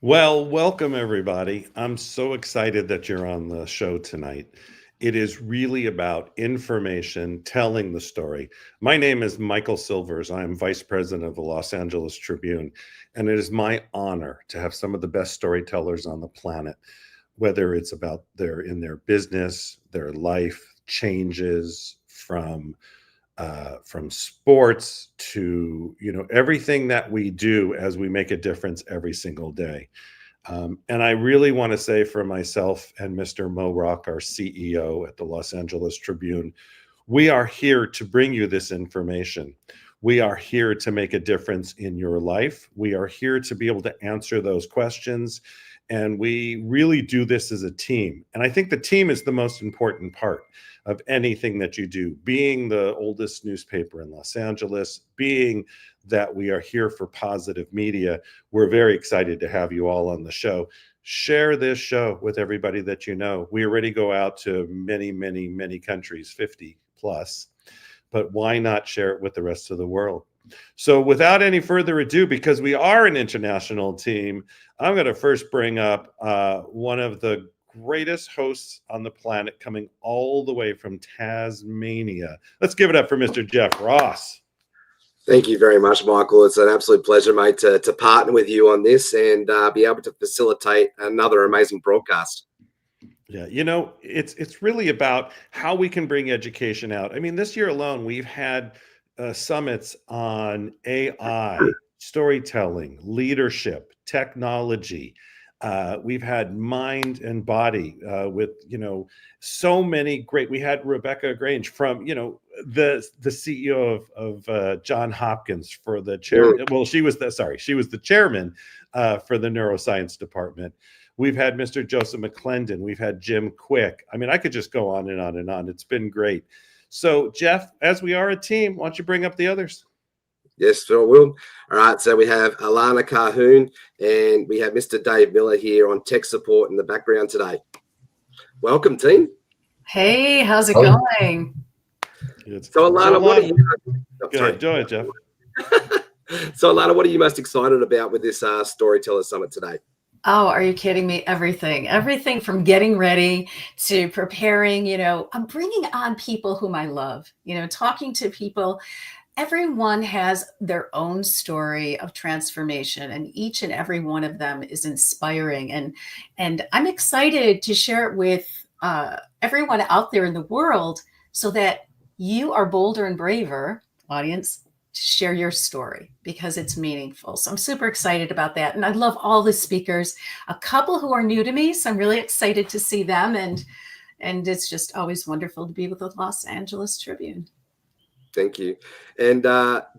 Well, welcome everybody. I'm so excited that you're on the show tonight. It is really about information, telling the story. My name is Michael Silvers. I am Vice President of the Los Angeles Tribune, and it is my honor to have some of the best storytellers on the planet, whether it's about in their business, their life changes from sports to everything that we do as we make a difference every single day. And I really want to say for myself and Mr. Mo Rock, our CEO at the Los Angeles Tribune, we are here to bring you this information. We are here to make a difference in your life. We are here to be able to answer those questions. And we really do this as a team. And I think the team is the most important part of anything that you do. Being the oldest newspaper in Los Angeles, being that we are here for positive media, we're very excited to have you all on the show. Share this show with everybody that you know. We already go out to many, many, many countries, 50 plus, but why not share it with the rest of the world? So without any further ado, because we are an international team, I'm going to first bring up one of the greatest hosts on the planet, coming all the way from Tasmania. Let's give it up for Mr. Jeff Ross. Thank you very much, Michael. It's an absolute pleasure, mate, to partner with you on this and be able to facilitate another amazing broadcast. Yeah, you know, it's really about how we can bring education out. I mean, this year alone, we've had summits on AI, storytelling, leadership, technology. We've had mind and body with, you know, so many great. We had Rebecca Grange from, you know, the CEO of John Hopkins for the chair. Well, she was the chairman for the neuroscience department. We've had Mr. Joseph McClendon. We've had Jim Quick. I mean, I could just go on and on and on. It's been great. So, Jeff, as we are a team, why don't you bring up the others? Yes, sure will. All right, so we have Alana Carhoon and we have Mr. Dave Miller here on tech support in the background today. Welcome, team. Hey, how's it going? So, Alana, what are you? Go ahead, Jeff. So, Alana, what are you most excited about with this Storyteller Summit today? Oh, are you kidding me? Everything from getting ready to preparing, you know, I'm bringing on people whom I love, you know, talking to people. Everyone has their own story of transformation, and each and every one of them is inspiring. And I'm excited to share it with everyone out there in the world so that you are bolder and braver, audience, to share your story because it's meaningful. So I'm super excited about that. And I love all the speakers, a couple who are new to me. So I'm really excited to see them. And it's just always wonderful to be with the Los Angeles Tribune. Thank you. And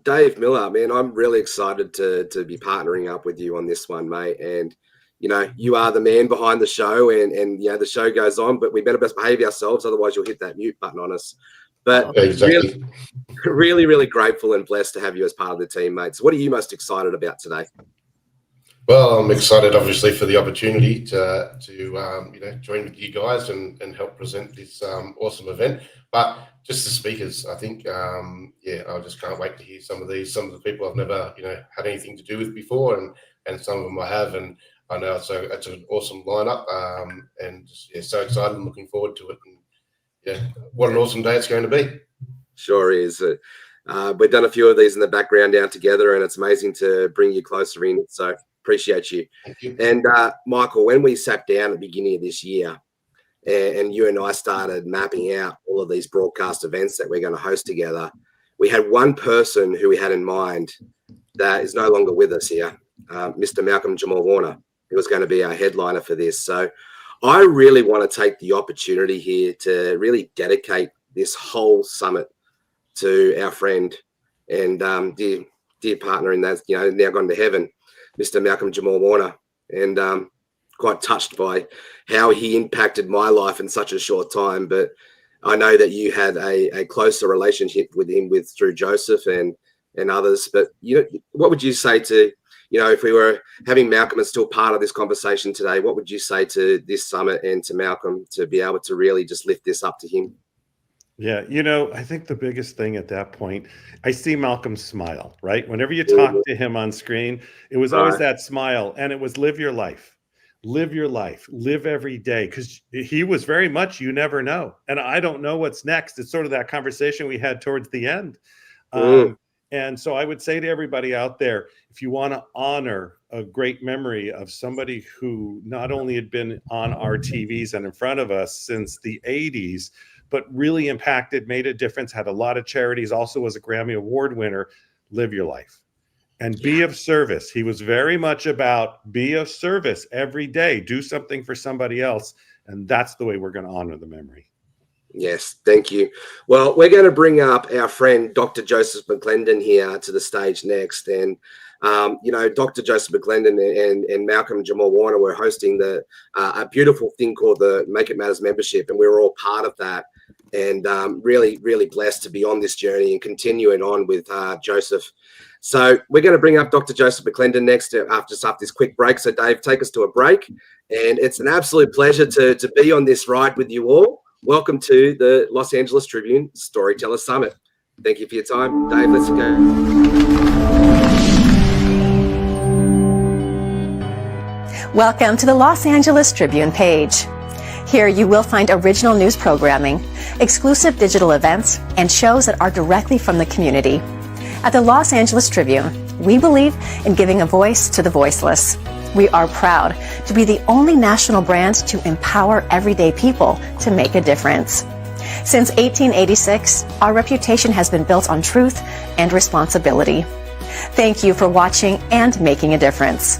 Dave Miller, man, I'm really excited to be partnering up with you on this one, mate. And, you know, you are the man behind the show and you know, the show goes on, but we better best behave ourselves. Otherwise you'll hit that mute button on us. But exactly. really grateful and blessed to have you as part of the team, mate. So what are you most excited about today? Well, I'm excited, obviously, for the opportunity to you know, join with you guys and help present this awesome event. But just the speakers, I think, yeah, I just can't wait to hear some of the people I've never, you know, had anything to do with before, and some of them I have, and I know it's an awesome lineup, and just, yeah, so excited and looking forward to it. And yeah, what an awesome day it's going to be. Sure is. We've done a few of these in the background down together, and it's amazing to bring you closer in. So appreciate you. Thank you. And Michael, when we sat down at the beginning of this year, and you and I started mapping out all of these broadcast events that we're going to host together, we had one person who we had in mind that is no longer with us here, Mr. Malcolm Jamal Warner, who was going to be our headliner for this. So I really want to take the opportunity here to really dedicate this whole summit to our friend and dear partner in that, you know, now gone to heaven, Mr. Malcolm Jamal Warner, and quite touched by how he impacted my life in such a short time. But I know that you had a closer relationship with him through Joseph and others. But you know, what would you say to, you know, if we were having Malcolm as still part of this conversation today, what would you say to this summit and to Malcolm to be able to really just lift this up to him? Yeah, you know, I think the biggest thing at that point, I see Malcolm's smile, right? Whenever you talk to him on screen, it was always that smile, and it was live your life, live every day, because he was very much, you never know. And I don't know what's next. It's sort of that conversation we had towards the end. And so I would say to everybody out there, if you want to honor a great memory of somebody who not only had been on our TVs and in front of us since the 80s, but really impacted, made a difference, had a lot of charities, also was a Grammy Award winner, live your life. and be of service. He was very much about be of service every day, do something for somebody else. And that's the way we're going to honor the memory. Yes, thank you. Well, we're going to bring up our friend, Dr. Joseph McClendon here to the stage next. And, Dr. Joseph McClendon and Malcolm Jamal Warner were hosting a beautiful thing called the Make It Matters membership. And we were all part of that. And really, really blessed to be on this journey and continuing on with Joseph. So we're going to bring up Dr. Joseph McClendon next after this quick break. So Dave, take us to a break. And it's an absolute pleasure to be on this ride with you all. Welcome to the Los Angeles Tribune Storyteller Summit. Thank you for your time. Dave, let's go. Welcome to the Los Angeles Tribune page. Here you will find original news programming, exclusive digital events, and shows that are directly from the community. At the Los Angeles Tribune, we believe in giving a voice to the voiceless. We are proud to be the only national brand to empower everyday people to make a difference. Since 1886, our reputation has been built on truth and responsibility. Thank you for watching and making a difference.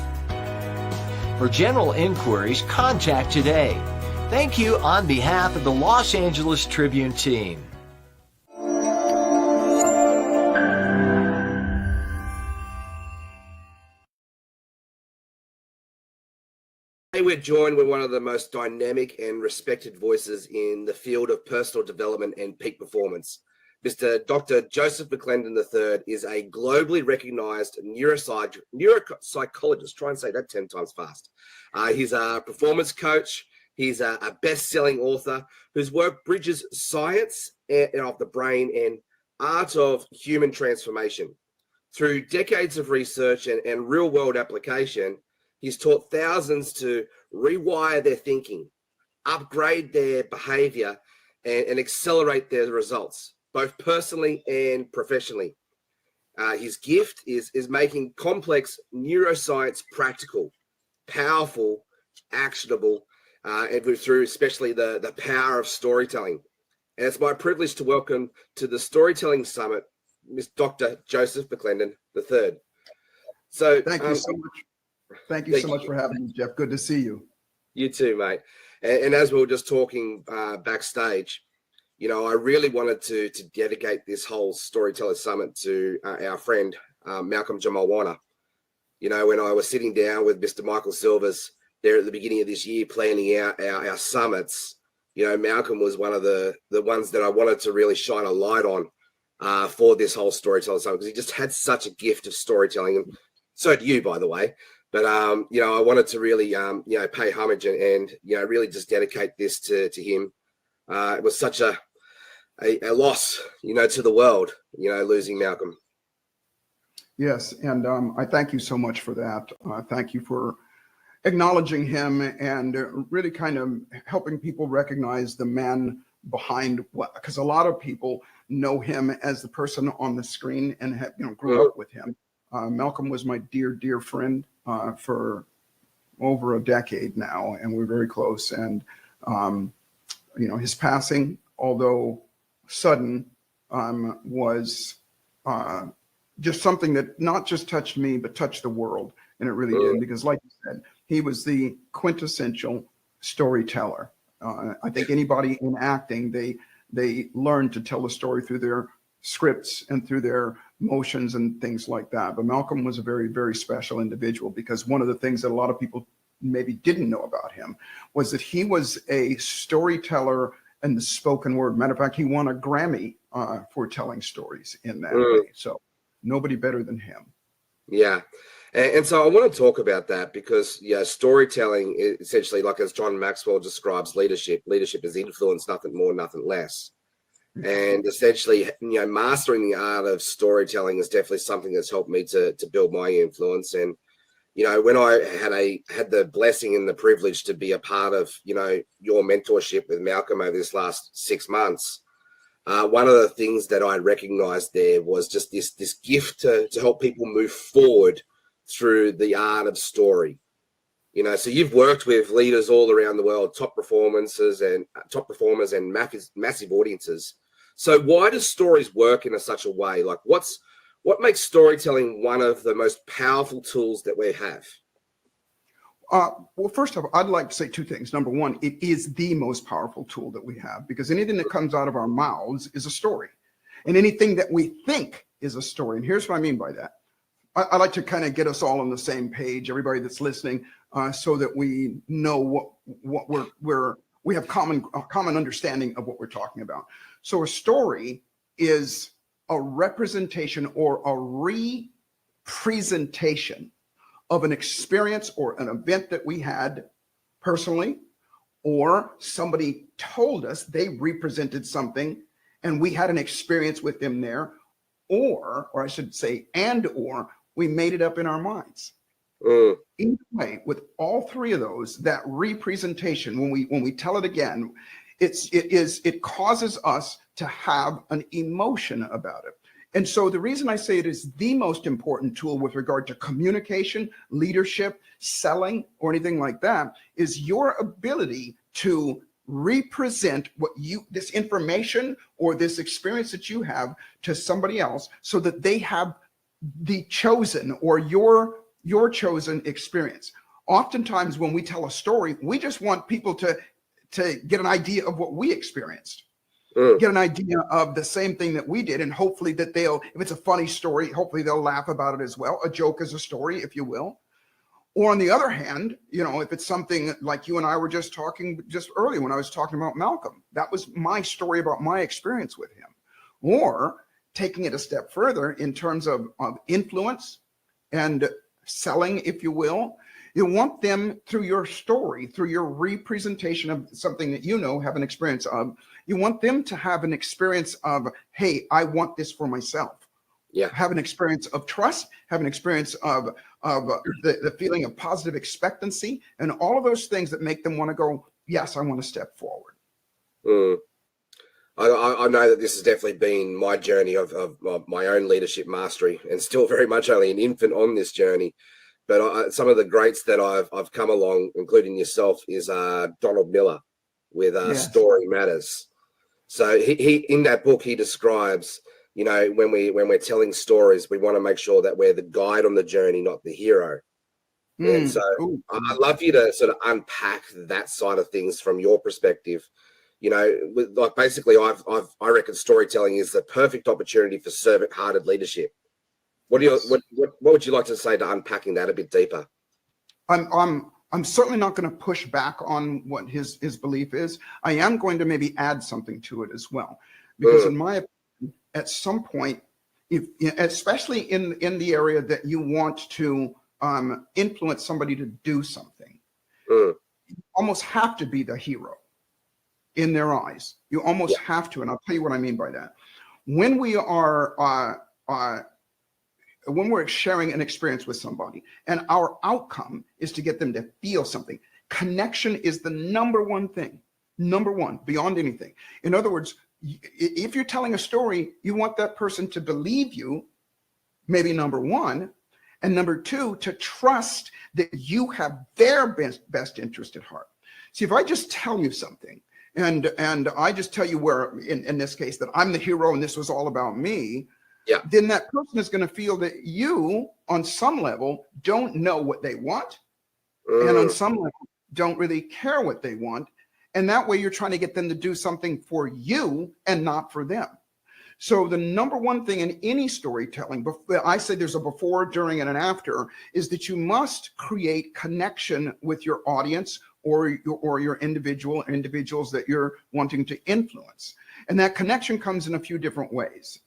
For general inquiries, contact today. Thank you on behalf of the Los Angeles Tribune team. We're joined with one of the most dynamic and respected voices in the field of personal development and peak performance. Mr. Dr. Joseph McClendon III is a globally recognized neuropsychologist. Try and say that 10 times fast. He's a performance coach. He's a best-selling author whose work bridges science of the brain and art of human transformation. Through decades of research and real-world application, he's taught thousands to rewire their thinking, upgrade their behavior, and accelerate their results, both personally and professionally. His gift is making complex neuroscience practical, powerful, actionable, and through especially the power of storytelling. And it's my privilege to welcome to the Storytelling Summit, Ms. Dr. Joseph McClendon III. So thank you so much. Thank you so much for having me, Jeff. Good to see you. You too, mate. And as we were just talking backstage, I really wanted to dedicate this whole Storyteller Summit to our friend, Malcolm Jamal Warner. When I was sitting down with Mr. Michael Silvers there at the beginning of this year, planning out our summits, Malcolm was one of the ones that I wanted to really shine a light on for this whole Storyteller Summit, because he just had such a gift of storytelling. And so do you, by the way. But, I wanted to really, pay homage and really just dedicate this to him. It was such a loss, to the world, losing Malcolm. Yes. And I thank you so much for that. Thank you for acknowledging him and really kind of helping people recognize the man behind what, because a lot of people know him as the person on the screen and grew up with him. Malcolm was my dear friend for over a decade now, and we're very close. And his passing, although sudden, was just something that not just touched me, but touched the world. And it really did, because like you said, he was the quintessential storyteller. I think anybody in acting, they learn to tell a story through their scripts and through their motions and things like that. But Malcolm was a very, very special individual, because one of the things that a lot of people maybe didn't know about him was that he was a storyteller in the spoken word. Matter of fact, he won a Grammy for telling stories in that way. So nobody better than him. Yeah. And so I want to talk about that, because storytelling is essentially, like as John Maxwell describes leadership is influence, nothing more, nothing less. And essentially, mastering the art of storytelling is definitely something that's helped me to build my influence. And, when I had the blessing and the privilege to be a part of, your mentorship with Malcolm over this last 6 months, one of the things that I recognized there was just this gift to help people move forward through the art of story. So you've worked with leaders all around the world, top performers and massive audiences. So why do stories work in such a way? Like, what's What makes storytelling one of the most powerful tools that we have? Well, first of all, I'd like to say two things. Number one, it is the most powerful tool that we have, because anything that comes out of our mouths is a story, and anything that we think is a story. And here's what I mean by that. I like to kind of get us all on the same page, everybody that's listening, so that we know what we have common understanding of what we're talking about. So a story is a representation or a representation of an experience or an event that we had personally, or somebody told us they represented something and we had an experience with them there, or I should say, or we made it up in our minds. Either way, with all three of those, that representation, when we tell it again, it causes us to have an emotion about it. And so the reason I say it is the most important tool with regard to communication, leadership, selling, or anything like that, is your ability to represent this information or this experience that you have to somebody else, so that they have the chosen or your chosen experience. Oftentimes when we tell a story, we just want people to get an idea of what we experienced. Get an idea of the same thing that we did, and hopefully that if it's a funny story, hopefully they'll laugh about it as well. A joke is a story, if you will. Or on the other hand, if it's something like you and I were just talking just earlier when I was talking about Malcolm, that was my story about my experience with him. Or taking it a step further in terms of influence and selling, if you will, you want them, through your story, through your representation of something that have an experience of, you want them to have an experience of, hey, I want this for myself. Yeah. Have an experience of trust, have an experience of the feeling of positive expectancy, and all of those things that make them want to go, yes, I want to step forward. I know that this has definitely been my journey of my own leadership mastery, and still very much only an infant on this journey. But some of the greats that I've come along, including yourself, is Donald Miller with Yes. Story Matters. So he in that book, he describes, when we're telling stories, we want to make sure that we're the guide on the journey, not the hero. And so I'd love you to sort of unpack that side of things from your perspective. Basically, I reckon storytelling is the perfect opportunity for servant-hearted leadership. What would you like to say to unpacking that a bit deeper? I'm certainly not going to push back on what his belief is. I am going to maybe add something to it as well, because in my opinion, at some point, especially in the area that you want to influence somebody to do something, you almost have to be the hero in their eyes. You almost have to, and I'll tell you what I mean by that. When we are when we're sharing an experience with somebody and our outcome is to get them to feel something, connection is the number one thing, beyond anything. In other words, if you're telling a story, you want that person to believe you, maybe number one, and number two, to trust that you have their best interest at heart. See, if I just tell you something, and I just tell you where, in this case, that I'm the hero and this was all about me, then that person is going to feel that you, on some level, don't know what they want, and on some level, don't really care what they want. And that way you're trying to get them to do something for you and not for them. So the number one thing in any storytelling, I say there's a before, during, and an after, is that you must create connection with your audience or your individuals that you're wanting to influence. And that connection comes in a few different ways.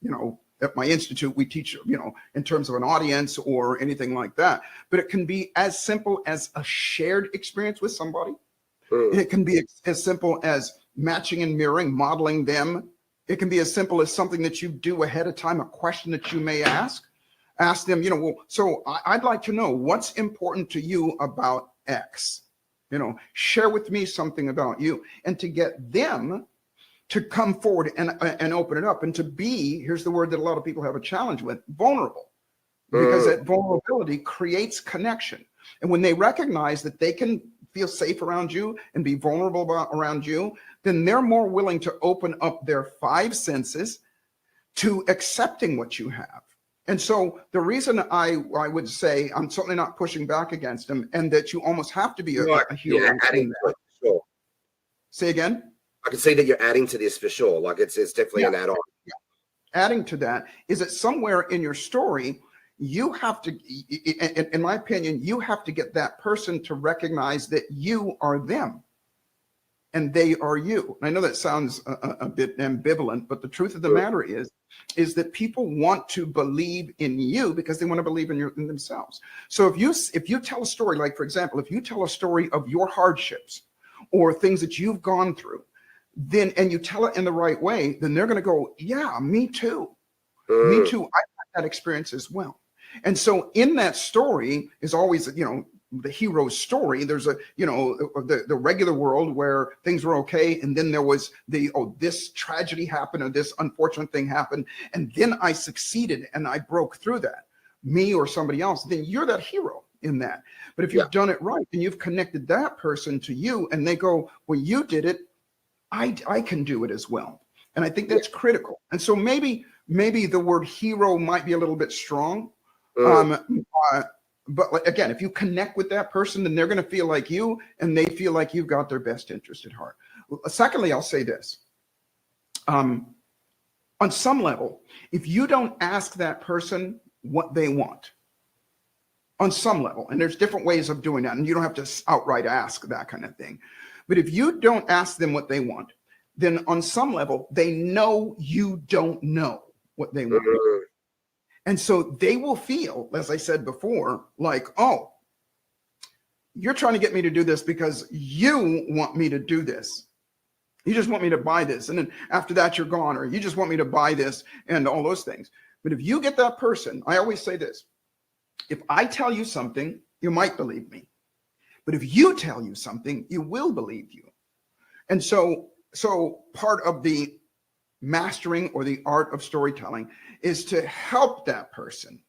At my institute, we teach, in terms of an audience or anything like that. But it can be as simple as a shared experience with somebody. It can be as simple as matching and mirroring, modeling them. It can be as simple as something that you do ahead of time, a question that you may ask them, so I'd like to know what's important to you about X. Share with me something about you, and to get them to come forward and open it up, and to be, here's the word that a lot of people have a challenge with, vulnerable, because that vulnerability creates connection. And when they recognize that they can feel safe around you and be vulnerable around you, then they're more willing to open up their five senses to accepting what you have And so the reason I would say I'm certainly not pushing back against him, and that you almost have to be a hero. Yeah, adding to it, sure. Say again? I can see that you're adding to this for sure. Like it's definitely an add-on. Yeah. Adding to that is that somewhere in your story, you have to, in my opinion, you have to get that person to recognize that you are them and they are you. And I know that sounds a bit ambivalent, but the truth of the matter is that people want to believe in you because they want to believe in themselves. So if you tell a story, like for example, if you tell a story of your hardships or things that you've gone through, then, and you tell it in the right way, then they're going to go, yeah, me too. Me too. I had that experience as well. And so in that story is always, the hero's story. There's the regular world where things were okay. And then there was this tragedy happened or this unfortunate thing happened. And then I succeeded and I broke through that, me or somebody else. Then you're that hero in that. But if you've done it right and you've connected that person to you and they go, well, you did it, I can do it as well. And I think that's critical. And so maybe the word hero might be a little bit strong. But again, if you connect with that person, then they're going to feel like you and they feel like you've got their best interest at heart. Secondly, I'll say this. On some level, if you don't ask that person what they want, on some level, and there's different ways of doing that, and you don't have to outright ask that kind of thing. But if you don't ask them what they want, then on some level, they know you don't know what they want. And so they will feel, as I said before, like, oh, you're trying to get me to do this because you want me to do this. You just want me to buy this. And then after that, you're gone, or you just want me to buy this and all those things. But if you get that person, I always say this, if I tell you something, you might believe me. But if you tell you something, you will believe you. And so part of the mastering or the art of storytelling is to help that person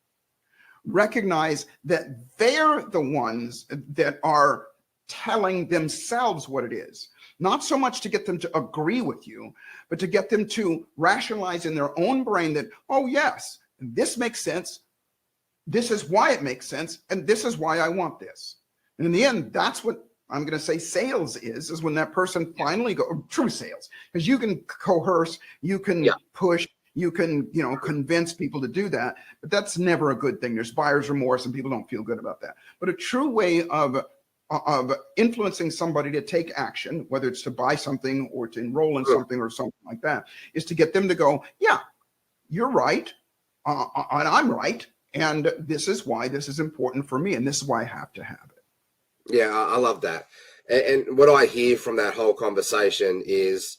recognize that they're the ones that are telling themselves what it is. Not so much to get them to agree with you, but to get them to rationalize in their own brain that, oh yes, this makes sense. This is why it makes sense. And this is why I want this. And in the end, that's what I'm going to say sales is when that person finally true sales, because you can coerce, you can push, you can, convince people to do that, but that's never a good thing. There's buyer's remorse and people don't feel good about that. But a true way of influencing somebody to take action, whether it's to buy something or to enroll in something or something like that, is to get them to go, yeah, you're right. And I'm right. And this is why this is important for me. And this is why I have to have it. Yeah, I love that. And what I hear from that whole conversation is,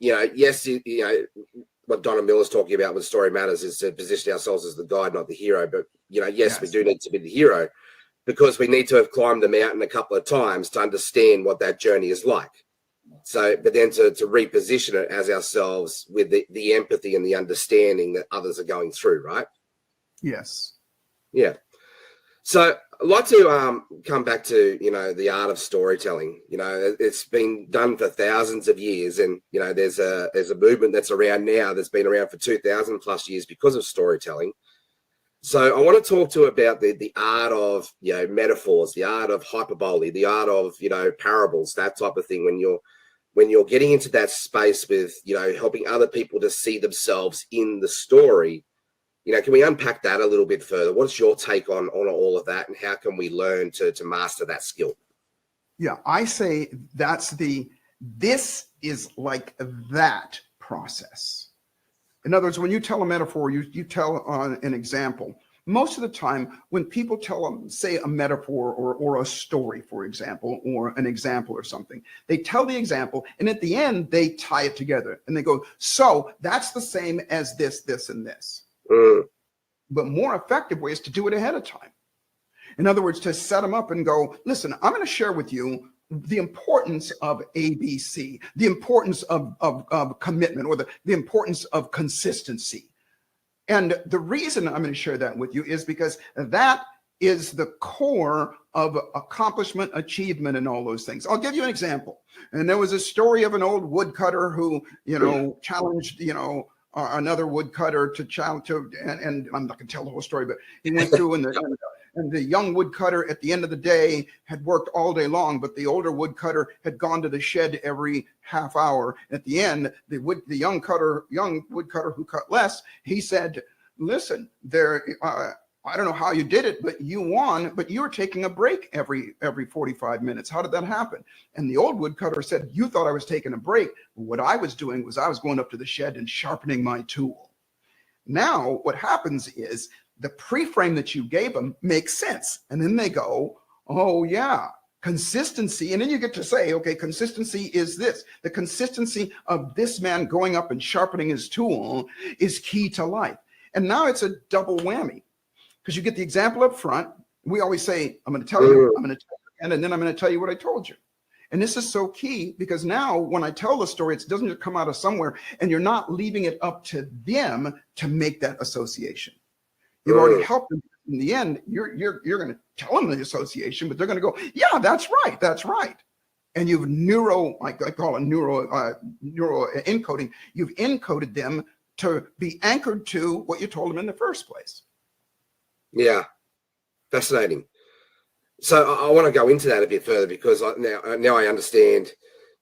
yes, what Donna Miller's talking about with Story Matters is to position ourselves as the guide, not the hero. But, yes, we do need to be the hero because we need to have climbed the mountain a couple of times to understand what that journey is like. So, but then to reposition it as ourselves with the empathy and the understanding that others are going through, right? Yes. Yeah. So I'd like to come back to, the art of storytelling. It's been done for thousands of years. And, there's a movement that's around now that's been around for 2,000 plus years because of storytelling. So I want to talk to you about the art of, metaphors, the art of hyperbole, the art of, parables, that type of thing. When you're getting into that space with, helping other people to see themselves in the story, can we unpack that a little bit further? What's your take on all of that, and how can we learn to master that skill? Yeah, I say this is like that process. In other words, when you tell a metaphor, you tell an example. Most of the time, when people tell them, say, a metaphor or a story, for example, or an example or something, they tell the example, and at the end, they tie it together, and they go, so that's the same as this, this, and this. But more effective way is to do it ahead of time. In other words, to set them up and go, listen, I'm going to share with you the importance of ABC, the importance of commitment, or the importance of consistency. And the reason I'm going to share that with you is because that is the core of accomplishment, achievement, and all those things. I'll give you an example. And there was a story of an old woodcutter who, challenged, another woodcutter to challenge to, and I'm not going to tell the whole story, but he went through and the young woodcutter at the end of the day had worked all day long, but the older woodcutter had gone to the shed every half hour. At the end, the young woodcutter who cut less, he said, listen, I don't know how you did it, but you won, but you were taking a break every 45 minutes. How did that happen? And the old woodcutter said, you thought I was taking a break. What I was doing was I was going up to the shed and sharpening my tool. Now, what happens is the pre-frame that you gave them makes sense. And then they go, oh yeah, consistency. And then you get to say, okay, consistency is this. The consistency of this man going up and sharpening his tool is key to life. And now it's a double whammy. Because you get the example up front. We always say, I'm going to tell you, I'm going to tell you again, and then I'm going to tell you what I told you. And this is so key because now when I tell the story, it doesn't just come out of somewhere and you're not leaving it up to them to make that association. You've already helped them. In the end, you're going to tell them the association, but they're going to go, yeah, that's right. That's right. And you've I call it neuro encoding. You've encoded them to be anchored to what you told them in the first place. Yeah, fascinating. So I want to go into that a bit further because now I understand,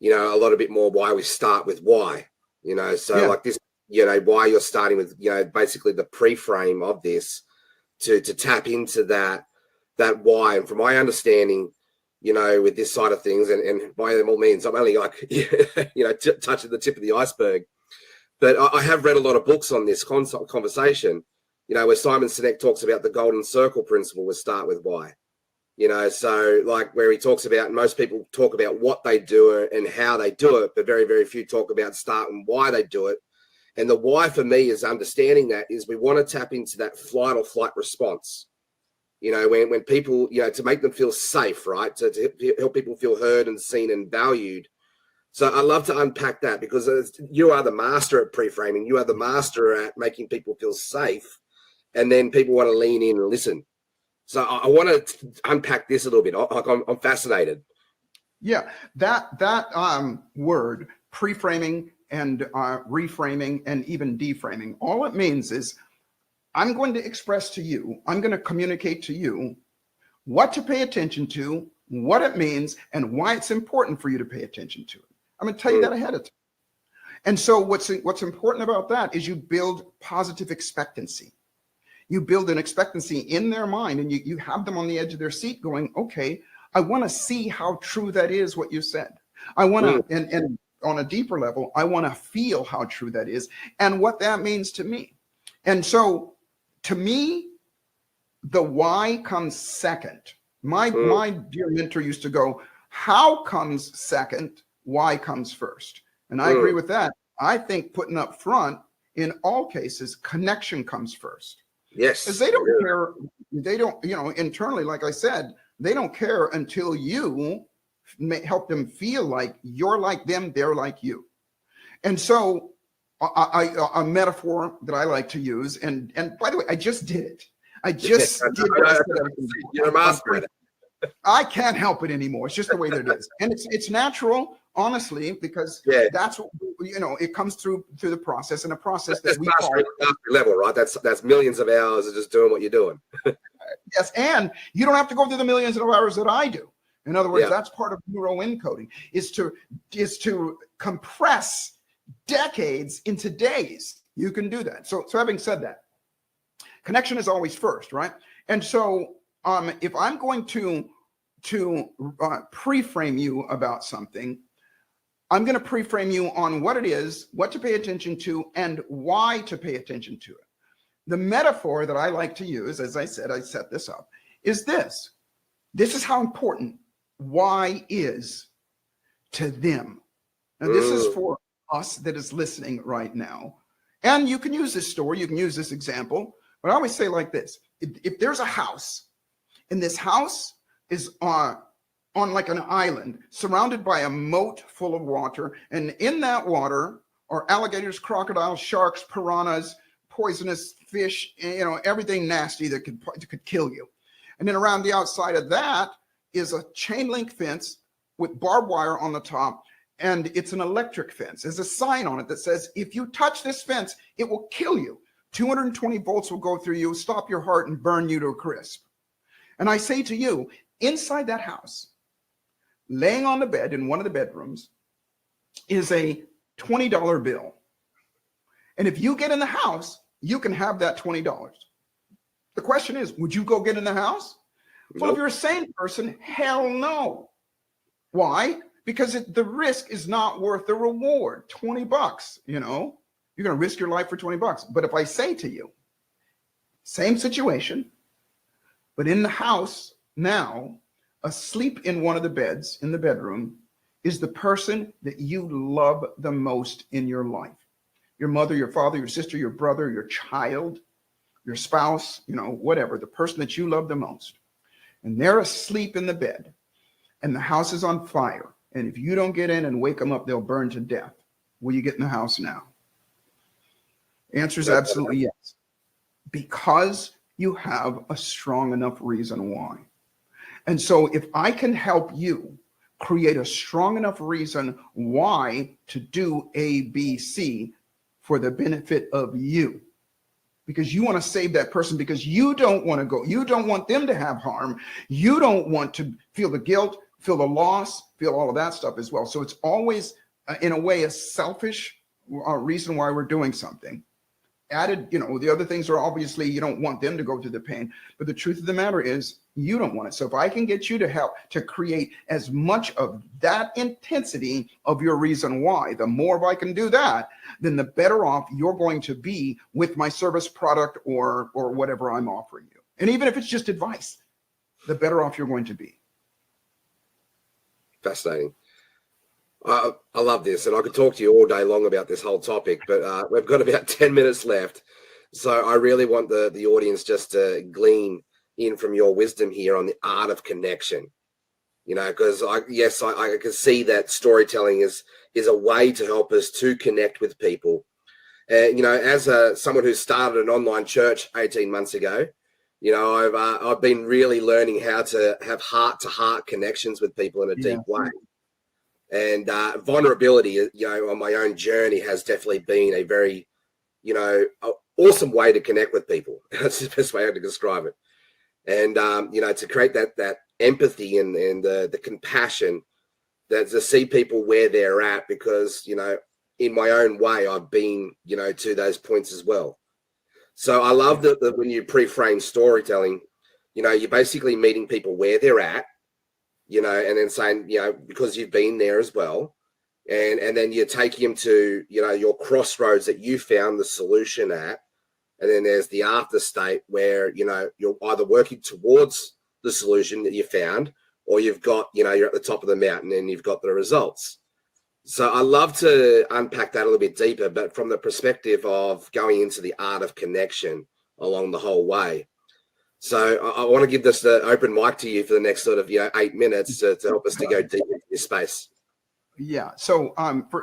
a lot bit more why we start with why, like this, why you're starting with, basically the pre-frame of this to tap into that why. And from my understanding, with this side of things, and by all means, I'm only like, touching the tip of the iceberg, but I have read a lot of books on this conversation, where Simon Sinek talks about the golden circle principle, we start with why. So like where he talks about, most people talk about what they do and how they do it, but very, very few talk about start and why they do it. And the why for me is understanding that is we want to tap into that flight or flight response. When people, to make them feel safe, right? To help people feel heard and seen and valued. So I love to unpack that because you are the master at pre-framing. You are the master at making people feel safe. And then people want to lean in and listen. So I want to unpack this a little bit. I'm fascinated. Yeah, that word, pre-framing and reframing and even deframing, all it means is I'm going to express to you, I'm going to communicate to you what to pay attention to, what it means, and why it's important for you to pay attention to it. I'm going to tell you that ahead of time. And so what's important about that is you build positive expectancy. You build an expectancy in their mind and you have them on the edge of their seat going, okay, I want to see how true that is what you said. I want to, and on a deeper level, I want to feel how true that is and what that means to me. And so to me, the why comes second. My dear mentor used to go, how comes second, why comes first. And I agree with that. I think putting up front, in all cases, connection comes first. Yes. Because they don't care. They don't, internally, like I said, they don't care until you help them feel like you're like them, they're like you. And so a metaphor that I like to use, and by the way, I just did it. I just did it. You're a master at it. I can't help it anymore. It's just the way that it is. And it's natural, honestly, because that's what, it comes through the process, and a process that we call mastery level, right? That's millions of hours of just doing what you're doing. Yes, and you don't have to go through the millions of hours that I do. In other words, that's part of neuroencoding, is to compress decades into days. You can do that. So having said that, connection is always first, right? And so if I'm going to pre-frame you about something, I'm going to pre-frame you on what it is, what to pay attention to, and why to pay attention to it. The metaphor that I like to use, as I said, I set this up, is this. This is how important why is to them. Now, this is for us that is listening right now. And you can use this story, you can use this example, but I always say like this. If there's a house, and this house is on like an island surrounded by a moat full of water, and in that water are alligators, crocodiles, sharks, piranhas, poisonous fish, everything nasty that could kill you. And then around the outside of that is a chain link fence with barbed wire on the top, and it's an electric fence. There's a sign on it that says, if you touch this fence, it will kill you. 220 volts will go through you, stop your heart, and burn you to a crisp. And I say to you, inside that house, laying on the bed in one of the bedrooms, is a $20 bill. And if you get in the house, you can have that $20. The question is, would you go get in the house? Well, if you're a sane person, hell no. Why? Because the risk is not worth the reward. $20, you know, you're going to risk your life for $20. But if I say to you, same situation, but in the house now, asleep in one of the beds in the bedroom is the person that you love the most in your life. Your mother, your father, your sister, your brother, your child, your spouse, you know, whatever, the person that you love the most. And they're asleep in the bed and the house is on fire. And if you don't get in and wake them up, they'll burn to death. Will you get in the house now? Answer is absolutely yes. Because you have a strong enough reason why. And so if I can help you create a strong enough reason why to do A, B, C for the benefit of you, because you want to save that person, because you don't want to go, you don't want them to have harm, you don't want to feel the guilt, feel the loss, feel all of that stuff as well. So it's always, in a way, a selfish reason why we're doing something. Added, you know, the other things are obviously you don't want them to go through the pain, but the truth of the matter is you don't want it. So if I can get you to help to create as much of that intensity of your reason why, the more if I can do that, then the better off you're going to be with my service, product, or whatever I'm offering you. And even if it's just advice, the better off you're going to be. Fascinating. I love this, and I could talk to you all day long about this whole topic, but we've got about 10 minutes left. So I really want the audience just to glean in from your wisdom here on the art of connection. You know, because I can see that storytelling is a way to help us to connect with people. And, you know, as someone who started an online church 18 months ago, you know, I've been really learning how to have heart-to-heart connections with people in a deep way. And vulnerability, you know, on my own journey has definitely been a very, you know, awesome way to connect with people. That's the best way to describe it. And, you know, to create that empathy and the compassion, that to see people where they're at, because, you know, in my own way, I've been, you know, to those points as well. So I love that when you pre-frame storytelling, you know, you're basically meeting people where they're at, you know, and then saying, you know, because you've been there as well. And then you take him to, you know, your crossroads that you found the solution at. And then there's the after state where, you know, you're either working towards the solution that you found, or you've got, you know, you're at the top of the mountain and you've got the results. So I love to unpack that a little bit deeper, but from the perspective of going into the art of connection along the whole way. So I want to give this the open mic to you for the next sort of, you know, 8 minutes to help us to go deep into this space. Yeah. So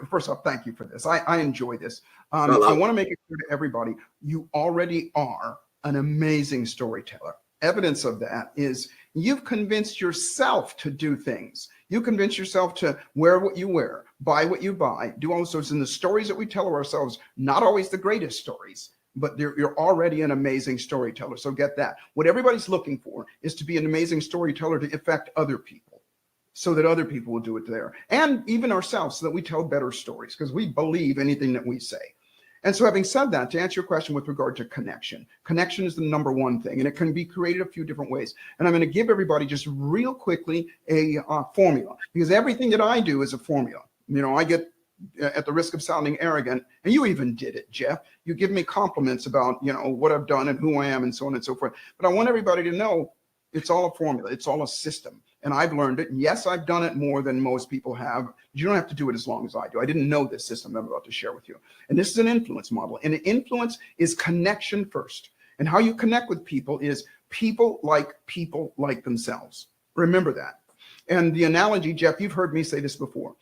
first off, thank you for this. I enjoy this. I want to make it clear to everybody, you already are an amazing storyteller. Evidence of that is you've convinced yourself to do things. You convince yourself to wear what you wear, buy what you buy, do all sorts. And the stories that we tell ourselves, not always the greatest stories, but you're already an amazing storyteller. So get that. What everybody's looking for is to be an amazing storyteller to affect other people, so that other people will do it there. And even ourselves, so that we tell better stories, because we believe anything that we say. And so having said that, to answer your question with regard to connection is the number one thing, and it can be created a few different ways. And I'm going to give everybody just real quickly a formula, because everything that I do is a formula. You know, I get, at the risk of sounding arrogant, and you even did it, Jeff, you give me compliments about, you know, what I've done and who I am and so on and so forth. But I want everybody to know it's all a formula. It's all a system. And I've learned it. And yes, I've done it more than most people have. You don't have to do it as long as I do. I didn't know this system I'm about to share with you. And this is an influence model. And an influence is connection first. And how you connect with people is people like themselves. Remember that. And the analogy, Jeff, you've heard me say this before.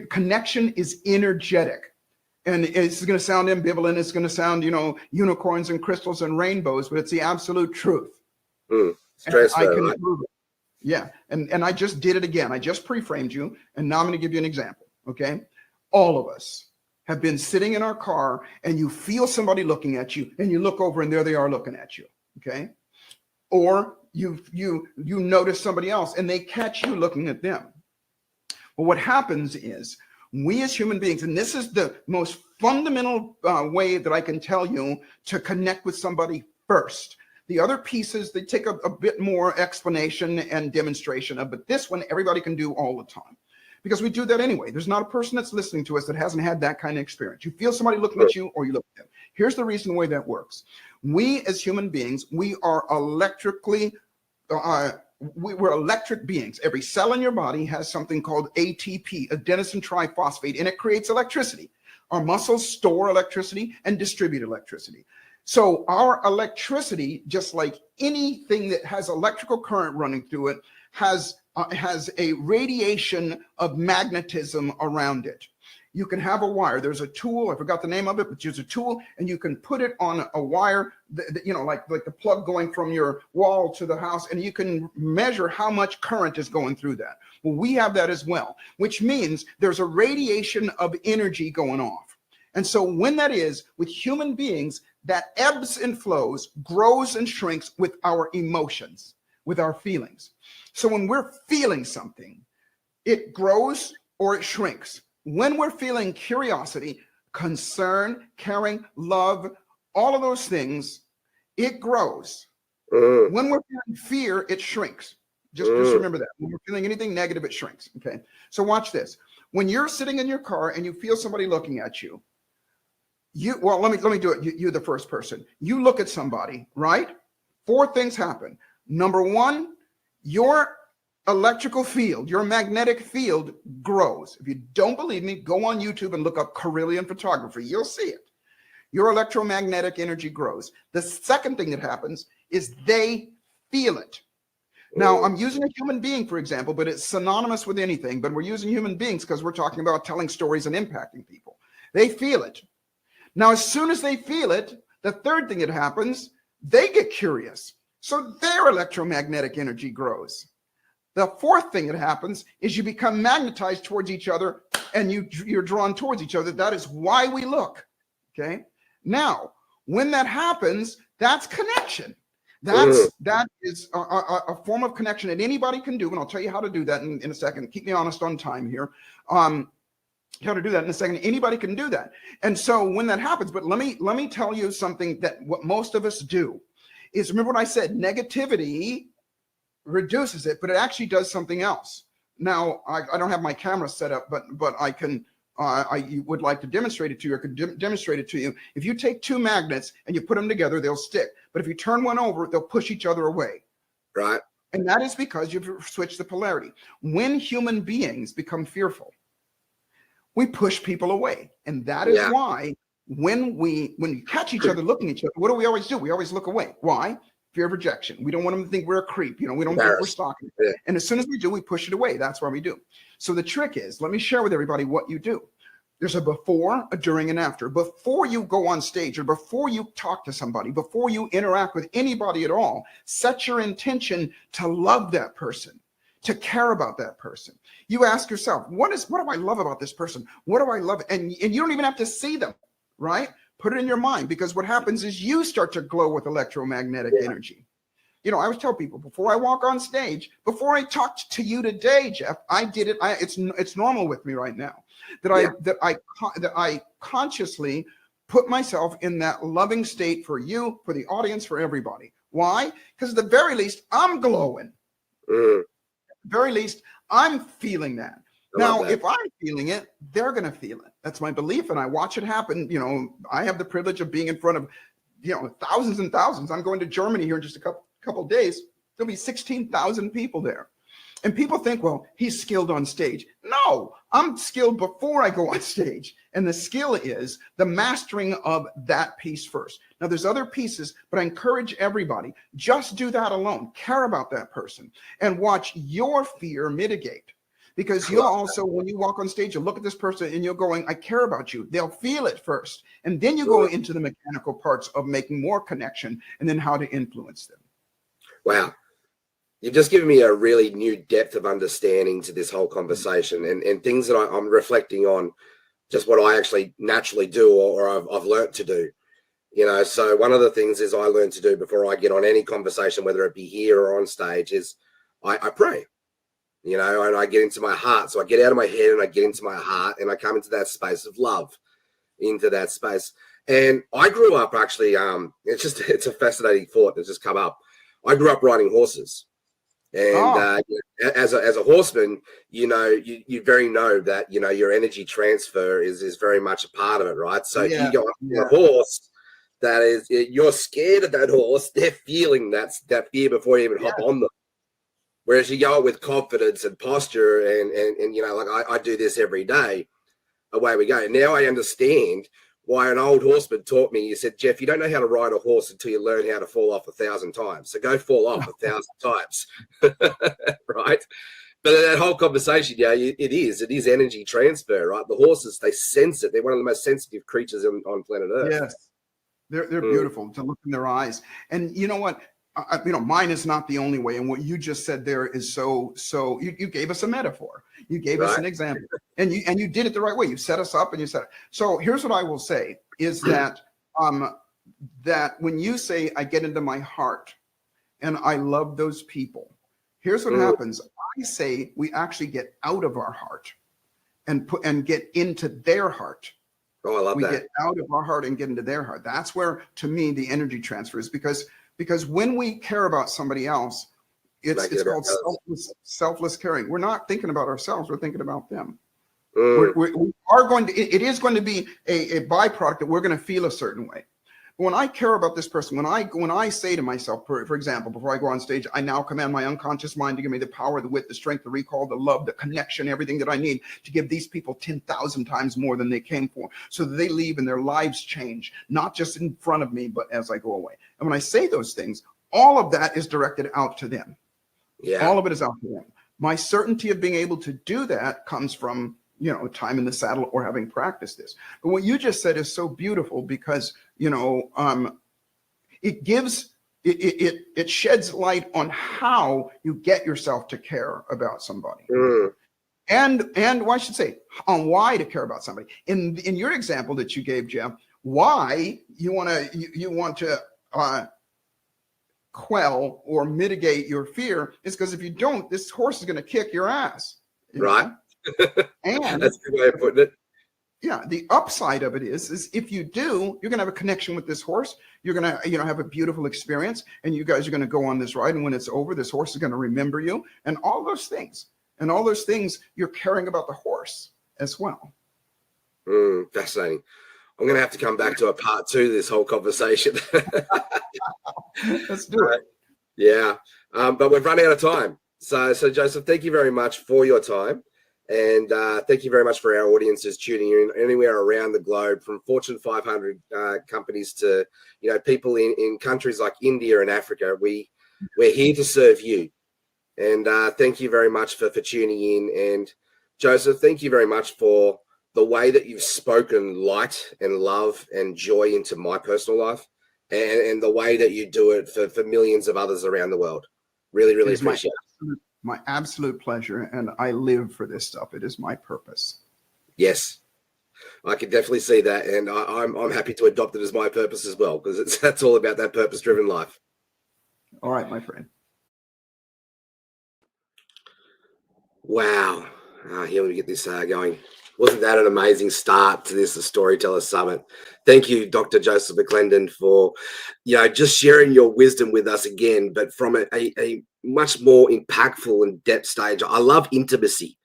Connection is energetic. And it's going to sound ambivalent. It's going to sound, you know, unicorns and crystals and rainbows, but it's the absolute truth. I can prove it. Yeah. And I just did it again. I just pre-framed you. And now I'm going to give you an example. okay? All of us have been sitting in our car and you feel somebody looking at you and you look over and there they are looking at you, okay? Or you notice somebody else and they catch you looking at them. Well, what happens is we as human beings, and this is the most fundamental way that I can tell you to connect with somebody first. The other pieces, they take a bit more explanation and demonstration of, but this one everybody can do all the time. Because we do that anyway. There's not a person that's listening to us that hasn't had that kind of experience. You feel somebody looking at you or you look at them. Here's the reason why that works. We as human beings, we are electrically, we're electric beings. Every cell in your body has something called ATP, adenosine triphosphate, and it creates electricity. Our muscles store electricity and distribute electricity. So our electricity, just like anything that has electrical current running through it, has a radiation of magnetism around it. You can have a wire. There's a tool, I forgot the name of it, but there's a tool and you can put it on a wire, you know, like the plug going from your wall to the house, and you can measure how much current is going through that. Well, we have that as well, which means there's a radiation of energy going off. And so when that is with human beings, that ebbs and flows, grows and shrinks with our emotions, with our feelings. So when we're feeling something, it grows or it shrinks. When we're feeling curiosity, concern, caring, love, all of those things, it grows. When we're feeling fear, it shrinks. Just remember that. When we're feeling anything negative, it shrinks. Okay. So watch this. When you're sitting in your car and you feel somebody looking at you, well, let me do it. You're the first person. You look at somebody, right? 4 things happen. Number 1, your electrical field, your magnetic field grows. If you don't believe me, go on YouTube and look up Carillion photography. You'll see it. Your electromagnetic energy grows. The second thing that happens is they feel it. Now, I'm using a human being, for example, but it's synonymous with anything, but we're using human beings because we're talking about telling stories and impacting people. They feel it. Now, as soon as they feel it, the third thing that happens, they get curious. So their electromagnetic energy grows. The fourth thing that happens is you become magnetized towards each other and you're drawn towards each other. That is why we look. Okay. Now, when that happens, that's connection. That is a form of connection that anybody can do. And I'll tell you how to do that in a second. Keep me honest on time here. How to do that in a second. Anybody can do that. And so when that happens, but let me tell you something that what most of us do is, remember what I said, negativity reduces it, but it actually does something else. Now, I don't have my camera set up, but I can, I would like to demonstrate it to you, or could demonstrate it to you. If you take 2 magnets and you put them together, they'll stick. But if you turn one over, they'll push each other away. Right. And that is because you've switched the polarity. When human beings become fearful, we push people away. And that is why when you catch each other looking at each other, what do? We always look away. Why? Fear of rejection. We don't want them to think we're a creep. You know, we don't think we're stalking. Yeah. And as soon as we do, we push it away. That's why we do. So the trick is, let me share with everybody what you do. There's a before, a during, and after. Before you go on stage, or before you talk to somebody, before you interact with anybody at all, set your intention to love that person, to care about that person. You ask yourself, what do I love about this person? What do I love? And you don't even have to see them, right? Put it in your mind, because what happens is you start to glow with electromagnetic energy. You know, I always tell people, before I walk on stage, before I talked to you today, Jeff, I did it. It's normal with me right now that I consciously put myself in that loving state for you, for the audience, for everybody. Why? Because at the very least, I'm glowing. At the very least, I'm feeling that. Now, if I'm feeling it, they're going to feel it. That's my belief, and I watch it happen. You know, I have the privilege of being in front of, you know, thousands and thousands. I'm going to Germany here in just a couple of days. There'll be 16,000 people there. And people think, well, he's skilled on stage. No, I'm skilled before I go on stage. And the skill is the mastering of that piece first. Now, there's other pieces, but I encourage everybody, just do that alone. Care about that person and watch your fear mitigate. Because you'll also, when you walk on stage, you'll look at this person and you're going, I care about you. They'll feel it first. And then you go into the mechanical parts of making more connection and then how to influence them. Wow. You've just given me a really new depth of understanding to this whole conversation, and things that I'm reflecting on, just what I actually naturally do or I've learnt to do. So one of the things is I learn to do before I get on any conversation, whether it be here or on stage, is I pray, and I get into my heart. So I get out of my head and I get into my heart, and I come into that space of love, into that space. And I grew up actually, it's a fascinating thought that's just come up. I grew up riding horses. And as a horseman, you very know that, your energy transfer is very much a part of it, right? So if you go up on a horse, that is, you're scared of that horse, they're feeling that fear before you even hop on them. Whereas you go with confidence and posture and like I do this every day, away we go. Now I understand why an old horseman taught me. He said, Jeff, you don't know how to ride a horse until you learn how to fall off 1,000 times. So go fall off 1,000 times, right? But in that whole conversation, it is energy transfer, right? The horses, they sense it. They're one of the most sensitive creatures on planet Earth. Yes, they're beautiful to look in their eyes. And you know what? Mine is not the only way. And what you just said there is so. You gave us a metaphor. You gave us an example, and you did it the right way. You set us up, and you said it. So here's what I will say is that that when you say I get into my heart, and I love those people, here's what happens. I say we actually get out of our heart, and get into their heart. Oh, I love that. We get out of our heart and get into their heart. That's where, to me, the energy transfer is, because when we care about somebody else, it's called selfless caring. We're not thinking about ourselves. We're thinking about them. We are going to, it is going to be a byproduct that we're going to feel a certain way. But when I care about this person, when I say to myself, for example, before I go on stage, I now command my unconscious mind to give me the power, the wit, the strength, the recall, the love, the connection, everything that I need to give these people 10,000 times more than they came for, so that they leave and their lives change, not just in front of me, but as I go away. And when I say those things, all of that is directed out to them. Yeah. All of it is out to them. My certainty of being able to do that comes from, time in the saddle or having practiced this. But what you just said is so beautiful, because, it gives, it sheds light on how you get yourself to care about somebody. And I should say on why to care about somebody. In your example that you gave, Jeff, why you want to quell or mitigate your fear is because if you don't, this horse is going to kick your ass. Right. And that's a good way of putting it. Yeah, the upside of it is if you do, you're going to have a connection with this horse. You're going to, have a beautiful experience, and you guys are going to go on this ride. And when it's over, this horse is going to remember you, and all those things. And all those things, you're caring about the horse as well. Fascinating. I'm going to have to come back to a part 2 of this whole conversation. Let's do it. Yeah, but we've run out of time. So Joseph, thank you very much for your time. And thank you very much for our audiences tuning in anywhere around the globe, from Fortune 500 companies to, people in countries like India and Africa. We're here to serve you. And thank you very much for tuning in. And Joseph, thank you very much for the way that you've spoken light and love and joy into my personal life, and the way that you do it for millions of others around the world. Really, really appreciate it. My absolute pleasure, and I live for this stuff. It is my purpose. Yes, I can definitely see that, and I'm happy to adopt it as my purpose as well, because that's all about that purpose-driven life. All right, my friend. Wow. Here we get this going. Wasn't that an amazing start to this Storyteller Summit? Thank you, Dr. Joseph McClendon, for just sharing your wisdom with us again, but from a much more impactful and depth stage. I love intimacy.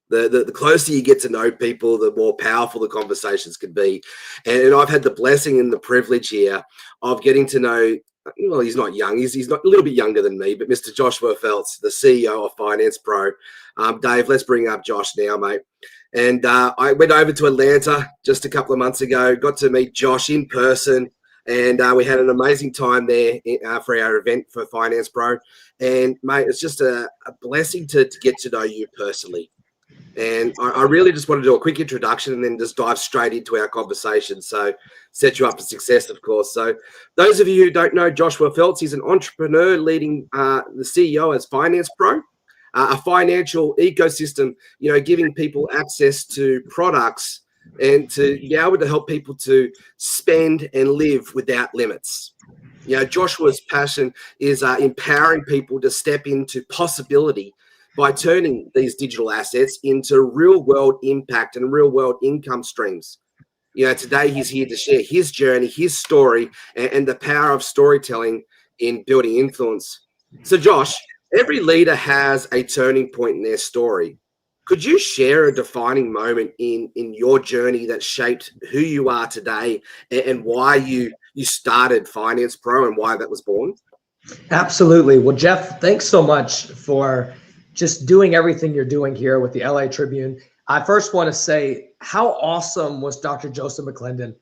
The closer you get to know people, the more powerful the conversations can be. And I've had the blessing and the privilege here of getting to know, well, he's not young. He's not a little bit younger than me, but Mr. Joshua Feltz, the CEO of Finance Pro. Dave, let's bring up Josh now, mate. And I went over to Atlanta just a couple of months ago, got to meet Josh in person, and we had an amazing time there for our event for Finance Pro. And, mate, it's just a blessing to get to know you personally. And I really just want to do a quick introduction and then just dive straight into our conversation. So set you up for success, of course. So those of you who don't know Joshua Feltz, he's an entrepreneur leading the CEO as Finance Pro, a financial ecosystem, giving people access to products and to be able to help people to spend and live without limits. Joshua's passion is empowering people to step into possibility by turning these digital assets into real world impact and real world income streams. Today he's here to share his journey, his story, and the power of storytelling in building influence. So Josh, every leader has a turning point in their story. Could you share a defining moment in your journey that shaped who you are today and why you started Finance Pro and why that was born? Absolutely. Well, Jeff, thanks so much for just doing everything you're doing here with the LA Tribune. I first want to say, how awesome was Dr. Joseph McClendon?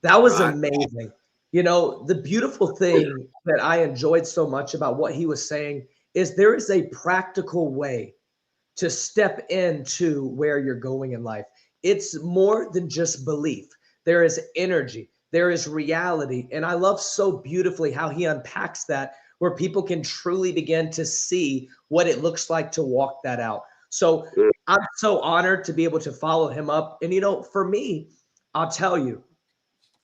That was amazing. The beautiful thing that I enjoyed so much about what he was saying is there is a practical way to step into where you're going in life. It's more than just belief. There is energy, there is reality. And I love so beautifully how he unpacks that, where people can truly begin to see what it looks like to walk that out. So I'm so honored to be able to follow him up. And, for me, I'll tell you,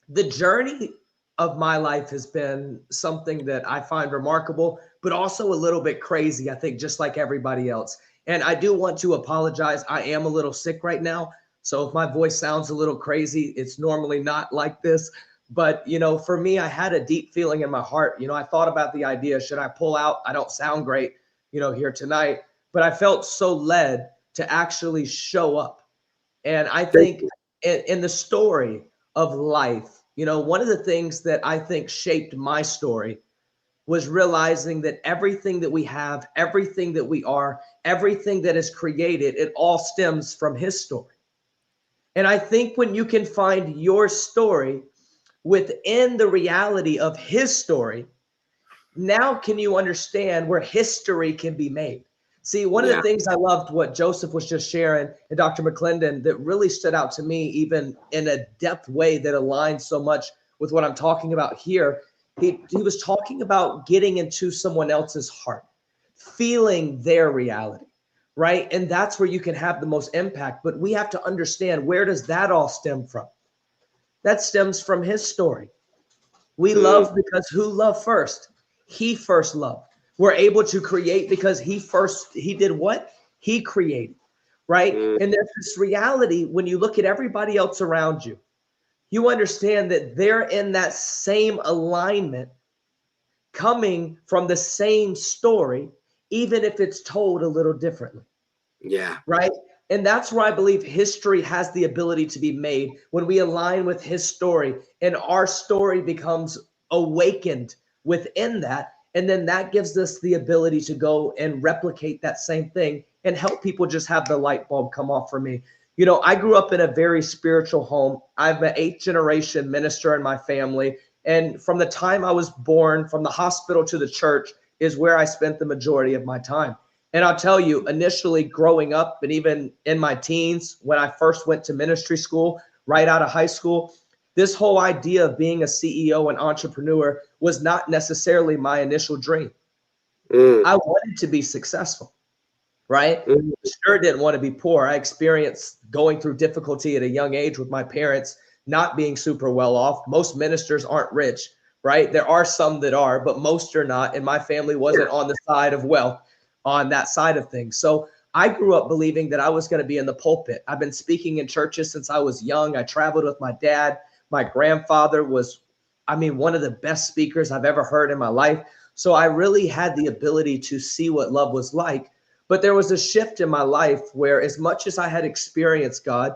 the journey of my life has been something that I find remarkable, but also a little bit crazy, I think, just like everybody else. And I do want to apologize. I am a little sick right now. So if my voice sounds a little crazy, it's normally not like this. But, for me, I had a deep feeling in my heart. I thought about the idea, should I pull out? I don't sound great, here tonight. But I felt so led to actually show up. And I think in the story of life, one of the things that I think shaped my story was realizing that everything that we have, everything that we are, everything that is created, it all stems from his story. And I think when you can find your story within the reality of his story, now can you understand where history can be made? See, one of the things I loved what Joseph was just sharing and Dr. McClendon that really stood out to me, even in a depth way that aligns so much with what I'm talking about here. He was talking about getting into someone else's heart, feeling their reality, right? And that's where you can have the most impact. But we have to understand, where does that all stem from? That stems from his story. We love because who loved first? He first loved. We're able to create because he did what? He created, right? And there's this reality when you look at everybody else around you, you understand that they're in that same alignment, coming from the same story, even if it's told a little differently. Yeah. Right. And that's where I believe history has the ability to be made, when we align with his story and our story becomes awakened within that. And then that gives us the ability to go and replicate that same thing and help people just have the light bulb come off for me. I grew up in a very spiritual home. I'm an 8th generation minister in my family. And from the time I was born, from the hospital to the church is where I spent the majority of my time. And I'll tell you, initially growing up and even in my teens, when I first went to ministry school, right out of high school, this whole idea of being a CEO and entrepreneur was not necessarily my initial dream. I wanted to be successful, right? Sure didn't want to be poor. I experienced going through difficulty at a young age with my parents not being super well off. Most ministers aren't rich, right? There are some that are, but most are not. And my family wasn't on the side of wealth, on that side of things. So I grew up believing that I was going to be in the pulpit. I've been speaking in churches since I was young. I traveled with my dad. My grandfather was, one of the best speakers I've ever heard in my life. So I really had the ability to see what love was like. But there was a shift in my life where, as much as I had experienced God,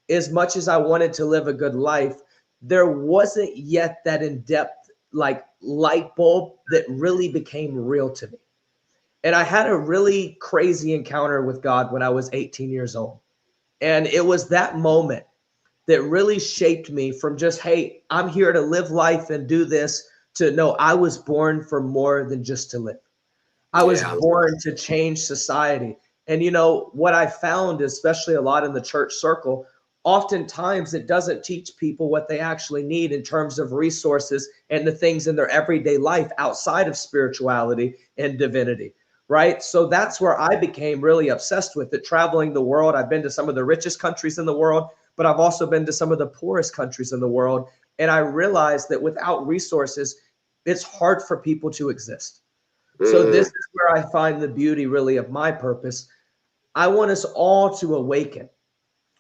as much as I wanted to live a good life, there wasn't yet that in-depth light bulb that really became real to me. And I had a really crazy encounter with God when I was 18 years old. And it was that moment that really shaped me from just, hey, I'm here to live life and do this, to no, I was born for more than just to live. I was born to change society. And what I found, especially a lot in the church circle, oftentimes it doesn't teach people what they actually need in terms of resources and the things in their everyday life outside of spirituality and divinity, right? So that's where I became really obsessed with it, traveling the world. I've been to some of the richest countries in the world, but I've also been to some of the poorest countries in the world. And I realized that without resources, it's hard for people to exist. So this is where I find the beauty really of my purpose. I want us all to awaken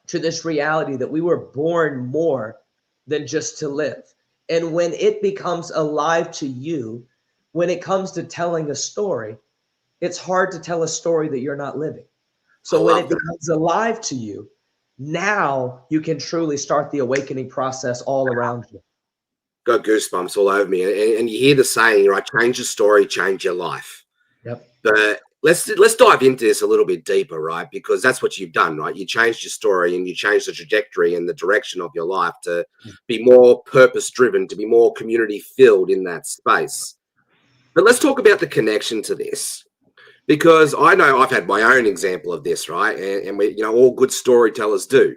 to this reality that we were born more than just to live. And when it becomes alive to you, when it comes to telling a story, it's hard to tell a story that you're not living. So when it becomes alive to you, now you can truly start the awakening process all around you. Got goosebumps all over me. And you hear the saying, right? Change your story, change your life. Yep. But let's dive into this a little bit deeper, right? Because that's what you've done, right? You changed your story and you changed the trajectory and the direction of your life to be more purpose-driven, to be more community-filled in that space. But let's talk about the connection to this, because I know I've had my own example of this, right? And we, all good storytellers do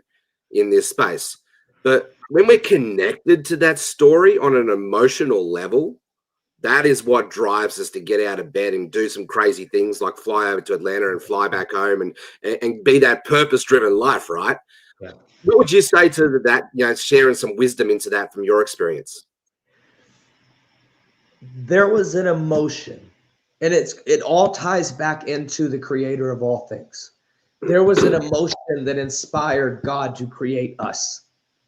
in this space. But when we're connected to that story on an emotional level, that is what drives us to get out of bed and do some crazy things like fly over to Atlanta and fly back home and be that purpose-driven life, right? Yeah. What would you say to that, sharing some wisdom into that from your experience? There was an emotion, and it all ties back into the creator of all things. There was an emotion that inspired God to create us,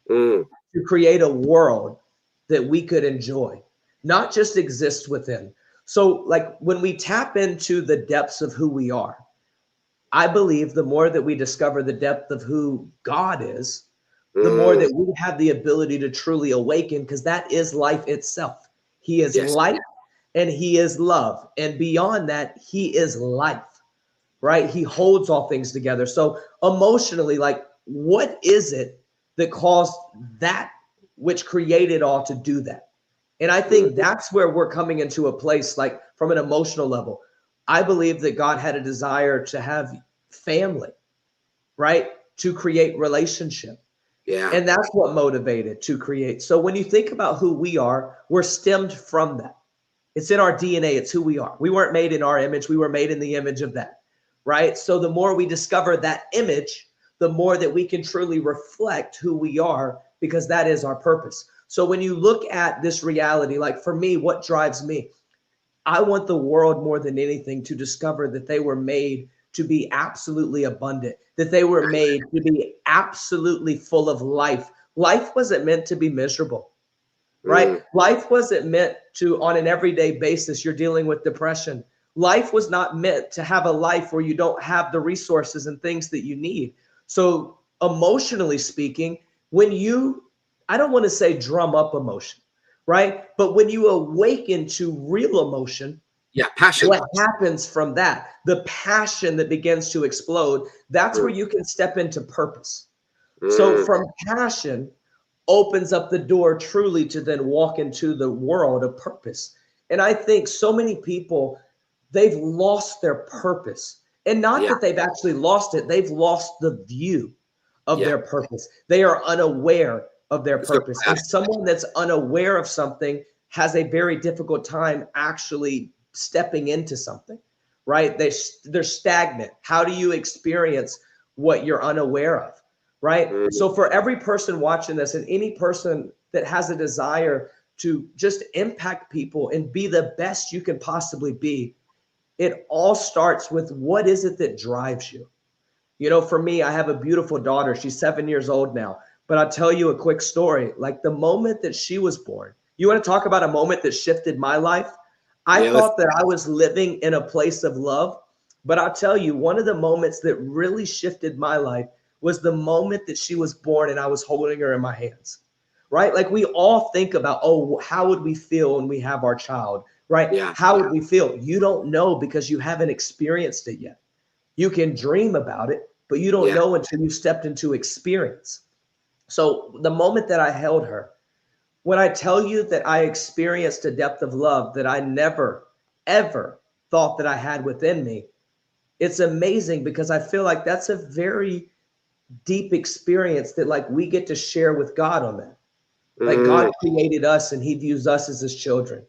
to create a world that we could enjoy, not just exist within. So like when we tap into the depths of who we are, I believe the more that we discover the depth of who God is, the more that we have the ability to truly awaken, because that is life itself. He is life and he is love. And beyond that, he is life, right? He holds all things together. So emotionally, like, what is it that caused that which created all to do that? And I think that's where we're coming into a place, like from an emotional level. I believe that God had a desire to have family, right? To create relationship. Yeah. And that's what motivated to create. So when you think about who we are, we're stemmed from that. It's in our DNA. It's who we are. We weren't made in our image. We were made in the image of that, right? So the more we discover that image, the more that we can truly reflect who we are, because that is our purpose. So when you look at this reality, like for me, what drives me? I want the world more than anything to discover that they were made to be absolutely abundant, that they were made to be absolutely full of life. Life wasn't meant to be miserable, right? Life wasn't meant to, on an everyday basis, you're dealing with depression. Life was not meant to have a life where you don't have the resources and things that you need. So emotionally speaking, when you, I don't want to say drum up emotion, right? But when you awaken to real emotion, passion. What happens from that, the passion that begins to explode, that's where you can step into purpose. So from passion opens up the door truly to then walk into the world of purpose. And I think so many people, they've lost their purpose. And not that they've actually lost it, they've lost the view of their purpose. They are unaware of their purpose. And someone that's unaware of something has a very difficult time actually stepping into something, right? They're stagnant. How do you experience what you're unaware of, right? So for every person watching this and any person that has a desire to just impact people and be the best you can possibly be, it all starts with what is it that drives you? For me, I have a beautiful daughter. She's 7 years old now, but I'll tell you a quick story. Like the moment that she was born, you want to talk about a moment that shifted my life? I thought that I was living in a place of love, but I'll tell you, one of the moments that really shifted my life was the moment that she was born and I was holding her in my hands, right? Like we all think about, oh, how would we feel when we have our child, right? How would we feel? You don't know because you haven't experienced it yet. You can dream about it, but you don't know until you stepped into experience. So the moment that I held her, when I tell you that I experienced a depth of love that I never, ever thought that I had within me, It's amazing because I feel like that's a very deep experience that like we get to share with God on that. Like God created us and he views us as his children.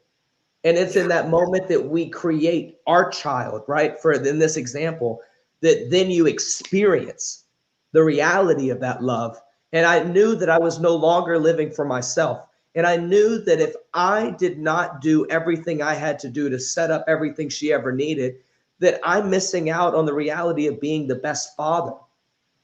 And it's in that moment that we create our child, right? For in this example, that then you experience the reality of that love. And I knew that I was no longer living for myself. And I knew that if I did not do everything I had to do to set up everything she ever needed, that I'm missing out on the reality of being the best father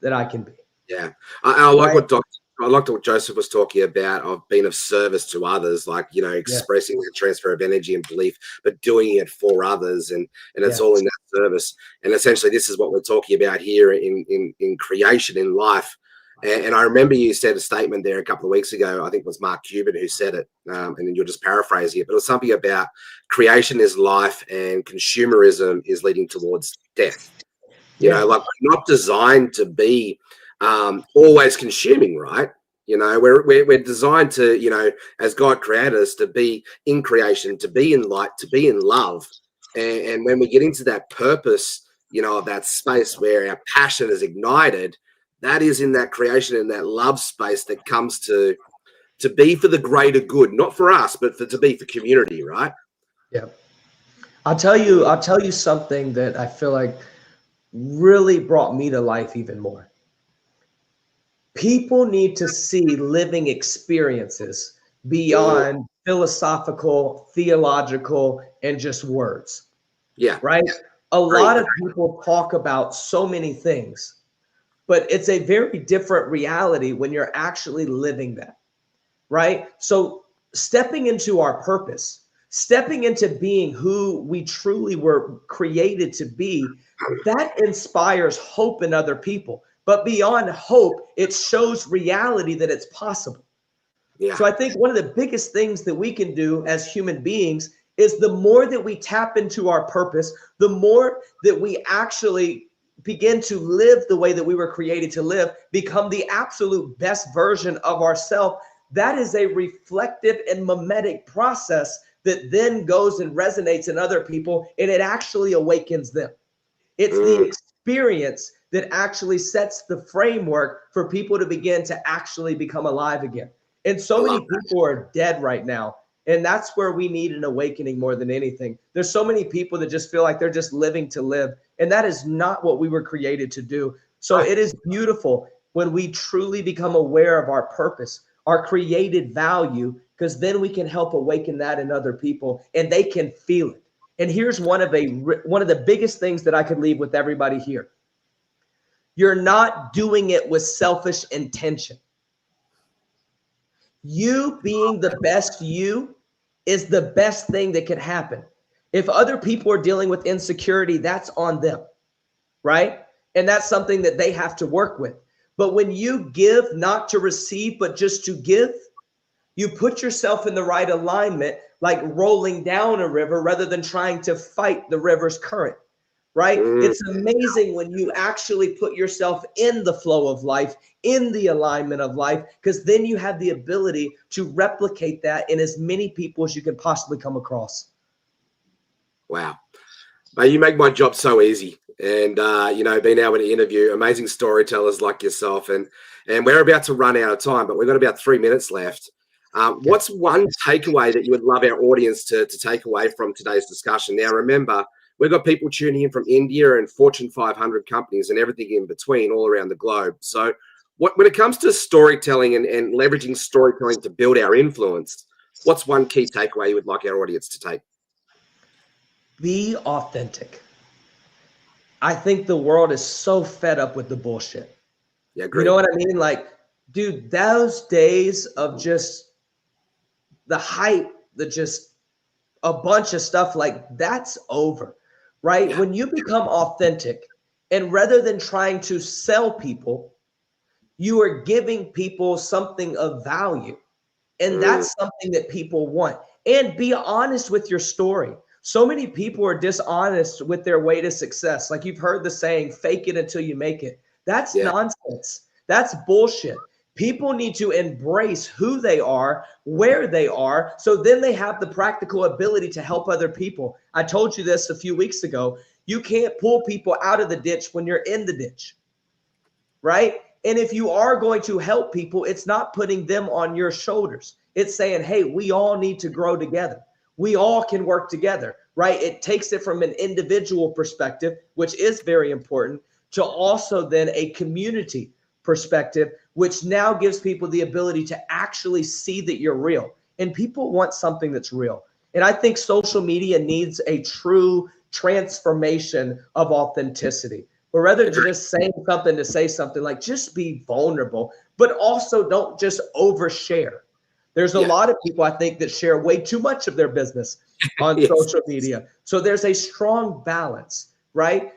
that I can be. Yeah. I like what Joseph was talking about, of being of service to others, like, you know, expressing that transfer of energy and belief, but doing it for others. And it's all in that service. And essentially, this is what we're talking about here in creation, in life. And I remember you said a statement there a couple of weeks ago. I think it was Mark Cuban who said it, and then you're just paraphrasing it. But it was something about creation is life and consumerism is leading towards death. You know, like, we're not designed to be always consuming, right? You know, we're designed to, you know, as God created us, to be in creation, to be in light, to be in love. And when we get into that purpose, you know, that space where our passion is ignited, that is in that creation and that love space that comes to be for the greater good, not for us, but to be for community, right? Yeah. I'll tell you something that I feel like really brought me to life even more. People need to see living experiences beyond philosophical, theological, and just words. Yeah. Right? A lot of people talk about so many things, but it's a very different reality when you're actually living that, right? So stepping into our purpose, stepping into being who we truly were created to be, that inspires hope in other people. But beyond hope, it shows reality that it's possible. Yeah. So I think one of the biggest things that we can do as human beings is the more that we tap into our purpose, the more that we actually begin to live the way that we were created to live, become the absolute best version of ourselves. That is a reflective and mimetic process that then goes and resonates in other people, and it actually awakens them. It's the experience that actually sets the framework for people to begin to actually become alive again. And so many people are dead right now. And that's where we need an awakening more than anything. There's so many people that just feel like they're just living to live. And that is not what we were created to do. So it is beautiful when we truly become aware of our purpose, our created value, because then we can help awaken that in other people and they can feel it. And here's one of the biggest things that I could leave with everybody here. You're not doing it with selfish intention. You being the best you is the best thing that could happen. If other people are dealing with insecurity, that's on them, right? And that's something that they have to work with. But when you give, not to receive, but just to give, you put yourself in the right alignment, like rolling down a river rather than trying to fight the river's current, right? It's amazing when you actually put yourself in the flow of life, in the alignment of life, because then you have the ability to replicate that in as many people as you can possibly come across. Wow. Mate, you make my job so easy. And, you know, being able to interview amazing storytellers like yourself. And we're about to run out of time, but we've got about 3 minutes left. What's one takeaway that you would love our audience to take away from today's discussion? Now, remember, we've got people tuning in from India and Fortune 500 companies and everything in between all around the globe. So when it comes to storytelling and leveraging storytelling to build our influence, what's one key takeaway you would like our audience to take? Be authentic. I think the world is so fed up with the bullshit. Yeah, great. You know what I mean? Like, dude, those days of just the hype, just a bunch of stuff, like, that's over, right? Yeah. When you become authentic, and rather than trying to sell people, you are giving people something of value. And that's something that people want. And be honest with your story. So many people are dishonest with their way to success. Like, you've heard the saying, fake it until you make it. That's nonsense. That's bullshit. People need to embrace who they are, where they are, so then they have the practical ability to help other people. I told you this a few weeks ago. You can't pull people out of the ditch when you're in the ditch, right? And if you are going to help people, it's not putting them on your shoulders. It's saying, hey, we all need to grow together. We all can work together, right? It takes it from an individual perspective, which is very important, to also then a community perspective, which now gives people the ability to actually see that you're real. And people want something that's real. And I think social media needs a true transformation of authenticity. But rather than just saying something to say something, like just be vulnerable, but also don't just overshare. There's a lot of people, I think, that share way too much of their business on social media. So there's a strong balance, right?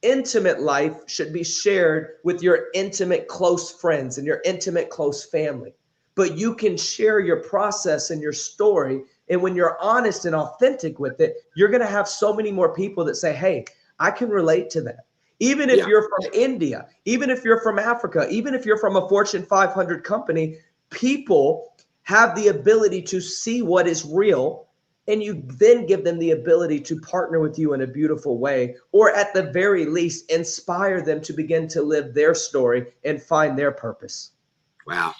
Intimate life should be shared with your intimate, close friends and your intimate, close family. But you can share your process and your story. And when you're honest and authentic with it, you're going to have so many more people that say, hey, I can relate to that. Even if you're from India, even if you're from Africa, even if you're from a Fortune 500 company, people have the ability to see what is real, and you then give them the ability to partner with you in a beautiful way, or at the very least, inspire them to begin to live their story and find their purpose. Wow.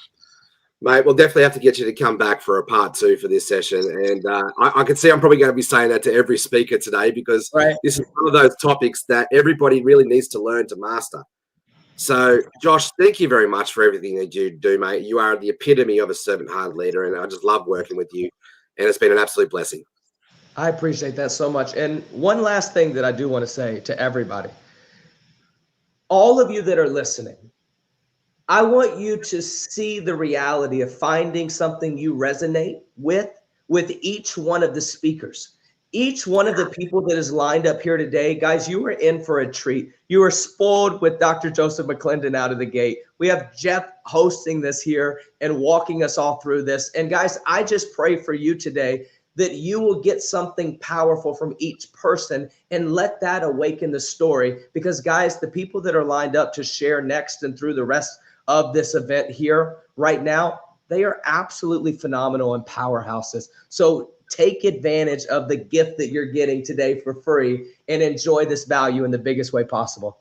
Mate, we'll definitely have to get you to come back for a part 2 for this session. And I can see I'm probably going to be saying that to every speaker today, because this is one of those topics that everybody really needs to learn to master. So, Josh, thank you very much for everything that you do, mate. You are the epitome of a servant-hearted leader, and I just love working with you. And it's been an absolute blessing. I appreciate that so much. And one last thing that I do want to say to everybody, all of you that are listening, I want you to see the reality of finding something you resonate with each one of the speakers. Each one of the people that is lined up here today, guys, you are in for a treat. You are spoiled with Dr. Joseph McClendon out of the gate. We have Jeff hosting this here and walking us all through this. And guys, I just pray for you today that you will get something powerful from each person and let that awaken the story. Because guys, the people that are lined up to share next and through the rest of this event here right now, they are absolutely phenomenal and powerhouses. So take advantage of the gift that you're getting today for free and enjoy this value in the biggest way possible.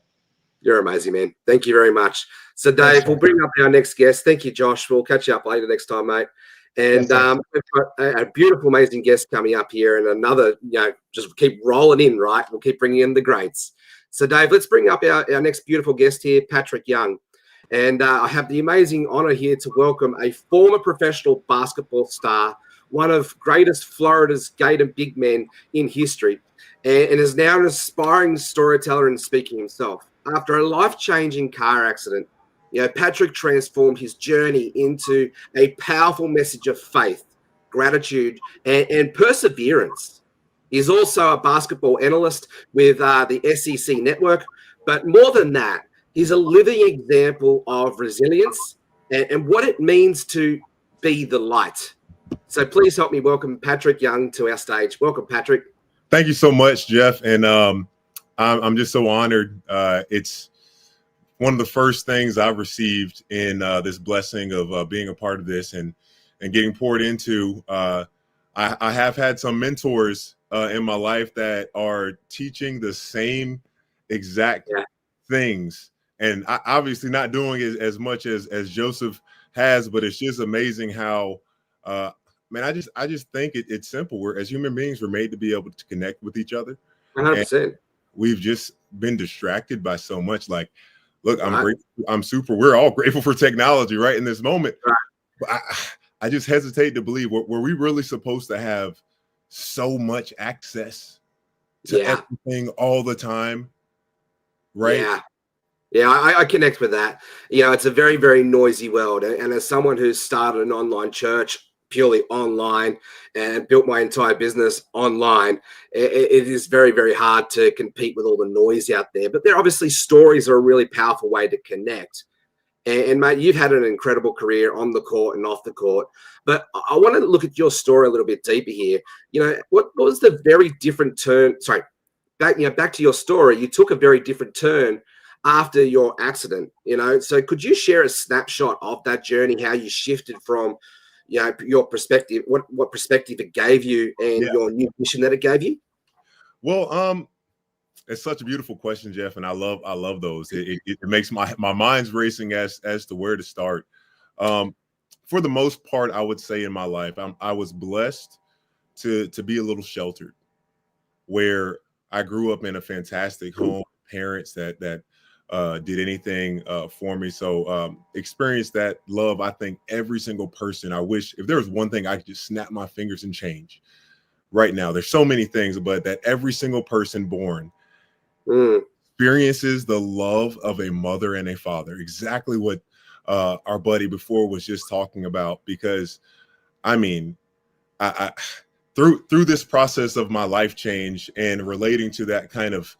You're amazing, man. Thank you very much. So, Dave, we'll bring up our next guest. Thank you, Josh. We'll catch you up later next time, mate. And we've got a beautiful, amazing guest coming up here, and another, just keep rolling in, right? We'll keep bringing in the greats. So, Dave, let's bring up our next beautiful guest here, Patrick Young. And I have the amazing honor here to welcome a former professional basketball star, one of greatest Florida's Gator big men in history, and is now an aspiring storyteller and speaker himself. After a life-changing car accident, Patrick transformed his journey into a powerful message of faith, gratitude, and perseverance. He's also a basketball analyst with the SEC network, but more than that, he's a living example of resilience and what it means to be the light. So please help me welcome Patrick Young to our stage. Welcome, Patrick. Thank you so much, Jeff. And I'm just so honored. It's one of the first things I've received in this blessing of being a part of this and getting poured into. I have had some mentors in my life that are teaching the same exact things. And I obviously not doing it as much as Joseph has, but it's just amazing how man, I just think it's simple. We're, as human beings, we're made to be able to connect with each other. 100%. We've just been distracted by so much. Like, look, I'm grateful. We're all grateful for technology, right, in this moment. Right. But I just hesitate to believe, were we really supposed to have so much access to everything all the time, right? Yeah, I connect with that. It's a very, very noisy world. And as someone who's started an online church purely online and built my entire business online, it is very, very hard to compete with all the noise out there. But obviously stories are a really powerful way to connect. And mate, you've had an incredible career on the court and off the court. But I want to look at your story a little bit deeper here. What was the very different turn? Sorry, back to your story. You took a very different turn after your accident, so could you share a snapshot of that journey, how you shifted from, your perspective, what perspective it gave you and your new mission that it gave you? Well, It's such a beautiful question, Jeff, and I love those. It makes my mind's racing as to where to start. For the most part, I would say in my life, I was blessed to be a little sheltered, where I grew up in a fantastic home, parents that did anything for me. So experienced that love. I think every single person, I wish if there was one thing I could just snap my fingers and change right now. There's so many things, but that every single person born experiences the love of a mother and a father. Exactly what our buddy before was just talking about. Because I mean, I through this process of my life change and relating to that kind of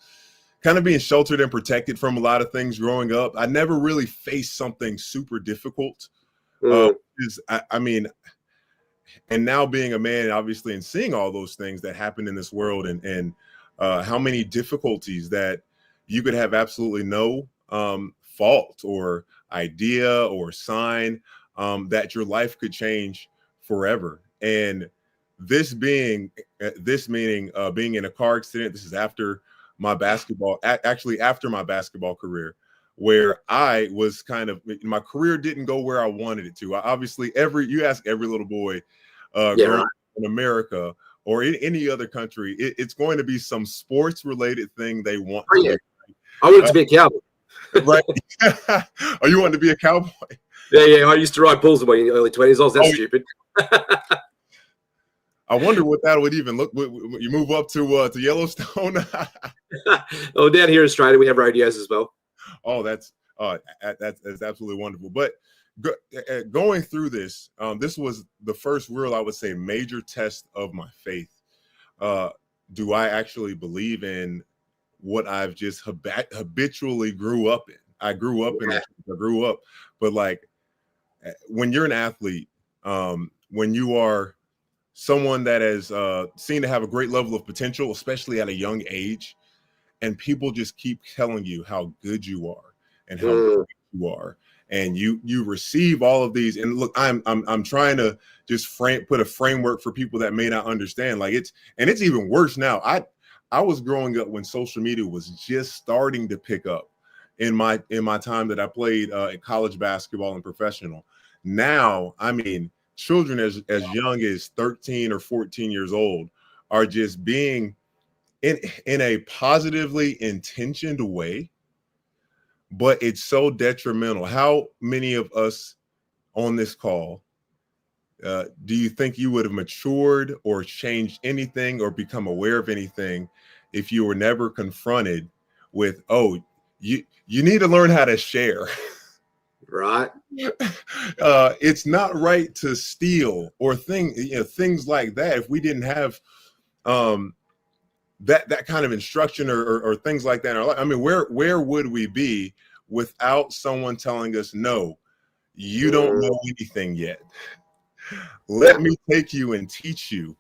being sheltered and protected from a lot of things growing up, I never really faced something super difficult. I mean, and now being a man, obviously, and seeing all those things that happen in this world, and how many difficulties that you could have absolutely no fault or idea or sign that your life could change forever. And this meaning being in a car accident. This is after my basketball, actually after my basketball career, where I was my career didn't go where I wanted it to. Obviously, you ask every little boy growing up in America or in any other country, it's going to be some sports related thing they want to do. I wanted to be a cowboy. Right. Oh, you wanted to be a cowboy? Yeah. I used to ride bulls in my early 20s. I was that stupid. I wonder what that would even look. You move up to Yellowstone. Oh, down here in Australia, we have rodeos as well. Oh, that's absolutely wonderful. But going through this, this was the first real, I would say, major test of my faith. Do I actually believe in what I've just habitually grew up in? I grew up in it. I grew up, but like when you're an athlete, when you are someone that is seen to have a great level of potential, especially at a young age, and people just keep telling you how good you are and how good you are, and you receive all of these. And look, I'm trying to just put a framework for people that may not understand. Like it's even worse now. I was growing up when social media was just starting to pick up in my time that I played at college basketball and professional. Now, I mean, children as young as 13 or 14 years old are just being in a positively intentioned way, but it's so detrimental. How many of us on this call do you think you would have matured or changed anything or become aware of anything if you were never confronted with, oh, you need to learn how to share? Right. It's not right to steal or things like that. If we didn't have that kind of instruction or things like that in our life, I mean, where would we be without someone telling us, no, you don't know anything yet. Let me take you and teach you.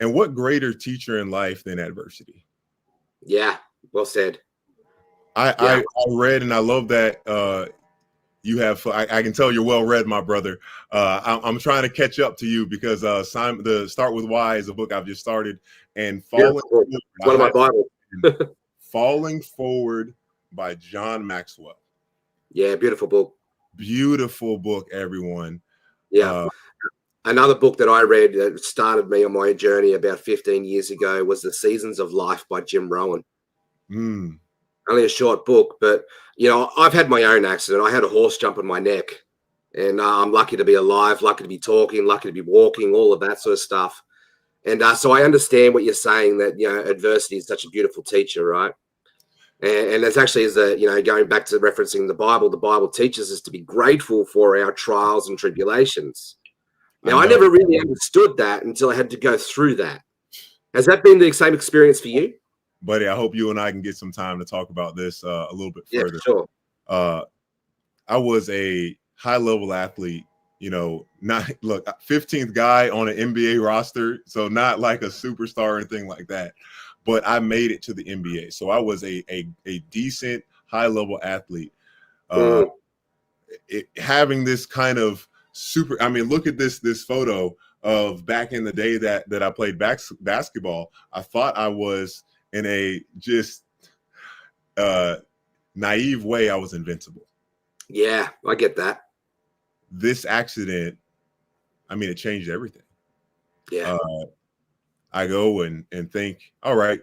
And what greater teacher in life than adversity? Yeah, well said. I read, and I love that you have. I can tell you're well read, my brother. I'm trying to catch up to you because the Start With Why is a book I've just started, and One of my Bibles. Falling Forward by John Maxwell. Yeah, beautiful book. Beautiful book, everyone. Yeah. Another book that I read that started me on my journey about 15 years ago was The Seasons of Life by Jim Rohn. Only a short book, but, you know, I've had my own accident. I had a horse jump on my neck, and I'm lucky to be alive, lucky to be talking, lucky to be walking, all of that sort of stuff. And so I understand what you're saying, that, you know, adversity is such a beautiful teacher, right? And it's actually, going back to referencing the Bible teaches us to be grateful for our trials and tribulations. Now, I never really understood that until I had to go through that. Has that been the same experience for you? Buddy, I hope you and I can get some time to talk about this a little bit further. Yeah, sure. I was a high-level athlete, not 15th guy on an NBA roster, so not like a superstar or anything like that. But I made it to the NBA, so I was a decent high-level athlete. Having this kind of look at this photo of back in the day that I played basketball. I thought I was in a just naive way I was invincible. Yeah, I get that. This accident, I mean, it changed everything. Yeah. I go and think, all right,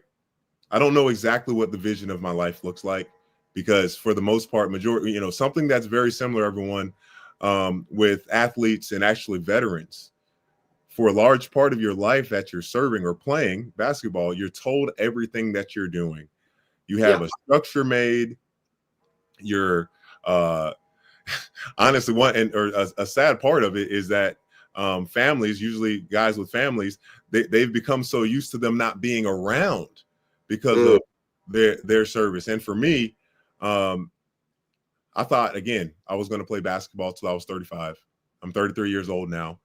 I don't know exactly what the vision of my life looks like, because for the most part, majority, something that's very similar, everyone, with athletes and actually veterans. For a large part of your life that you're serving or playing basketball, you're told everything that you're doing. You have a structure made. You're honestly a sad part of it is that families, usually guys with families, they've become so used to them not being around because of their service. And for me, I thought, again, I was going to play basketball till I was 35. I'm 33 years old now.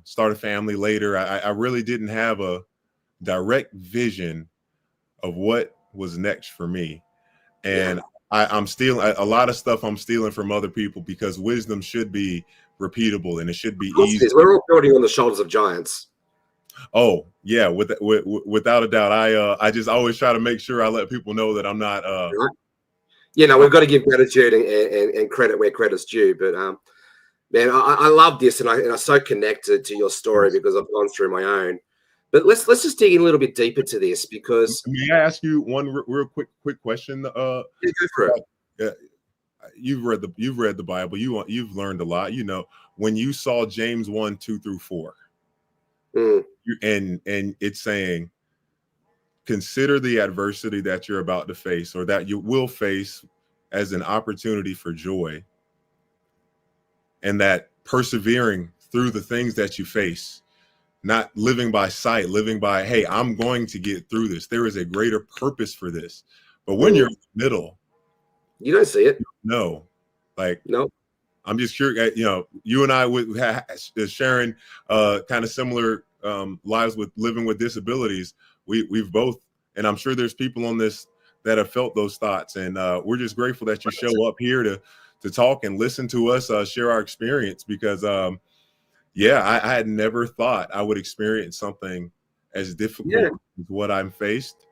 Start a family later. I really didn't have a direct vision of what was next for me. And I'm stealing a lot of stuff. I'm stealing from other people because wisdom should be repeatable and it should be easy. We're all building on the shoulders of giants. Oh yeah, without a doubt. I just always try to make sure I let people know that I'm not. We've got to give gratitude and credit where credit's due. But man, I love this, and I'm so connected to your story because I've gone through my own. But let's just dig in a little bit deeper to this, because may I ask you one real quick question? Go for it. You've read the Bible. You've learned a lot. When you saw James 1:2-4, and it's saying, consider the adversity that you're about to face or that you will face as an opportunity for joy, and that persevering through the things that you face. Not living by sight, living by, hey, I'm going to get through this. There is a greater purpose for this. But when you're in the middle, you don't see it. No, no. I'm just curious. You and I would sharing kind of similar lives with living with disabilities. We've both, and I'm sure there's people on this that have felt those thoughts. And we're just grateful that you show up here to talk and listen to us, share our experience, because I had never thought I would experience something as difficult as what I'm faced.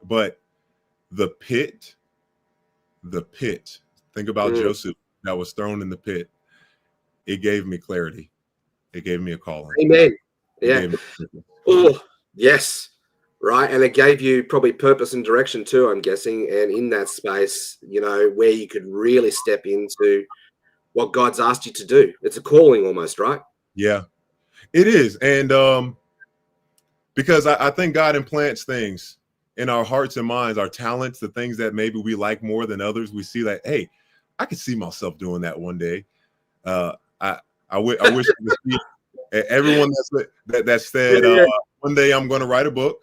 But the pit, think about Joseph that was thrown in the pit. It gave me clarity. It gave me a calling. Amen. Yeah. Oh, yes. Right. And it gave you probably purpose and direction too, I'm guessing. And in that space, where you could really step into what God's asked you to do. It's a calling almost, right? Yeah, it is. And because I think God implants things in our hearts and minds, our talents, the things that maybe we like more than others. We see that, hey, I could see myself doing that one day. I wish I could see everyone that said, one day I'm going to write a book.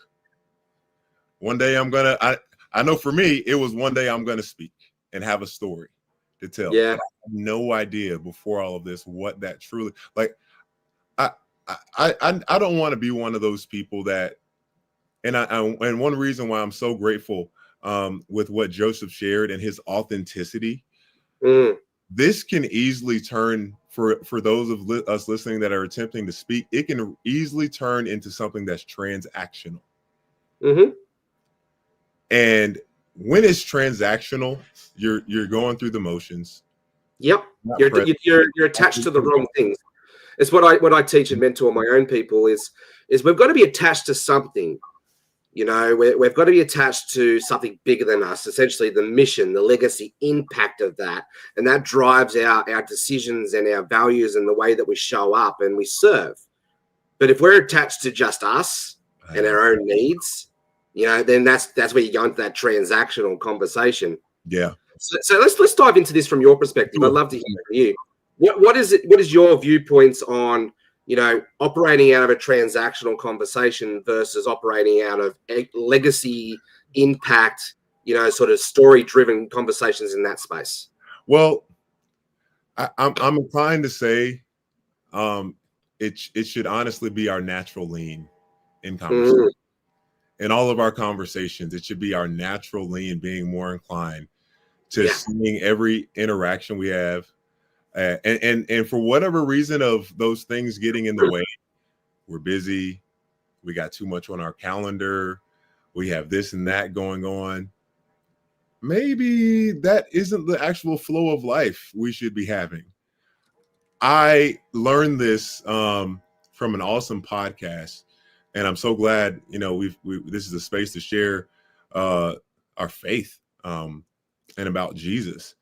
One day I know for me, it was one day I'm going to speak and have a story to tell. Yeah. I had no idea before all of this what that truly, I don't want to be one of those people that, and one reason why I'm so grateful with what Joseph shared and his authenticity, this can easily turn for those of us listening that are attempting to speak, it can easily turn into something that's transactional. And when it's transactional, you're going through the motions. Yep, you're attached to the wrong things. It's what I teach and mentor my own people is we've got to be attached to something. We've got to be attached to something bigger than us, essentially the mission, the legacy impact of that. And that drives our decisions and our values and the way that we show up and we serve. But if we're attached to just us and our own needs, then that's where you go into that transactional conversation. Yeah. So let's dive into this from your perspective. I'd love to hear from you. What is your viewpoints on, operating out of a transactional conversation versus operating out of a legacy impact, sort of story-driven conversations in that space? Well, I'm inclined to say it should honestly be our natural lean in conversation. In all of our conversations, it should be our natural lean being more inclined to seeing every interaction we have. And for whatever reason of those things getting in the way, we're busy, we got too much on our calendar, We have this and that going on. Maybe that isn't the actual flow of life we should be having. I learned this from an awesome podcast, and I'm so glad, this is a space to share our faith and about Jesus.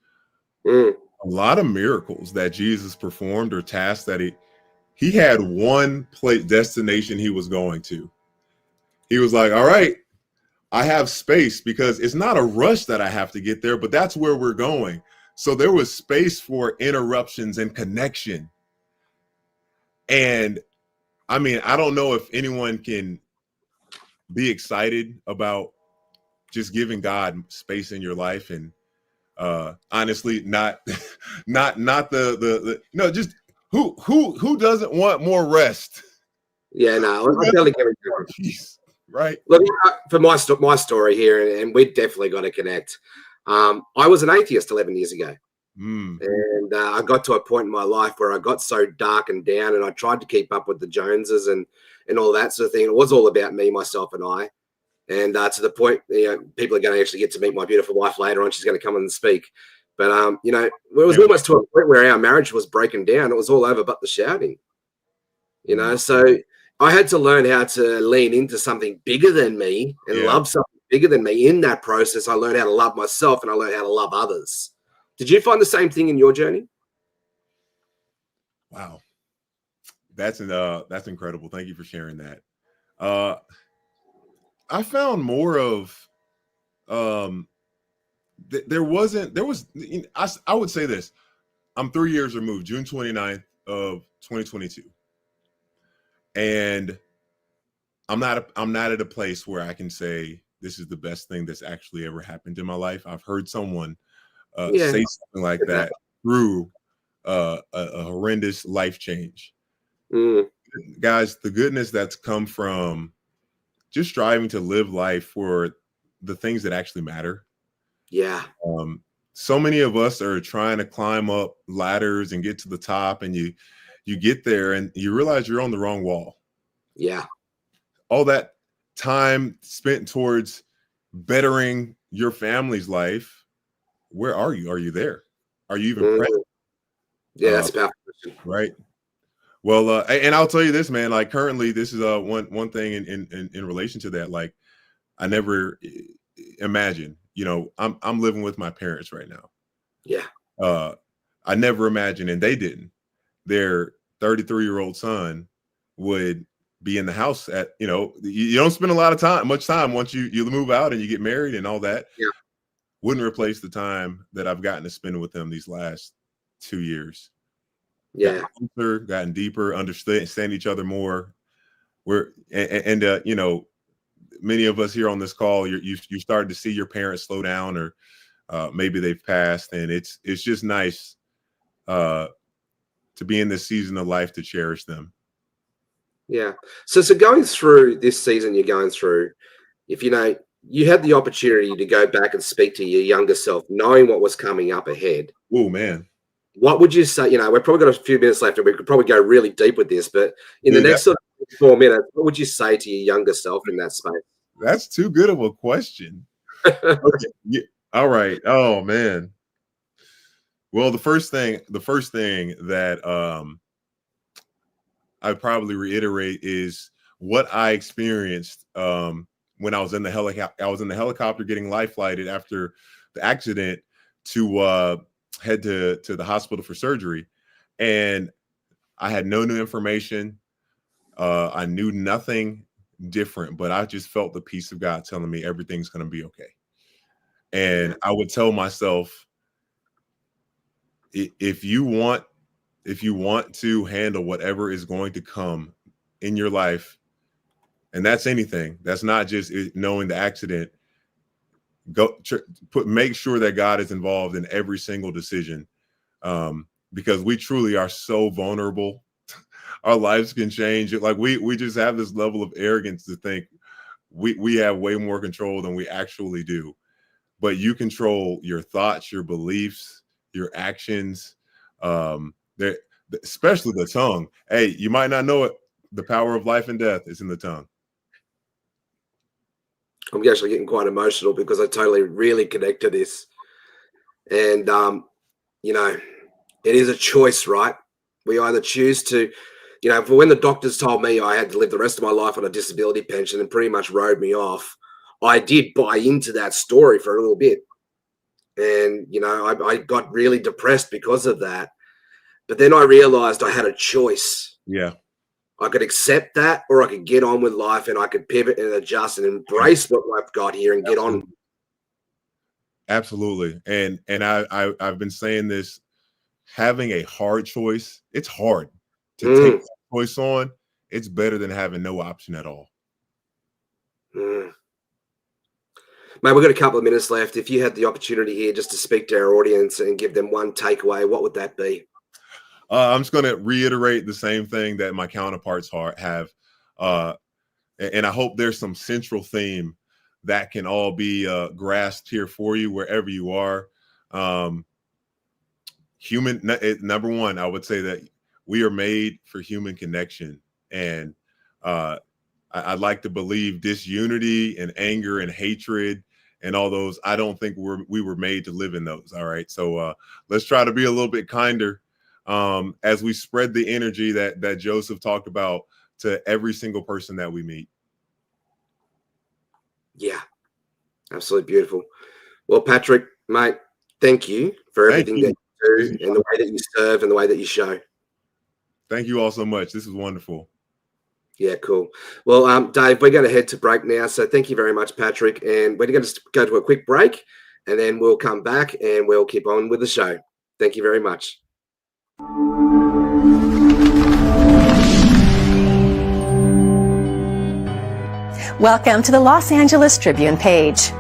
A lot of miracles that Jesus performed or tasks that he had one destination he was going to. He was like, all right, I have space because it's not a rush that I have to get there, but that's where we're going. So there was space for interruptions and connection. And I mean, I don't know if anyone can be excited about just giving God space in your life. And honestly, not just who doesn't want more rest? Yeah, no, I totally get it. Peace. Right. Look, for my story here, and we definitely got to connect. I was an atheist 11 years ago. And I got to a point in my life where I got so dark and down, and I tried to keep up with the Joneses and all that sort of thing. It was all about me, myself, and I. And to the point, people are going to actually get to meet my beautiful wife later on. She's going to come and speak. But, it was almost to a point where our marriage was breaking down. It was all over but the shouting, So I had to learn how to lean into something bigger than me and love something bigger than me. In that process, I learned how to love myself, and I learned how to love others. Did you find the same thing in your journey? Wow. That's incredible. Thank you for sharing that. I found more of, I would say this. I'm 3 years removed, June 29th of 2022. And I'm not at a place where I can say this is the best thing that's actually ever happened in my life. I've heard someone say something like that through a horrendous life change. Guys, the goodness that's come from just striving to live life for the things that actually matter. Yeah. So many of us are trying to climb up ladders and get to the top, and you get there and you realize you're on the wrong wall. Yeah. All that time spent towards bettering your family's life, where are you? Are you there? Are you even present? Yeah, that's about right. Well, and I'll tell you this, man. Like currently, this is one thing in relation to that. Like, I never imagined. I'm living with my parents right now. Yeah. I never imagined, and they didn't. Their 33-year-old son would be in the house at. You don't spend a lot of much time once you move out and you get married and all that. Yeah. Wouldn't replace the time that I've gotten to spend with them these last 2 years. Yeah. Gotten deeper, understand each other more. Many of us here on this call, you started to see your parents slow down, or maybe they've passed, and it's just nice to be in this season of life to cherish them. Yeah. So going through this season you're going through, if you had the opportunity to go back and speak to your younger self, knowing what was coming up ahead. Oh, man. What would you say? We've probably got a few minutes left, and we could probably go really deep with this, but in the next sort of 4 minutes, what would you say to your younger self in that space? That's too good of a question. Okay. Yeah. All right. Oh, man. Well, the first thing that I'd probably reiterate is what I experienced when I was in the helicopter. I was in the helicopter getting life flighted after the accident to head to the hospital for surgery, and I had no new information. I knew nothing different, but I just felt the peace of God telling me everything's going to be okay. And I would tell myself, if you want to handle whatever is going to come in your life, and that's anything, that's not just knowing the accident, make sure that God is involved in every single decision, because we truly are so vulnerable. Our lives can change. Like we just have this level of arrogance to think we have way more control than we actually do. But you control your thoughts, your beliefs, your actions, especially the tongue. Hey, you might not know it. The power of life and death is in the tongue. I'm actually getting quite emotional because I totally really connect to this. And, you know, it is a choice, right? We either choose to, you know, for when the doctors told me I had to live the rest of my life on a disability pension and pretty much wrote me off, I did buy into that story for a little bit. And, you know, I got really depressed because of that. But then I realized I had a choice. Yeah. I could accept that, or I could get on with life, and I could pivot and adjust and embrace what I've got here and get on. Absolutely. And I've been saying this, having a hard choice, it's hard to take that choice on. It's better than having no option at all. Mate, we've got a couple of minutes left. If you had the opportunity here just to speak to our audience and give them one takeaway, what would that be? I'm just going to reiterate the same thing that my counterparts have. And I hope there's some central theme that can all be grasped here for you wherever you are. Number one, I would say that we are made for human connection. And I'd like to believe disunity and anger and hatred and all those, I don't think we were made to live in those. All right. So let's try to be a little bit kinder as we spread the energy that Joseph talked about to every single person that we meet. Yeah, absolutely beautiful. Well, Patrick, mate, thank you for everything that you do and the way that you serve and the way that you show. Thank you all so much. This was wonderful. Yeah, cool. Well, Dave, we're going to head to break now. So thank you very much, Patrick. And we're going to go to a quick break, and then we'll come back and we'll keep on with the show. Thank you very much. Welcome to the Los Angeles Tribune page.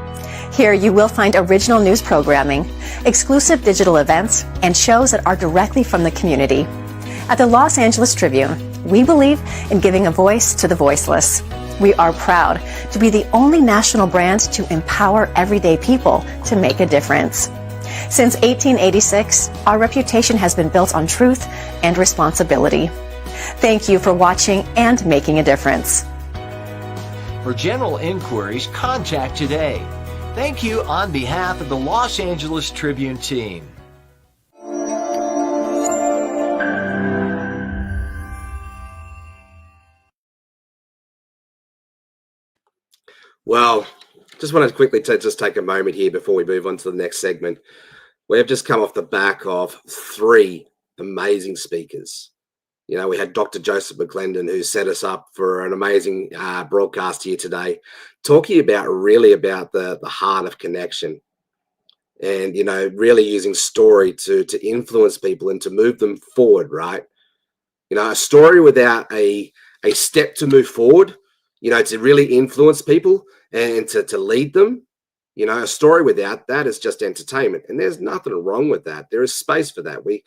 Here you will find original news programming, exclusive digital events, and shows that are directly from the community. At the Los Angeles Tribune, we believe in giving a voice to the voiceless. We are proud to be the only national brand to empower everyday people to make a difference. Since 1886, our reputation has been built on truth and responsibility. Thank you for watching and making a difference. For general inquiries, contact today. Thank you on behalf of the Los Angeles Tribune team. Well, just wanted to quickly just take a moment here before we move on to the next segment. We have just come off the back of 3 amazing speakers. You know, we had Dr. Joseph McClendon, who set us up for an amazing broadcast here today, talking about the heart of connection and, you know, really using story to influence people and to move them forward, right? You know, a story without a step to move forward, you know, to really influence people and to lead them. You know, a story without that is just entertainment, and there's nothing wrong with that. There is space for that. We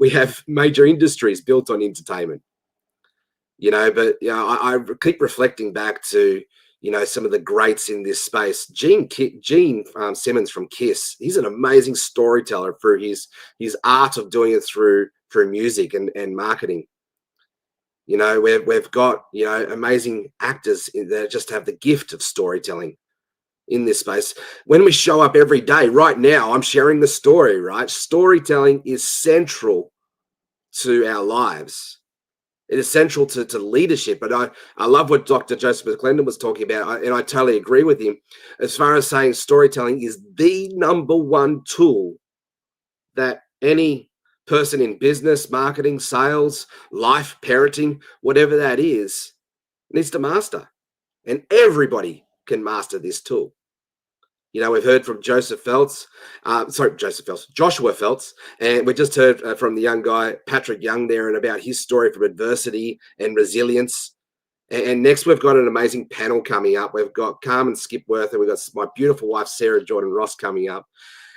have major industries built on entertainment, you know, but, you know, I keep reflecting back to, you know, some of the greats in this space. Gene Simmons from Kiss, he's an amazing storyteller through his art of doing it through music and marketing. You know, we've got, you know, amazing actors that just have the gift of storytelling in this space. When we show up every day, right now, I'm sharing the story, right? Storytelling is central to our lives. It is central to leadership. But I love what Dr. Joseph McClendon was talking about, and I totally agree with him as far as saying storytelling is the #1 tool that any person in business, marketing, sales, life, parenting, whatever that is, needs to master. And everybody can master this tool. You know, we've heard from Joshua Feltz, and we just heard from the young guy, Patrick Young there, and about his story from adversity and resilience. And next we've got an amazing panel coming up. We've got Carmen Skipworth, and we've got my beautiful wife, Sarah Jordan Ross, coming up.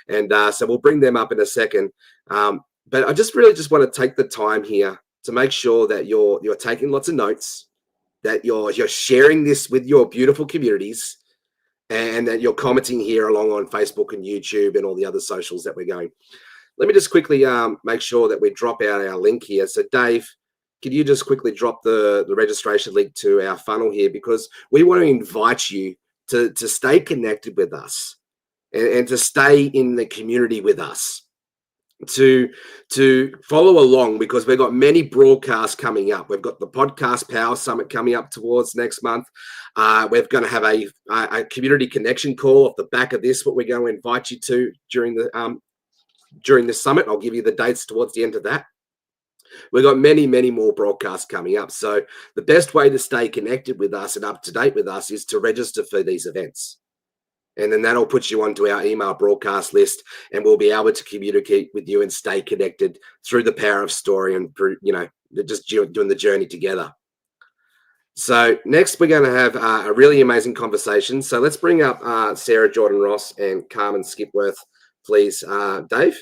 And so we'll bring them up in a second. But I just want to take the time here to make sure that you're taking lots of notes, that you're sharing this with your beautiful communities, and that you're commenting here along on Facebook and YouTube and all the other socials that we're going. Let me just quickly make sure that we drop out our link here. So Dave, could you just quickly drop the registration link to our funnel here, because we want to invite you to stay connected with us and to stay in the community with us, to follow along, because we've got many broadcasts coming up. We've got the Podcast Power Summit coming up towards next month. We're going to have a community connection call off the back of this, what we're going to invite you to during the summit. I'll give you the dates towards the end of that. We've got many, many more broadcasts coming up. So the best way to stay connected with us and up to date with us is to register for these events. And then that'll put you onto our email broadcast list, and we'll be able to communicate with you and stay connected through the power of story and, just doing the journey together. So next, we're going to have a really amazing conversation. So let's bring up Sarah Jordan-Ross and Carmen Skipworth, please. Dave,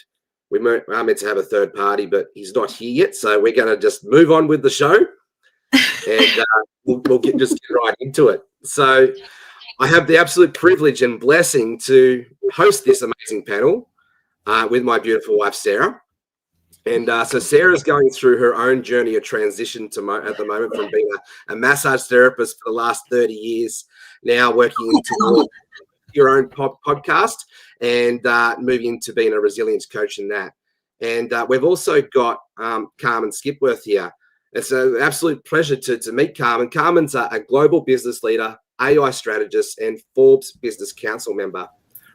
we are meant to have a third party, but he's not here yet. So we're going to just move on with the show, and we'll get right into it. So I have the absolute privilege and blessing to host this amazing panel with my beautiful wife, Sarah. And so Sarah's going through her own journey of transition at the moment, from being a massage therapist for the last 30 years, now working into your own podcast and moving into being a resilience coach in that. And we've also got Carmen Skipworth here. It's an absolute pleasure to meet Carmen. Carmen's a global business leader, AI strategist, and Forbes Business Council member.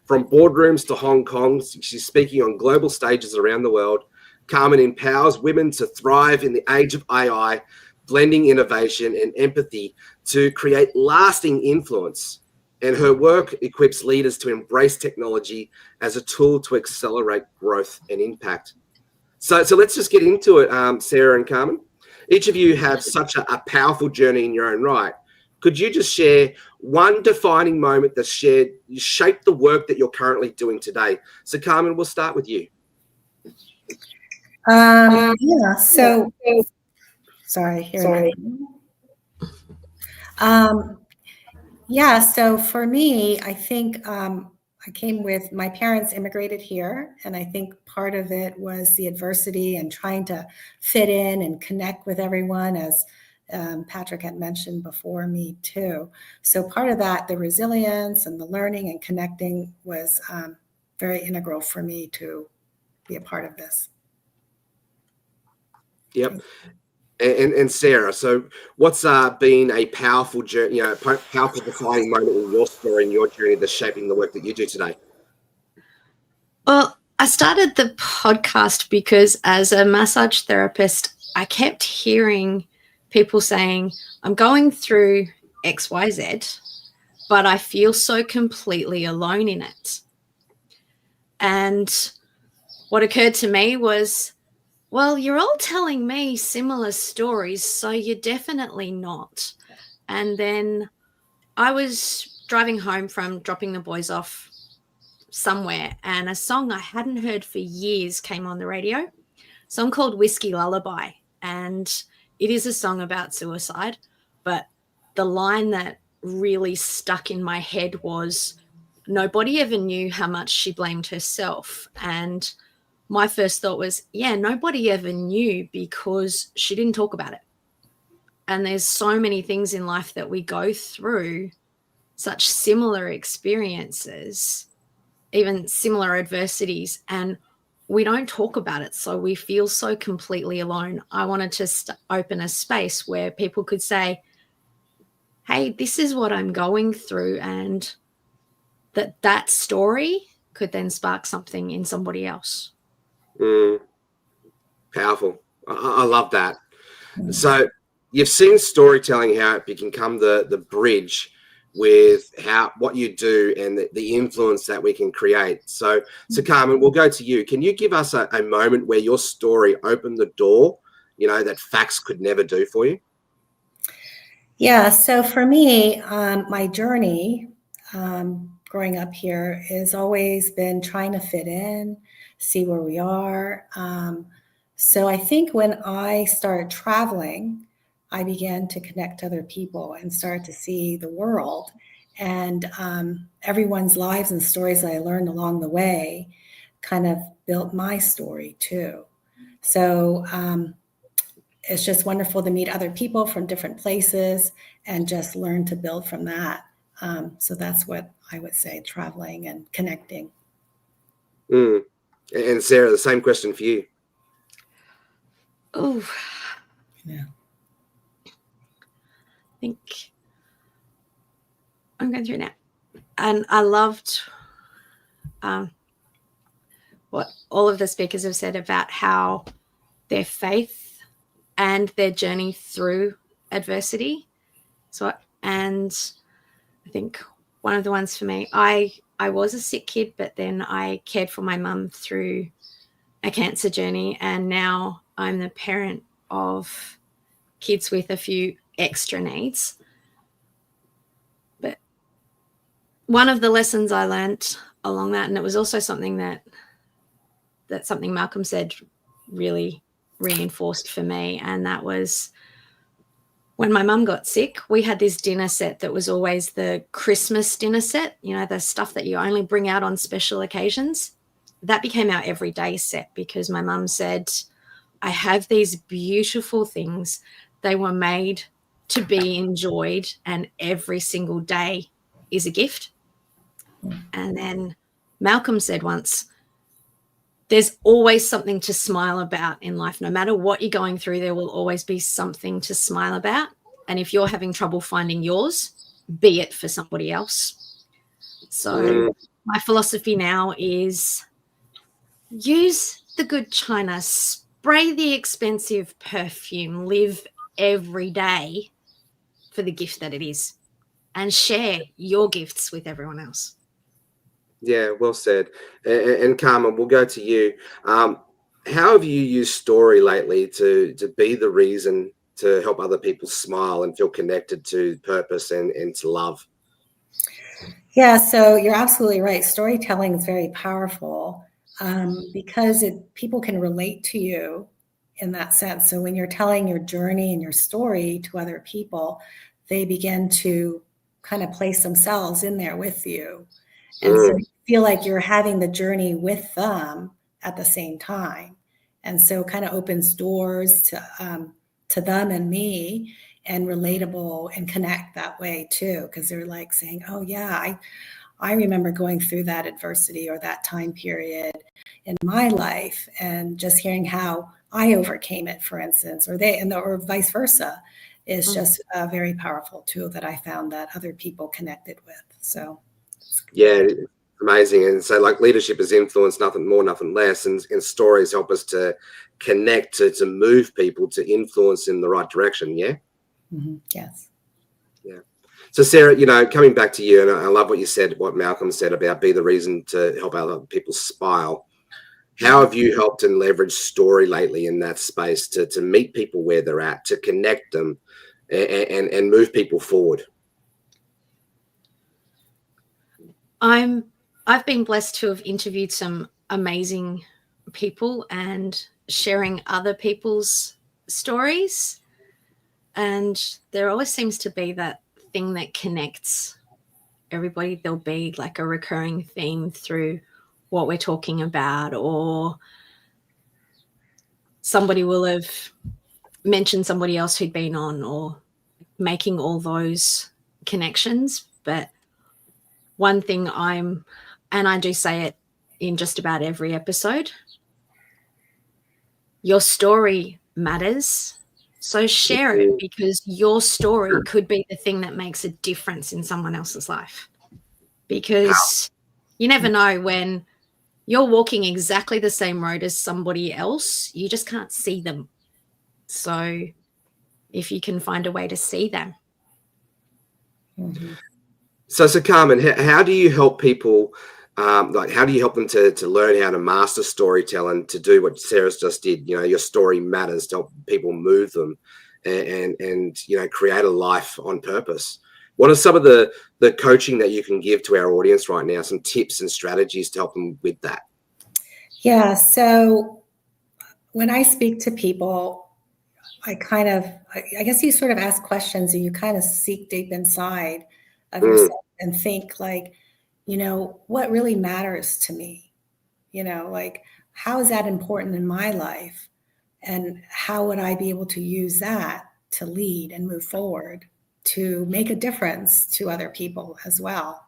From boardrooms to Hong Kong, she's speaking on global stages around the world. Carmen empowers women to thrive in the age of AI, blending innovation and empathy to create lasting influence. And her work equips leaders to embrace technology as a tool to accelerate growth and impact. So let's just get into it, Sarah and Carmen. Each of you have such a powerful journey in your own right. Could you just share one defining moment that shaped the work that you're currently doing today? So Carmen, we'll start with you. So for me, I think I came with, my parents immigrated here, and I think part of it was the adversity and trying to fit in and connect with everyone, as Patrick had mentioned before me too. So part of that, the resilience and the learning and connecting, was very integral for me to be a part of this. Yep. And Sarah, so what's been a powerful journey, powerful defining moment in your story and your journey that's shaping the work that you do today? Well, I started the podcast because as a massage therapist, I kept hearing people saying, I'm going through XYZ, but I feel so completely alone in it. And what occurred to me was, well, you're all telling me similar stories, so you're definitely not. And then I was driving home from dropping the boys off somewhere, and a song I hadn't heard for years came on the radio, a song called Whiskey Lullaby. And it is a song about suicide, but the line that really stuck in my head was, nobody ever knew how much she blamed herself. And my first thought was, yeah, nobody ever knew because she didn't talk about it. And there's so many things in life that we go through, such similar experiences, even similar adversities, and we don't talk about it. So we feel so completely alone. I wanted to open a space where people could say, hey, this is what I'm going through, and that story could then spark something in somebody else. Powerful. I love that. So you've seen storytelling, how it can become the bridge with what you do and the influence that we can create. So Carmen, we'll go to you. Can you give us a moment where your story opened the door, that facts could never do for you? Yeah. So for me, my journey growing up here has always been trying to fit in, see where we are. So I think when I started traveling, I began to connect to other people and start to see the world, and everyone's lives and stories that I learned along the way kind of built my story too. So it's just wonderful to meet other people from different places and just learn to build from that. So that's what I would say, traveling and connecting. And Sarah, the same question for you. Oh, Yeah. I think I'm going through now. And I loved what all of the speakers have said about how their faith and their journey through adversity. And I think one of the ones for me, I was a sick kid, but then I cared for my mum through a cancer journey. And now I'm the parent of kids with a few extra needs. But one of the lessons I learned along that, and it was also something that something Malcolm said really reinforced for me, and that was when my mum got sick, we had this dinner set that was always the Christmas dinner set, the stuff that you only bring out on special occasions. That became our everyday set because my mum said, I have these beautiful things. They were made to be enjoyed, and every single day is a gift. And then Malcolm said once, there's always something to smile about in life. No matter what you're going through, there will always be something to smile about. And if you're having trouble finding yours, be it for somebody else. So my philosophy now is use the good china, spray the expensive perfume, live every day for the gift that it is, and share your gifts with everyone else. Yeah, well said. And Carmen, we'll go to you. How have you used story lately to be the reason to help other people smile and feel connected to purpose and to love? Yeah, so you're absolutely right. Storytelling is very powerful because people can relate to you in that sense. So when you're telling your journey and your story to other people, they begin to kind of place themselves in there with you. And so you feel like you're having the journey with them at the same time. And so it kind of opens doors to them and me, and relatable and connect that way too. Because they're like saying, oh yeah, I remember going through that adversity or that time period in my life, and just hearing how I overcame it, for instance, or vice versa, is just a very powerful tool that I found that other people connected with. So yeah, amazing. And so like leadership is influence, nothing more, nothing less. And stories help us to connect, to move people, to influence in the right direction. Yeah. Yes. Yeah. So Sarah, coming back to you, and I love what you said, what Malcolm said about be the reason to help other people smile. How have you helped and leveraged story lately in that space to meet people where they're at, to connect them and move people forward? I've been blessed to have interviewed some amazing people and sharing other people's stories. And there always seems to be that thing that connects everybody. There'll be like a recurring theme through what we're talking about, or somebody will have mentioned somebody else who'd been on, or making all those connections. But one thing and I do say it in just about every episode, your story matters. So share it, because your story could be the thing that makes a difference in someone else's life. Because you never know, when you're walking exactly the same road as somebody else, you just can't see them. So if you can find a way to see them. So Carmen, how do you help people? How do you help them to learn how to master storytelling, to do what Sarah's just did? Your story matters, to help people move them and create a life on purpose. What are some of the coaching that you can give to our audience right now? Some tips and strategies to help them with that? Yeah. So when I speak to people, I guess you sort of ask questions, and you kind of seek deep inside of yourself and think like, what really matters to me? Like, how is that important in my life? And how would I be able to use that to lead and move forward? to make a difference to other people as well.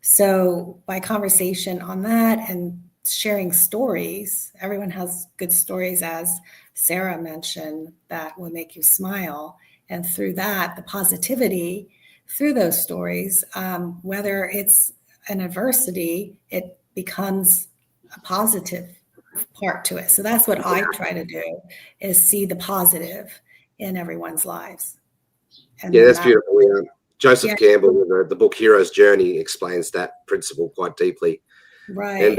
So by conversation on that and sharing stories, everyone has good stories, as Sarah mentioned, that will make you smile. And through that, the positivity through those stories, whether it's an adversity, it becomes a positive part to it. So that's what I try to do, is see the positive in everyone's lives. And yeah, that's beautiful. Joseph Campbell, the book Hero's Journey, explains that principle quite deeply. Right.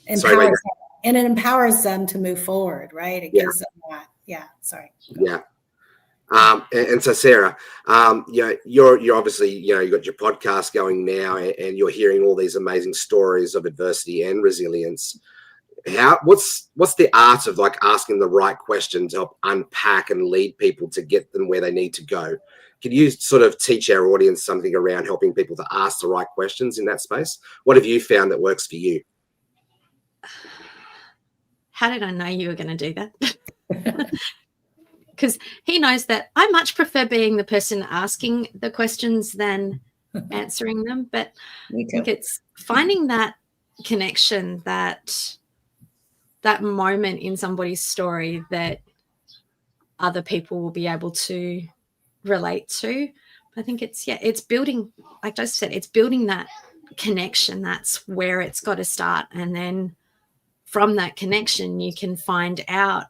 And it empowers them to move forward, right? It gives them that. Yeah. Sorry. Yeah. And so Sarah, you're obviously, you've got your podcast going now, and you're hearing all these amazing stories of adversity and resilience. What's the art of like asking the right questions to help unpack and lead people to get them where they need to go? Can you sort of teach our audience something around helping people to ask the right questions in that space? What have you found that works for you? How did I know you were going to do that? Because he knows that I much prefer being the person asking the questions than answering them. But I think it's finding that connection, that moment in somebody's story that other people will be able to relate to. I think it's building, like I said, it's building that connection. That's where it's got to start. And then from that connection, you can find out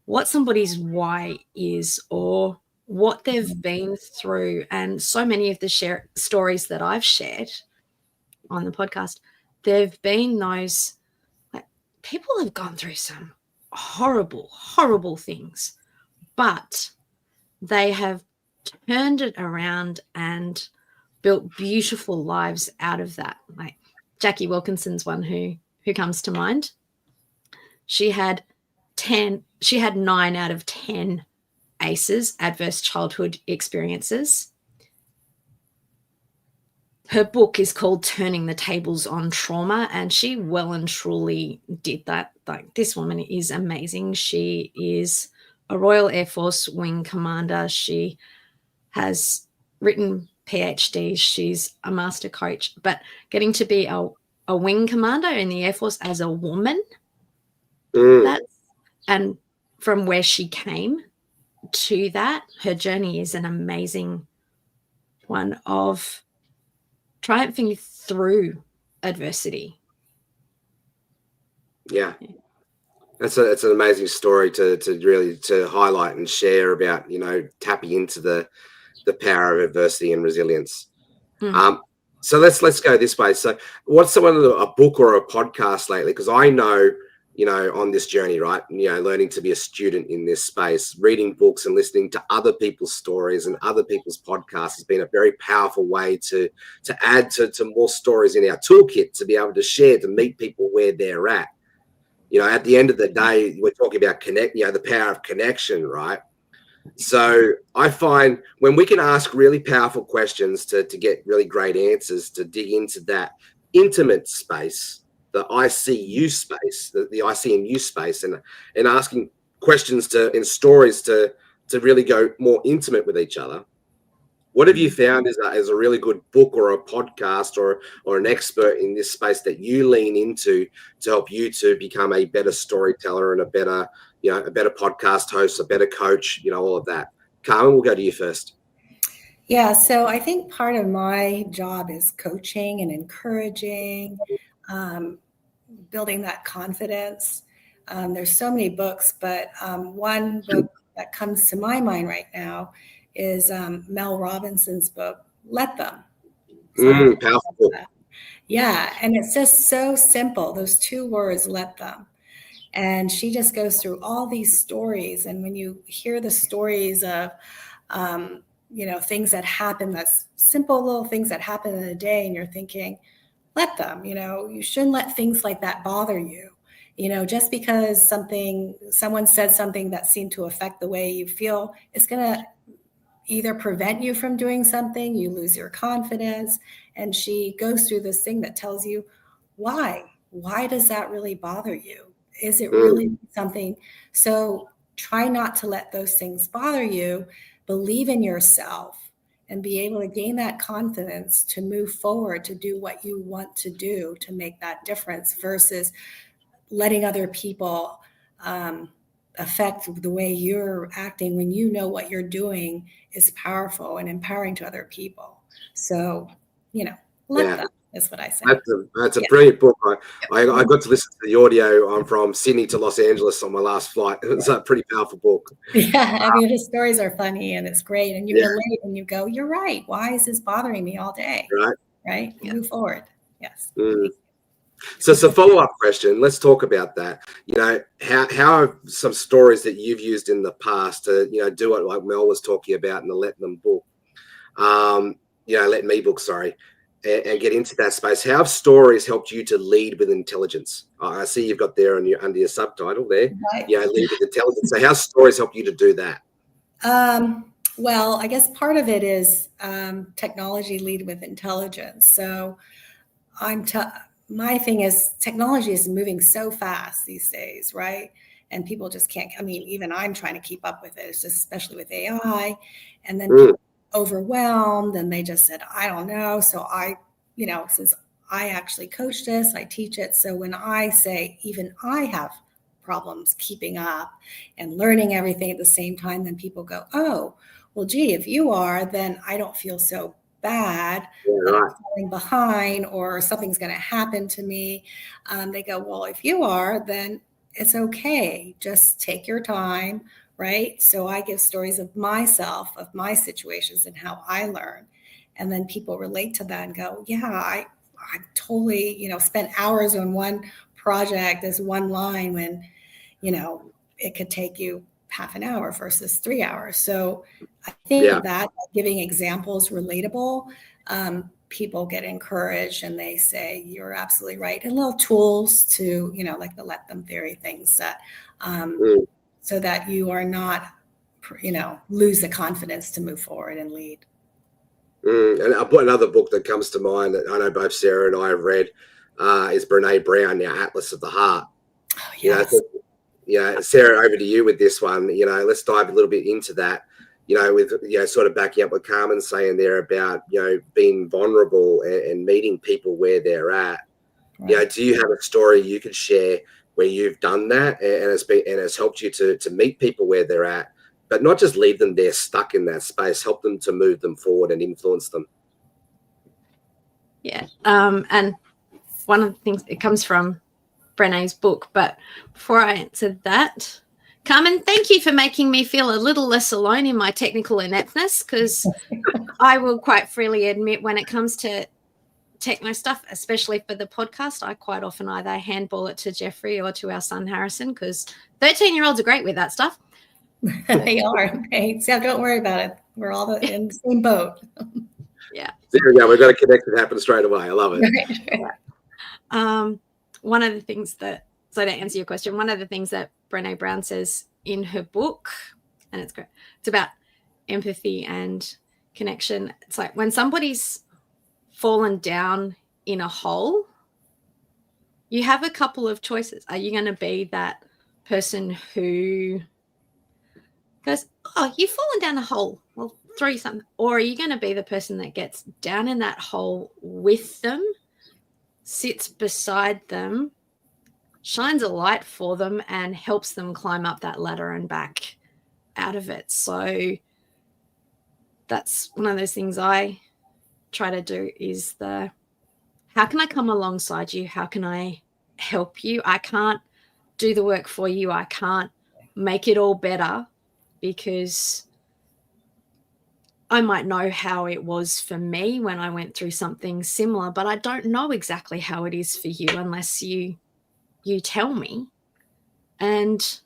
what somebody's why is or what they've been through. And so many of the stories that I've shared on the podcast, there've been those, like, people have gone through some horrible, horrible things, but they have turned it around and built beautiful lives out of that. Like Jackie Wilkinson's one who comes to mind. She had 9 out of 10 ACEs, adverse childhood experiences. Her book is called Turning the Tables on Trauma, and she well and truly did that. Like, this woman is amazing. She is a Royal Air Force wing commander. She has written PhDs. She's a master coach. But getting to be a wing commander in the Air Force as a woman, and from where she came to that, her journey is an amazing one of triumphing through adversity. Yeah. That's an amazing story to really highlight and share about, tapping into the power of adversity and resilience. So let's go this way. So what's a book or a podcast lately? Because I know, on this journey, right, learning to be a student in this space, reading books and listening to other people's stories and other people's podcasts has been a very powerful way to add to more stories in our toolkit, to be able to share, to meet people where they're at. At the end of the day, we're talking about the power of connection, right? So I find when we can ask really powerful questions to get really great answers, to dig into that intimate space, the I see you space, the I see in you space, and asking questions in stories to really go more intimate with each other. What have you found is a really good book or a podcast or an expert in this space that you lean into to help you to become a better storyteller and a better podcast host, a better coach, all of that? Carmen, we'll go to you first. Yeah, so I think part of my job is coaching and encouraging, building that confidence. There's so many books, but one book that comes to my mind right now is Mel Robinson's book, Let Them. Powerful. Yeah, and it's just so simple, those 2 words, let them. And she just goes through all these stories. And when you hear the stories of, things that happen, that's simple little things that happen in a day, and you're thinking, let them, you shouldn't let things like that bother you. Just because someone said something that seemed to affect the way you feel, it's going to either prevent you from doing something, you lose your confidence. And she goes through this thing that tells you why does that really bother you? Is it really something? So try not to let those things bother you. Believe in yourself and be able to gain that confidence to move forward, to do what you want to do, to make that difference, versus letting other people affect the way you're acting when you know what you're doing is powerful and empowering to other people. So, let them, is what I say. That's a brilliant book. I got to listen to the audio from Sydney to Los Angeles on my last flight. It was a pretty powerful book. Yeah, I mean, his stories are funny and it's great. And you relate and you go, you're right. Why is this bothering me all day? Right? Yeah. Move forward. Yes. So it's a follow-up question. Let's talk about that. How are some stories that you've used in the past to, do it like Mel was talking about in the Let Them book, Let Me book, sorry, and get into that space. How have stories helped you to lead with intelligence? I see you've got there under your subtitle there, right. Lead with intelligence. So how stories help you to do that? Well, I guess part of it is technology lead with intelligence. So my thing is technology is moving so fast these days, right? And people just can't, even I'm trying to keep up with it. It's just, especially with AI, and then people overwhelmed and they just said, I don't know. So since I actually coach this, I teach it. So when I say, even I have problems keeping up and learning everything at the same time, then people go, oh, well, gee, if you are, then I don't feel so bad that I'm falling behind or something's going to happen to me. They go, well, if you are, then it's okay. Just take your time, right? So I give stories of myself, of my situations and how I learn. And then people relate to that and go, yeah, I totally, spent hours on one project as one line when, it could take you half an hour versus 3 hours. So I think that giving examples relatable, people get encouraged and they say, you're absolutely right. And little tools to, like the Let Them theory things that, so that you are not, lose the confidence to move forward and lead. And another book that comes to mind that I know both Sarah and I have read is Brene Brown, Atlas of the Heart. Oh, yes. Sarah, over to you with this one. Let's dive a little bit into that. With sort of backing up what Carmen's saying there about being vulnerable and meeting people where they're at. Right. Do you have a story you could share where you've done that and it's helped you to meet people where they're at, but not just leave them there stuck in that space, help them to move them forward and influence them? Yeah. And one of the things, it comes from Brené's book, but before I answer that, Carmen, thank you for making me feel a little less alone in my technical ineptness, because I will quite freely admit when it comes to techno stuff, especially for the podcast, I quite often either handball it to Jeffrey or to our son Harrison, because 13-year-olds are great with that stuff. They are. Okay. So don't worry about it. We're all in the same boat. Yeah. There we go. We've got a connection happen straight away. I love it. Right. One of the things that, so to answer your question, one of the things that Brené Brown says in her book, and it's great, it's about empathy and connection. It's like when somebody's fallen down in a hole, you have a couple of choices. Are you going to be that person who goes, oh, you've fallen down a hole, well, throw you something? Or are you going to be the person that gets down in that hole with them, sits beside them, shines a light for them, and helps them climb up that ladder and back out of it? So that's one of those things I try to do, is how can I come alongside you? How can I help you? I can't do the work for you. I can't make it all better, because I might know how it was for me when I went through something similar, but I don't know exactly how it is for you unless you tell me. And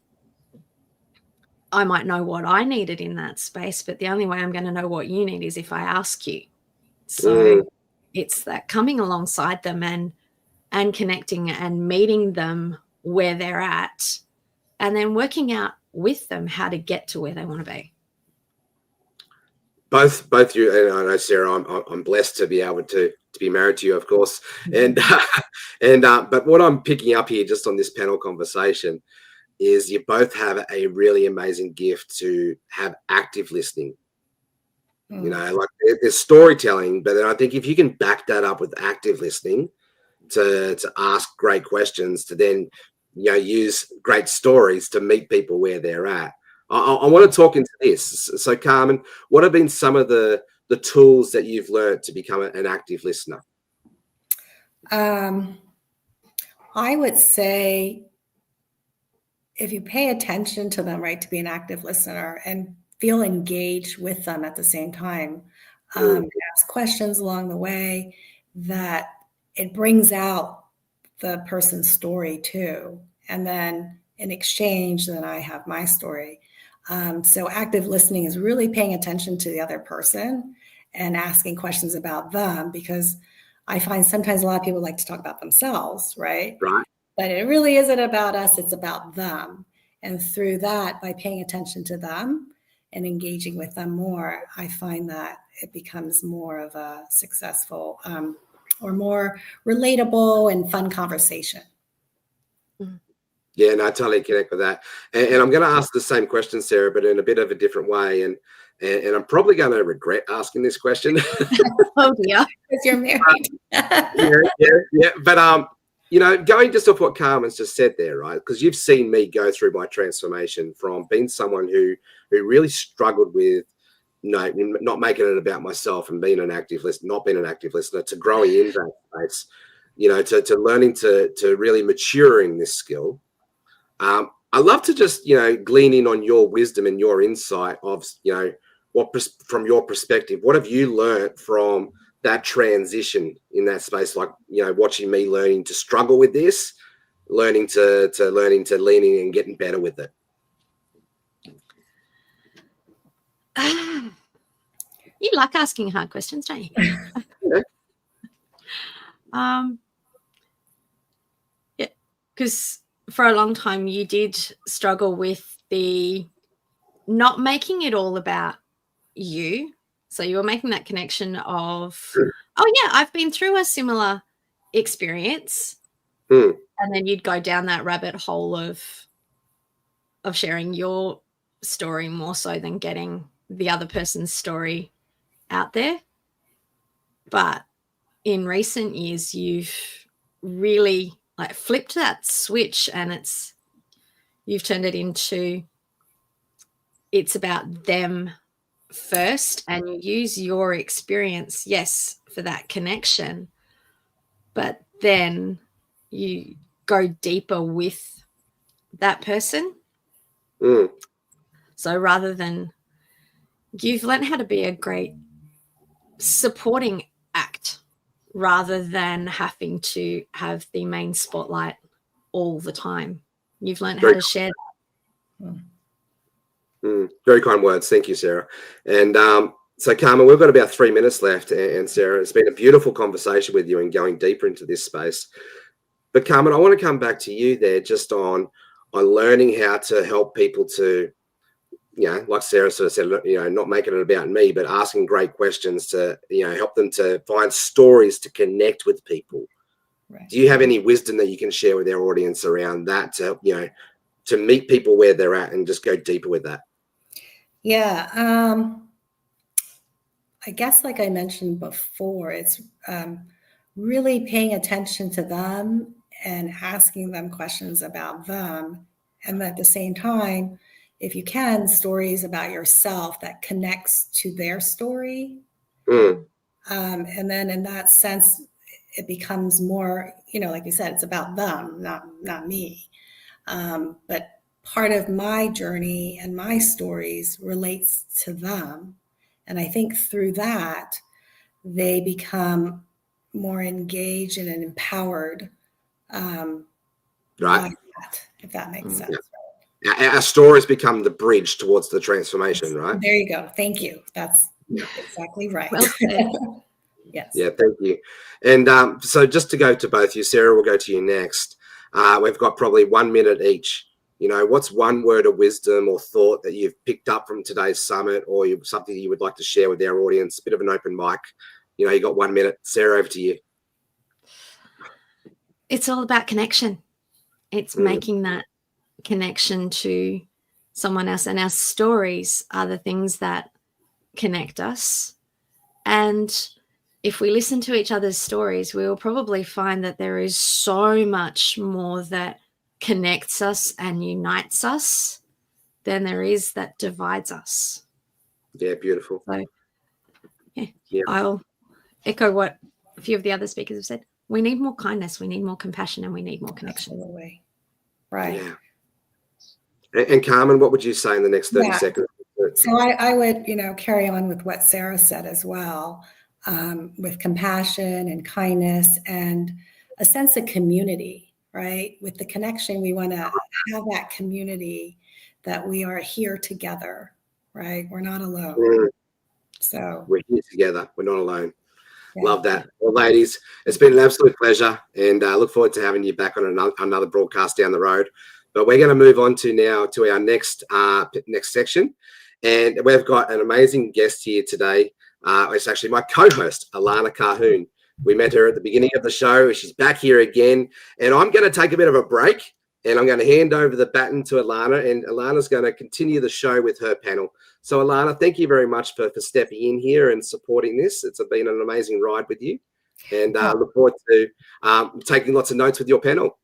I might know what I needed in that space, but the only way I'm going to know what you need is if I ask you. So it's that coming alongside them and connecting and meeting them where they're at, and then working out with them how to get to where they want to be. Both you and I know, Sarah, I'm blessed to be able to be married to you, of course. And but what I'm picking up here just on this panel conversation is you both have a really amazing gift to have active listening. You know, like there's storytelling, but then I think if you can back that up with active listening to ask great questions, to then, you know, use great stories to meet people where they're at. I want to talk into this. So, Carmen, what have been some of the tools that you've learned to become an active listener? I would say if you pay attention to them, right, to be an active listener and feel engaged with them at the same time, ask questions along the way, that it brings out the person's story too. And then in exchange, then I have my story. So active listening is really paying attention to the other person and asking questions about them, because I find sometimes a lot of people like to talk about themselves, right? Right. But it really isn't about us, it's about them. And through that, by paying attention to them and engaging with them more, I find that it becomes more of a successful or more relatable and fun conversation. Yeah, no, I totally connect with that. And I'm going to ask the same question, Sarah, but in a bit of a different way. And I'm probably going to regret asking this question. Oh dear, because you're married. yeah. But you know, going just off what Carmen's just said there, right? Because you've seen me go through my transformation from being someone who really struggled with, you know, not making it about myself and being an active listener, not being an active listener, to growing in that space, you know, to learning to really maturing this skill. I love to just, you know, glean in on your wisdom and your insight of, you know, from your perspective, what have you learned from that transition in that space? Like, you know, watching me learning to struggle with this, learning to lean in and getting better with it. You like asking hard questions, don't you? Yeah, because for a long time you did struggle with the not making it all about you. So you were making that connection of, oh yeah, I've been through a similar experience. And then you'd go down that rabbit hole of sharing your story more so than getting the other person's story out there. But in recent years, you've really like flipped that switch, and you've turned it into, it's about them first, and you use your experience, yes, for that connection, but then you go deeper with that person. So rather than, you've learned how to be a great supporting act rather than having to have the main spotlight all the time. You've learned how to share that. Very kind words. Thank you, Sarah. And so, Carmen, we've got about 3 minutes left. And Sarah, it's been a beautiful conversation with you and going deeper into this space. But Carmen, I want to come back to you there just on learning how to help people to, you know, like Sarah sort of said, you know, not making it about me, but asking great questions to, you know, help them to find stories to connect with people. Right. Do you have any wisdom that you can share with our audience around that to, you know, to meet people where they're at and just go deeper with that? Yeah. I guess, like I mentioned before, it's really paying attention to them and asking them questions about them. And at the same time, if you can, stories about yourself that connects to their story. And then in that sense, it becomes more, you know, like you said, it's about them, not me. But part of my journey and my stories relates to them. And I think through that, they become more engaged and empowered. Right. That, if that makes sense. Yeah. Our stories become the bridge towards the transformation, right? There you go. Thank you. That's exactly right. Well, yes. Yeah, thank you. And so just to go to both you, Sarah, we'll go to you next. We've got probably 1 minute each. You know, what's one word of wisdom or thought that you've picked up from today's summit, or something you would like to share with our audience? A bit of an open mic. You know, you got 1 minute. Sarah, over to you. It's all about connection. It's making that connection to someone else, and our stories are the things that connect us. And if we listen to each other's stories, we will probably find that there is so much more that connects us and unites us than there is that divides us. Yeah, beautiful. So, yeah. I'll echo what a few of the other speakers have said. We need more kindness, we need more compassion, and we need more connection. Absolutely. Right. Yeah. And Carmen, what would you say in the next 30 seconds? So I would, carry on with what Sarah said as well, with compassion and kindness and a sense of community, right? With the connection, we want to have that community that we are here together, right? We're not alone. So we're here together. We're not alone. Yeah. Love that. Well, ladies, it's been an absolute pleasure, and I look forward to having you back on another broadcast down the road. But we're going to move on to our next section, and we've got an amazing guest here today. It's actually my co-host, Alana Carhoon. We met her at the beginning of the show. She's back here again, and I'm going to take a bit of a break, and I'm going to hand over the baton to Alana, and Alana's going to continue the show with her panel. So, Alana, thank you very much for stepping in here and supporting this. It's been an amazing ride with you, and I look forward to taking lots of notes with your panel.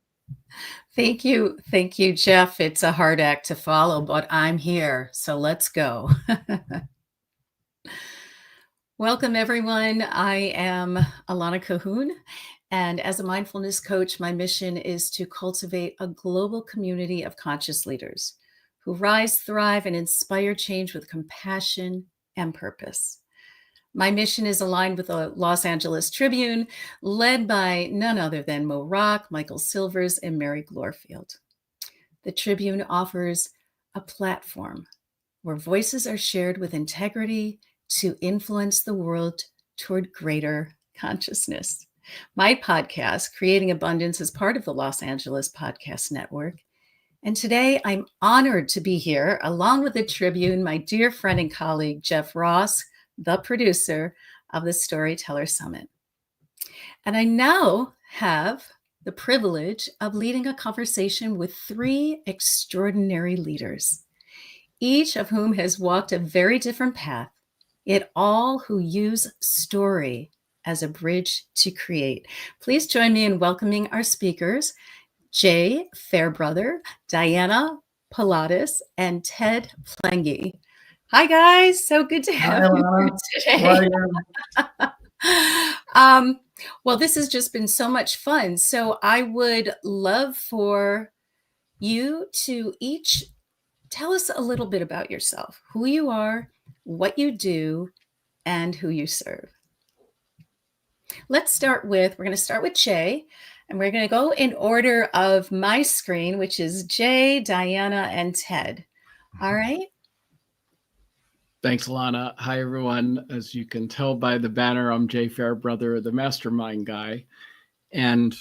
Thank you. Thank you, Jeff. It's a hard act to follow, but I'm here, so let's go. Welcome, everyone. I am Alana Carhoon, and as a mindfulness coach, my mission is to cultivate a global community of conscious leaders who rise, thrive, and inspire change with compassion and purpose. My mission is aligned with the Los Angeles Tribune, led by none other than Mo Rock, Michael Silvers, and Mary Glorfield. The Tribune offers a platform where voices are shared with integrity to influence the world toward greater consciousness. My podcast, Creating Abundance, is part of the Los Angeles Podcast Network. And today I'm honored to be here along with the Tribune, my dear friend and colleague, Jeff Ross, the producer of the Storyteller Summit. And I now have the privilege of leading a conversation with 3 extraordinary leaders, each of whom has walked a very different path, yet all who use story as a bridge to create. Please join me in welcoming our speakers, Jay Fairbrother, Diana Pilatus, and Ted Plengy. Hi, guys. So good to have you today. Well, this has just been so much fun. So I would love for you to each tell us a little bit about yourself, who you are, what you do, and who you serve. We're going to start with Jay, and we're going to go in order of my screen, which is Jay, Diana, and Ted. All right. Thanks, Alana. Hi, everyone. As you can tell by the banner, I'm Jay Fairbrother, the Mastermind guy. And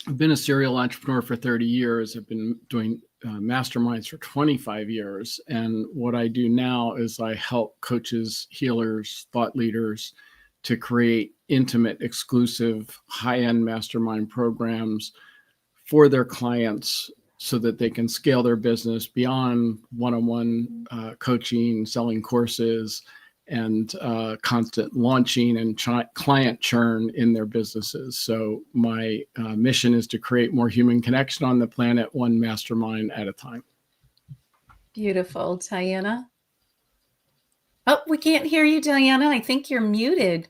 I've been a serial entrepreneur for 30 years. I've been doing masterminds for 25 years. And what I do now is I help coaches, healers, thought leaders to create intimate, exclusive, high-end mastermind programs for their clients so that they can scale their business beyond one-on-one coaching, selling courses, and constant launching and client churn in their businesses. So my mission is to create more human connection on the planet, one mastermind at a time. Beautiful. Diana? Oh, we can't hear you, Diana. I think you're muted.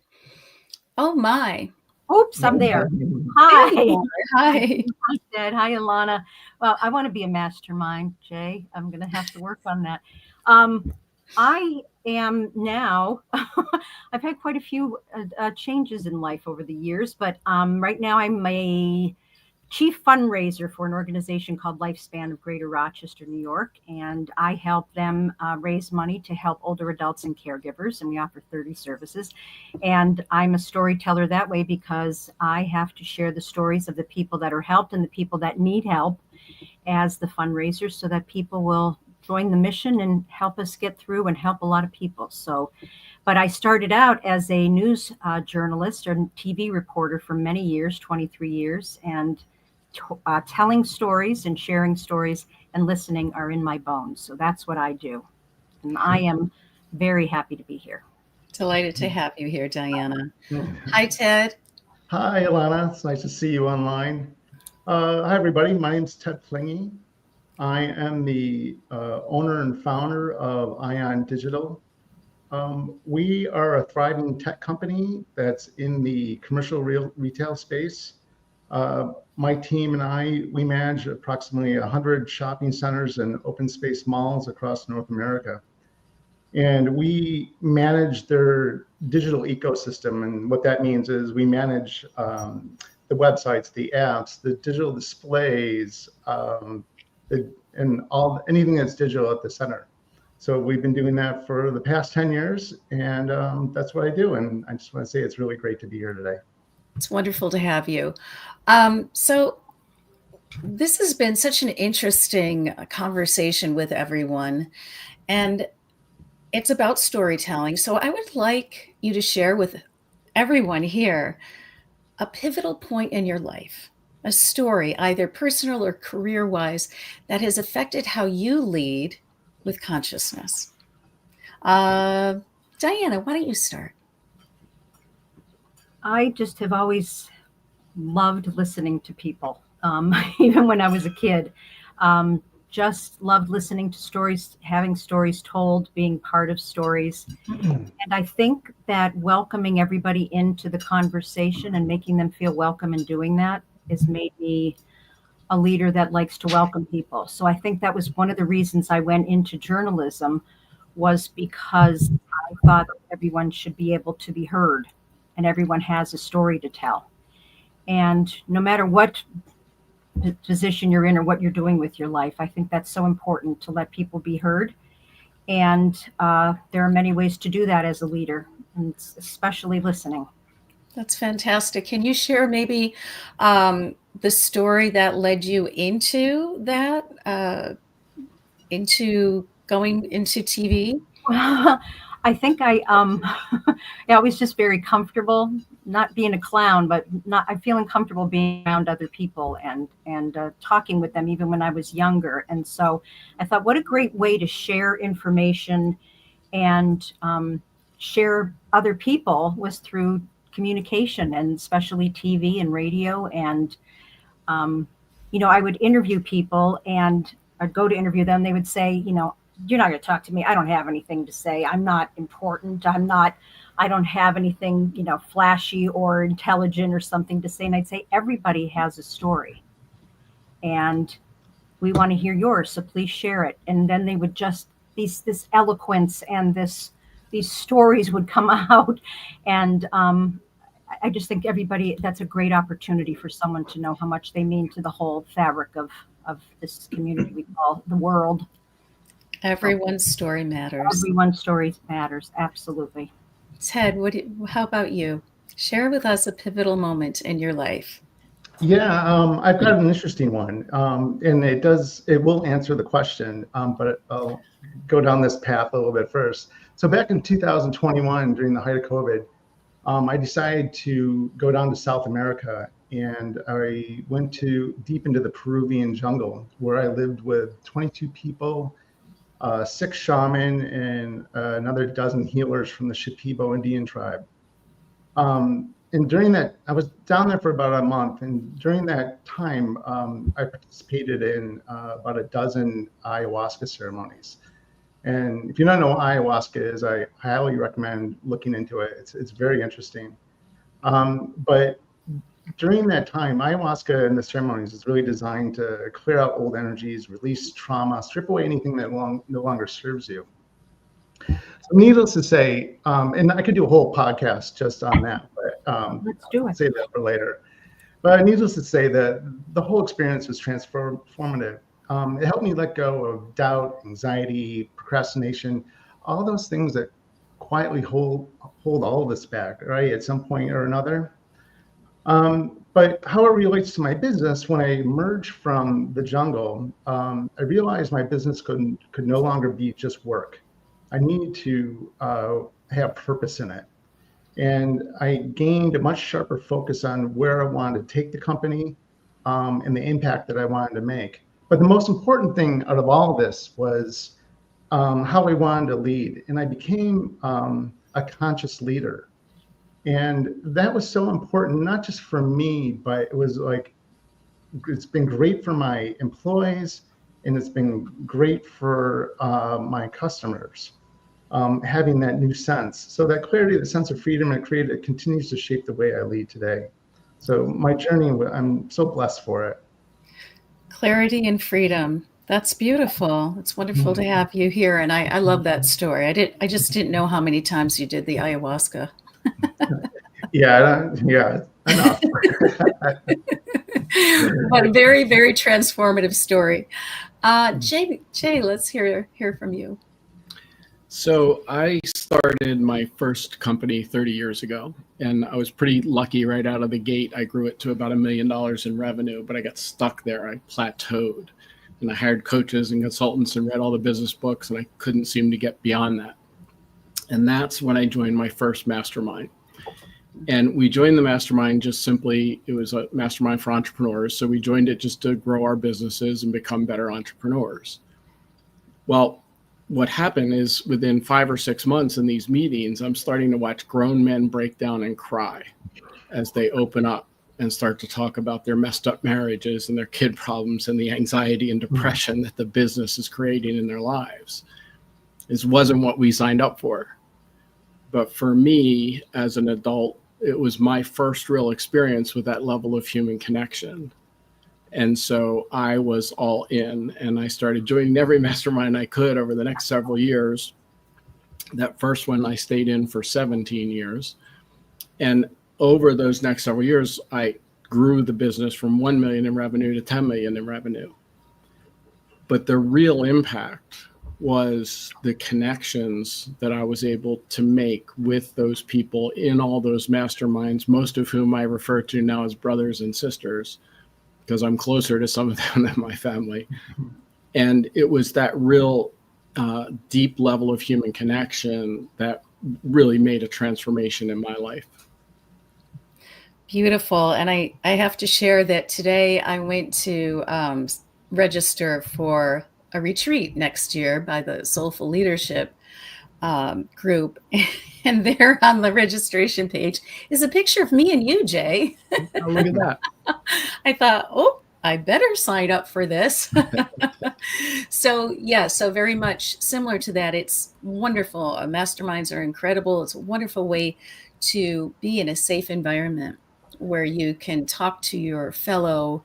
Oh, my. Oops, I'm there. Hi. Hi. Hi, Ted. Hi, Alana. Well, I want to be a mastermind, Jay. I'm going to have to work on that. I am now, I've had quite a few changes in life over the years, but right now I'm a chief fundraiser for an organization called Lifespan of Greater Rochester, New York. And I help them raise money to help older adults and caregivers. And we offer 30 services. And I'm a storyteller that way because I have to share the stories of the people that are helped and the people that need help as the fundraisers so that people will join the mission and help us get through and help a lot of people. So, but I started out as a news journalist or TV reporter for many years, 23 years, and telling stories and sharing stories and listening are in my bones. So that's what I do. And I am very happy to be here. Delighted to have you here, Diana. Hi, Ted. Hi, Alana. It's nice to see you online. Hi, everybody. My name's Ted Flingy. I am the owner and founder of Ion Digital. We are a thriving tech company that's in the commercial retail space. My team and I, we manage approximately 100 shopping centers and open space malls across North America. And we manage their digital ecosystem. And what that means is we manage the websites, the apps, the digital displays, and anything that's digital at the center. So we've been doing that for the past 10 years, and that's what I do. And I just want to say it's really great to be here today. It's wonderful to have you. So this has been such an interesting conversation with everyone, and it's about storytelling. So I would like you to share with everyone here a pivotal point in your life, a story, either personal or career-wise, that has affected how you lead with consciousness. Diana, why don't you start? I just have always loved listening to people, even when I was a kid. Just loved listening to stories, having stories told, being part of stories. And I think that welcoming everybody into the conversation and making them feel welcome in doing that has made me a leader that likes to welcome people. So I think that was one of the reasons I went into journalism, was because I thought everyone should be able to be heard and everyone has a story to tell. And no matter what position you're in or what you're doing with your life, I think that's so important to let people be heard. And there are many ways to do that as a leader, and especially listening. That's fantastic. Can you share maybe the story that led you into that, into going into TV? I think I was just very comfortable, not being a clown, but I'm feeling comfortable being around other people and talking with them even when I was younger. And so I thought, what a great way to share information and share other people was through communication, and especially TV and radio. And I would interview people, and I'd go to interview them. They would say, you're not going to talk to me. I don't have anything to say. I'm not important. I don't have anything, flashy or intelligent or something to say. And I'd say, everybody has a story and we want to hear yours. So please share it. And then they would just, this eloquence and these stories would come out. And I just think that's a great opportunity for someone to know how much they mean to the whole fabric of this community we call the world. Everyone's story matters. Everyone's story matters. Absolutely. Ted, how about you? Share with us a pivotal moment in your life. Yeah, I've got an interesting one, and it will answer the question, but I'll go down this path a little bit first. So back in 2021, during the height of COVID, I decided to go down to South America, and I went deep into the Peruvian jungle, where I lived with 22 people, 6 shaman, and another dozen healers from the Shipibo Indian tribe. And during that, I was down there for about a month. And during that time, I participated in about a dozen ayahuasca ceremonies. And if you don't know what ayahuasca is, I highly recommend looking into it. It's very interesting. But during that time, ayahuasca and the ceremonies is really designed to clear out old energies, release trauma, strip away anything that no longer serves you. So needless to say, and I could do a whole podcast just on that, but let's do it. Save that for later. But needless to say that the whole experience was transformative. It helped me let go of doubt, anxiety, procrastination, all those things that quietly hold all of us back, right, at some point or another. But how it relates to my business, when I emerged from the jungle, I realized my business could no longer be just work. I needed to have purpose in it. And I gained a much sharper focus on where I wanted to take the company and the impact that I wanted to make. But the most important thing out of all this was how I wanted to lead. And I became a conscious leader. And that was so important, not just for me, but it was like, it's been great for my employees, and it's been great for my customers, having that new sense. So that clarity, the sense of freedom it continues to shape the way I lead today. So my journey, I'm so blessed for it. Clarity and freedom. That's beautiful. It's wonderful to have you here. And I love that story. I just didn't know how many times you did the ayahuasca. Yeah, enough. But a very, very transformative story. Jay, let's hear from you. So I started my first company 30 years ago, and I was pretty lucky right out of the gate. I grew it to about $1 million in revenue, but I got stuck there. I plateaued, and I hired coaches and consultants and read all the business books, and I couldn't seem to get beyond that. And that's when I joined my first mastermind. And we joined the mastermind just simply, it was a mastermind for entrepreneurs. So we joined it just to grow our businesses and become better entrepreneurs. Well, what happened is within 5 or 6 months in these meetings, I'm starting to watch grown men break down and cry as they open up and start to talk about their messed up marriages and their kid problems and the anxiety and depression that the business is creating in their lives. This wasn't what we signed up for. But for me, as an adult, it was my first real experience with that level of human connection. And so I was all in, and I started joining every mastermind I could over the next several years. That first one I stayed in for 17 years. And over those next several years, I grew the business from 1 million in revenue to 10 million in revenue. But the real impact was the connections that I was able to make with those people in all those masterminds, most of whom I refer to now as brothers and sisters, because I'm closer to some of them than my family. And it was that real deep level of human connection that really made a transformation in my life. Beautiful. And I have to share that today I went to register for a retreat next year by the Soulful Leadership group. And there on the registration page is a picture of me and you, Jay. Oh, look at that. I thought, oh, I better sign up for this. So very much similar to that. It's wonderful. Masterminds are incredible. It's a wonderful way to be in a safe environment where you can talk to your fellow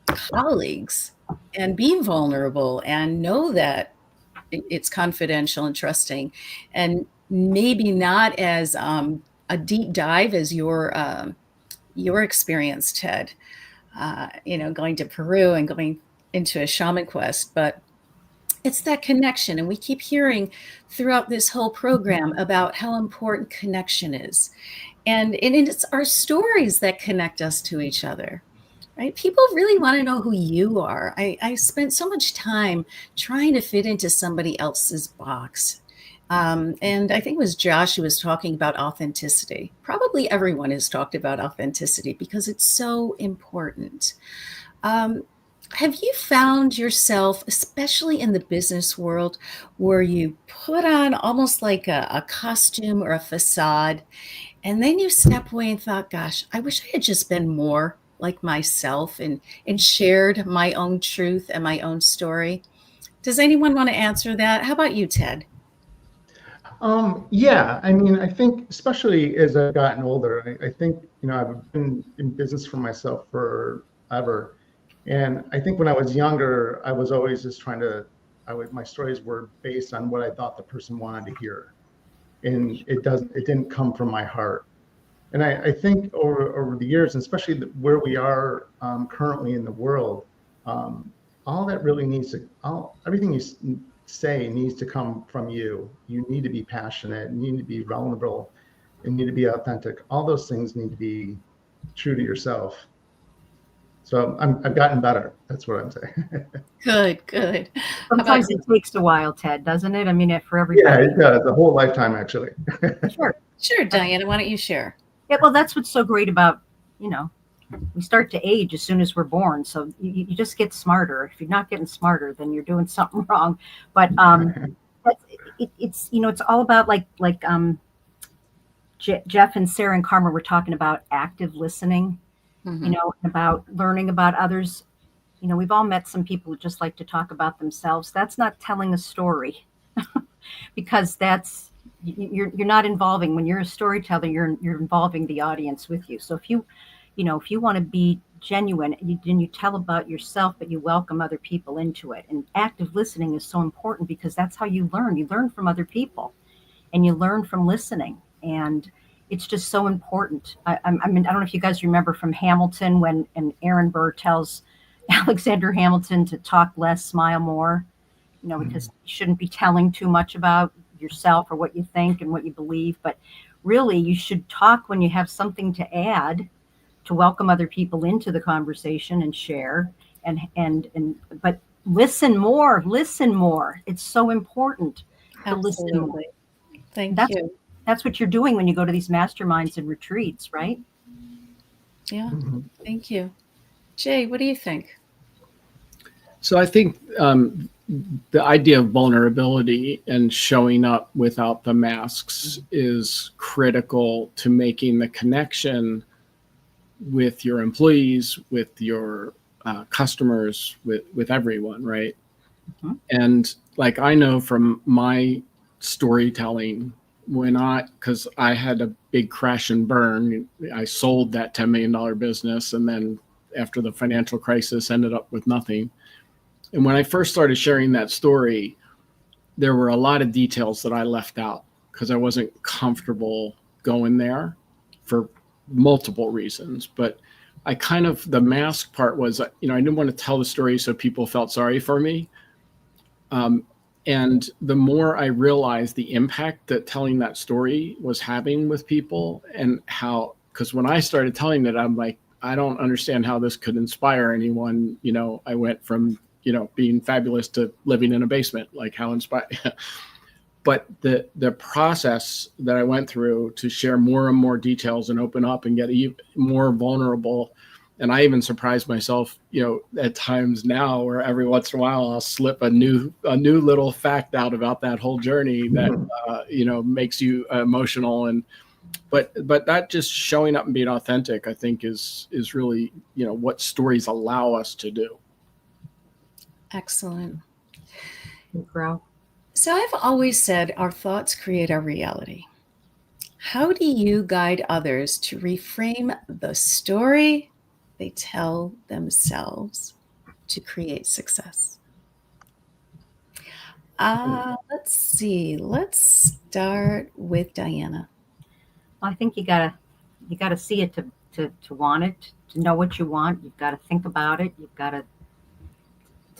colleagues and be vulnerable and know that it's confidential and trusting, and maybe not as a deep dive as your experience, Ted, going to Peru and going into a shaman quest, but it's that connection. And we keep hearing throughout this whole program about how important connection is. And it's our stories that connect us to each other. Right? People really want to know who you are. I spent so much time trying to fit into somebody else's box. And I think it was Josh who was talking about authenticity. Probably everyone has talked about authenticity because it's so important. Have you found yourself, especially in the business world, where you put on almost like a costume or a facade, and then you step away and thought, gosh, I wish I had just been more like myself and shared my own truth and my own story? Does anyone want to answer that? How about you, Ted? Yeah, I mean, I think especially as I've gotten older, I think, I've been in business for myself forever. And I think when I was younger, I was always just my stories were based on what I thought the person wanted to hear. And it didn't come from my heart. And I think over the years, and especially where we are currently in the world, all that really everything you say needs to come from you. You need to be passionate, you need to be vulnerable, and you need to be authentic. All those things need to be true to yourself. So I've gotten better. That's what I'm saying. Good. Sometimes it takes a while, Ted, doesn't it? I mean, for everybody. Yeah, it does. A whole lifetime, actually. Sure, Diana, why don't you share? Yeah, well, that's what's so great about, we start to age as soon as we're born. So you just get smarter. If you're not getting smarter, then you're doing something wrong. But it's it's all about like Jeff and Sarah and Karma were talking about active listening, about learning about others. We've all met some people who just like to talk about themselves. That's not telling a story because you're not involving. When you're a storyteller, you're involving the audience with you. So if you want to be genuine, then you tell about yourself, but you welcome other people into it. And active listening is so important because that's how you learn. You learn from other people, and you learn from listening. And it's just so important. I mean, I don't know if you guys remember from Hamilton when Aaron Burr tells Alexander Hamilton to talk less, smile more, because you shouldn't be telling too much about yourself or what you think and what you believe. But really, you should talk when you have something to add to welcome other people into the conversation and share. But listen more. It's so important to listen more. Thank you. That's what you're doing when you go to these masterminds and retreats, right? Yeah. Thank you. Jay, what do you think? So I think the idea of vulnerability and showing up without the masks is critical to making the connection with your employees, with your customers, with everyone, right? And like I know from my storytelling, because I had a big crash and burn, I sold that $10 million business, and then after the financial crisis ended up with nothing. And when I first started sharing that story, there were a lot of details that I left out because I wasn't comfortable going there for multiple reasons. But the mask part was, I didn't want to tell the story so people felt sorry for me. And the more I realized the impact that telling that story was having with people, and because when I started telling it, I'm like, I don't understand how this could inspire anyone. I went from, being fabulous to living in a basement, like how inspired. But the process that I went through to share more and more details and open up and get even more vulnerable. And I even surprised myself, at times now where every once in a while I'll slip a new little fact out about that whole journey that, makes you emotional. But that just showing up and being authentic, I think is really, what stories allow us to do. Excellent. Grow. So I've always said our thoughts create our reality. How do you guide others to reframe the story they tell themselves to create success? Let's see. Let's start with Diana. I think you gotta see it to want it, to know what you want. You've got to think about it. You've got to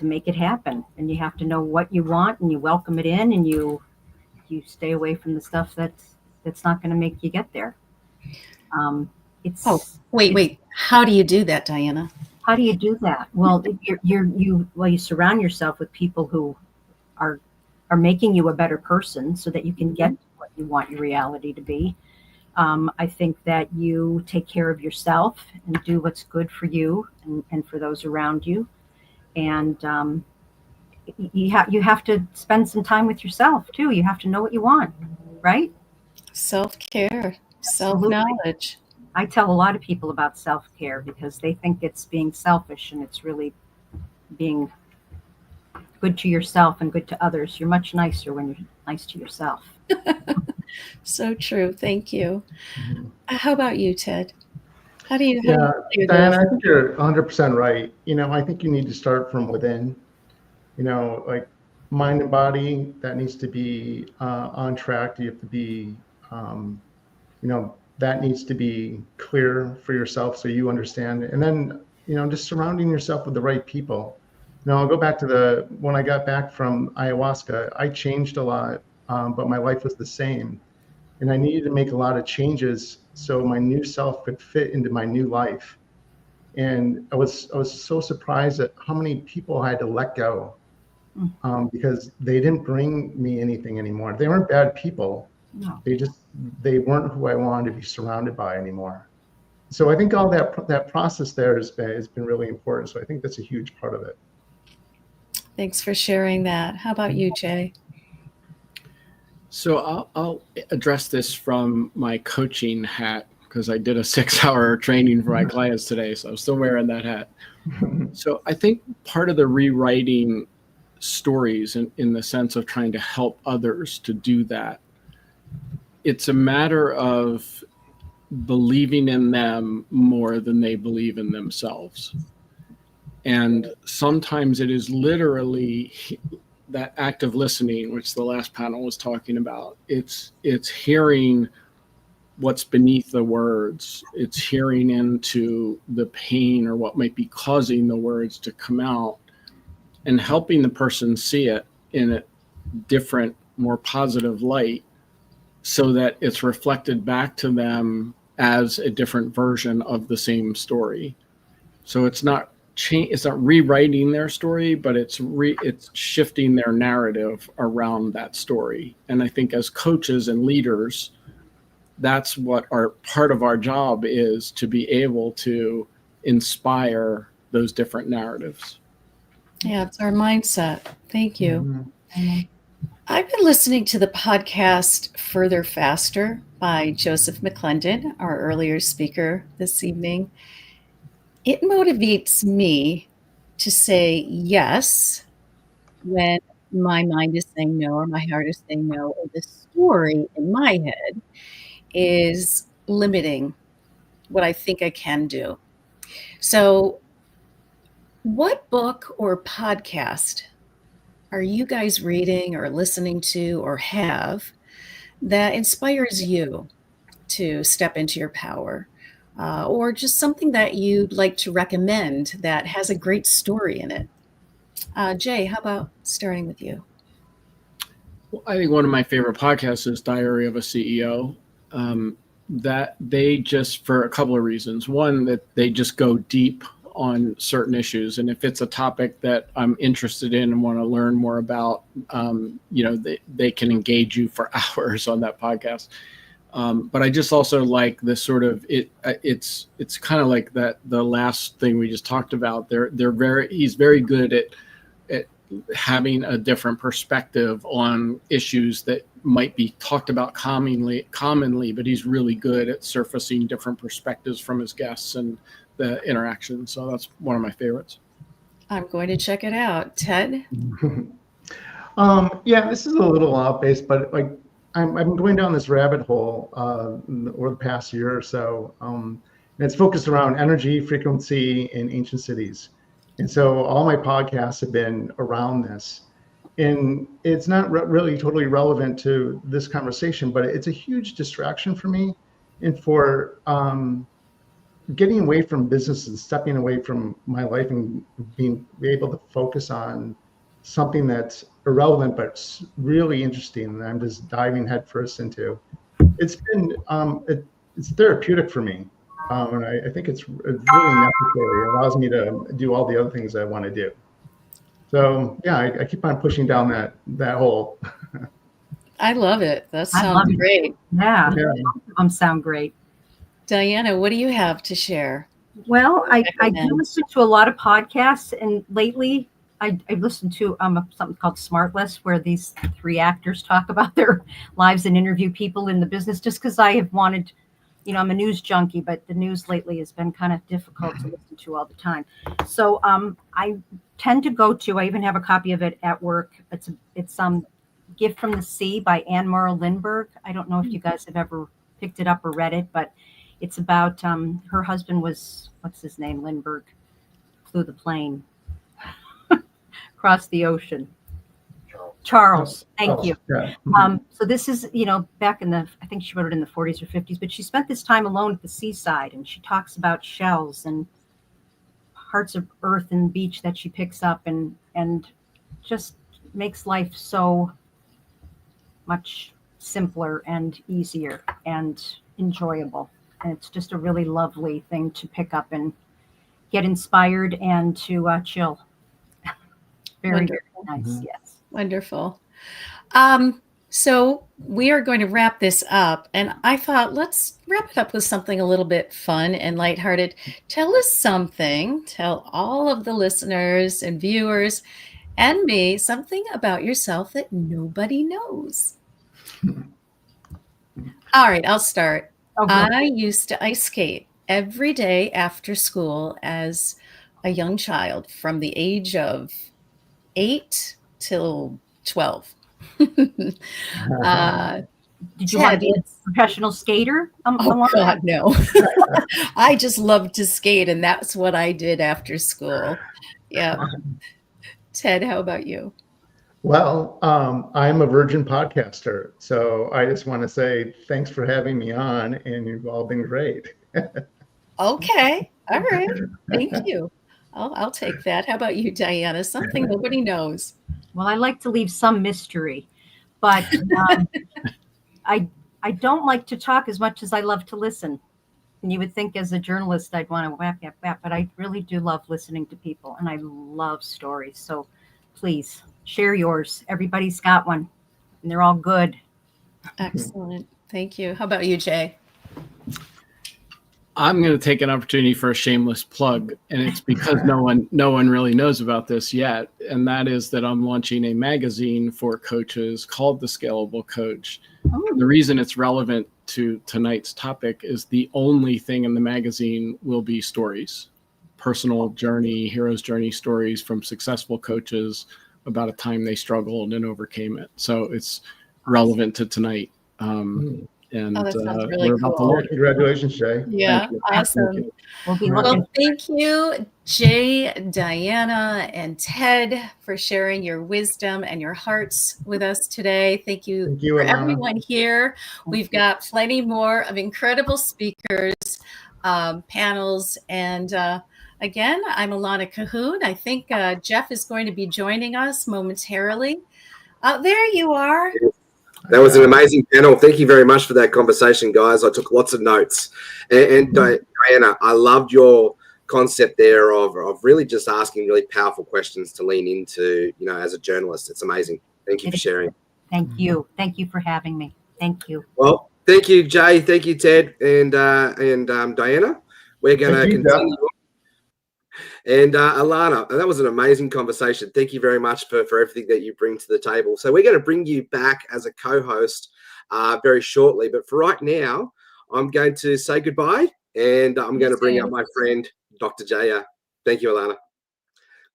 make it happen, and you have to know what you want, and you welcome it in, and you stay away from the stuff that's not going to make you get there. Wait. How do you do that, Diana? How do you do that? Well, you surround yourself with people who are making you a better person so that you can get what you want your reality to be. I think that you take care of yourself and do what's good for you and for those around you. And you have to spend some time with yourself too. You have to know what you want, right? Self-care, self-knowledge. I tell a lot of people about self-care because they think it's being selfish, and it's really being good to yourself and good to others. You're much nicer when you're nice to yourself. So true. Thank you. How about you, Ted? How do you? Diana, I think you're 100% right. I think you need to start from within. Like mind and body, that needs to be on track. You have to be, that needs to be clear for yourself so you understand. And then, just surrounding yourself with the right people. I'll go back to when I got back from ayahuasca, I changed a lot, but my life was the same. And I needed to make a lot of changes so my new self could fit into my new life. And I was so surprised at how many people I had to let go because they didn't bring me anything anymore. They weren't bad people. No. They weren't who I wanted to be surrounded by anymore. So I think all that process there has been really important. So I think that's a huge part of it. Thanks for sharing that. How about you, Jay? So I'll address this from my coaching hat, because I did a 6-hour training for my clients today, so I'm still wearing that hat. So I think part of the rewriting stories in the sense of trying to help others to do that, it's a matter of believing in them more than they believe in themselves. And sometimes it is literally that active listening, which the last panel was talking about. It's hearing what's beneath the words. It's hearing into the pain or what might be causing the words to come out, and helping the person see it in a different, more positive light, so that it's reflected back to them as a different version of the same story. So it's not rewriting their story, but it's shifting their narrative around that story. And I think as coaches and leaders, that's what part of our job is, to be able to inspire those different narratives. Yeah, it's our mindset. Thank you. I've been listening to the podcast Further Faster by Joseph McClendon, our earlier speaker this evening. It motivates me to say yes when my mind is saying no, or my heart is saying no, or the story in my head is limiting what I think I can do. So, what book or podcast are you guys reading or listening to or have that inspires you to step into your power? Or just something that you'd like to recommend that has a great story in it? Jay, how about starting with you? Well, I think one of my favorite podcasts is Diary of a CEO. That they just, for a couple of reasons. One, that they just go deep on certain issues. And if it's a topic that I'm interested in and want to learn more about, they can engage you for hours on that podcast. But I just also like this sort of it's kind of like that the last thing we just talked about. He's very good at having a different perspective on issues that might be talked about commonly, but he's really good at surfacing different perspectives from his guests and the interaction. So that's one of my favorites. I'm going to check it out. Ted? Yeah, this is a little off-base, but like I've been going down this rabbit hole over the past year or so. And it's focused around energy, frequency, and ancient cities. And so all my podcasts have been around this. And it's not really totally relevant to this conversation, but it's a huge distraction for me. And for getting away from business and stepping away from my life and being able to focus on something that's irrelevant but really interesting that I'm just diving headfirst into. It's been it's therapeutic for me, and I think it's really necessary. It allows me to do all the other things I want to do. So yeah, I keep on pushing down that hole. I love it. That sounds great. Yeah. Sound great. Diana, what do you have to share? Well, I do listen to a lot of podcasts, and lately I've listened to something called Smartless, where these 3 actors talk about their lives and interview people in the business, just because I have wanted, I'm a news junkie, but the news lately has been kind of difficult to listen to all the time. So I tend to I even have a copy of it at work. It's Gift from the Sea by Anne Morrow Lindbergh. I don't know if you guys have ever picked it up or read it, but it's about her husband was, what's his name, Lindbergh, flew the plane across the ocean. Charles, thank you. Yeah. So this is, back in I think she wrote it in the 40s or 50s, but she spent this time alone at the seaside, and she talks about shells and parts of earth and beach that she picks up, and just makes life so much simpler and easier and enjoyable. And it's just a really lovely thing to pick up and get inspired and to chill. Very, very nice. Yes. Wonderful. So we are going to wrap this up, and I thought let's wrap it up with something a little bit fun and lighthearted. Tell us something, tell all of the listeners and viewers and me something about yourself that nobody knows. All right, I'll start. Okay. I used to ice skate every day after school as a young child from the age of 8 till 12. Did you want to be a professional skater? Oh God, no. I just loved to skate, and that's what I did after school. Yeah. Ted, how about you? Well, I'm a virgin podcaster, so I just want to say thanks for having me on, and you've all been great. Okay. All right. Thank you. I'll take that. How about you, Diana? Something nobody knows. Well, I like to leave some mystery, but I don't like to talk as much as I love to listen. And you would think as a journalist I'd want to whack, but I really do love listening to people, and I love stories. So please share yours. Everybody's got one, and they're all good. Excellent. Thank you. How about you, Jay? I'm going to take an opportunity for a shameless plug, and it's because no one really knows about this yet, and that is that I'm launching a magazine for coaches called The Scalable Coach. The reason it's relevant to tonight's topic is the only thing in the magazine will be stories, personal journey, hero's journey stories from successful coaches about a time they struggled and overcame it. So it's relevant to tonight. And that sounds really we're about to cool. launch. Congratulations, Jay. Yeah, awesome. Well, thank you, Jay, Diana, and Ted, for sharing your wisdom and your hearts with us today. Thank you for Alana. everyone here. We've got plenty more of incredible speakers, panels, and again, I'm Alana Cahoon. I think Jeff is going to be joining us momentarily. There you are. That was an amazing panel. Thank you very much for that conversation, guys. I took lots of notes. And Diana, I loved your concept there of really just asking really powerful questions to lean into, as a journalist. It's amazing. Thank you for sharing. Thank you. Thank you for having me. Thank you. Well, thank you, Jay. Thank you, Ted, and Diana. We're going to continue. And Alana, that was an amazing conversation. Thank you very much for everything that you bring to the table. So we're going to bring you back as a co-host very shortly. But for right now, I'm going to say goodbye, and I'm going to bring up my friend, Dr. Jayr. Thank you, Alana.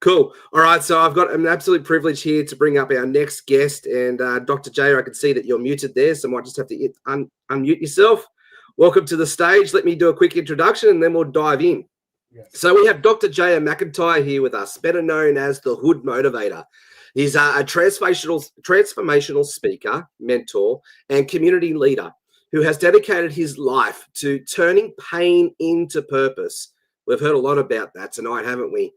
Cool. All right, so I've got an absolute privilege here to bring up our next guest. And Dr. Jayr, I can see that you're muted there, so I might just have to unmute yourself. Welcome to the stage. Let me do a quick introduction, and then we'll dive in. Yes. So we have Dr. Jayr McIntyre here with us, better known as the Hood Motivator. He's a transformational speaker, mentor, and community leader who has dedicated his life to turning pain into purpose. We've heard a lot about that tonight, haven't we?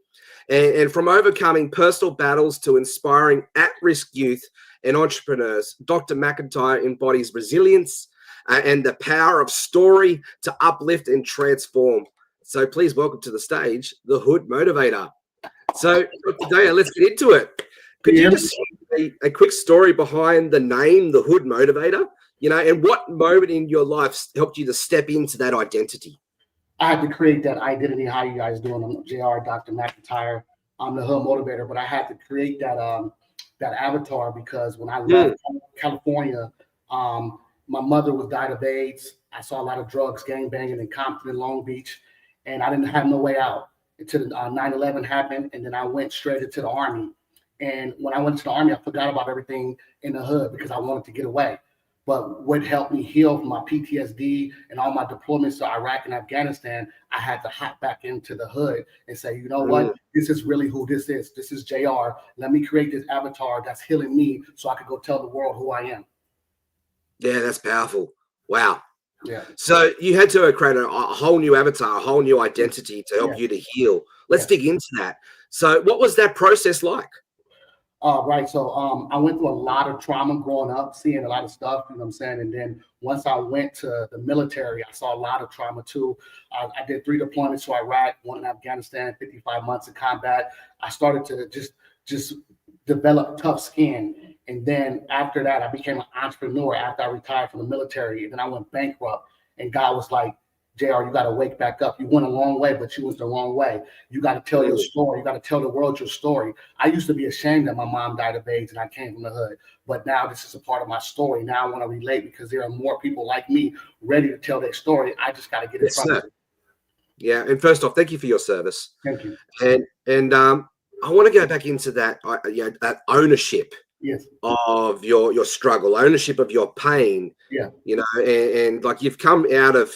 And from overcoming personal battles to inspiring at-risk youth and entrepreneurs, Dr. McIntyre embodies resilience and the power of story to uplift and transform. So please welcome to the stage, the Hood Motivator. So Dr. Jayr, let's get into it. Could you just share a quick story behind the name, the Hood Motivator, and what moment in your life helped you to step into that identity? I had to create that identity. How you guys doing? I'm Jayr, Dr. McIntyre. I'm the Hood Motivator, but I had to create that avatar because when I left California, my mother was died of AIDS. I saw a lot of drugs, gangbanging in Compton and Long Beach. And I didn't have no way out until 9/11 happened. And then I went straight into the Army. And when I went to the Army, I forgot about everything in the hood because I wanted to get away. But what helped me heal from my PTSD and all my deployments to Iraq and Afghanistan, I had to hop back into the hood and say, you know what? This is really who this is. This is Jayr. Let me create this avatar that's healing me so I could go tell the world who I am. Yeah, that's powerful. Wow. Yeah. So you had to create a whole new avatar, a whole new identity to help you to heal. Let's dig into that. So what was that process like? Right. So I went through a lot of trauma growing up, seeing a lot of stuff, you know what I'm saying? And then once I went to the military, I saw a lot of trauma too. I did 3 deployments to Iraq, 1 in Afghanistan, 55 months of combat. I started to just develop tough skin. And then after that, I became an entrepreneur after I retired from the military. And then I went bankrupt. And God was like, Jayr, you got to wake back up. You went a long way, but you went the wrong way. You got to tell your story. You got to tell the world your story. I used to be ashamed that my mom died of AIDS and I came from the hood. But now this is a part of my story. Now I want to relate because there are more people like me ready to tell their story. I just got to get in front of it. Yeah. And first off, thank you for your service. Thank you. And I want to go back into that, that ownership. Yes. Of your struggle, ownership of your pain. Yeah. You know, and like you've come out of,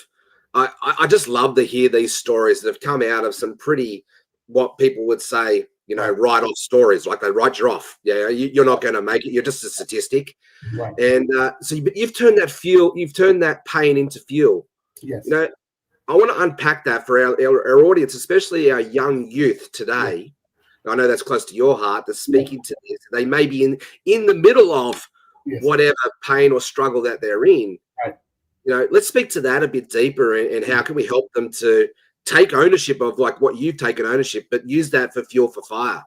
I just love to hear these stories that have come out of some pretty, what people would say, you know, write-off stories, like they write you off. Yeah, you're not going to make it. You're just a statistic. Right. And so you've turned that pain into fuel. Yes. You know, I want to unpack that for our audience, especially our young youth today. Yeah. I know that's close to your heart. They're speaking to this. They may be in the middle of whatever pain or struggle that they're in. Right. You know, let's speak to that a bit deeper, and how can we help them to take ownership of like what you've taken ownership, but use that for fuel for fire.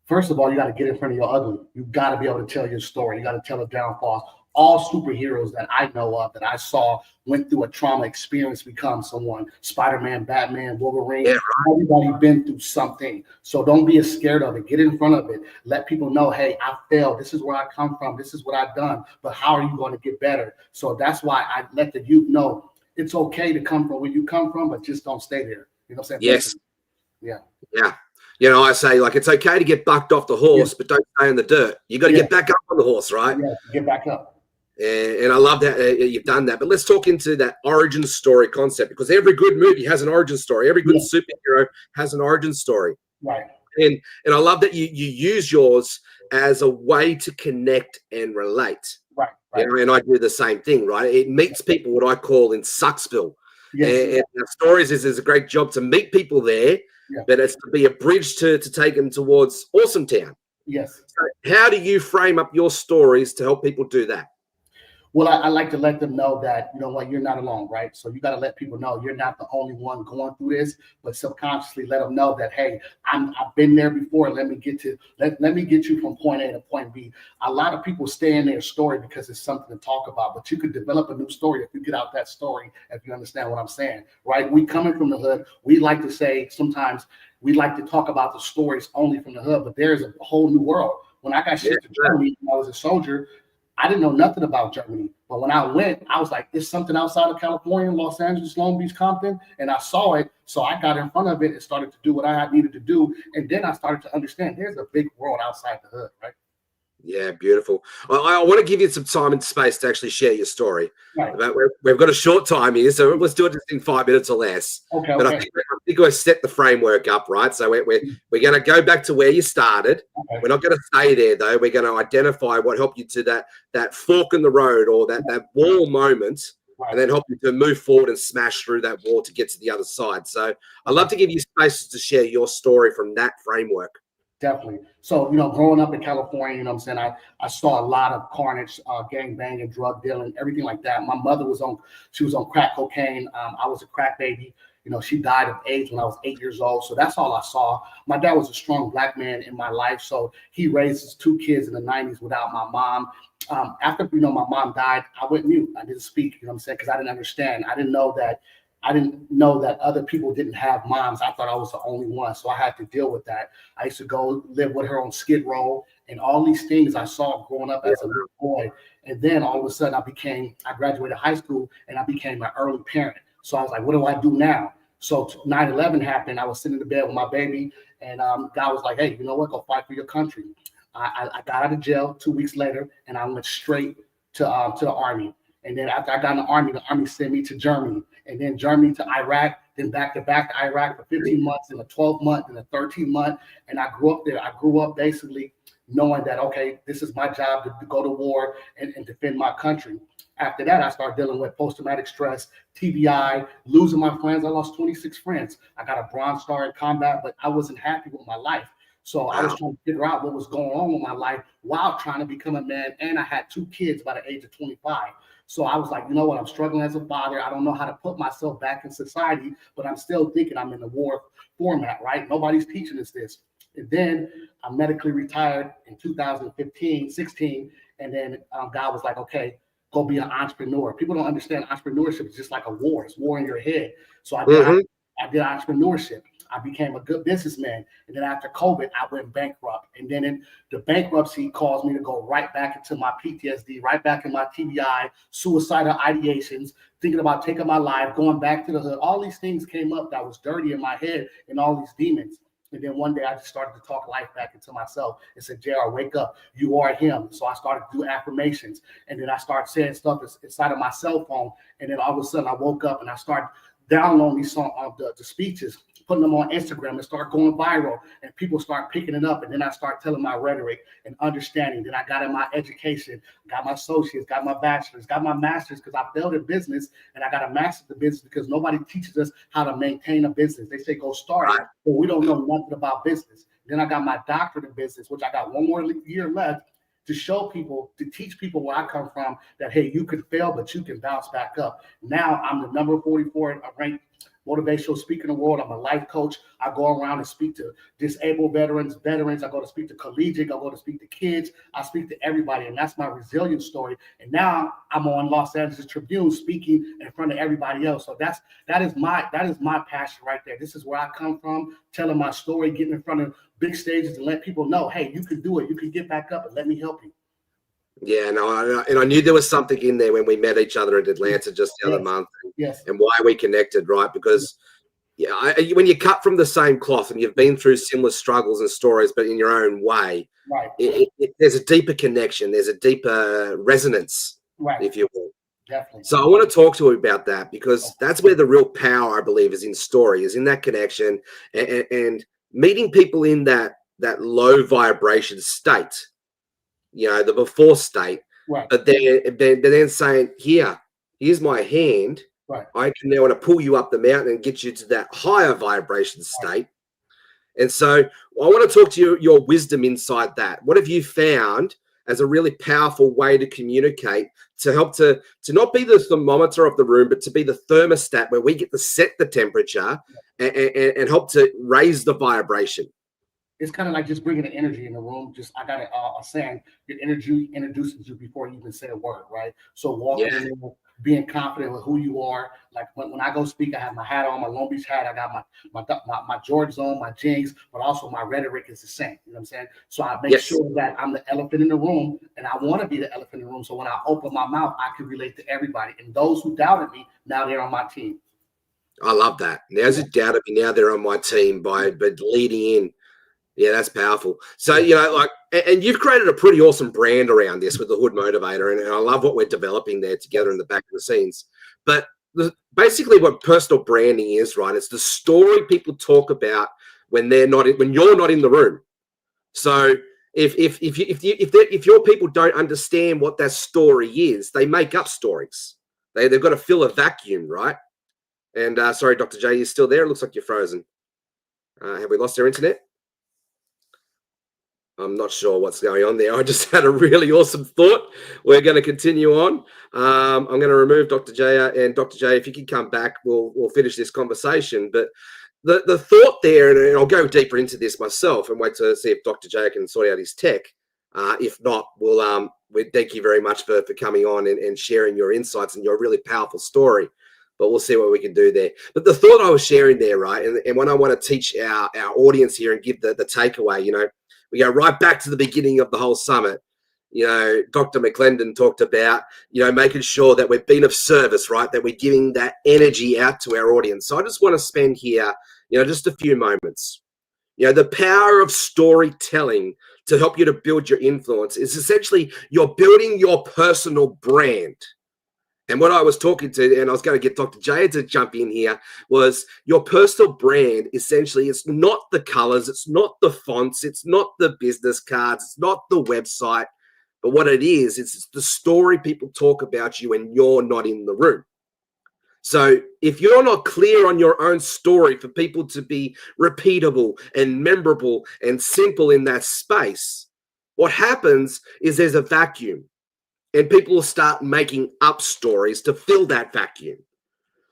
First of all, you got to get in front of your ugly. You got to be able to tell your story. You got to tell the downfalls. All superheroes that I know of, that I saw, went through a trauma experience to become someone. Spider-Man, Batman, Wolverine, everybody been through something. So don't be scared of it. Get in front of it. Let people know, hey, I failed. This is where I come from. This is what I've done. But how are you going to get better? So that's why I let the youth know it's okay to come from where you come from, but just don't stay there. You know what I'm saying? Yes. Yeah. Yeah. You know, I say, like, it's okay to get bucked off the horse, but don't stay in the dirt. You got to get back up on the horse, right? Yeah, get back up. And I love that you've done that. But let's talk into that origin story concept, because every good movie has an origin story. Every good superhero has an origin story. Right. And I love that you use yours as a way to connect and relate. Right. You know, and I do the same thing, right? It meets people, what I call in Sucksville. And Stories is a great job to meet people there, but it's to be a bridge to take them towards Awesome Town. Yes. So how do you frame up your stories to help people do that? Well, I like to let them know that, you know what, you're not alone, right? So you got to let people know you're not the only one going through this, but subconsciously let them know that, hey, I've been there before. Let me get you from point A to point B. A lot of people stay in their story because it's something to talk about, but you could develop a new story if you get out that story, if you understand what I'm saying, right? We coming from the hood, we like to say sometimes we like to talk about the stories only from the hood, but there's a whole new world. When I got shipped to Germany when I was a soldier, I didn't know nothing about Germany, but when I went, I was like, "There's something outside of California, Los Angeles, Long Beach, Compton," and I saw it. So I got in front of it and started to do what I needed to do, and then I started to understand there's a big world outside the hood, right? Yeah, beautiful. I want to give you some time and space to actually share your story. Right. But we've got a short time here, so let's do it just in 5 minutes or less. Okay. But I think we set the framework up, right? So we're going to go back to where you started. Okay. We're not going to stay there, though. We're going to identify what helped you to that fork in the road, or that wall moment, and then help you to move forward and smash through that wall to get to the other side. So I'd love to give you space to share your story from that framework. Definitely. So, you know, growing up in California, you know what I'm saying, I saw a lot of carnage, gang banging, drug dealing, everything like that. My mother was on crack cocaine. I was a crack baby. You know, she died of AIDS when I was 8 years old. So that's all I saw. My dad was a strong Black man in my life. So he raised his 2 kids in the 90s without my mom. After, you know, my mom died, I went mute. I didn't speak, you know what I'm saying, because I didn't understand. I didn't know that other people didn't have moms. I thought I was the only one. So I had to deal with that. I used to go live with her on Skid Row, and all these things I saw growing up as a little boy. And then all of a sudden I graduated high school and I became an early parent. So I was like, what do I do now? So 9/11 happened. I was sitting in the bed with my baby, and God was like, hey, you know what? Go fight for your country. I got out of jail 2 weeks later, and I went straight to the Army. And then after I got in the Army sent me to Germany, and then Germany to Iraq, then back to Iraq for 15 months, and a 12-month, and a 13-month. And I grew up there. I grew up basically knowing that, okay, this is my job to go to war and defend my country. After that, I started dealing with post-traumatic stress, TBI, losing my friends. I lost 26 friends. I got a Bronze Star in combat, but I wasn't happy with my life. So I was trying to figure out what was going on with my life while trying to become a man. And I had 2 kids by the age of 25. So I was like, you know what? I'm struggling as a father. I don't know how to put myself back in society, but I'm still thinking I'm in the war format, right? Nobody's teaching us this. And then I medically retired in 2015, 16. And then God was like, okay, go be an entrepreneur. People don't understand entrepreneurship is just like a war. It's war in your head. So I did entrepreneurship. I became a good businessman. And then after COVID, I went bankrupt. And then the bankruptcy caused me to go right back into my PTSD, right back in my TBI, suicidal ideations, thinking about taking my life, going back to the hood. All these things came up that was dirty in my head and all these demons. And then one day I just started to talk life back into myself and said, Jayr, wake up. You are him. So I started to do affirmations. And then I started saying stuff inside of my cell phone. And then all of a sudden I woke up and I started downloading these the speeches, putting them on Instagram, and start going viral, and people start picking it up. And then I start telling my rhetoric and understanding. Then I got in my education, got my associates, got my bachelor's, got my master's, because I failed in business, and I got a master's in business because nobody teaches us how to maintain a business. They say go start it, but we don't know nothing about business. Then I got my doctorate in business, which I got one more year left, to show people, to teach people where I come from, that, hey, you can fail, but you can bounce back up. Now I'm the number 44 ranked motivational speaker in the world. I'm a life coach. I go around and speak to disabled veterans. I go to speak to collegiate. I go to speak to kids. I speak to everybody, and that's my resilience story. And now I'm on Los Angeles Tribune speaking in front of everybody else. So that is my passion right there. This is where I come from, telling my story, getting in front of big stages and let people know, hey, you can do it. You can get back up, and let me help you. Yeah, no, and I knew there was something in there when we met each other in Atlanta just the other month, and why we connected, right? Because when you cut from the same cloth and you've been through similar struggles and stories, but in your own way, right? There's a deeper connection, there's a deeper resonance, right, if you will. Definitely. So I want to talk to you about that, because that's where the real power, I believe, is in story, is in that connection and meeting people in that low vibration state. The before state, right? But then saying, here's my hand. Right. I can now want to pull you up the mountain and get you to that higher vibration state. Right. And so I want to talk to your wisdom inside that. What have you found as a really powerful way to communicate, to help to not be the thermometer of the room, but to be the thermostat where we get to set the temperature and help to raise the vibration? It's kind of like just bringing the energy in the room. Just, I got a saying, your energy introduces you before you even say a word, right? So walking in there, being confident with who you are. Like when I go speak, I have my hat on, my Long Beach hat. I got my Jordans on, my jeans, but also my rhetoric is the same. You know what I'm saying? So I make sure that I'm the elephant in the room, and I want to be the elephant in the room. So when I open my mouth, I can relate to everybody. And those who doubted me, now they're on my team. I love that. Now, as you doubted me, now they're on my team by leading in. Yeah, that's powerful. So, and you've created a pretty awesome brand around this with the Hood Motivator, and I love what we're developing there together in the back of the scenes. But basically what personal branding is, right, it's the story people talk about when you're not in the room. So if your people don't understand what that story is, they make up stories. They've got to fill a vacuum, right? And sorry, Dr. J, you're still there? It looks like you're frozen. Have we lost our internet? I'm not sure what's going on there. I just had a really awesome thought. We're going to continue on. I'm going to remove Dr. Jayr, and Dr. J, if you can come back, we'll finish this conversation. But the thought there, and I'll go deeper into this myself and wait to see if Dr. Jayr can sort out his tech. If not, we thank you very much for coming on and sharing your insights and your really powerful story. But we'll see what we can do there. But the thought I was sharing there, right, and when I want to teach our audience here and give the takeaway, we go right back to the beginning of the whole summit. Dr. McClendon talked about, making sure that we've been of service, right? That we're giving that energy out to our audience. So I just want to spend here, just a few moments. The power of storytelling to help you to build your influence is essentially you're building your personal brand. And what I was talking to, and I was going to get Dr. Jayr to jump in here, was your personal brand. Essentially, it's not the colors, it's not the fonts, it's not the business cards, it's not the website. But what it is, it's the story people talk about you when you're not in the room. So if you're not clear on your own story for people to be repeatable and memorable and simple in that space, what happens is there's a vacuum. And people will start making up stories to fill that vacuum.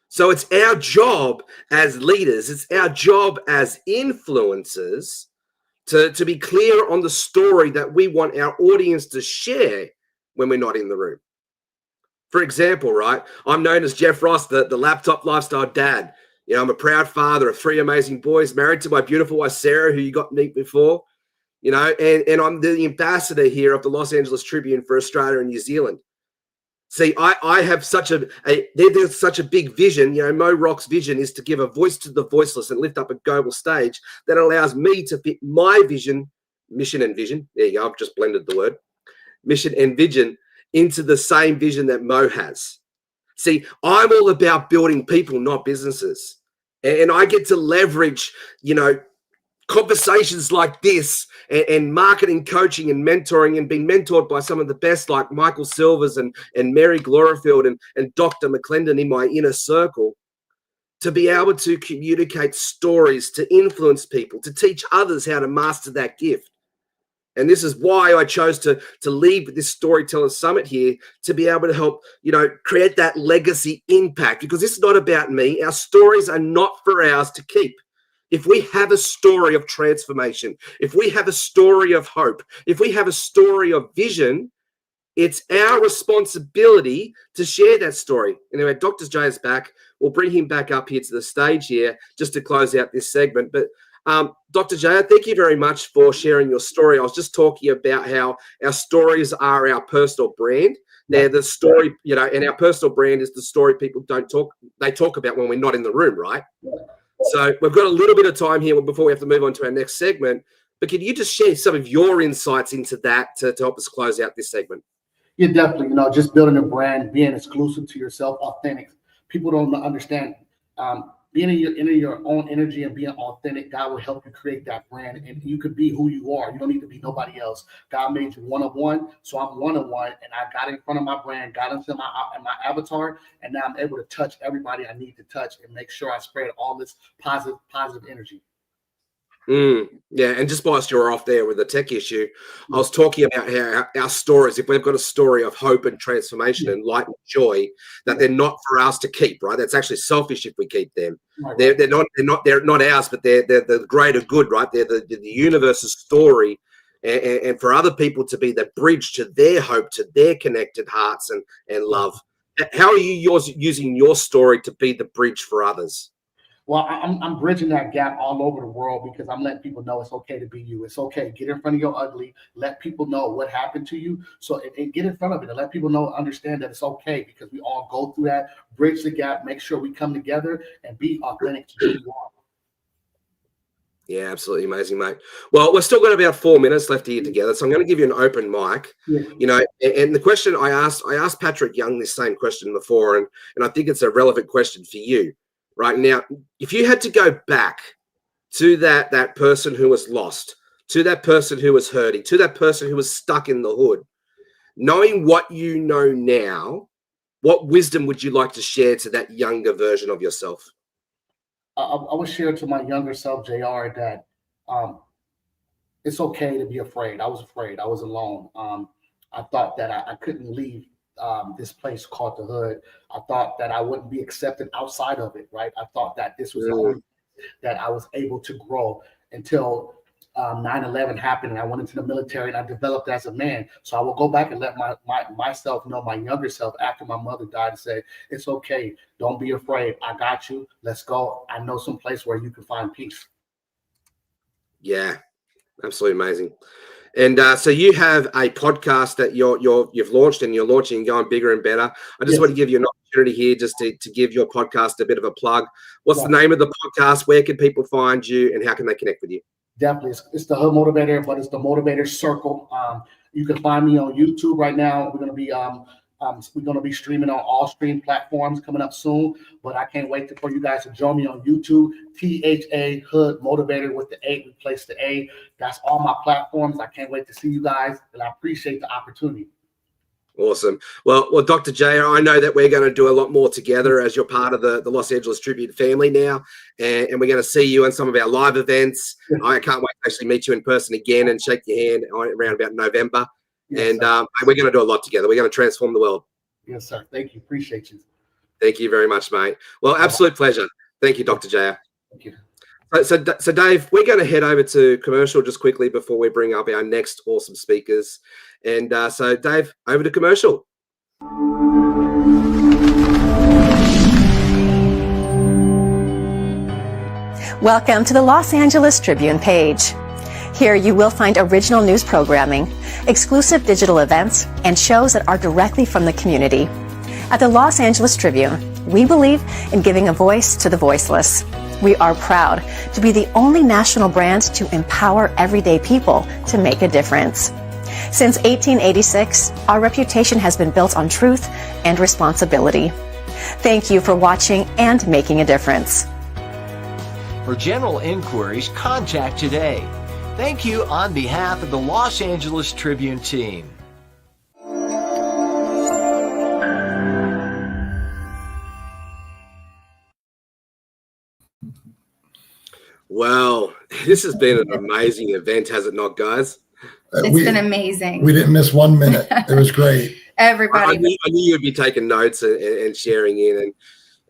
So it's our job as leaders, it's our job as influencers to be clear on the story that we want our audience to share when we're not in the room. For example, right, I'm known as Jeff Ross, the laptop lifestyle dad. You know, I'm a proud father of 3 amazing boys, married to my beautiful wife, Sarah, who you got to meet before, you know, and I'm the ambassador here of the Los Angeles Tribune for Australia and New Zealand. See, I have there's such a big vision. You know, Mo Rock's vision is to give a voice to the voiceless and lift up a global stage that allows me to fit my vision, mission and vision. There you go. I've just blended the word, mission and vision, into the same vision that Mo has. See, I'm all about building people, not businesses. And I get to leverage, you know, conversations like this and marketing coaching and mentoring and being mentored by some of the best like Michael Silvers and Mary Glorifield and Dr. McClendon in my inner circle to be able to communicate stories, to influence people, to teach others how to master that gift. And this is why I chose to lead with this Storyteller Summit here, to be able to help, you know, create that legacy impact, because this is not about me. Our stories are not for ours to keep. If we have a story of transformation, if we have a story of hope, if we have a story of vision, it's our responsibility to share that story. Anyway, Dr. Jayr's back. We'll bring him back up here to the stage here just to close out this segment. But Dr. Jayr, thank you very much for sharing your story. I was just talking about how our stories are our personal brand. They're the story, you know, and our personal brand is the story people they talk about when we're not in the room, right? So we've got a little bit of time here before we have to move on to our next segment. But can you just share some of your insights into that to help us close out this segment? Yeah, definitely. You know, just building a brand, being exclusive to yourself, authentic. People don't understand. Being in your own energy and being authentic, God will help you create that brand, and you could be who you are. You don't need to be nobody else. God made you one of one, so I'm one of one, and I got in front of my brand, got into my avatar, and now I'm able to touch everybody I need to touch and make sure I spread all this positive energy. Yeah, and just whilst you were off there with the tech issue, I was talking about how our stories, if we've got a story of hope and transformation and light and joy, that they're not for us to keep, right? That's actually selfish if we keep them. Right. They're not ours, but they're the greater good, right? They're the universe's story, and for other people to be the bridge to their hope, to their connected hearts and love. How are you using your story to be the bridge for others? Well, I'm bridging that gap all over the world because I'm letting people know it's okay to be you. It's okay. Get in front of your ugly. Let people know what happened to you. So and get in front of it and let people know, understand that it's okay, because we all go through that. Bridge the gap. Make sure we come together and be authentic to who you are. Yeah, absolutely amazing, mate. Well, we've still got about 4 minutes left here together, so I'm going to give you an open mic. Yeah. You know, and the question I asked Patrick Young this same question before, and I think it's a relevant question for you. Right now, if you had to go back to that person who was lost, to that person who was hurting, to that person who was stuck in the hood, knowing what you know now, what wisdom would you like to share to that younger version of yourself? I would share to my younger self, Jayr, that it's okay to be afraid. I was afraid. I was alone. I thought that I couldn't leave this place called the hood. I thought that I wouldn't be accepted outside of it, right? I thought that this was the only that I was able to grow until 9/11 happened and I went into the military and I developed as a man. So I will go back and let myself know, my younger self, after my mother died, and say, it's okay. Don't be afraid. I got you. Let's go. I know some place where you can find peace. Yeah, absolutely amazing. And so you have a podcast that you've launched and you're launching and going bigger and better. I just want to give you an opportunity here just to give your podcast a bit of a plug. What's the name of the podcast? Where can people find you and how can they connect with you? Definitely. It's the Hood Motivator, but it's the Motivator Circle. You can find me on YouTube right now. We're going to be streaming on all stream platforms coming up soon, but I can't wait for you guys to join me on YouTube. THA Hood Motivator with the A, replace the A. That's all my platforms. I can't wait to see you guys, and I appreciate the opportunity. Awesome. Well, Dr. Jayr, I know that we're going to do a lot more together as you're part of the Los Angeles Tribune family now, and we're going to see you in some of our live events. I can't wait to actually meet you in person again and shake your hand around about November. Yes, and we're going to do a lot together. We're going to transform the world. Yes, sir. Thank you. Appreciate you. Thank you very much, mate. Well, absolute pleasure. Thank you, Dr. Jayr. Thank you. So Dave, we're going to head over to commercial just quickly before we bring up our next awesome speakers. And so Dave, over to commercial. Welcome to the Los Angeles Tribune page. Here you will find original news programming, exclusive digital events, and shows that are directly from the community. At the Los Angeles Tribune, we believe in giving a voice to the voiceless. We are proud to be the only national brand to empower everyday people to make a difference. Since 1886, our reputation has been built on truth and responsibility. Thank you for watching and making a difference. For general inquiries, contact today. Thank you on behalf of the Los Angeles Tribune team. Wow, this has been an amazing event, has it not, guys? It's been amazing. We didn't miss 1 minute. It was great. Everybody. I knew you'd be taking notes and sharing in.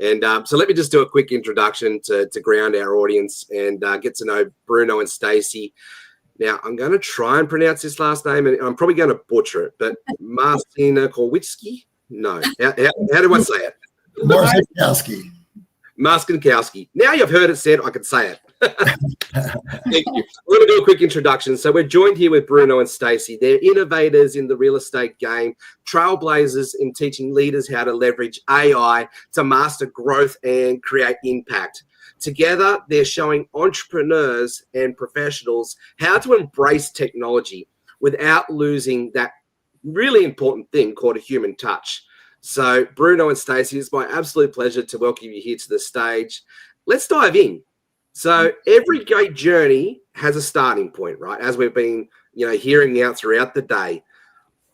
And so let me just do a quick introduction to ground our audience and get to know Bruno and Stacey. Now, I'm going to try and pronounce this last name, and I'm probably going to butcher it, but Marcinkiewicz? No. How do I say it? Marcinkiewicz. Marcinkiewicz. Now you've heard it said, I can say it. Thank you. We're going to do a quick introduction. So we're joined here with Bruno and Stacey. They're innovators in the real estate game, trailblazers in teaching leaders how to leverage AI to master growth and create impact. Together, they're showing entrepreneurs and professionals how to embrace technology without losing that really important thing called a human touch. So Bruno and Stacey, it's my absolute pleasure to welcome you here to the stage. Let's dive in. So every great journey has a starting point, right? As we've been, hearing out throughout the day.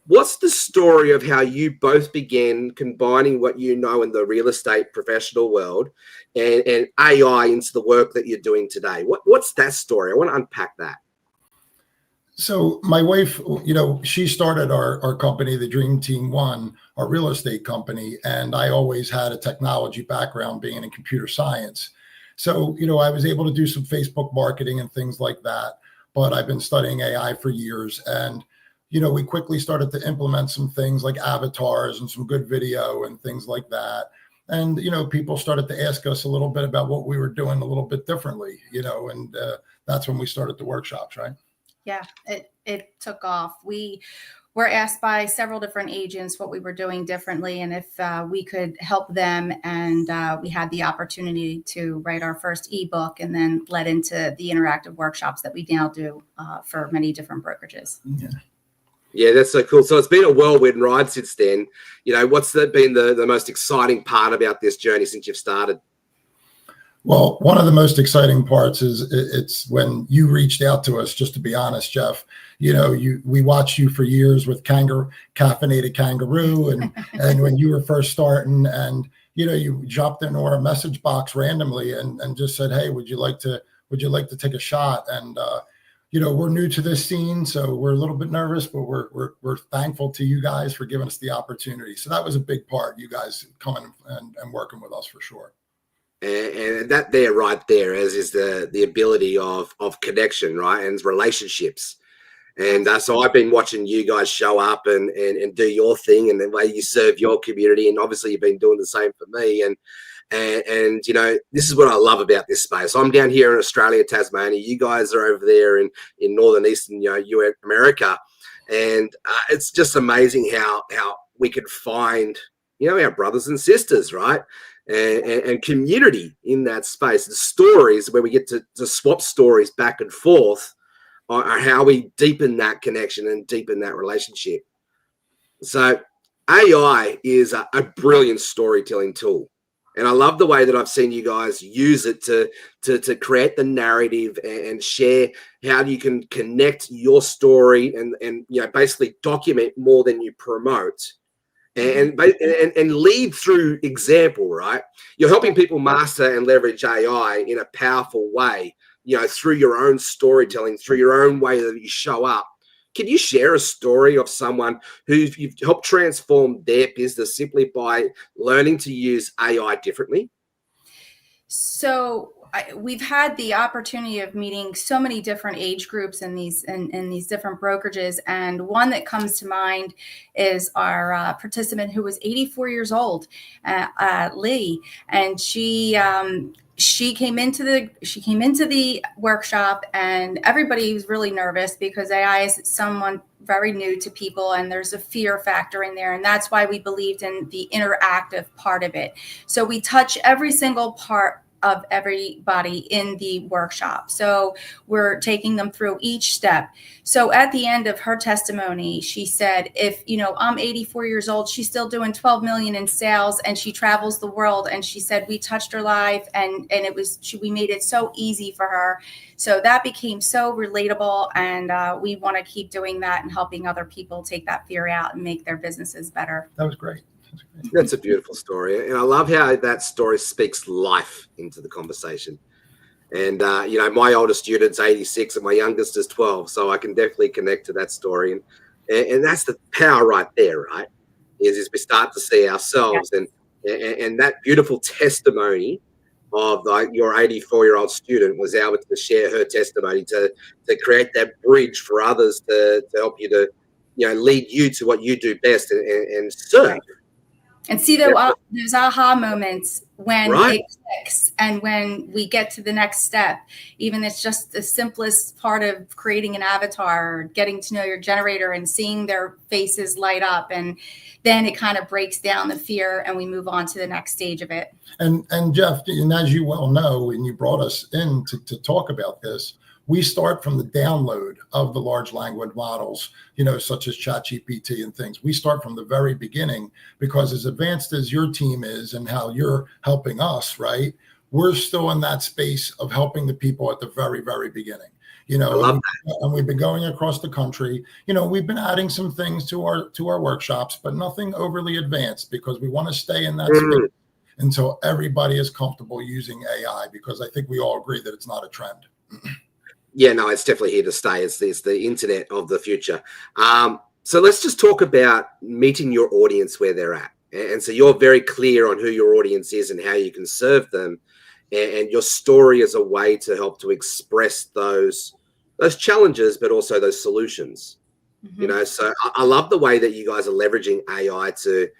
What's the story of how you both began combining what you know in the real estate professional world and AI into the work that you're doing today? What's that story? I want to unpack that. So my wife, she started our company, the Dream Team One, our real estate company. And I always had a technology background being in computer science. So, I was able to do some Facebook marketing and things like that, but I've been studying AI for years. And, we quickly started to implement some things like avatars and some good video and things like that. And, people started to ask us a little bit about what we were doing a little bit differently, and that's when we started the workshops, right? Yeah, it took off. We were asked by several different agents what we were doing differently and if we could help them. And we had the opportunity to write our first ebook and then led into the interactive workshops that we now do for many different brokerages. Yeah, that's so cool. So it's been a whirlwind ride since then. What's been the most exciting part about this journey since you've started? Well, one of the most exciting parts is it's when you reached out to us, just to be honest, Jeff. We watched you for years with Caffeinated Kangaroo and when you were first starting and, you dropped into our message box randomly and just said, hey, would you like to take a shot? And, we're new to this scene, so we're a little bit nervous, but we're thankful to you guys for giving us the opportunity. So that was a big part, you guys coming and working with us for sure. And that right there is the ability of connection, right? And relationships. And so I've been watching you guys show up and do your thing and the way you serve your community. And obviously you've been doing the same for me. And this is what I love about this space. I'm down here in Australia, Tasmania. You guys are over there in northern eastern, US, America. And it's just amazing how we can find, our brothers and sisters, right? And community in that space. The stories where we get to swap stories back and forth are how we deepen that connection and deepen that relationship. So AI is a brilliant storytelling tool. And I love the way that I've seen you guys use it to create the narrative and share how you can connect your story and basically document more than you promote. And lead through example, right? You're helping people master and leverage AI in a powerful way, through your own storytelling, through your own way that you show up. Can you share a story of someone who you've helped transform their business simply by learning to use AI differently? So we've had the opportunity of meeting so many different age groups in these different brokerages, and one that comes to mind is our participant who was 84 years old, Lee, and she came into the workshop, and everybody was really nervous because AI is someone very new to people, and there's a fear factor in there, and that's why we believed in the interactive part of it. So we touch every single part of everybody in the workshop. So we're taking them through each step. So at the end of her testimony, she said, if, I'm 84 years old, she's still doing 12 million in sales, and she travels the world. And she said, we touched her life, and we made it so easy for her. So that became so relatable. And we want to keep doing that and helping other people take that fear out and make their businesses better. That was great. That's a beautiful story. And I love how that story speaks life into the conversation. And, my oldest student's 86 and my youngest is 12. So I can definitely connect to that story. And that's the power right there, right? Is we start to see ourselves and that beautiful testimony of your 84-year-old student was able to share her testimony to create that bridge for others to help you to, lead you to what you do best and serve. And see those aha moments when it clicks and when we get to the next step. Even it's just the simplest part of creating an avatar, getting to know your generator and seeing their faces light up. And then it kind of breaks down the fear and we move on to the next stage of it. And Jeff, and as you well know, and you brought us in to talk about this, we start from the download of the large language models, such as ChatGPT and things. We start from the very beginning, because as advanced as your team is and how you're helping us, right, we're still in that space of helping the people at the very, very beginning. And we've been going across the country. We've been adding some things to our workshops, but nothing overly advanced, because we want to stay in that space until everybody is comfortable using AI, because I think we all agree that it's not a trend. Yeah, no, it's definitely here to stay. It's the internet of the future. So let's just talk about meeting your audience where they're at. And so you're very clear on who your audience is and how you can serve them. And your story is a way to help to express those challenges, but also those solutions. So I love the way that you guys are leveraging AI to,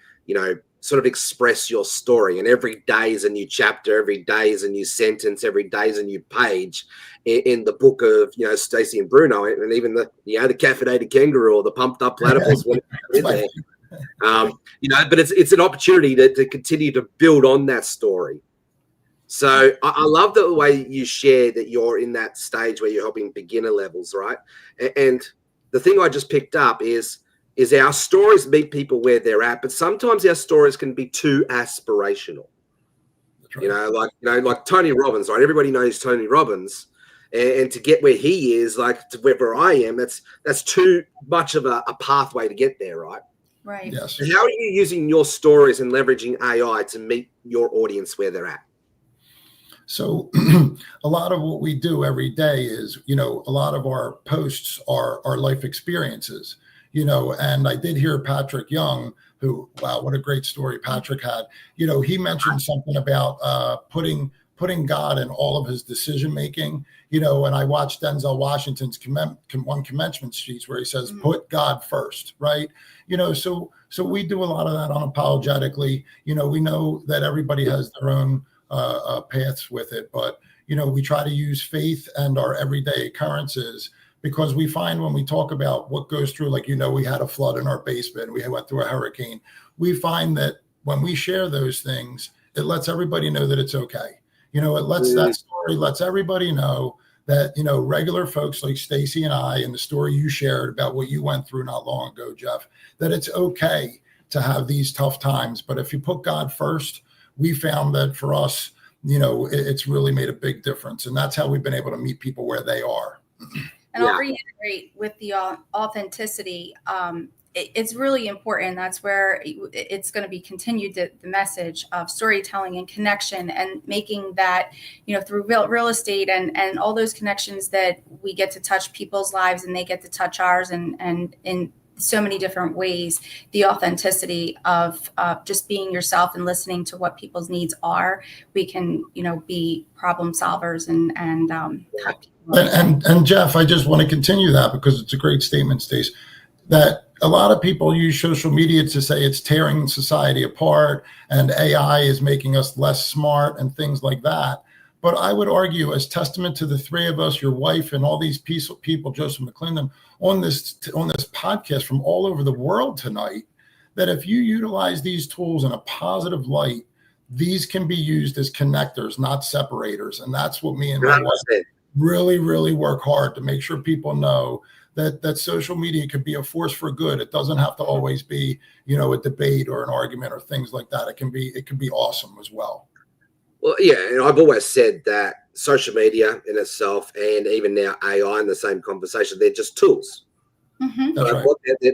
sort of express your story. And every day is a new chapter, every day is a new sentence, every day is a new page in the book of, Stacey and Bruno, and even the caffeinated kangaroo or the pumped up platypus. But it's an opportunity to continue to build on that story. So I love the way you share that you're in that stage where you're helping beginner levels, right? And the thing I just picked up is our stories meet people where they're at, but sometimes our stories can be too aspirational. Right. Like Tony Robbins, right? Everybody knows Tony Robbins, and to get where he is, like to where I am, that's too much of a pathway to get there, right? Right. Yes. And how are you using your stories and leveraging AI to meet your audience where they're at? So a lot of what we do every day is, a lot of our posts are life experiences. And I did hear Patrick Young, who, wow, what a great story Patrick had. He mentioned something about putting God in all of his decision making. And I watched Denzel Washington's one commencement speech where he says, put God first, right? So we do a lot of that unapologetically. We know that everybody has their own paths with it, but we try to use faith and our everyday occurrences. Because we find when we talk about what goes through, like, we had a flood in our basement, we went through a hurricane. We find that when we share those things, it lets everybody know that it's okay. It lets that story lets everybody know that, regular folks like Stacey and I, and the story you shared about what you went through not long ago, Jeff, that it's okay to have these tough times. But if you put God first, we found that for us, it's really made a big difference. And that's how we've been able to meet people where they are. And I'll reiterate with the authenticity. It's really important. That's where it's going to be continued, the message of storytelling and connection, and making that, through real estate and all those connections that we get to touch people's lives and they get to touch ours, and so many different ways, the authenticity of just being yourself and listening to what people's needs are, we can, be problem solvers and help people. And Jeff, I just want to continue that because it's a great statement, Stace, that a lot of people use social media to say it's tearing society apart and AI is making us less smart and things like that. But I would argue, as testament to the three of us, your wife, and all these people, Joseph McClendon, on this podcast from all over the world tonight, that if you utilize these tools in a positive light, these can be used as connectors, not separators. And that's what me and my wife really, really work hard to make sure people know that social media could be a force for good. It doesn't have to always be, a debate or an argument or things like that. It can be awesome as well. Well, yeah, and I've always said that social media in itself, and even now AI in the same conversation, they're just tools. Mm-hmm. That's right.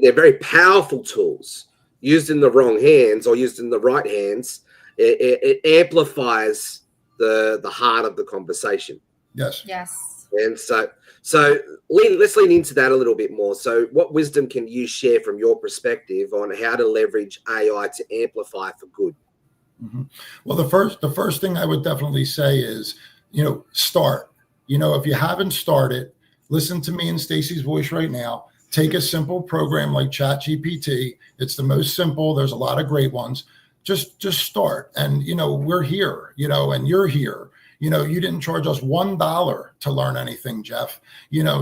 They're very powerful tools. Used in the wrong hands or used in the right hands, it amplifies the heart of the conversation. Yes. Yes. And so let's lean into that a little bit more. So what wisdom can you share from your perspective on how to leverage AI to amplify for good? Mm-hmm. Well, the first thing I would definitely say is, start. If you haven't started, listen to me and Stacy's voice right now. Take a simple program like ChatGPT. It's the most simple. There's a lot of great ones. Just start. And, we're here, and you're here. You didn't charge us $1 to learn anything, Jeff.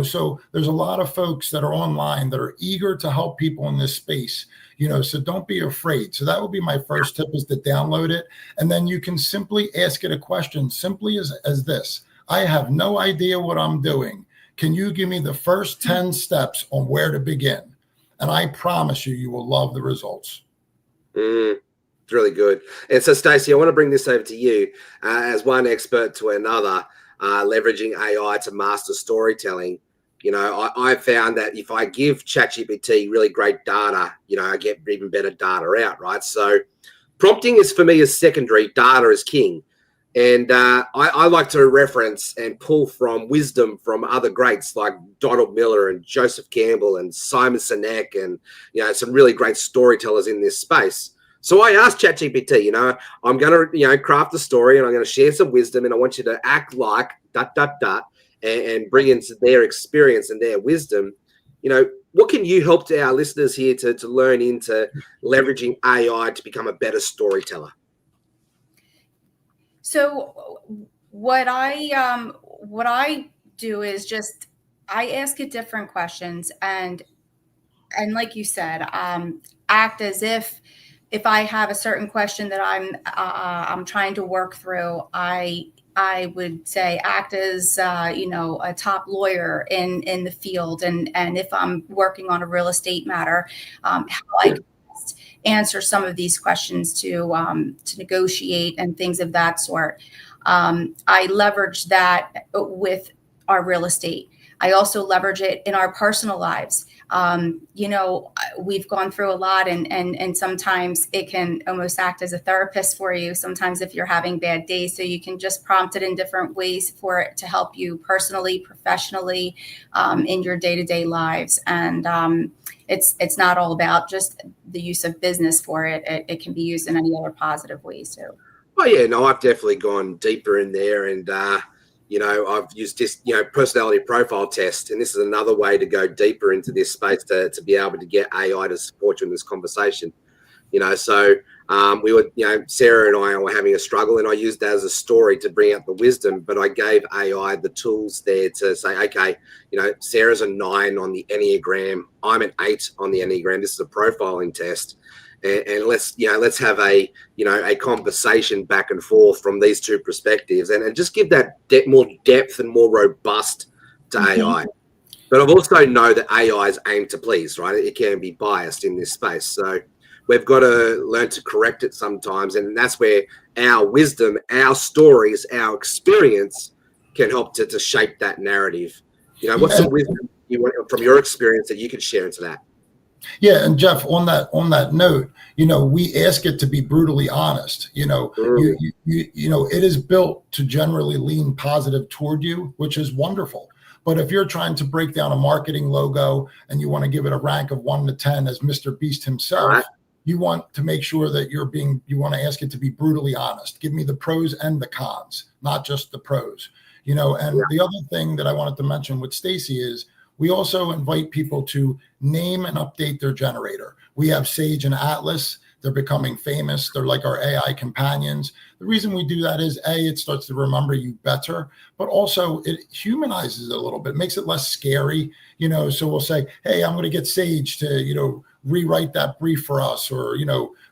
So there's a lot of folks that are online that are eager to help people in this space. So don't be afraid. So that would be my first tip, is to download it. And then you can simply ask it a question, simply as this: I have no idea what I'm doing. Can you give me the first 10 steps on where to begin? And I promise you, you will love the results. It's really good. And so, Stacey, I want to bring this over to you as one expert to another, leveraging AI to master storytelling. I found that if I give ChatGPT really great data, I get even better data out, right? So prompting is, for me, is secondary. Data is king. And I like to reference and pull from wisdom from other greats like Donald Miller and Joseph Campbell and Simon Sinek and, some really great storytellers in this space. So I asked ChatGPT, I'm going to, craft a story and I'm going to share some wisdom, and I want you to act like ... and bring into their experience and their wisdom. What can you help to our listeners here to learn into leveraging AI to become a better storyteller? So what I do is just, I ask it different questions, and like you said, act as if I have a certain question that I'm trying to work through, I would say act as, a top lawyer in the field. And if I'm working on a real estate matter, how I can best answer some of these questions to negotiate and things of that sort. I leverage that with our real estate. I also leverage it in our personal lives. We've gone through a lot, and sometimes it can almost act as a therapist for you. Sometimes if you're having bad days, so you can just prompt it in different ways for it to help you personally, professionally, in your day-to-day lives. And it's not all about just the use of business for it. It can be used in any other positive ways too. Oh yeah, no, I've definitely gone deeper in there, and I've used this, personality profile test, and this is another way to go deeper into this space to be able to get AI to support you in this conversation. So we were, Sarah and I were having a struggle, and I used that as a story to bring out the wisdom, but I gave AI the tools there to say, okay, Sarah's a 9 on the Enneagram. I'm an 8 on the Enneagram. This is a profiling test. And let's have a conversation back and forth from these two perspectives, and just give that more depth and more robust to AI. But I've also know that AI is aimed to please, right? It can be biased in this space, so we've got to learn to correct it sometimes, and that's where our wisdom, our stories, our experience can help to shape that narrative. What's some wisdom you want from your experience that you could share into that? Yeah, and Jeff, on that note, we ask it to be brutally honest. It is built to generally lean positive toward you, which is wonderful. But if you're trying to break down a marketing logo and you want to give it a rank of 1 to 10 as Mr. Beast himself, you want to make sure that you want to ask it to be brutally honest. Give me the pros and the cons, not just the pros. And the other thing that I wanted to mention with Stacy is we also invite people to name and update their generator. We have Sage and Atlas. They're becoming famous. They're like our AI companions. The reason we do that is it starts to remember you better, but also it humanizes it a little bit, makes it less scary. So we'll say, hey, I'm going to get Sage to, rewrite that brief for us, or,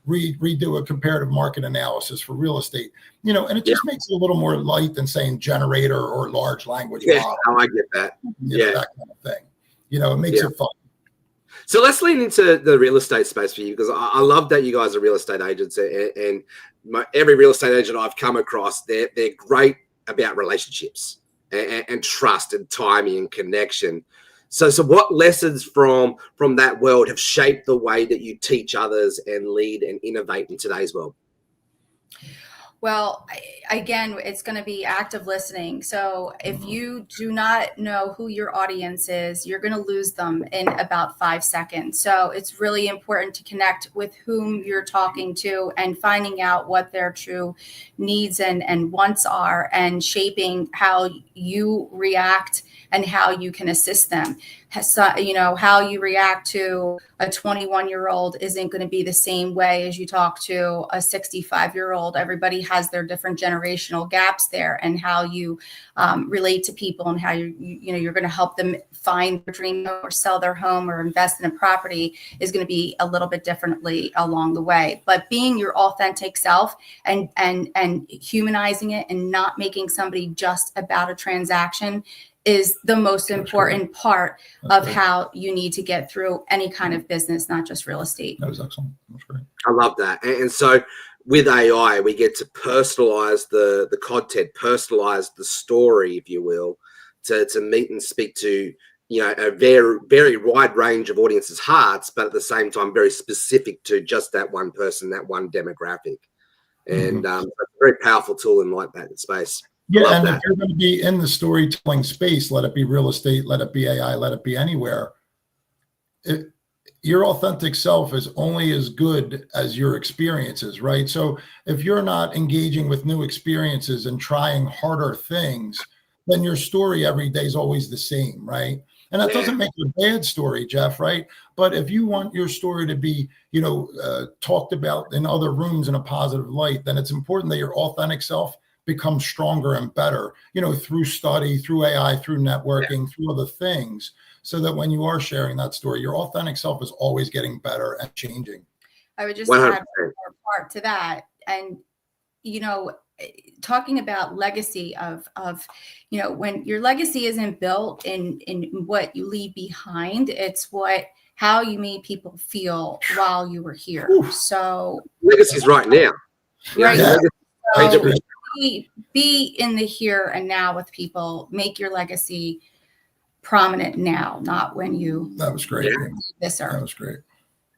redo a comparative market analysis for real estate, and it just makes it a little more light than saying generator or large language model. I get that. That kind of thing. It makes it fun. So let's lean into the real estate space for you, because I love that you guys are real estate agents, and every real estate agent I've come across, they're great about relationships and trust and timing and connection. So what lessons from that world have shaped the way that you teach others and lead and innovate in today's world? Well, again, it's going to be active listening. So if you do not know who your audience is, you're going to lose them in about 5 seconds. So it's really important to connect with whom you're talking to and finding out what their true needs and wants are, and shaping how you react and how you can assist them. How you react to a 21-year-old isn't going to be the same way as you talk to a 65-year-old. Everybody has their different generational gaps there, and how you relate to people, and how you're going to help them find their dream or sell their home or invest in a property is going to be a little bit differently along the way. But being your authentic self and humanizing it, and not making somebody just about a transaction, is the most important part of how you need to get through any kind of business, not just real estate. That was excellent. That's great. I love that. And so with AI, we get to personalize the content, personalize the story, if you will, to meet and speak to, a very, very wide range of audiences' hearts, but at the same time, very specific to just that one person, that one demographic. And it's a very powerful tool in like that space. Yeah, and if you're going to be in the storytelling space, let it be real estate, let it be AI, let it be anywhere, your authentic self is only as good as your experiences, right? So if you're not engaging with new experiences and trying harder things, then your story every day is always the same, right? And that doesn't make it a bad story, Jeff, right? But if you want your story to be, talked about in other rooms in a positive light, then it's important that your authentic self become stronger and better, through study, through AI, through networking, through other things, so that when you are sharing that story, your authentic self is always getting better and changing. I would just 100%. Add one more part to that. And, talking about legacy of, when your legacy isn't built in what you leave behind, it's how you made people feel while you were here. Ooh. So legacy's right now. Right. Yeah. So, be in the here and now with people. Make your legacy prominent now, not when you. That was great. This earth. That was great.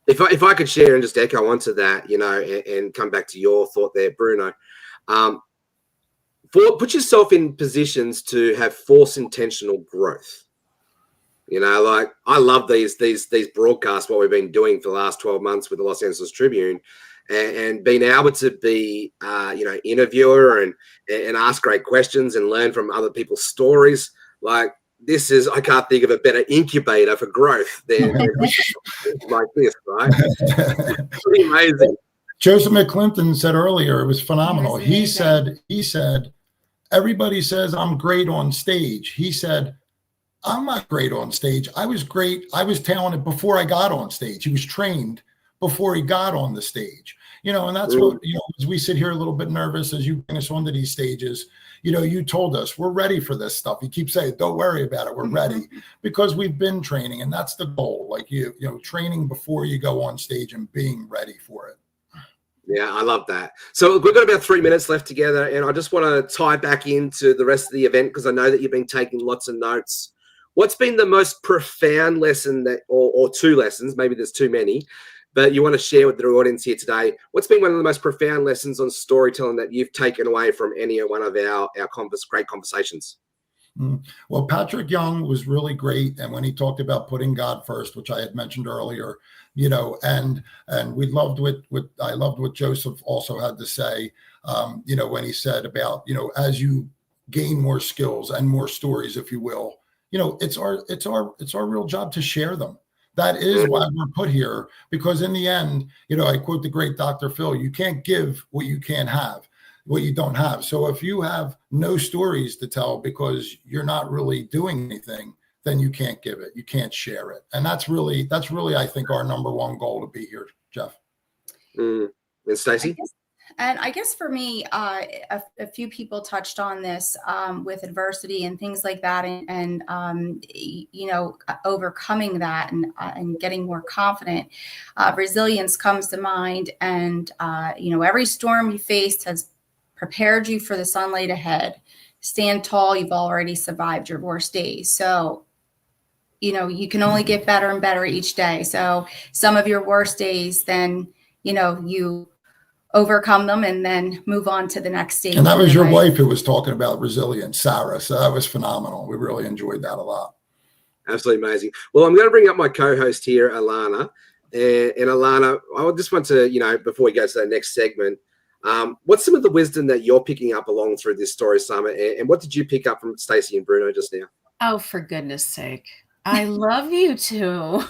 If I could share and just echo onto that, and come back to your thought there, Bruno. Put yourself in positions to have force intentional growth. Like I love these broadcasts, what we've been doing for the last 12 months with the Los Angeles Tribune. And being able to be, interviewer and ask great questions and learn from other people's stories. Like I can't think of a better incubator for growth than like this, right? It's pretty amazing. Joseph McClendon said earlier, it was phenomenal. He said, everybody says I'm great on stage. He said, I'm not great on stage. I was great. I was talented before I got on stage. He was trained before he got on the stage, and that's what, as we sit here a little bit nervous as you bring us onto these stages, you told us we're ready for this stuff. You keep saying, don't worry about it. We're ready because we've been training, and that's the goal. Like training before you go on stage and being ready for it. Yeah, I love that. So we've got about 3 minutes left together, and I just want to tie back into the rest of the event because I know that you've been taking lots of notes. What's been the most profound lesson or two lessons, maybe there's too many, but you want to share with the audience here today? What's been one of the most profound lessons on storytelling that you've taken away from any one of our great conversations? Well, Patrick Young was really great, and when he talked about putting God first, which I had mentioned earlier, and we loved what I loved what Joseph also had to say, when he said about, as you gain more skills and more stories, if you will, it's our real job to share them. That is why we're put here, because in the end, I quote the great Dr. Phil, you can't give what you can't have, what you don't have. So if you have no stories to tell because you're not really doing anything, then you can't give it, you can't share it. And that's really, I think, our number one goal to be here, Jeff. And Stacey? And I guess for me, a few people touched on this with adversity and things like that, and overcoming that and getting more confident. Resilience comes to mind, and every storm you faced has prepared you for the sunlight ahead. Stand tall. You've already survived your worst days. So, you can only get better and better each day. So some of your worst days, then, you overcome them and then move on to the next stage. And that was your wife who was talking about resilience, Sarah. So that was phenomenal. We really enjoyed that a lot. Absolutely amazing. Well, I'm going to bring up my co-host here, Alana. And Alana, I just want to, before we go to the next segment, what's some of the wisdom that you're picking up along through this Story Summit? And what did you pick up from Stacey and Bruno just now? Oh, for goodness sake. I love you two.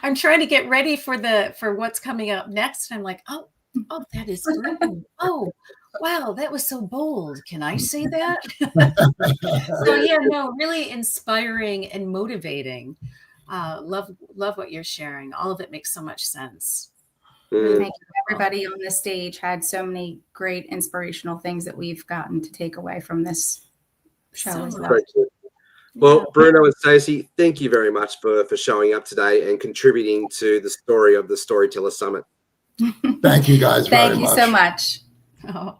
I'm trying to get ready for what's coming up next. I'm like, oh, that is great. Oh, wow, that was so bold. Can I say that? So yeah, no, really inspiring and motivating. Love what you're sharing. All of it makes so much sense. Thank you. Everybody on this stage had so many great inspirational things that we've gotten to take away from this show as well. Well, Bruno and Stacey, thank you very much for showing up today and contributing to the story of the Storyteller Summit. Thank you guys very much. Thank you so much. Oh.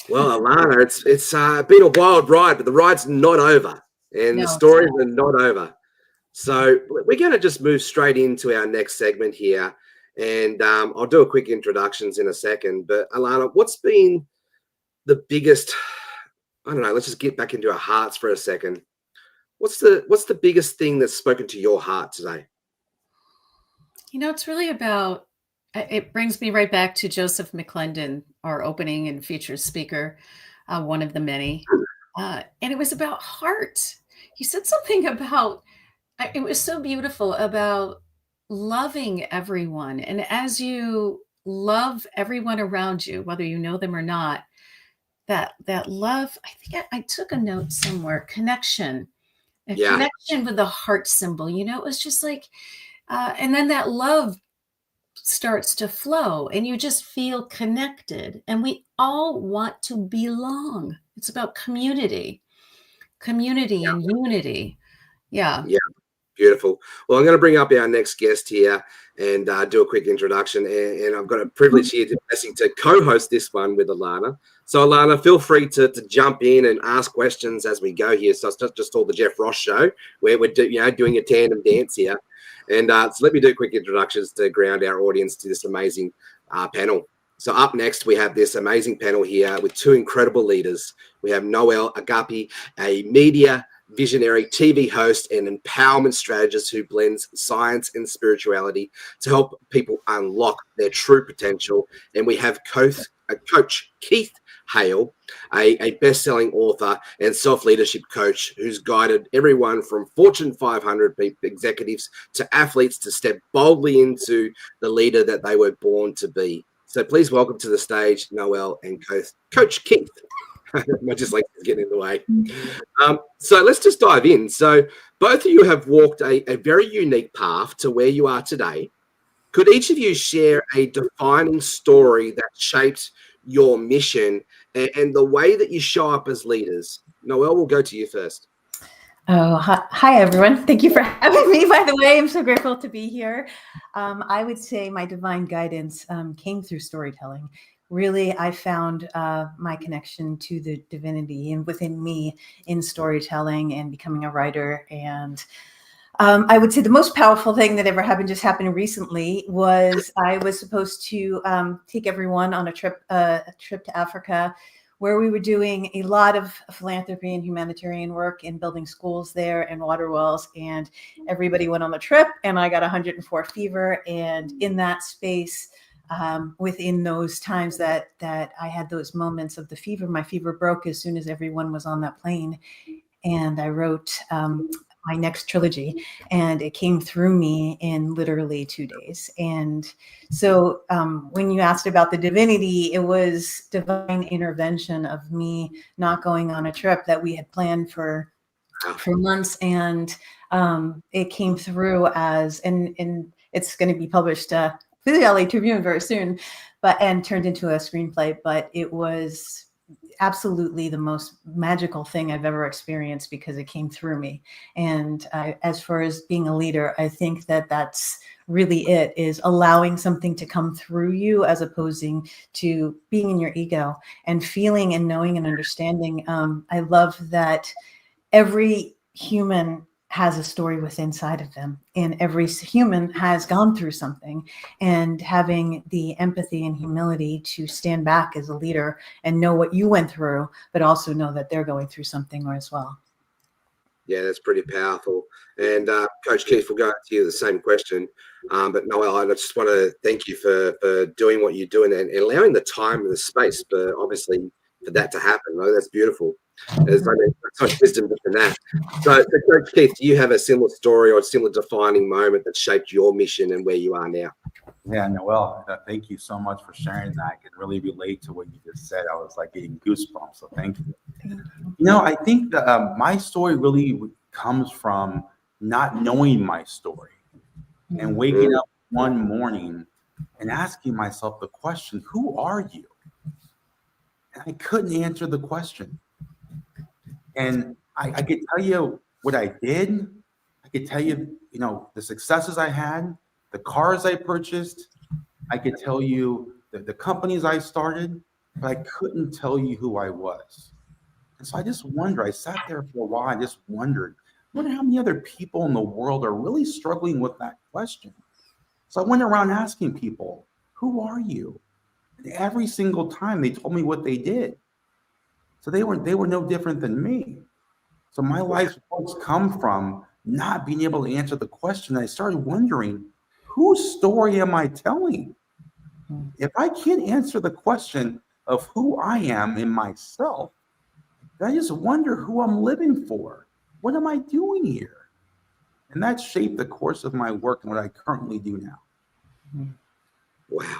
Well, Alana, it's been a wild ride, but the ride's not over, and the stories are not over. So we're going to just move straight into our next segment here, and I'll do a quick introductions in a second. But Alana, what's been the biggest? I don't know. Let's just get back into our hearts for a second. What's the biggest thing that's spoken to your heart today? It's really about, it brings me right back to Joseph McClendon, our opening and featured speaker, one of the many. And it was about heart. He said something about, it was so beautiful, about loving everyone. And as you love everyone around you, whether you know them or not, that love, I think I took a note somewhere, connection with the heart symbol, it was just like, and then that love starts to flow and you just feel connected, and we all want to belong. It's about community and unity. Yeah. Beautiful. Well, I'm going to bring up our next guest here and do a quick introduction. And I've got a privilege here to co-host this one with Alana. So, Alana, feel free to jump in and ask questions as we go here. So it's not just all the Jeff Ross show where we're doing a tandem dance here. And so let me do quick introductions to ground our audience to this amazing panel. So up next, we have this amazing panel here with two incredible leaders. We have Noel Agapi, a media visionary TV host and empowerment strategist who blends science and spirituality to help people unlock their true potential. And we have Coach Keith Hale, a best-selling author and self-leadership coach who's guided everyone from Fortune 500 executives to athletes to step boldly into the leader that they were born to be. So please welcome to the stage, Noel and Coach Keith. I just like getting in the way. So let's just dive in. So both of you have walked a very unique path to where you are today. Could each of you share a defining story that shaped your mission and the way that you show up as leaders? Noel, we'll go to you first. Oh, hi, everyone. Thank you for having me, by the way. I'm so grateful to be here. I would say my divine guidance came through storytelling. Really, I found my connection to the divinity and within me in storytelling and becoming a writer. And I would say the most powerful thing that ever happened recently was I was supposed to take everyone on a trip to Africa where we were doing a lot of philanthropy and humanitarian work in building schools there and water wells. And everybody went on the trip, and I got 104 fever. And in that space, within those times that I had those moments of the fever, my fever broke as soon as everyone was on that plane. And I wrote my next trilogy, and it came through me in literally 2 days. And so when you asked about the divinity, it was divine intervention of me not going on a trip that we had planned for months. And it came through as, and it's going to be published for the LA Tribune very soon, and turned into a screenplay. But it was absolutely the most magical thing I've ever experienced because it came through me. And as far as being a leader, I think that that's really it, is allowing something to come through you as opposing to being in your ego and feeling and knowing and understanding. I love that every human has a story within inside of them, and every human has gone through something, and having the empathy and humility to stand back as a leader and know what you went through, but also know that they're going through something as well. Yeah, that's pretty powerful. And Coach Keith, we'll go to you the same question. But Noel, I just want to thank you for doing what you're doing and allowing the time and the space for that to happen. Right? That's beautiful. There's so much wisdom in that. So, Coach Keith, do you have a similar story or a similar defining moment that shaped your mission and where you are now? Yeah, Noel, thank you so much for sharing that. I can really relate to what you just said. I was like getting goosebumps, so thank you. You know, I think that my story really comes from not knowing my story and waking up one morning and asking myself the question, who are you? And I couldn't answer the question. And I could tell you what I did. I could tell you, you know, the successes I had, the cars I purchased. I could tell you the companies I started, but I couldn't tell you who I was. And so I just wondered, I sat there for a while, I just wondered, I wonder how many other people in the world are really struggling with that question. So I went around asking people, who are you? And every single time they told me what they did. So they were no different than me. So my life's works come from not being able to answer the question. I started wondering, whose story am I telling? If I can't answer the question of who I am in myself, then I just wonder who I'm living for. What am I doing here? And that shaped the course of my work and what I currently do now. Wow.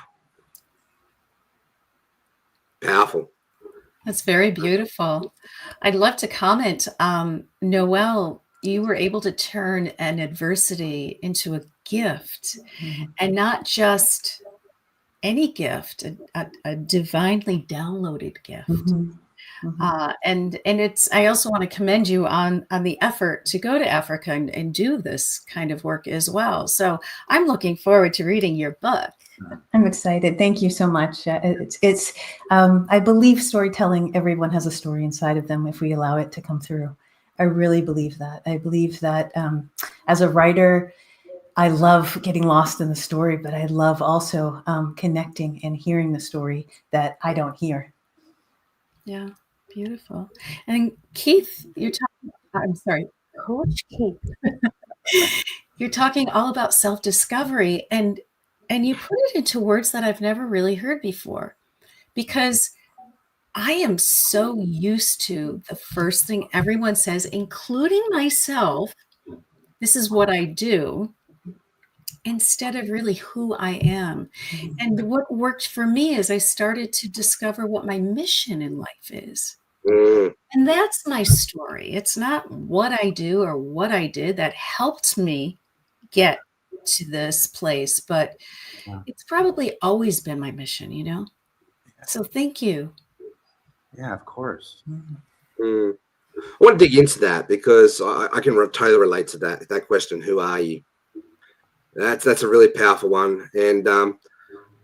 Powerful. That's very beautiful. I'd love to comment. Noel, you were able to turn an adversity into a gift, and not just any gift, a divinely downloaded gift. And it's, I also want to commend you on the effort to go to Africa and do this kind of work as well. So I'm looking forward to reading your book. I'm excited. Thank you so much. It's I believe storytelling, everyone has a story inside of them if we allow it to come through. I really believe that. I believe that as a writer, I love getting lost in the story, but I love also connecting and hearing the story that I don't hear. Yeah, beautiful. And Keith, I'm sorry, Coach Keith. You're talking all about self-discovery, and you put it into words that I've never really heard before, because I am so used to the first thing everyone says, including myself, this is what I do, instead of really who I am. And what worked for me is I started to discover what my mission in life is. And that's my story. It's not what I do or what I did that helped me get to this place, but it's probably always been my mission, you know? So thank you. Yeah, of course. I want to dig into that because I can totally relate to that question. Who are you? That's a really powerful one. And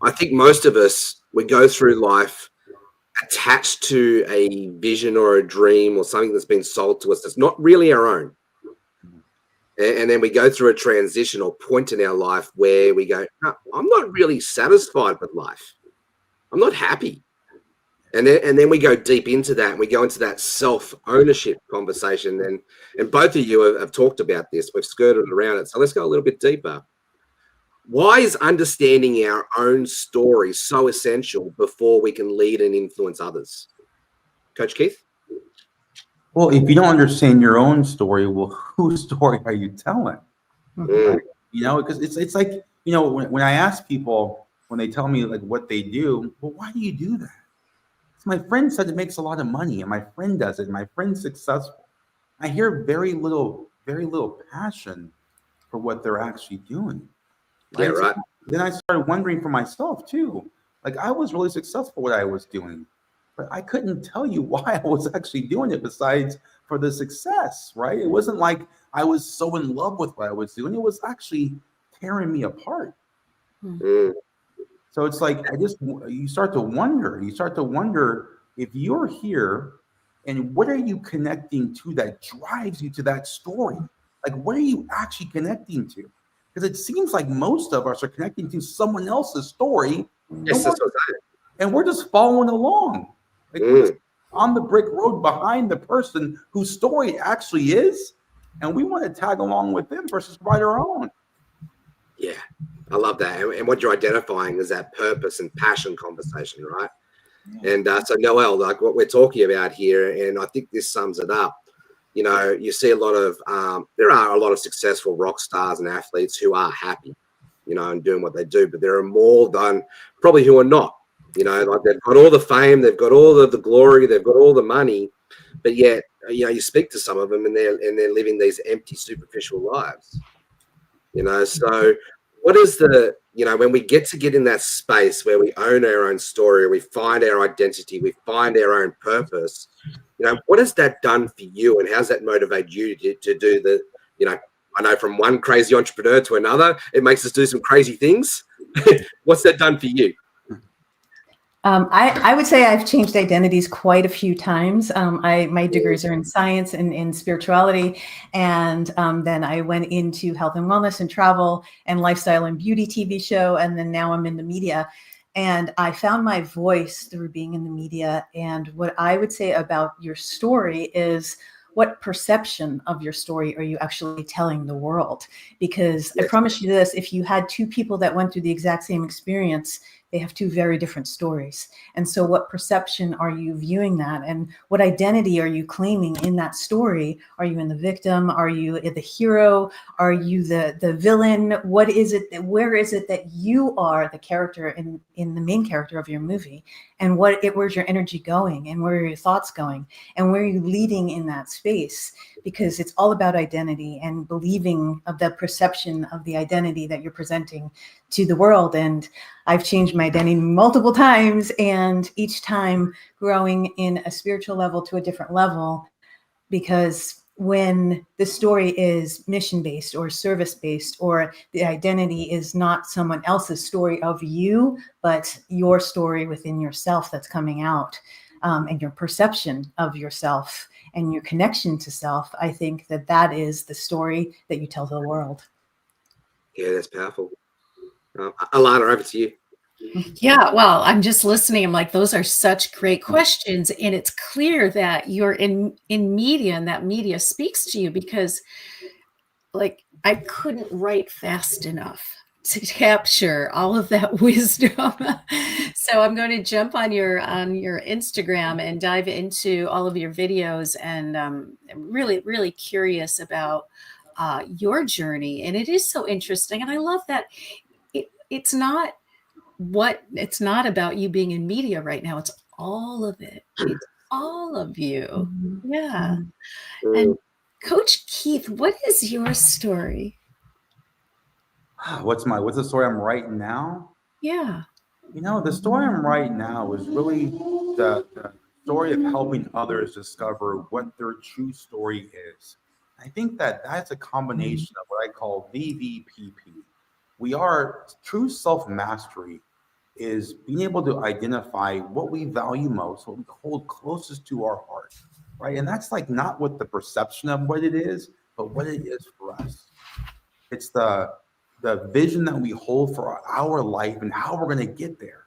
I think most of us, we go through life attached to a vision or a dream or something that's been sold to us that's not really our own. And then we go through a transition or point in our life where we go, no, I'm not really satisfied with life. I'm not happy. And then we go deep into that, and we go into that self-ownership conversation. And both of you have talked about this. We've skirted around it. So let's go a little bit deeper. Why is understanding our own story so essential before we can lead and influence others? Coach Keith? Well, if you don't understand your own story, well, whose story are you telling? Right? You know, because it's like, you know, when I ask people, when they tell me like what they do, well, why do you do that? My friend said it makes a lot of money, and my friend does it, and my friend's successful. I hear very little passion for what they're actually doing. Right? Yeah, right. So then I started wondering for myself too. Like, I was really successful what I was doing, but I couldn't tell you why I was actually doing it besides for the success, right? It wasn't like I was so in love with what I was doing. It was actually tearing me apart. So it's like, you start to wonder if you're here and what are you connecting to that drives you to that story? Like, what are you actually connecting to? Because it seems like most of us are connecting to someone else's story. Yes, and we're just following along. Like, we're just on the brick road behind the person whose story it actually is. And we want to tag along with them versus write our own. Yeah, I love that. And what you're identifying is that purpose and passion conversation, right? And so Noel, like what we're talking about here, and I think this sums it up. You know, you see a lot of, there are a lot of successful rock stars and athletes who are happy, you know, and doing what they do, but there are more than probably who are not, you know, like they've got all the fame, they've got all of the glory, they've got all the money, but yet, you know, you speak to some of them and they're living these empty, superficial lives. You know, so what is the, you know, when we get in that space where we own our own story, we find our identity, we find our own purpose, you know, what has that done for you and how's that motivate you to do the, you know, I know from one crazy entrepreneur to another, it makes us do some crazy things. What's that done for you? I would say I've changed identities quite a few times. My degrees are in science and in spirituality. And then I went into health and wellness and travel and lifestyle and beauty TV show. And then now I'm in the media. And I found my voice through being in the media. And what I would say about your story is, what perception of your story are you actually telling the world? Because I promise you this, if you had two people that went through the exact same experience, they have two very different stories. And so what perception are you viewing that? And what identity are you claiming in that story? Are you in the victim? Are you the hero? Are you the villain? What is it where is it that you are the character in the main character of your movie? And where's your energy going? And where are your thoughts going? And where are you leading in that space? Because it's all about identity and believing of the perception of the identity that you're presenting to the world. And I've changed my identity multiple times, and each time growing in a spiritual level to a different level, because when the story is mission-based or service-based, or the identity is not someone else's story of you, but your story within yourself that's coming out, and your perception of yourself and your connection to self, I think that is the story that you tell to the world. Yeah, that's powerful. Alana, over to you. Yeah, well, I'm just listening. I'm like, those are such great questions. And it's clear that you're in media and that media speaks to you, because like I couldn't write fast enough to capture all of that wisdom. So I'm going to jump on your Instagram and dive into all of your videos. And I'm really, really curious about your journey. And it is so interesting. And I love that it's not about you being in media right now. It's all of it. It's all of you. Yeah. And Coach Keith, what is your story? What's the story I'm writing now? Yeah. You know, the story I'm writing now is really the story of helping others discover what their true story is. I think that's a combination of what I call VVPP. True self-mastery is being able to identify what we value most, what we hold closest to our heart, right? And that's like not what the perception of what it is, but what it is for us. It's the vision that we hold for our life and how we're going to get there.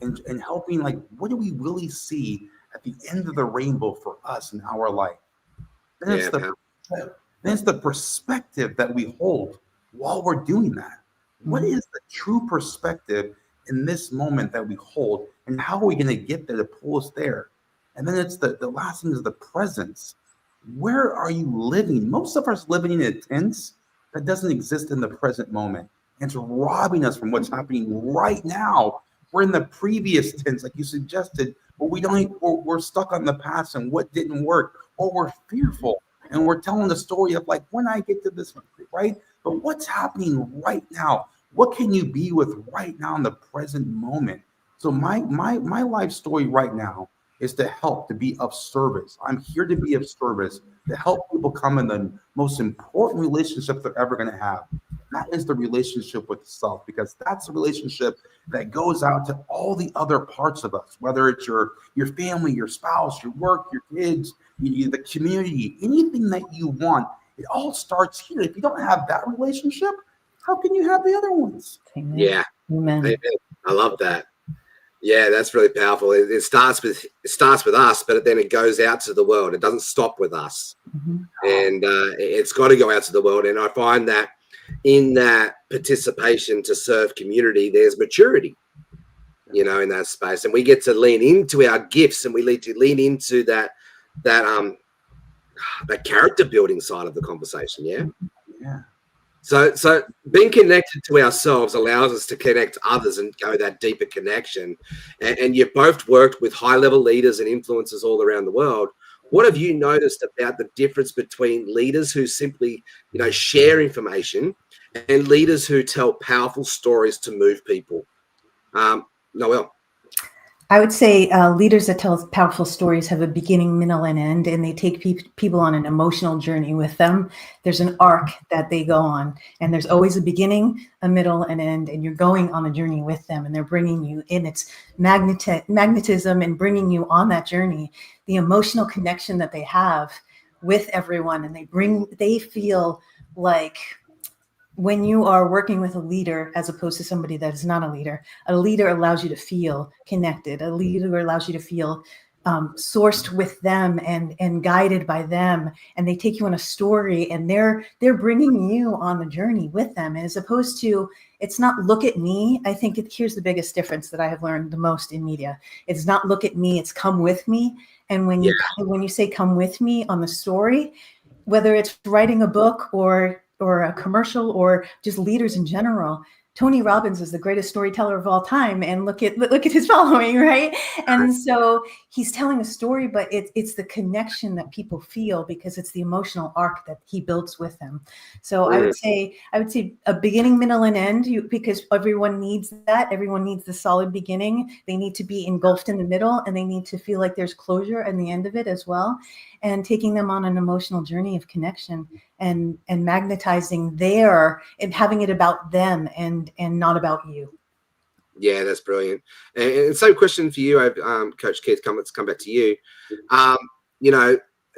and helping, like, what do we really see at the end of the rainbow for us in our life? Then it's the perspective that we hold while we're doing that. What is the true perspective in this moment that we hold, and how are we going to get there to pull us there? And then it's the last thing is the presence. Where are you living? Most of us living in a tense that doesn't exist in the present moment. And it's robbing us from what's happening right now. We're in the previous tense, like you suggested, but we're stuck on the past and what didn't work, or we're fearful. And we're telling the story of, like, when I get to this, right? But what's happening right now? What can you be with right now in the present moment? So my life story right now is to help, to be of service. I'm here to be of service, to help people come in the most important relationship they're ever going to have. That is the relationship with self, because that's the relationship that goes out to all the other parts of us, whether it's your family, your spouse, your work, your kids, the community, anything that you want. It all starts here. If you don't have that relationship, how can you have the other ones? Yeah. Amen. I love that. Yeah, that's really powerful. It starts with us, but then it goes out to the world. It doesn't stop with us, and it's got to go out to the world. And I find that in that participation to serve community, there's maturity, in that space, and we get to lean into our gifts, and we need to lean into that character building side of the conversation. Yeah. So being connected to ourselves allows us to connect to others and go that deeper connection. And you've both worked with high-level leaders and influencers all around the world. What have you noticed about the difference between leaders who simply, share information and leaders who tell powerful stories to move people? Noel. I would say leaders that tell powerful stories have a beginning, middle, and end, and they take people on an emotional journey with them. There's an arc that they go on, and there's always a beginning, a middle, and end, and you're going on a journey with them, and they're bringing you in. It's magnetism and bringing you on that journey, the emotional connection that they have with everyone, and they feel like, when you are working with a leader as opposed to somebody that is not a leader allows you to feel connected. A leader allows you to feel sourced with them and guided by them. And they take you on a story, and they're bringing you on the journey with them. And as opposed to, it's not look at me. I think here's the biggest difference that I have learned the most in media. It's not look at me, it's come with me. And when you say come with me on the story, whether it's writing a book or a commercial or just leaders in general, Tony Robbins is the greatest storyteller of all time, and look at his following, right? And so he's telling a story, but it's the connection that people feel because it's the emotional arc that he builds with them. So I would say a beginning, middle, and end, because everyone needs that. Everyone needs the solid beginning. They need to be engulfed in the middle, and they need to feel like there's closure in the end of it as well. And taking them on an emotional journey of connection and magnetizing and having it about them and not about you. Yeah, that's brilliant. And same question for you, Coach Keith. Let's come back to you.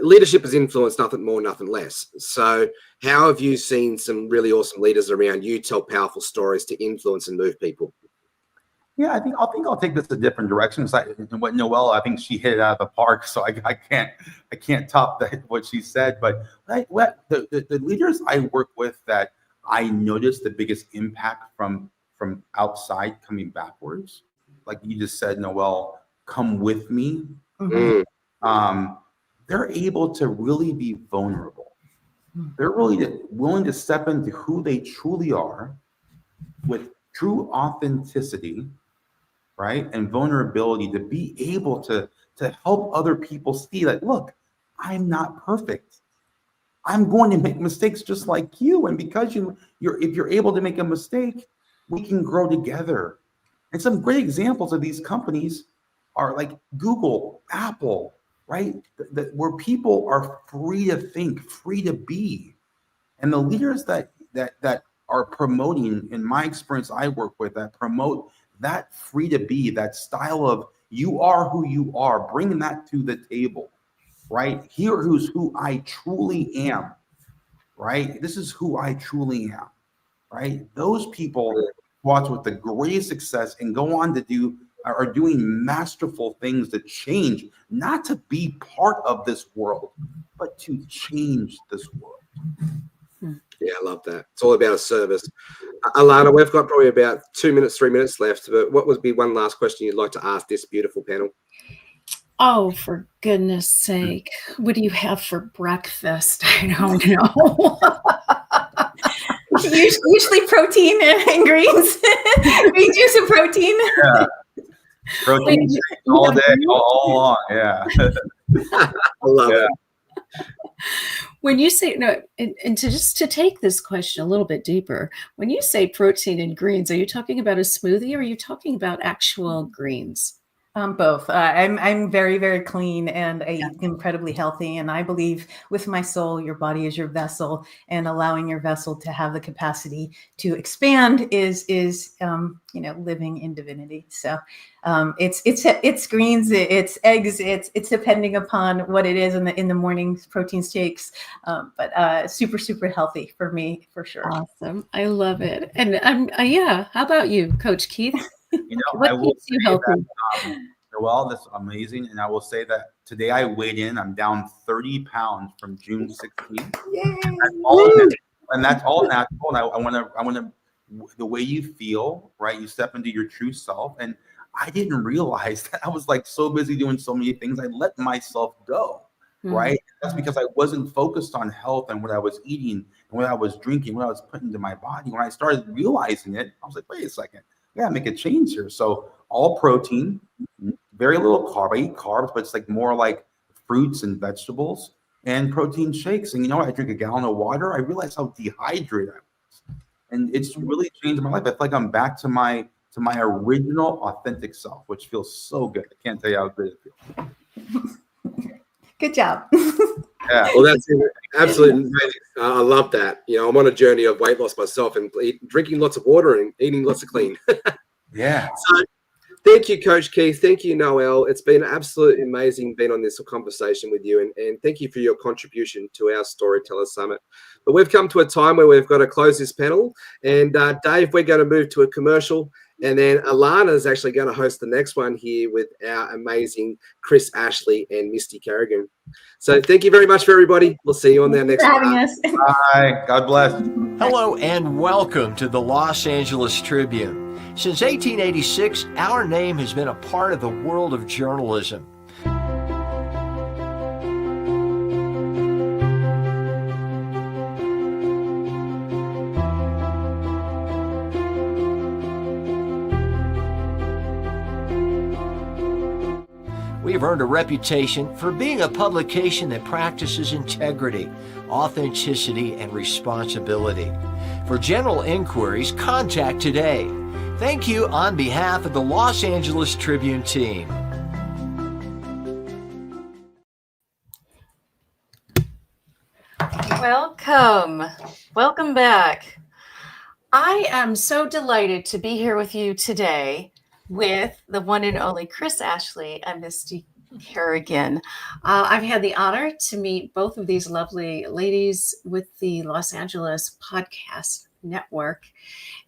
Leadership is influence, nothing more, nothing less. So how have you seen some really awesome leaders around you tell powerful stories to influence and move people? Yeah, I think I'll take this a different direction. And what Noel, I think she hit it out of the park. So I can't top what she said. But the leaders I work with that I noticed the biggest impact from outside coming backwards, like you just said, Noel, come with me. Mm-hmm. They're able to really be vulnerable. They're really willing to step into who they truly are with true authenticity, right? And vulnerability, to be able to help other people see that, look, I'm not perfect. I'm going to make mistakes just like you. And because if you're able to make a mistake, we can grow together. And some great examples of these companies are like Google, Apple, right? Where people are free to think, free to be. And the leaders that are promoting, in my experience I work with, that promote that free to be, that style of you are who you are, bringing that to the table, right? Here's who I truly am, right? This is who I truly am, right? Those people watch with the greatest success and go on to do are doing masterful things to change, not to be part of this world, but to change this world. Yeah, I love that. It's all about a service. Alana, we've got probably about 2 minutes, 3 minutes left, but what would be one last question you'd like to ask this beautiful panel? Oh, for goodness sake. What do you have for breakfast? I don't know. Usually protein and greens. Green juice and protein. Yeah. Protein all day, all along. Yeah. I love it. When you say, no, and to take this question a little bit deeper, when you say protein and greens, are you talking about a smoothie or are you talking about actual greens? Both. I'm very, very clean and I eat incredibly healthy. And I believe with my soul, your body is your vessel, and allowing your vessel to have the capacity to expand is living in divinity. So it's greens, it's eggs, it's depending upon what it is in the morning, protein shakes, but super, super healthy for me, for sure. Awesome. I love it. And how about you, Coach Keith? I will keeps you say healthy? that, Noel, that's amazing. And I will say that today I weighed in. I'm down 30 pounds from June 16th. And that's all natural. And I want to, the way you feel, right? You step into your true self. And I didn't realize that I was like so busy doing so many things. I let myself go, right? That's because I wasn't focused on health and what I was eating and what I was drinking, what I was putting into my body. When I started realizing it, I was like, wait a second. I gotta make a change here. So all protein, very little carb. I eat carbs, but it's like more like fruits and vegetables and protein shakes. And I drink a gallon of water. I realized how dehydrated I was. And it's really changed my life. I feel like I'm back to my original authentic self, which feels so good. I can't tell you how good it feels. Good job. Yeah, well, that's absolutely amazing. I love that. I'm on a journey of weight loss myself and drinking lots of water and eating lots of clean. Yeah. So thank you, Coach Keith. Thank you, Noel. It's been absolutely amazing being on this conversation with you. And thank you for your contribution to our Storyteller Summit. But we've come to a time where we've got to close this panel. And Dave, we're going to move to a commercial. And then Alana is actually going to host the next one here with our amazing Chris Ashley and Misty Carrigan. So thank you very much for everybody. We'll see you on our next one. Bye. God bless. Hello and welcome to the Los Angeles Tribune. Since 1886, our name has been a part of the world of journalism. We have earned a reputation for being a publication that practices integrity, authenticity, and responsibility. For general inquiries, contact today. Thank you on behalf of the Los Angeles Tribune team. Welcome back. I am so delighted to be here with you today with the one and only Chris Ashley and Misty Carrigan. I've had the honor to meet both of these lovely ladies with the Los Angeles Podcast Network,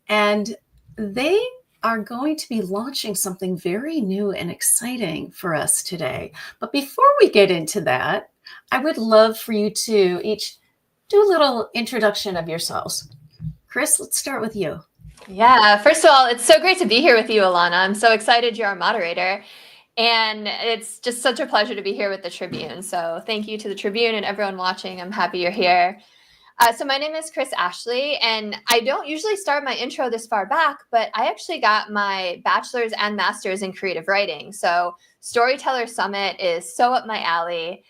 and they are going to be launching something very new and exciting for us today. But before we get into that, I would love for you to each do a little introduction of yourselves. Chris, let's start with you. Yeah, first of all, it's so great to be here with you, Alana. I'm so excited you're our moderator. And it's just such a pleasure to be here with the Tribune. So thank you to the Tribune and everyone watching. I'm happy you're here. So my name is Chris Ashley, and I don't usually start my intro this far back, but I actually got my bachelor's and master's in creative writing. So Storyteller Summit is so up my alley.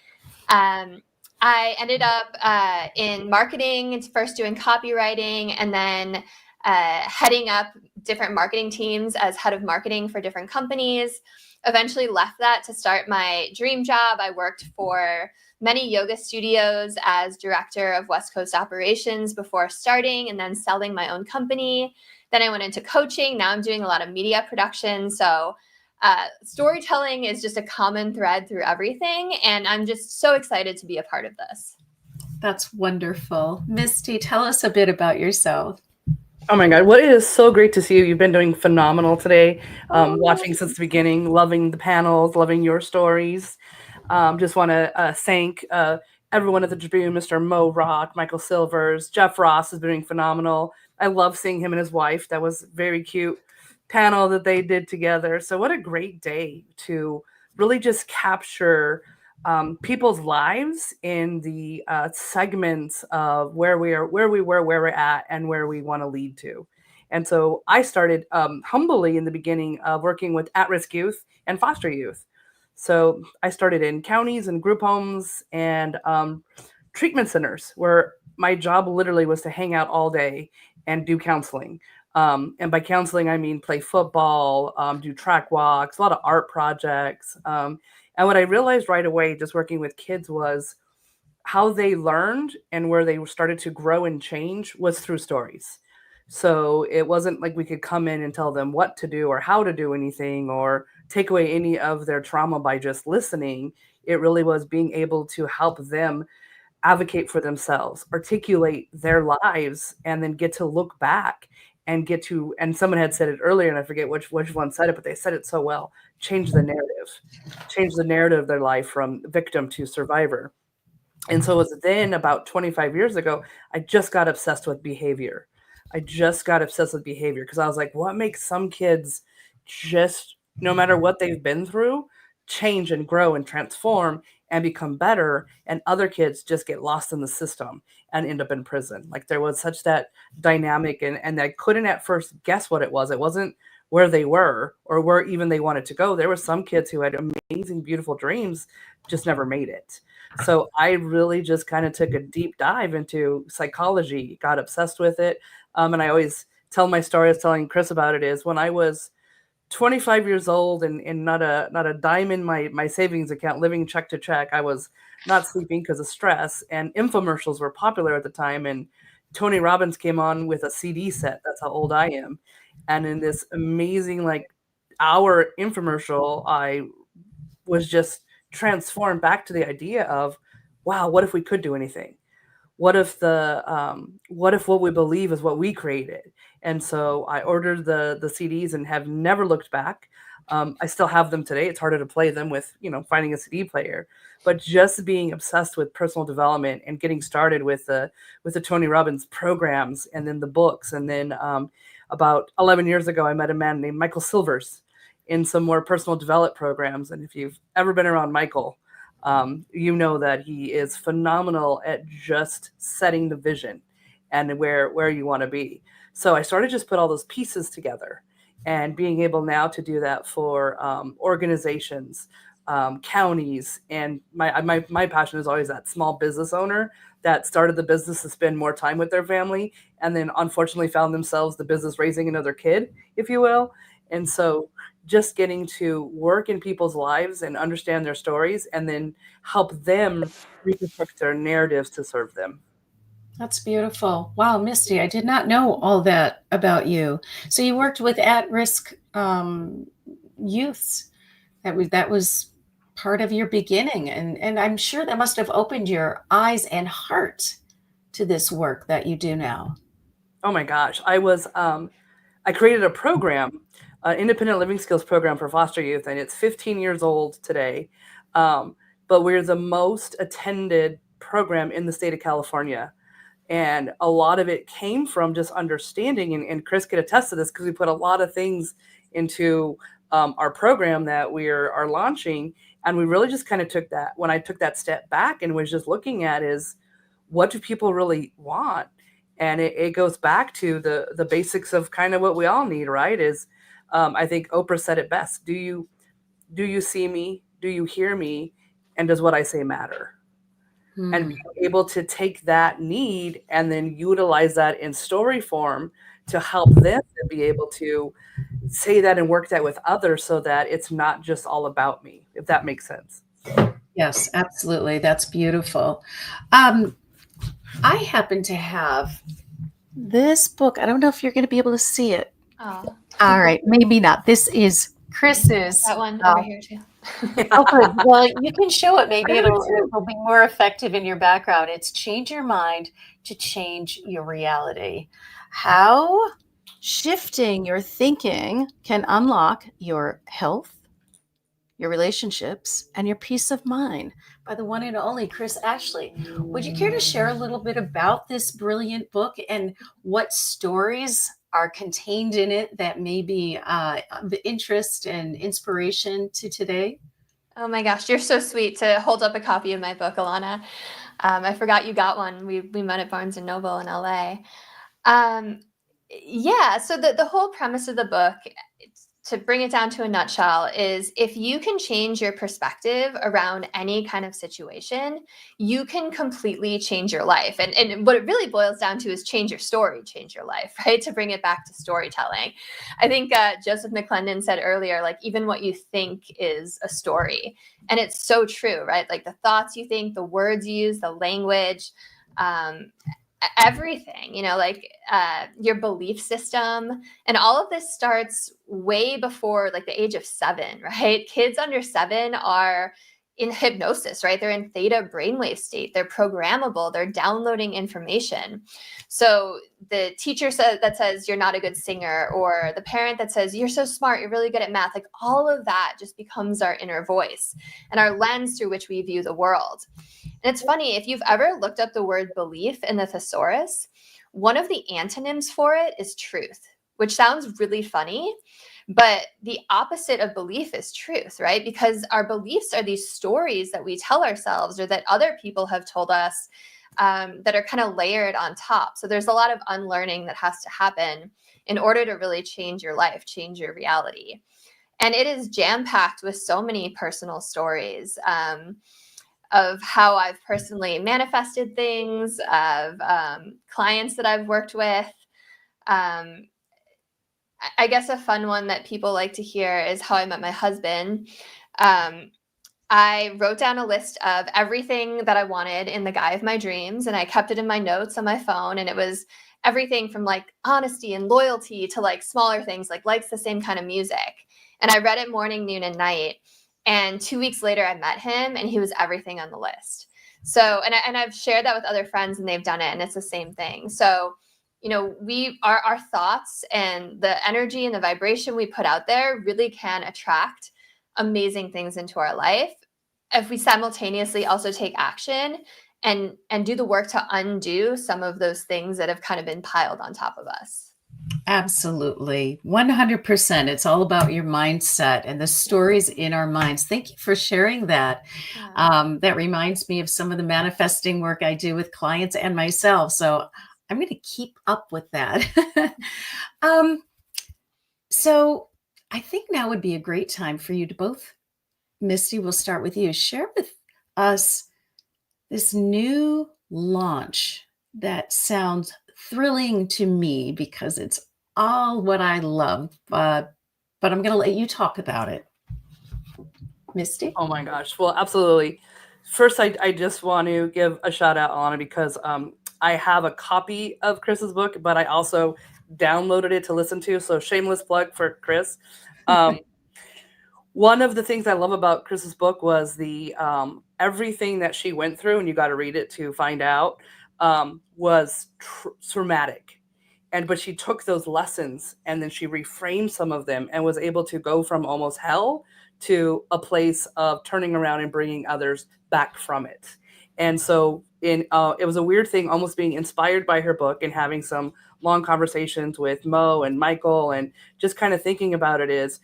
I ended up in marketing, first doing copywriting, and then heading up different marketing teams as head of marketing for different companies. Eventually left that to start my dream job. I worked for many yoga studios as director of West Coast operations before starting and then selling my own company. Then I went into coaching. Now I'm doing a lot of media production. So storytelling is just a common thread through everything. And I'm just so excited to be a part of this. That's wonderful. Misty, tell us a bit about yourself. Oh my God. Well, it is so great to see you. You've been doing phenomenal today. Watching since the beginning, loving the panels, loving your stories. Just want to thank everyone at the Tribune, Mr. Mo Rock, Michael Silvers, Jeff Ross has been doing phenomenal. I love seeing him and his wife. That was very cute panel that they did together. So what a great day to really just capture people's lives in the segments of where we were, where we're at, and where we want to lead to. And so I started humbly in the beginning of working with at-risk youth and foster youth. So I started in counties and group homes and treatment centers where my job literally was to hang out all day and do counseling. And by counseling, I mean play football, do track walks, a lot of art projects. And what I realized right away, just working with kids, was how they learned and where they started to grow and change was through stories. So it wasn't like we could come in and tell them what to do or how to do anything or take away any of their trauma by just listening. It really was being able to help them advocate for themselves, articulate their lives, and then get to look back and get to, and someone had said it earlier, and I forget which one said it, but they said it so well, change the narrative of their life from victim to survivor. And so it was then about 25 years ago, I just got obsessed with behavior. Because I was like, what makes some kids just, no matter what they've been through, change and grow and transform and become better, and other kids just get lost in the system and end up in prison. Like there was such that dynamic, and I couldn't at first guess what it was. It wasn't where they were or where even they wanted to go. There were some kids who had amazing, beautiful dreams, just never made it. So I really just kind of took a deep dive into psychology, got obsessed with it. And I always tell my story, I was telling Chris about it, is when I was 25 years old and not a dime in my savings account, living check to check. I was not sleeping because of stress, and infomercials were popular at the time. And Tony Robbins came on with a CD set. That's how old I am. And in this amazing hour infomercial, I was just transformed back to the idea of, wow, what if we could do anything? What if what we believe is what we created? And so I ordered the CDs and have never looked back. I still have them today. It's harder to play them with, finding a CD player, but just being obsessed with personal development and getting started with the Tony Robbins programs and then the books. And then about 11 years ago, I met a man named Michael Silvers in some more personal development programs. And if you've ever been around Michael, you know that he is phenomenal at just setting the vision and where you want to be. So I started just put all those pieces together, and being able now to do that for organizations, counties, and my passion is always that small business owner that started the business to spend more time with their family, and then unfortunately found themselves the business raising another kid, if you will. And so just getting to work in people's lives and understand their stories and then help them reconstruct their narratives to serve them. That's beautiful. Wow, Misty, I did not know all that about you. So you worked with at-risk youths. That was part of your beginning. And I'm sure that must have opened your eyes and heart to this work that you do now. Oh my gosh. I created a program, an independent living skills program for foster youth, and it's 15 years old today. But we're the most attended program in the state of California. And a lot of it came from just understanding, and Chris could attest to this because we put a lot of things into our program that we are launching. And we really just kind of took that, when I took that step back and was just looking at is, what do people really want? And it goes back to the basics of kind of what we all need, right? Is I think Oprah said it best. Do you see me? Do you hear me? And does what I say matter? And being able to take that need and then utilize that in story form to help them to be able to say that and work that with others so that it's not just all about me, if that makes sense. Yes, absolutely. That's beautiful. I happen to have this book. I don't know if you're going to be able to see it. Oh. All right, maybe not. This is Chris's. That one over here too. Oh, good. Well, you can show it. Maybe it'll be more effective in your background. It's Change Your Mind to Change Your Reality. how shifting your thinking can unlock your health, your relationships, and your peace of mind. By the one and only Chris Ashley. Would you care to share a little bit about this brilliant book and what stories are contained in it that may be of interest and inspiration to today? Oh my gosh, you're so sweet to hold up a copy of my book, Alana. I forgot you got one. We met at Barnes and Noble in LA. Yeah, so the whole premise of the book, to bring it down to a nutshell, is if you can change your perspective around any kind of situation, you can completely change your life. And what it really boils down to is change your story, change your life, right? To bring it back to storytelling. I think Joseph McClendon said earlier, like, even what you think is a story. And it's so true, right? Like the thoughts you think, the words you use, the language, everything, like your belief system. And all of this starts way before like the age of 7, right? Kids under 7 are in hypnosis, right? They're in theta brainwave state. They're programmable. They're downloading information. So the teacher that says you're not a good singer, or the parent that says you're so smart, you're really good at math, like all of that just becomes our inner voice and our lens through which we view the world. And it's funny, if you've ever looked up the word belief in the thesaurus, one of the antonyms for it is truth, which sounds really funny, but the opposite of belief is truth, right? Because our beliefs are these stories that we tell ourselves or that other people have told us that are kind of layered on top. So there's a lot of unlearning that has to happen in order to really change your life, change your reality. And it is jam-packed with so many personal stories of how I've personally manifested things, of clients that I've worked with. I guess a fun one that people like to hear is how I met my husband. I wrote down a list of everything that I wanted in the guy of my dreams, and I kept it in my notes on my phone. And it was everything from like honesty and loyalty to like smaller things like likes the same kind of music. And I read it morning, noon, and night. And 2 weeks later, I met him, and he was everything on the list. So, and I've shared that with other friends, and they've done it, and it's the same thing. So, our thoughts and the energy and the vibration we put out there really can attract amazing things into our life if we simultaneously also take action and do the work to undo some of those things that have kind of been piled on top of us. Absolutely. 100%. It's all about your mindset and the stories in our minds. Thank you for sharing that. That reminds me of some of the manifesting work I do with clients and myself. So I'm going to keep up with that. So I think now would be a great time for you to both, Misty, we'll start with you. Share with us this new launch that sounds thrilling to me because it's all what I love. But I'm going to let you talk about it. Misty? Oh my gosh. Well, absolutely. First, I just want to give a shout out, Alana, because I have a copy of Chris's book, but I also downloaded it to listen to. So shameless plug for Chris. One of the things I love about Chris's book was the everything that she went through, and you got to read it to find out, was traumatic. But she took those lessons and then she reframed some of them and was able to go from almost hell to a place of turning around and bringing others back from it. And so it was a weird thing, almost being inspired by her book and having some long conversations with Mo and Michael, and just kind of thinking about it is,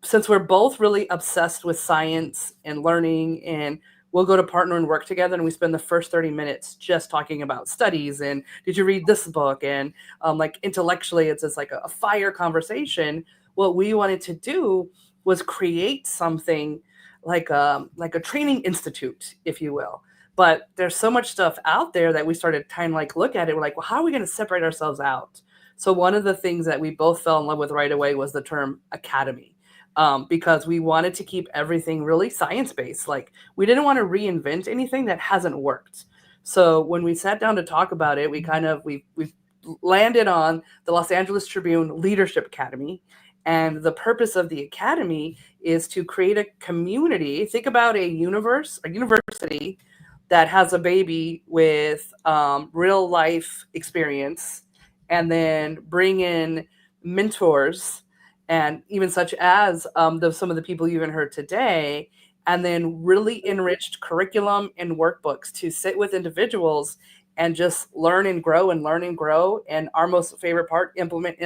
since we're both really obsessed with science and learning, and we'll go to partner and work together, and we spend the first 30 minutes just talking about studies and did you read this book? And like intellectually, it's just like a fire conversation. What we wanted to do was create something like a training institute, if you will. But there's so much stuff out there that we started kind of like look at it. We're like, well, how are we going to separate ourselves out? So one of the things that we both fell in love with right away was the term academy, because we wanted to keep everything really science-based. Like we didn't want to reinvent anything that hasn't worked. So when we sat down to talk about it, we landed on the Los Angeles Tribune Leadership Academy. And the purpose of the academy is to create a community. Think about a university that has a baby with real life experience and then bring in mentors, and even such as some of the people you even heard today, and then really enriched curriculum and workbooks to sit with individuals and just learn and grow and learn and grow. And our most favorite part, implement,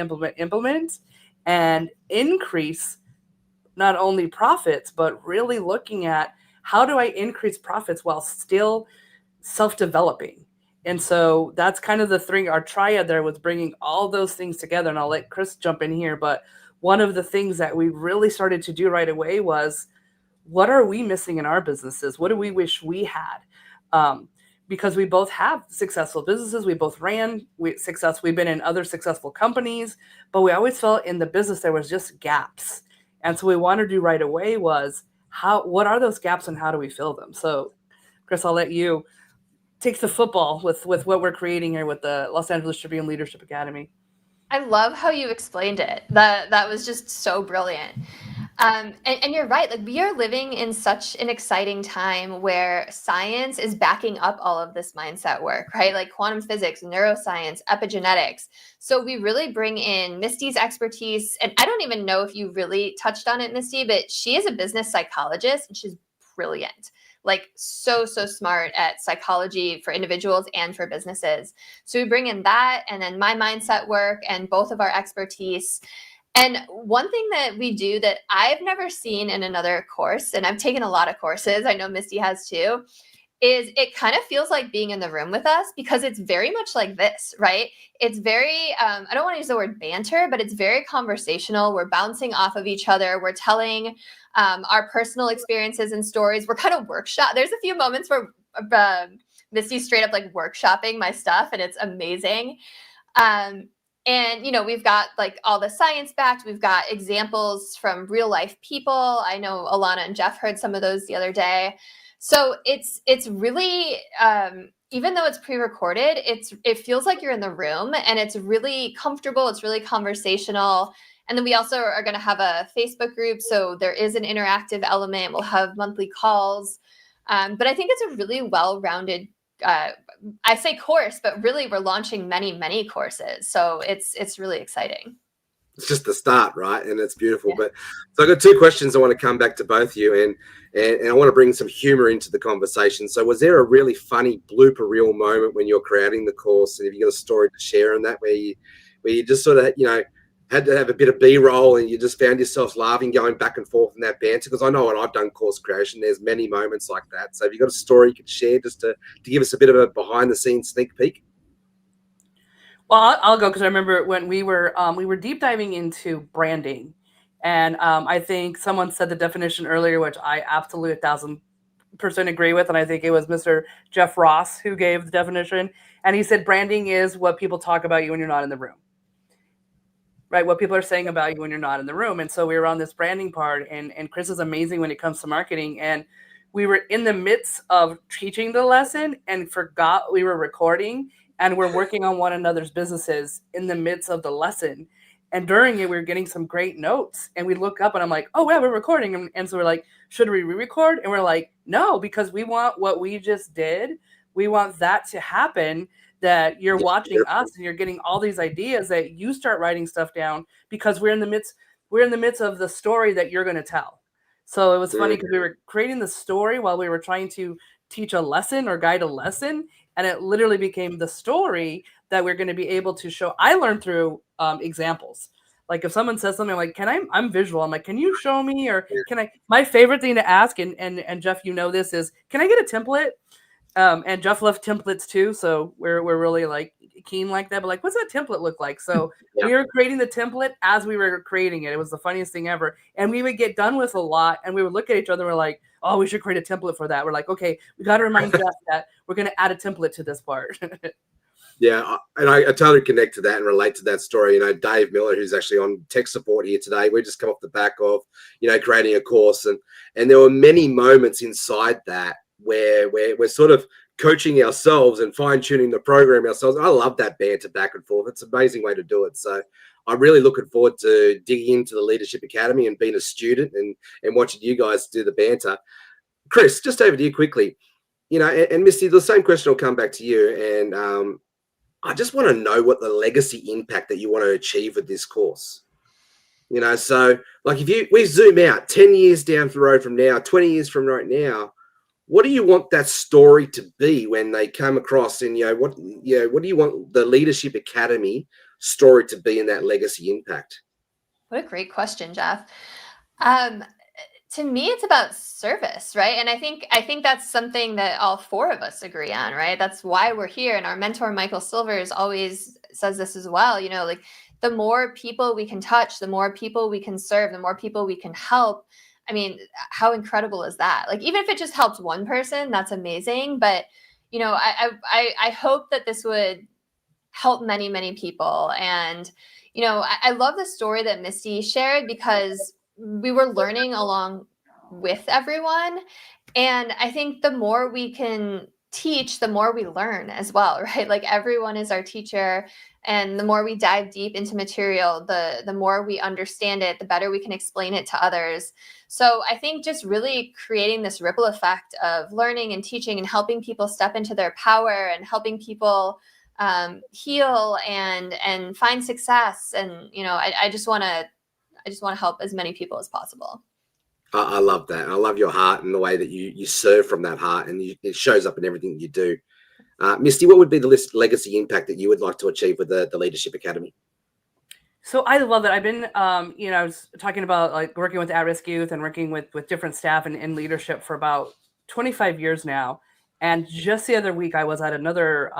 and increase not only profits, but really looking at how do I increase profits while still self-developing. And so that's kind of the thing, our triad there was bringing all those things together. And I'll let Chris jump in here. But one of the things that we really started to do right away was, what are we missing in our businesses? What do we wish we had? Because we both have successful businesses. We both ran success. We've been in other successful companies, but we always felt in the business there was just gaps. And so we wanted to do right away was, what are those gaps and how do we fill them? So Chris, I'll let you take the football with what we're creating here with the Los Angeles Tribune Leadership Academy. I love how you explained it. That was just so brilliant. And you're right. Like, we are living in such an exciting time where science is backing up all of this mindset work, right? Like quantum physics, neuroscience, epigenetics. So we really bring in Misty's expertise. And I don't even know if you really touched on it, Misty, but she is a business psychologist and she's brilliant. Like so smart at psychology for individuals and for businesses. So we bring in that, and then my mindset work and both of our expertise. And one thing that we do that I've never seen in another course, and I've taken a lot of courses, I know Misty has too, is it kind of feels like being in the room with us, because it's very much like this, right? It's very, I don't want to use the word banter, but it's very conversational. We're bouncing off of each other. We're telling our personal experiences and stories. We're kind of There's a few moments where Misty's straight up like workshopping my stuff, and it's amazing. And, you know, we've got like all the science backed, we've got examples from real life people. I know Alana and Jeff heard some of those the other day. So it's really, even though it's pre-recorded, it feels like you're in the room, and it's really comfortable. It's really conversational. And then we also are going to have a Facebook group. So there is an interactive element. We'll have monthly calls. But I think it's a really well-rounded, I say course, but really we're launching many courses. So it's really exciting. It's just the start, right? And it's beautiful. Yeah. But so I've got two questions I want to come back to both of you, and I want to bring some humor into the conversation. So was there a really funny blooper reel moment when you're creating the course, and if you got a story to share on that, where you just sort of, you know, had to have a bit of B-roll and you just found yourself laughing, going back and forth in that banter? Because I know when I've done course creation, there's many moments like that. So have you got a story you could share just to give us a bit of a behind-the-scenes sneak peek? Well, I'll go, because I remember when we were deep diving into branding, and I think someone said the definition earlier, which I absolutely 1,000% agree with, and I think it was Mr. Jeff Ross who gave the definition, and he said branding is what people talk about you when you're not in the room, right? What people are saying about you when you're not in the room. And so we were on this branding part, and Chris is amazing when it comes to marketing, and we were in the midst of teaching the lesson and forgot we were recording. And we're working on one another's businesses in the midst of the lesson. And during it, we were getting some great notes. And we look up and I'm like, oh, yeah, we're recording. And so we're like, should we re-record? And we're like, no, because we want what we just did. We want that to happen, that you're watching us and you're getting all these ideas, that you start writing stuff down, because we're in the midst of the story that you're going to tell. So it was funny because we were creating the story while we were trying to teach a lesson or guide a lesson. And it literally became the story that we're going to be able to show. I learned through examples. Like if someone says something like, I'm visual. I'm like, can you show me? Or my favorite thing to ask, and Jeff, you know this, is, can I get a template? And Jeff left templates too. So we're really like keen like that. But like, what's that template look like? So we were creating the template as we were creating it. It was the funniest thing ever. And we would get done with a lot and we would look at each other and we're like, oh, we should create a template for that. We're like, okay, we got to remind Jeff that we're going to add a template to this part. Yeah, and I totally connect to that and relate to that story. You know, Dave Miller, who's actually on tech support here today, we just come off the back of, you know, creating a course. And there were many moments inside that where we're sort of coaching ourselves and fine-tuning the program ourselves. I love that banter back and forth. It's an amazing way to do it. So I'm really looking forward to digging into the Leadership Academy and being a student and watching you guys do the banter. Chris, just over to you quickly. You know, and Misty, the same question will come back to you. And I just want to know what the legacy impact that you want to achieve with this course. You know, so like we zoom out 10 years down the road from now, 20 years from right now, what do you want that story to be when they come across, and what do you want the Leadership Academy story to be in that legacy impact? What a great question, Jeff. To me, it's about service, right? And I think that's something that all four of us agree on, right? That's why we're here. And our mentor, Michael Silvers, always says this as well. Like the more people we can touch, the more people we can serve, the more people we can help. I mean, how incredible is that? Like, even if it just helps one person, that's amazing. But, I hope that this would help many, many people. And, I love the story that Misty shared, because we were learning along with everyone. And I think the more we can teach, the more we learn as well, right? Like everyone is our teacher. And the more we dive deep into material, the more we understand it, the better we can explain it to others. So I think just really creating this ripple effect of learning and teaching and helping people step into their power and helping people heal and find success. And, I just want to help as many people as possible. I love that. I love your heart and the way that you serve from that heart, and it shows up in everything you do. Misty, what would be the legacy impact that you would like to achieve with the Leadership Academy? So I love it. I've been, I was talking about like working with at-risk youth and working with different staff and leadership for about 25 years now. And just the other week, I was at another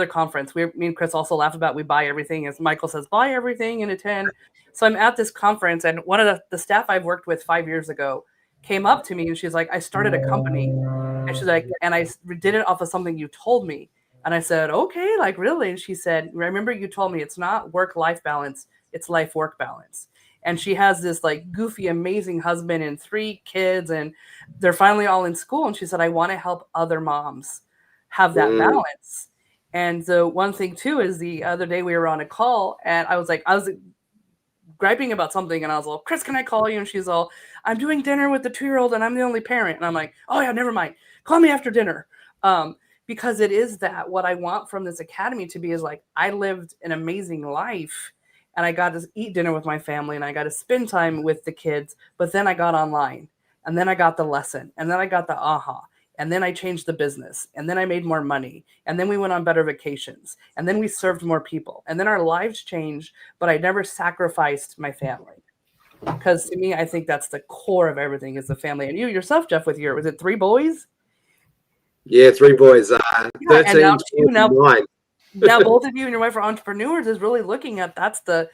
conference. Me and Chris also laugh about we buy everything, as Michael says, buy everything and attend. So I'm at this conference, and one of the staff I've worked with 5 years ago came up to me, and she's like, I started a company. And she's like, and I did it off of something you told me. And I said, okay, like really? And she said, remember you told me it's not work-life balance, it's life-work balance. And she has this like goofy, amazing husband and 3 kids, and they're finally all in school. And she said, I want to help other moms have that balance. And so one thing too is the other day we were on a call, and I was griping about something, and I was like, Chris, can I call you? And she's all, I'm doing dinner with the 2-year-old and I'm the only parent. And I'm like, oh yeah, never mind. Call me after dinner. Because it is that what I want from this academy to be is like, I lived an amazing life and I got to eat dinner with my family and I got to spend time with the kids, but then I got online and then I got the lesson and then I got the aha. And then I changed the business and then I made more money and then we went on better vacations and then we served more people and then our lives changed, but I never sacrificed my family. Because to me, I think that's the core of everything is the family. And you yourself, Jeff, was it 3 boys? Yeah, 3 boys, 13, 9. Now both of you and your wife are entrepreneurs, is really looking at that's the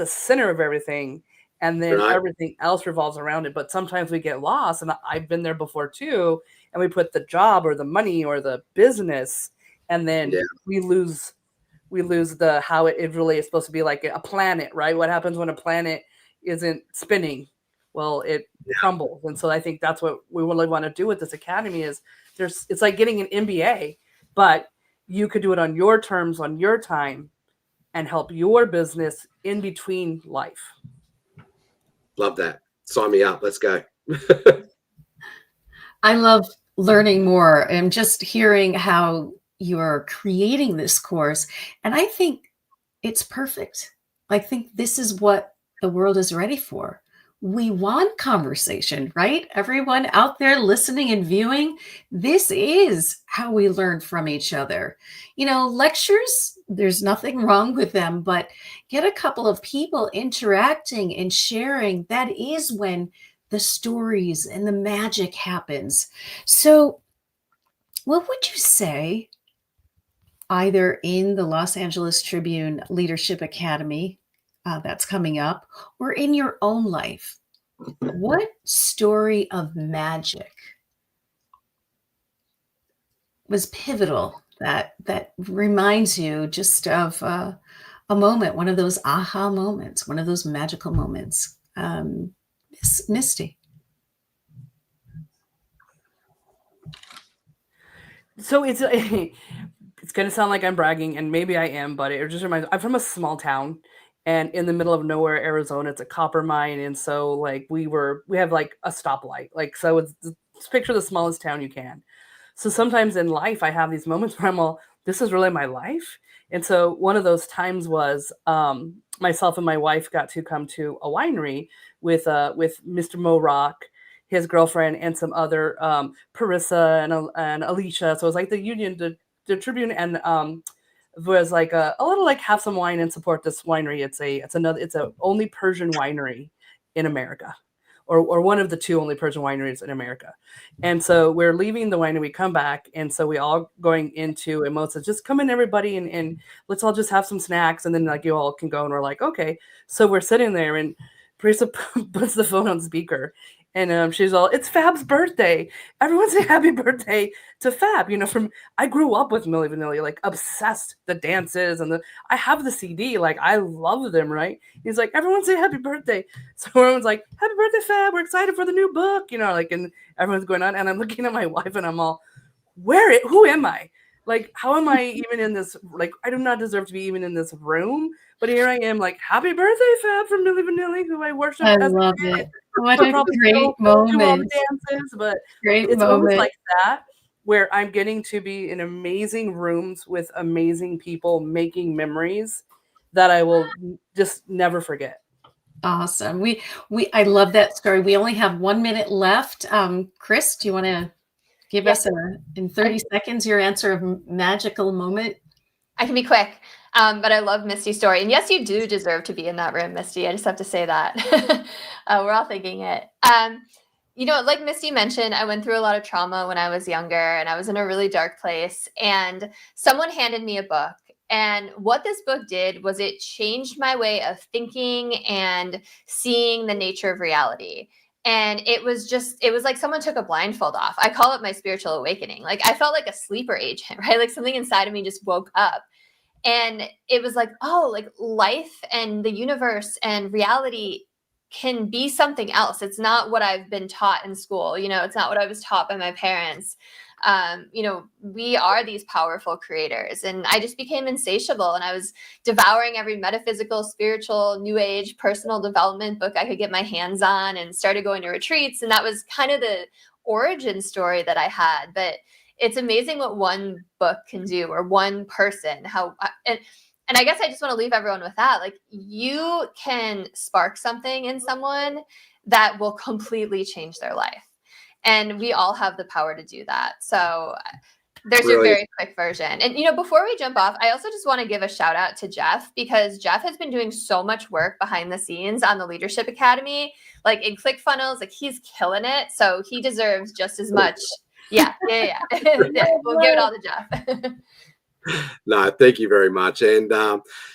center of everything. And then everything else revolves around it. But sometimes we get lost, and I've been there before too, and we put the job or the money or the business, and then we lose the how it really is supposed to be like a planet, right? What happens when a planet isn't spinning? Well, it crumbles. And so I think that's what we really want to do with this academy is it's like getting an MBA, but you could do it on your terms, on your time, and help your business in between life. Love that. Sign me up. Let's go. I love learning more and just hearing how you're creating this course. And I think it's perfect. I think this is what the world is ready for. We want conversation, right? Everyone out there listening and viewing, this is how we learn from each other. Lectures, there's nothing wrong with them, but get a couple of people interacting and sharing. That is when the stories and the magic happens. So what would you say, either in the Los Angeles Tribune Leadership Academy that's coming up, or in your own life, what story of magic was pivotal that reminds you just of a moment, one of those aha moments, one of those magical moments? Misty. So it's going to sound like I'm bragging, and maybe I am, but it just reminds me, I'm from a small town. And in the middle of nowhere, Arizona, it's a copper mine. And so like we have like a stoplight. Like, so it's picture the smallest town you can. So sometimes in life, I have these moments where I'm all, this is really my life. And so one of those times was myself and my wife got to come to a winery with Mr. Mo Rock, his girlfriend, and some other Parissa and Alicia. So it was like the Union, the Tribune, and was like a little like have some wine and support this winery. It's a only Persian winery in America, or one of the two only Persian wineries in America. And so we're leaving the winery, we come back, and so we all going into, and Mo says, just come in everybody and let's all just have some snacks, and then like you all can go. And we're like, okay. So we're sitting there, and Parissa puts the phone on speaker. And she's all, it's Fab's birthday. Everyone say happy birthday to Fab. I grew up with Millie Vanilli, like obsessed, the dances and I have the CD, like I love them, right? He's like, everyone say happy birthday. So everyone's like, happy birthday, Fab. We're excited for the new book, and everyone's going on. And I'm looking at my wife and I'm all, who am I? Like, how am I even in this? Like, I do not deserve to be even in this room. But here I am, like, happy birthday, Fab, from Millie Vanilli, who I worship. I love it. What a great moment. Dances, but great it's moment. almost like that, where I'm getting to be in amazing rooms with amazing people making memories that I will just never forget. Awesome. I love that story. We only have 1 minute left. Chris, do you want to give us in 30 seconds your answer of magical moment? I can be quick. But I love Misty's story. And yes, you do deserve to be in that room, Misty. I just have to say that. We're all thinking it. Like Misty mentioned, I went through a lot of trauma when I was younger, and I was in a really dark place. And someone handed me a book. And what this book did was it changed my way of thinking and seeing the nature of reality. And it was like someone took a blindfold off. I call it my spiritual awakening. Like I felt like a sleeper agent, right? Like something inside of me just woke up. And it was like, oh, like life and the universe and reality can be something else. It's not what I've been taught in school. It's not what I was taught by my parents. We are these powerful creators. And I just became insatiable. And I was devouring every metaphysical, spiritual, new age, personal development book I could get my hands on, and started going to retreats. And that was kind of the origin story that I had. But it's amazing what one book can do, or one person, and I guess I just want to leave everyone with that. Like, you can spark something in someone that will completely change their life. And we all have the power to do that. So there's your very quick version. And, before we jump off, I also just want to give a shout out to Jeff, because Jeff has been doing so much work behind the scenes on the Leadership Academy, like in ClickFunnels, like he's killing it. So he deserves just as much. Yeah. We'll give it all to Jeff. No, thank you very much. And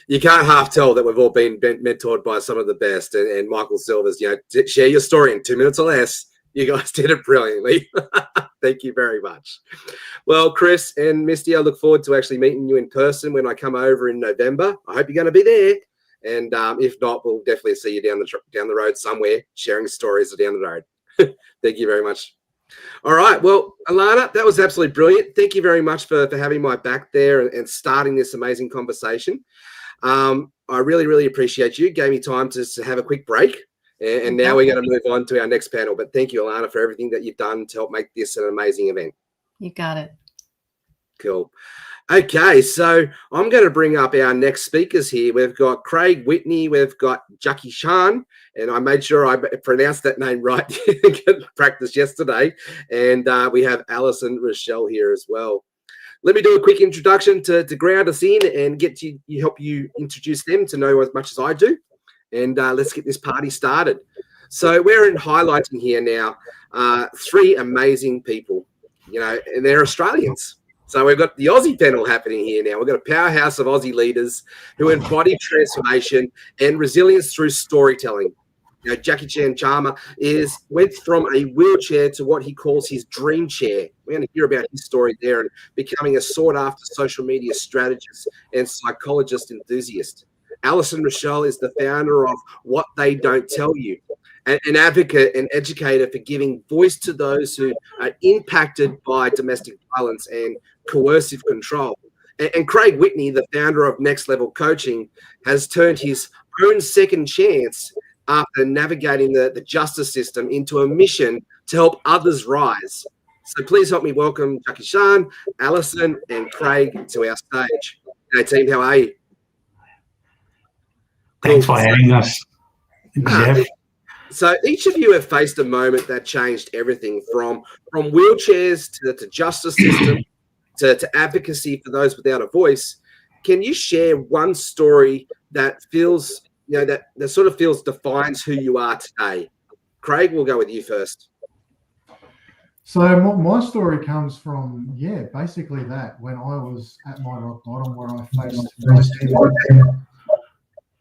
you can't half tell that we've all been mentored by some of the best. And Michael Silver's, share your story in 2 minutes or less. You guys did it brilliantly. Thank you very much. Well, Chris and Misty, I look forward to actually meeting you in person when I come over in November. I hope you're going to be there. And if not, we'll definitely see you down the road somewhere, sharing stories down the road. Thank you very much. All right. Well, Alana, that was absolutely brilliant. Thank you very much for having my back there and starting this amazing conversation. I really, really appreciate you. Gave me time to have a quick break. And now we're going to move on to our next panel. But thank you, Alana, for everything that you've done to help make this an amazing event. You got it. Cool. Okay, so I'm going to bring up our next speakers here. We've got Craig Whitney, we've got Jackie Chan, and I made sure I pronounced that name right. Practice yesterday. And we have Alison Rochelle here as well. Let me do a quick introduction to ground us in and help you introduce them to know as much as I do. And let's get this party started. So we're highlighting here now 3 amazing people, and they're Australians. So we've got the Aussie panel happening here now. We've got a powerhouse of Aussie leaders who embody transformation and resilience through storytelling. Jackie Chan Chama went from a wheelchair to what he calls his dream chair. We're going to hear about his story there, and becoming a sought-after social media strategist and psychologist enthusiast. Alison Rochelle is the founder of What They Don't Tell You, an advocate and educator for giving voice to those who are impacted by domestic violence and coercive control. And Craig Whitney, the founder of Next Level Coaching, has turned his own second chance after navigating the justice system into a mission to help others rise. So please help me welcome Jackie Chan, Alison, and Craig to our stage. Hey, team, how are you? Thanks for having us, Jeff. So each of you have faced a moment that changed everything from wheelchairs to the justice system to advocacy for those without a voice. Can you share one story that feels, that sort of defines who you are today? Craig, we'll go with you first. So my story comes from, basically that, when I was at my rock bottom, where I faced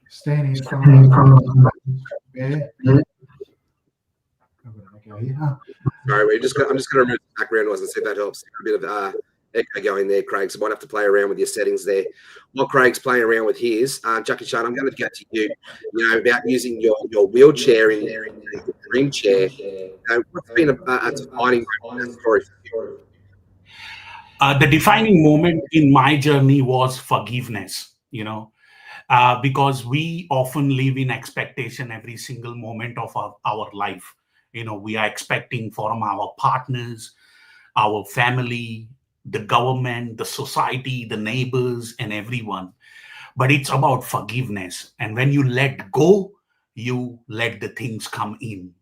standing in front of bear. Sorry, I'm just going to remove the background noise and see if that helps. A bit of echo going there, Craig, so might have to play around with your settings there. While Craig's playing around with his, Jackie Chan, I'm going to go to you, about using your wheelchair in the dream chair. What's been a defining moment for you? The defining moment in my journey was forgiveness, because we often live in expectation every single moment of our life. We are expecting from our partners, our family, the government, the society, the neighbors, and everyone. But it's about forgiveness. And when you let go, you let the things come in,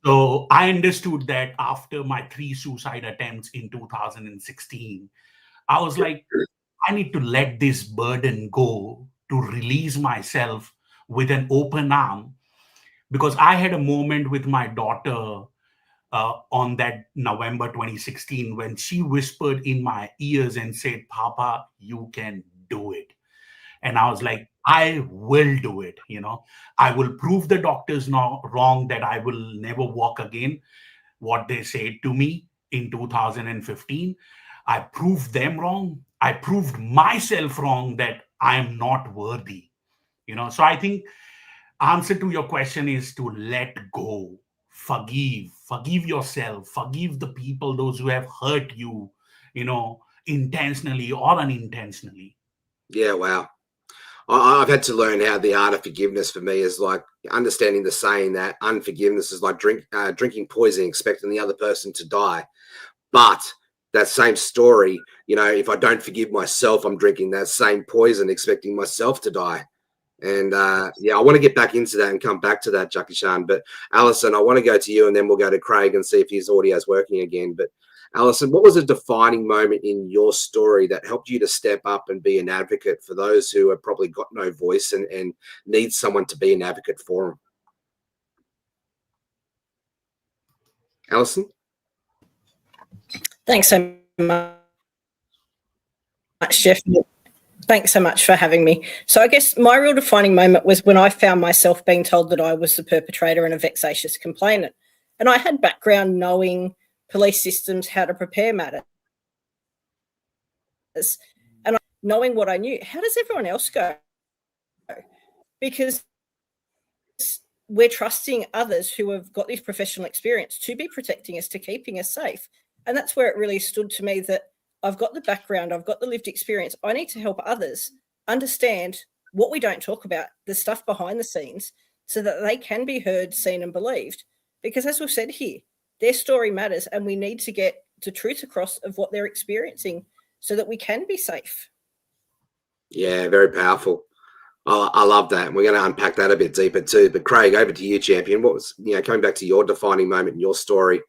So I understood that after my 3 suicide attempts in 2016, I was like, I need to let this burden go, to release myself with an open arm, because I had a moment with my daughter on that November 2016 when she whispered in my ears and said, "Papa, you can do it." And I was like, I will do it. I will prove the doctors wrong, that I will never walk again. What they said to me in 2015, I proved them wrong. I proved myself wrong, that I am not worthy. So I think answer to your question is to let go, forgive yourself, forgive the people, those who have hurt you, intentionally or unintentionally. Yeah, wow. I've had to learn how the art of forgiveness for me is like understanding the saying that unforgiveness is like drinking poison, expecting the other person to die. But that same story, if I don't forgive myself, I'm drinking that same poison, expecting myself to die. And I want to get back into that and come back to that, Jackie Chan. But Alison, I want to go to you, and then we'll go to Craig and see if his audio is working again. But Alison, what was a defining moment in your story that helped you to step up and be an advocate for those who have probably got no voice and need someone to be an advocate for them? Alison? Thanks so much, Jeff. Thanks so much for having me. So I guess my real defining moment was when I found myself being told that I was the perpetrator and a vexatious complainant. And I had background knowing police systems, how to prepare matters. And knowing what I knew, how does everyone else go? Because we're trusting others who have got this professional experience to be protecting us, to keeping us safe. And that's where it really stood to me that I've got the background, I've got the lived experience. I need to help others understand what we don't talk about, the stuff behind the scenes, so that they can be heard, seen, and believed. Because as we've said here, their story matters, and we need to get the truth across of what they're experiencing so that we can be safe. Yeah, very powerful. I love that. We're going to unpack that a bit deeper too. But Craig, over to you, champion. What was, coming back to your defining moment in your story,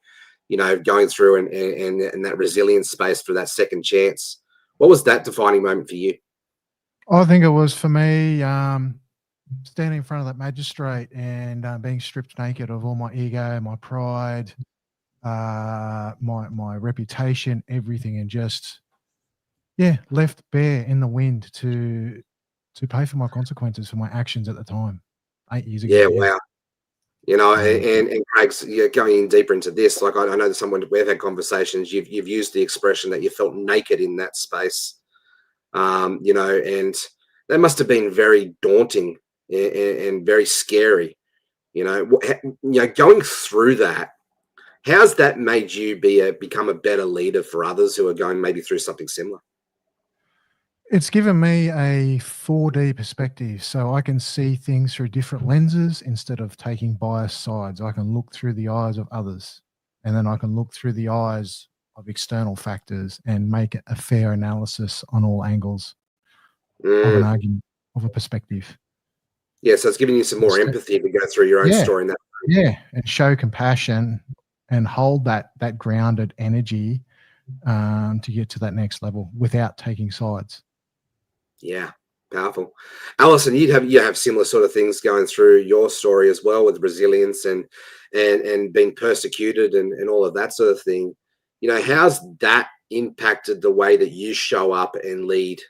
going through and that resilience space for that second chance. What was that defining moment for you? I think it was for me standing in front of that magistrate and being stripped naked of all my ego, my pride, my reputation, everything, and just left bare in the wind to pay for my consequences for my actions at the time, 8 years ago. Yeah, wow. And Craig's going in deeper into this. Like I know that someone we've had conversations. You've used the expression that you felt naked in that space, and that must have been very daunting and very scary. Going through that. How's that made you become a better leader for others who are going maybe through something similar? It's given me a 4D perspective, so I can see things through different lenses instead of taking biased sides. I can look through the eyes of others, and then I can look through the eyes of external factors and make a fair analysis on all angles of an argument, of a perspective. Yeah, so it's giving you some more empathy to go through your own story. And show compassion and hold that grounded energy to get to that next level without taking sides. Yeah, powerful. Alison, you have similar sort of things going through your story as well, with resilience and being persecuted and all of that sort of thing. You know, how's that impacted the way that you show up and lead?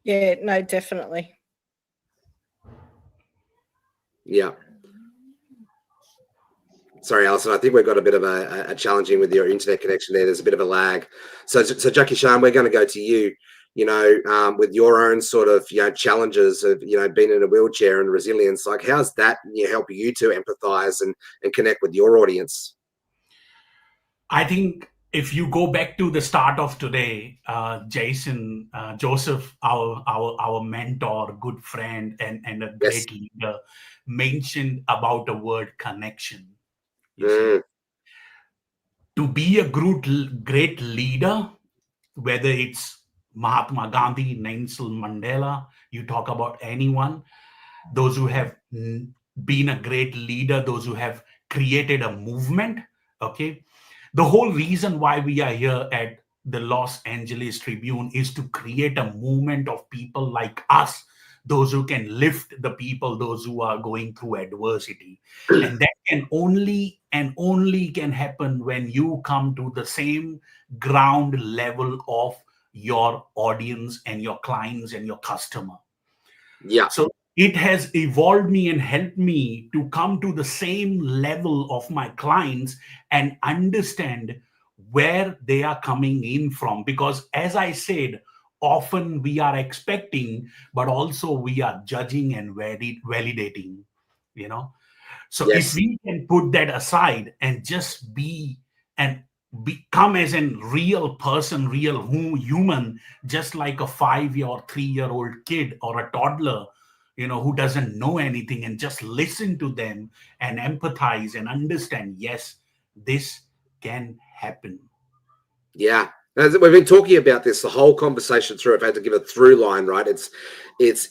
Yeah, no, definitely. Yeah. Sorry, Alison, I think we've got a bit of a challenging with your internet connection there. There's a bit of a lag. So Jackie Shan, we're going to go to you, you know, with your own sort of, you know, challenges of, you know, being in a wheelchair and resilience. Like, how's that help you to empathize and connect with your audience? I think if you go back to the start of today, Joseph, our mentor, good friend, and a great leader, mentioned about the word connection. To be a great leader, whether it's Mahatma Gandhi, Nelson Mandela, you talk about anyone, those who have been a great leader, those who have created a movement, okay? The whole reason why we are here at the Los Angeles Tribune is to create a movement of people like us, those who can lift the people, those who are going through adversity. And that can only can happen when you come to the same ground level of your audience and your clients and your customer. Yeah. So it has evolved me and helped me to come to the same level of my clients and understand where they are coming in from. Because as I said, often we are expecting, but also we are judging and validating, you know. So if we can put that aside and just be and become as a real person, real human, just like a 5-year or 3-year-old kid or a toddler, you know, who doesn't know anything, and just listen to them and empathize and understand, yes, this can happen. Yeah. As we've been talking about this the whole conversation through. I've had to give a through line, right? It's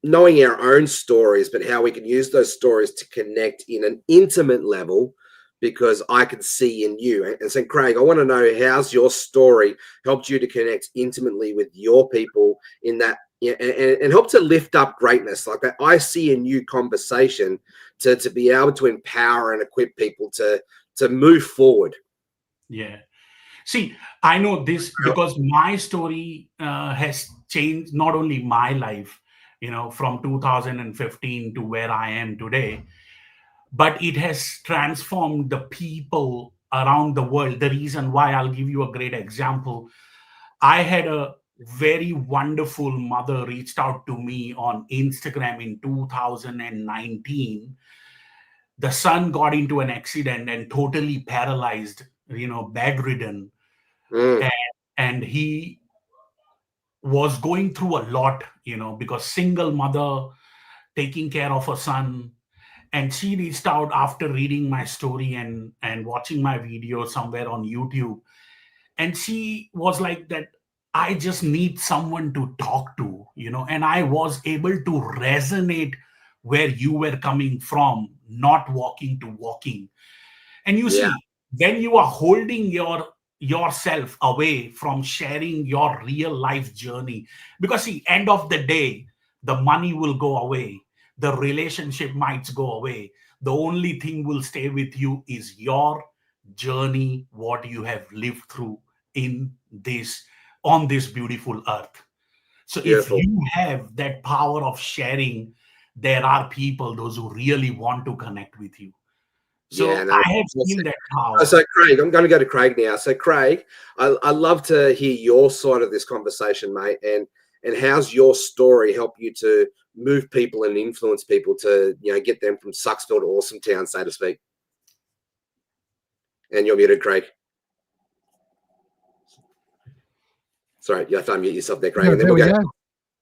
knowing our own stories, but how we can use those stories to connect in an intimate level, because I can see in you. And so, Craig, I want to know, how's your story helped you to connect intimately with your people in that, and help to lift up greatness like that I see in you conversation to be able to empower and equip people to move forward. Yeah. See, I know this because my story has changed not only my life, you know, from 2015 to where I am today, but it has transformed the people around the world. The reason why, I'll give you a great example. I had a very wonderful mother reached out to me on Instagram in 2019. The son got into an accident and totally paralyzed, you know, bedridden. And he was going through a lot, you know, because single mother taking care of a son. And she reached out after reading my story and watching my video somewhere on YouTube. And she was like that, I just need someone to talk to, you know, and I was able to resonate where you were coming from, not walking to walking. And you see, when you are holding yourself away from sharing your real life journey, because see, end of the day, the money will go away, the relationship might go away. The only thing will stay with you is your journey, what you have lived through on this beautiful earth. So beautiful. If you have that power of sharing, there are people, those who really want to connect with you. So I have seen that power. So Craig, I'm going to go to Craig now. So Craig, I love to hear your side of this conversation, mate, and how's your story help you to move people and influence people to, you know, get them from Sucksville to Awesome Town, so to speak. And you're muted, Craig. Sorry, you have to unmute yourself there, Craig. No, and then there we go.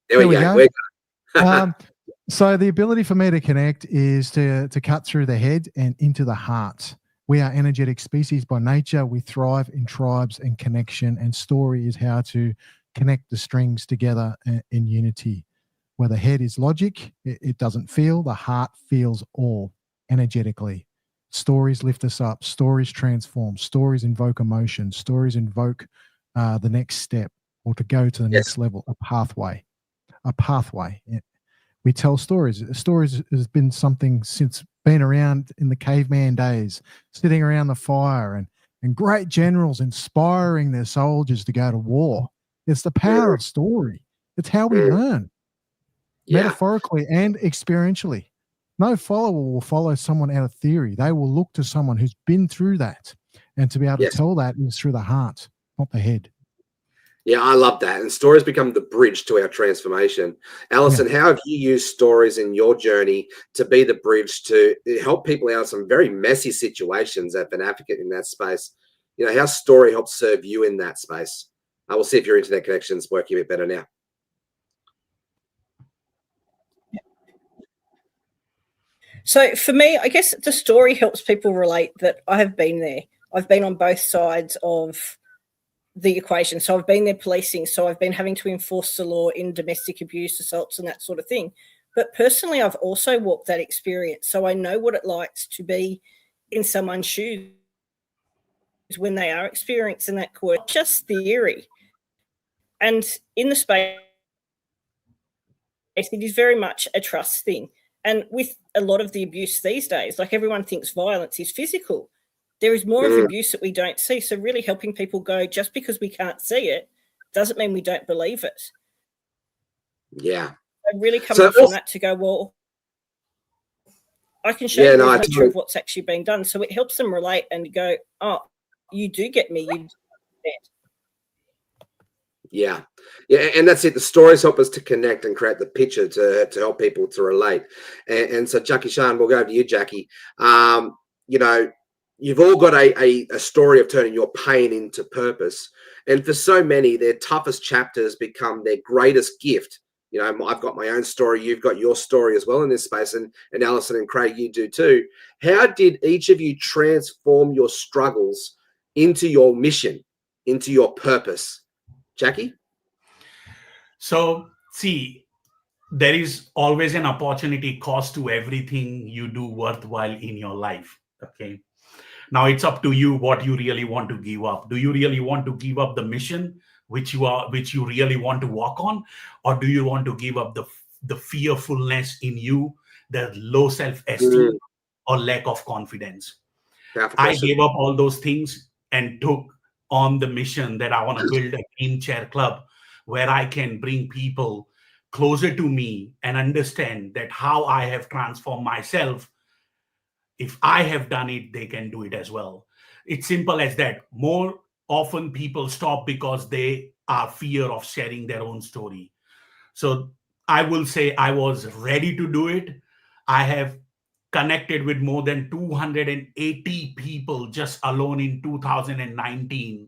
There we go. So the ability for me to connect is to cut through the head and into the heart. We are energetic species by nature. We thrive in tribes and connection, and story is how to connect the strings together in unity. Where the head is logic, it doesn't feel. The heart feels all energetically. Stories lift us up. Stories transform. Stories invoke emotion. Stories invoke the next step, or to go to the next level, a pathway. A pathway. We tell stories. Stories has been something since being around in the caveman days, sitting around the fire and great generals inspiring their soldiers to go to war. It's the power of story. It's how we learn, metaphorically and experientially. No follower will follow someone out of theory. They will look to someone who's been through that. And to be able to tell that is through the heart, not the head. Yeah, I love that. And stories become the bridge to our transformation. Alison, how have you used stories in your journey to be the bridge to help people out of some very messy situations as an advocate in that space? You know, how story helps serve you in that space? I will see if your internet connection's working a bit better now. So for me, I guess the story helps people relate that I have been there. I've been on both sides of the equation. So I've been there policing. So I've been having to enforce the law in domestic abuse, assaults, and that sort of thing. But personally, I've also walked that experience. So I know what it likes to be in someone's shoes when they are experiencing that court, not just theory. And in the space, it is very much a trust thing. And with a lot of the abuse these days, like everyone thinks violence is physical. There is more of abuse that we don't see. So really helping people go, just because we can't see it doesn't mean we don't believe it. Yeah. So really coming from that to go, well, I can show you a picture of what's actually been done. So it helps them relate and go, oh, you do get me. You understand. Yeah. Yeah. And that's it. The stories help us to connect and create the picture to help people to relate. And so Jackie Shan, we'll go over to you, Jackie. You know, you've all got a story of turning your pain into purpose. And for so many, their toughest chapters become their greatest gift. You know, I've got my own story. You've got your story as well in this space. And Alison and Craig, you do too. How did each of you transform your struggles into your mission, into your purpose? Jackie? So, see, there is always an opportunity cost to everything you do worthwhile in your life. Okay. Now it's up to you what you really want to give up. Do you really want to give up the mission which you really want to walk on, or do you want to give up the fearfulness in you, the low self-esteem or lack of confidence? I gave up all those things and took on the mission that I want to build a Green Chair Club where I can bring people closer to me and understand that how I have transformed myself. If I have done it, they can do it as well. It's simple as that. More often people stop because they are fear of sharing their own story. So I will say I was ready to do it. I have connected with more than 280 people just alone in 2019,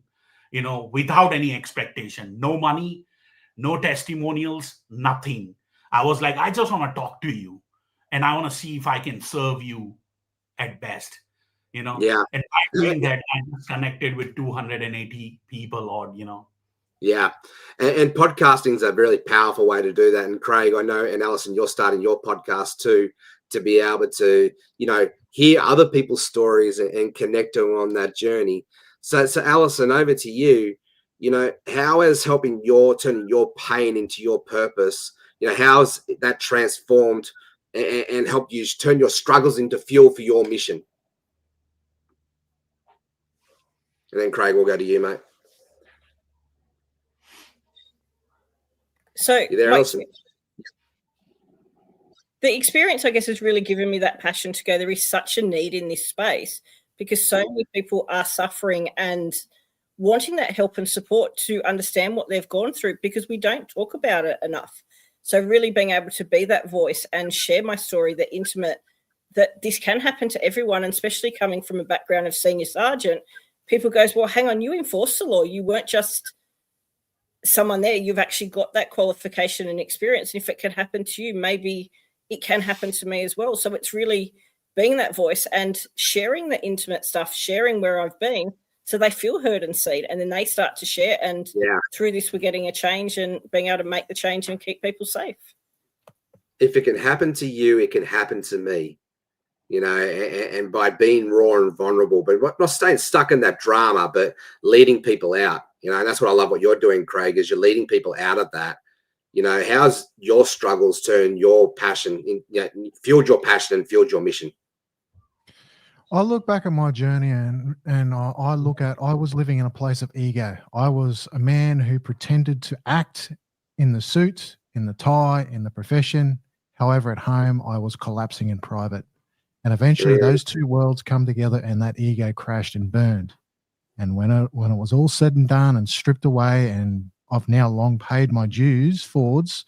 you know, without any expectation, no money, no testimonials, nothing. I was like, I just want to talk to you and I want to see if I can serve you at best, you know. And by doing that, I just connected with 280 people odd, you know. Yeah. And podcasting is a really powerful way to do that. And Craig, I know, and Alison, you're starting your podcast too, to be able to, you know, hear other people's stories and connect them on that journey. So Alison, over to you. You know, how is turning your pain into your purpose, you know, how's that transformed and helped you turn your struggles into fuel for your mission? And then Craig, we'll go to you, mate. So you there, Alison? The experience, I guess, has really given me that passion to go, there is such a need in this space because so many people are suffering and wanting that help and support to understand what they've gone through because we don't talk about it enough. So really being able to be that voice and share my story, the intimate, that this can happen to everyone, and especially coming from a background of senior sergeant, people goes, well, hang on, you enforced the law. You weren't just someone there. You've actually got that qualification and experience. And if it can happen to you, maybe it can happen to me as well. So it's really being that voice and sharing the intimate stuff, sharing where I've been, so they feel heard and seen, and then they start to share. And through this, we're getting a change and being able to make the change and keep people safe. If it can happen to you, it can happen to me. You know, and by being raw and vulnerable, but not staying stuck in that drama, but leading people out. You know, and that's what I love what you're doing, Craig, is you're leading people out of that. You know, how's your struggles turned your passion, fueled your passion and fueled your mission? I look back at my journey and I look at, I was living in a place of ego. I was a man who pretended to act in the suit, in the tie, in the profession. However, at home, I was collapsing in private. And eventually those two worlds come together and that ego crashed and burned. And when it was all said and done and stripped away, and I've now long paid my dues forwards,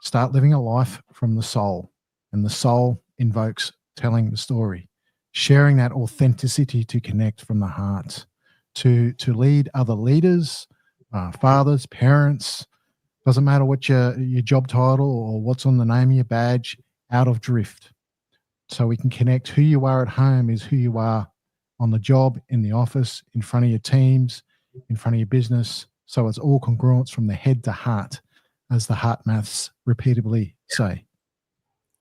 start living a life from the soul. And the soul invokes telling the story, sharing that authenticity to connect from the heart, to lead other leaders, fathers, parents, doesn't matter what your job title or what's on the name of your badge, out of drift. So we can connect who you are at home is who you are on the job, in the office, in front of your teams, in front of your business. So it's all congruence from the head to heart, as the heart maths repeatedly say.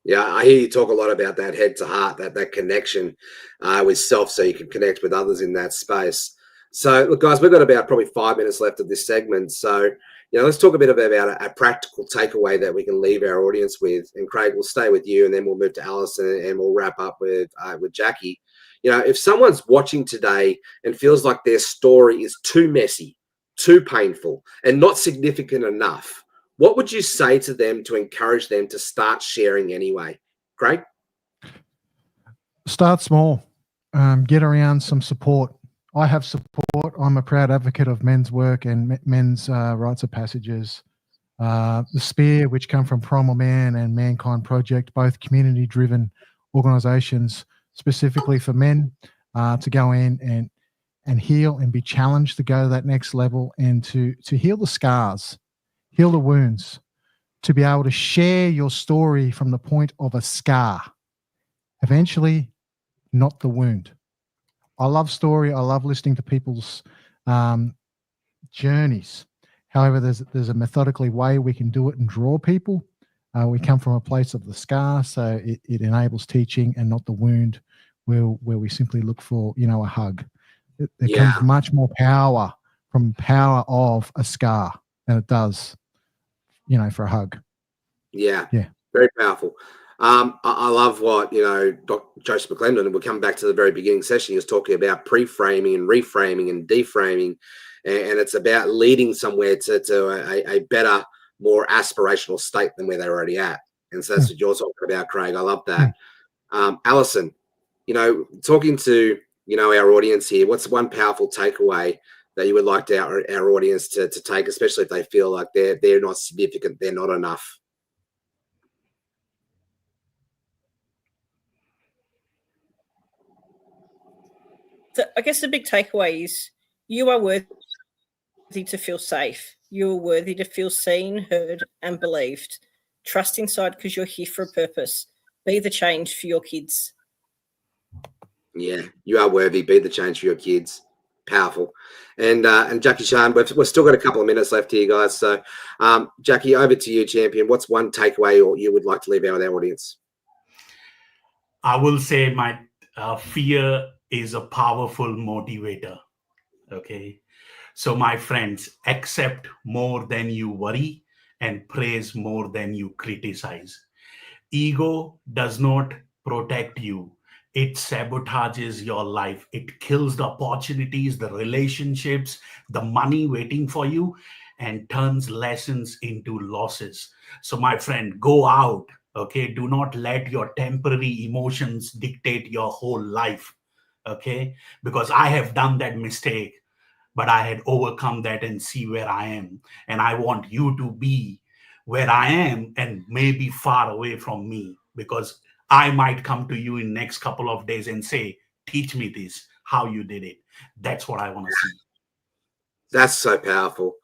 Yeah, I hear you talk a lot about that head to heart, that connection with self, so you can connect with others in that space. So look, guys, we've got about probably 5 minutes left of this segment. So, let's talk a bit about a practical takeaway that we can leave our audience with. And Craig, we'll stay with you, and then we'll move to Alison, and we'll wrap up with Jackie. If someone's watching today and feels like their story is too messy, too painful, and not significant enough, what would you say to them to encourage them to start sharing anyway? Craig? Start small. Get around some support. I have support. I'm a proud advocate of men's work and men's rites of passages. The Spear, which come from Primal Man, and Mankind Project, both community-driven organisations specifically for men to go in and heal and be challenged to go to that next level, and to heal the scars, heal the wounds, to be able to share your story from the point of a scar, eventually, not the wound. I love story. I love listening to people's journeys. However, there's a methodically way we can do it and draw people. We come from a place of the scar, so it enables teaching and not the wound, where we simply look for, a hug. There comes much more power from power of a scar than it does, for a hug. Yeah. Very powerful. I love what, Dr. Joseph McClendon, and we'll come back to the very beginning session, he was talking about pre-framing and reframing and deframing, and it's about leading somewhere to a better, more aspirational state than where they're already at. And so that's what you're talking about, Craig. I love that. Alison, talking to, our audience here, what's one powerful takeaway that you would like our audience to take, especially if they feel like they're not significant, they're not enough? So I guess the big takeaway is you are worthy to feel safe. You're worthy to feel seen, heard, and believed. Trust inside, because you're here for a purpose. Be the change for your kids. Yeah, you are worthy. Be the change for your kids. Powerful. And Jackie Chan, we've still got a couple of minutes left here, guys. So, Jackie, over to you, champion. What's one takeaway or you would like to leave out with our audience? I will say my fear is a powerful motivator. Okay. So my friends, accept more than you worry and praise more than you criticize. Ego does not protect you. It sabotages your life. It kills the opportunities, the relationships, the money waiting for you, and turns lessons into losses. So my friend, go out. Okay. Do not let your temporary emotions dictate your whole life. Okay. Because I have done that mistake, but I had overcome that and see where I am. And I want you to be where I am and maybe far away from me, because I might come to you in next couple of days and say, teach me this, how you did it. That's what I want to see. That's so powerful.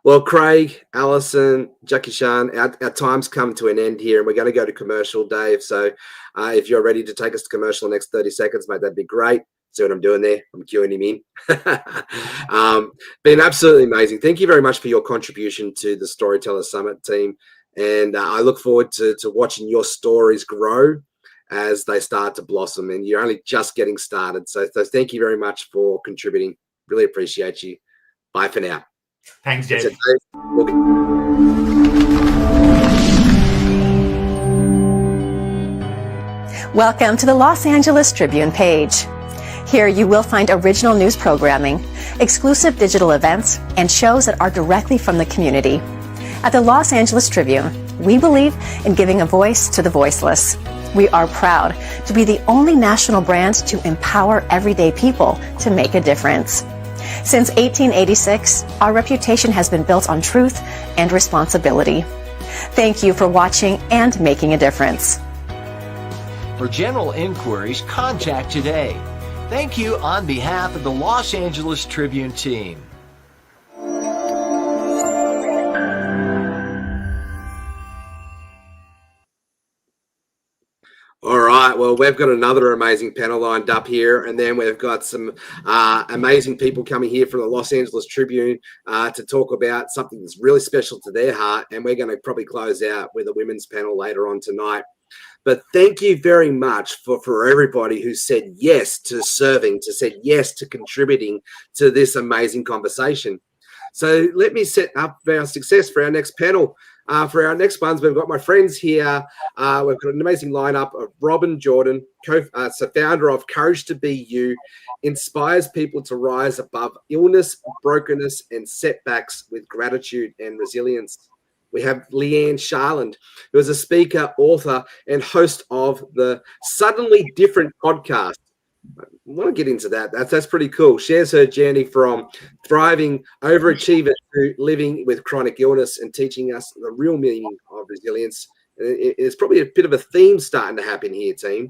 Well, Craig, Alison, Jackie Chan, our time's come to an end here, and we're going to go to commercial, Dave. So if you're ready to take us to commercial in the next 30 seconds, mate, that'd be great. See what I'm doing there? I'm queuing him in. Been absolutely amazing. Thank you very much for your contribution to the Storyteller Summit team. And I look forward to watching your stories grow as they start to blossom. And you're only just getting started. So thank you very much for contributing. Really appreciate you. Bye for now. Thanks, Jayr. Welcome to the Los Angeles Tribune page. Here you will find original news programming, exclusive digital events, and shows that are directly from the community. At the Los Angeles Tribune, we believe in giving a voice to the voiceless. We are proud to be the only national brand to empower everyday people to make a difference. Since 1886, our reputation has been built on truth and responsibility. Thank you for watching and making a difference. For general inquiries, contact today. Thank you on behalf of the Los Angeles Tribune team. All right, well, we've got another amazing panel lined up here, and then we've got some amazing people coming here from the Los Angeles Tribune to talk about something that's really special to their heart, and we're going to probably close out with a women's panel later on tonight. But thank you very much for everybody who said yes to serving, to said yes to contributing to this amazing conversation. So let me set up our success for our next panel. For our next ones, we've got my friends here. We've got an amazing lineup of Robin Jordan, founder of Courage to Be You, inspires people to rise above illness, brokenness, and setbacks with gratitude and resilience. We have Leanne Charland, who is a speaker, author, and host of the Suddenly Different podcast. I want to get into that. That's pretty cool. Shares her journey from thriving overachiever to living with chronic illness and teaching us the real meaning of resilience. It's probably a bit of a theme starting to happen here, team.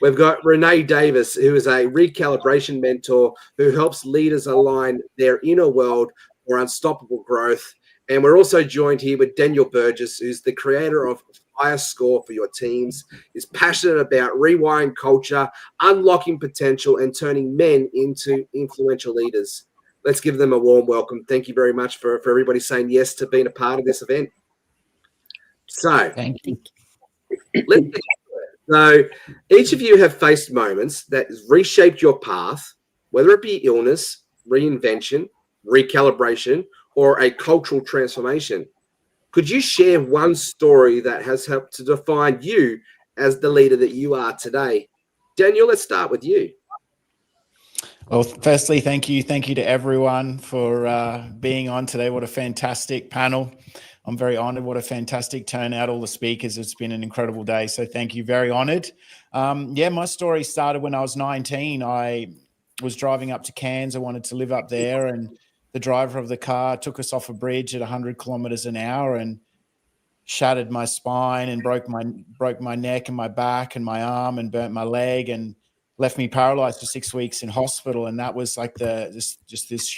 We've got Renee Davis, who is a recalibration mentor who helps leaders align their inner world for unstoppable growth. And we're also joined here with Daniel Burgess, who's the creator of Fire Score for your teams, is passionate about rewiring culture, unlocking potential, and turning men into influential leaders. Let's give them a warm welcome. Thank you very much for everybody saying yes to being a part of this event. So, thank you. Let's get into it. So, each of you have faced moments that reshaped your path, whether it be illness, reinvention, recalibration, or a cultural transformation. Could you share one story that has helped to define you as the leader that you are today? Daniel, let's start with you. Well, firstly, thank you. Thank you to everyone for being on today. What a fantastic panel. I'm very honored. What a fantastic turnout, all the speakers. It's been an incredible day. So thank you. Very honored. Yeah, my story started when I was 19. I was driving up to Cairns. I wanted to live up there, and the driver of the car took us off a bridge at 100 kilometers an hour and shattered my spine and broke my neck and my back and my arm and burnt my leg and left me paralyzed for 6 weeks in hospital. And that was like this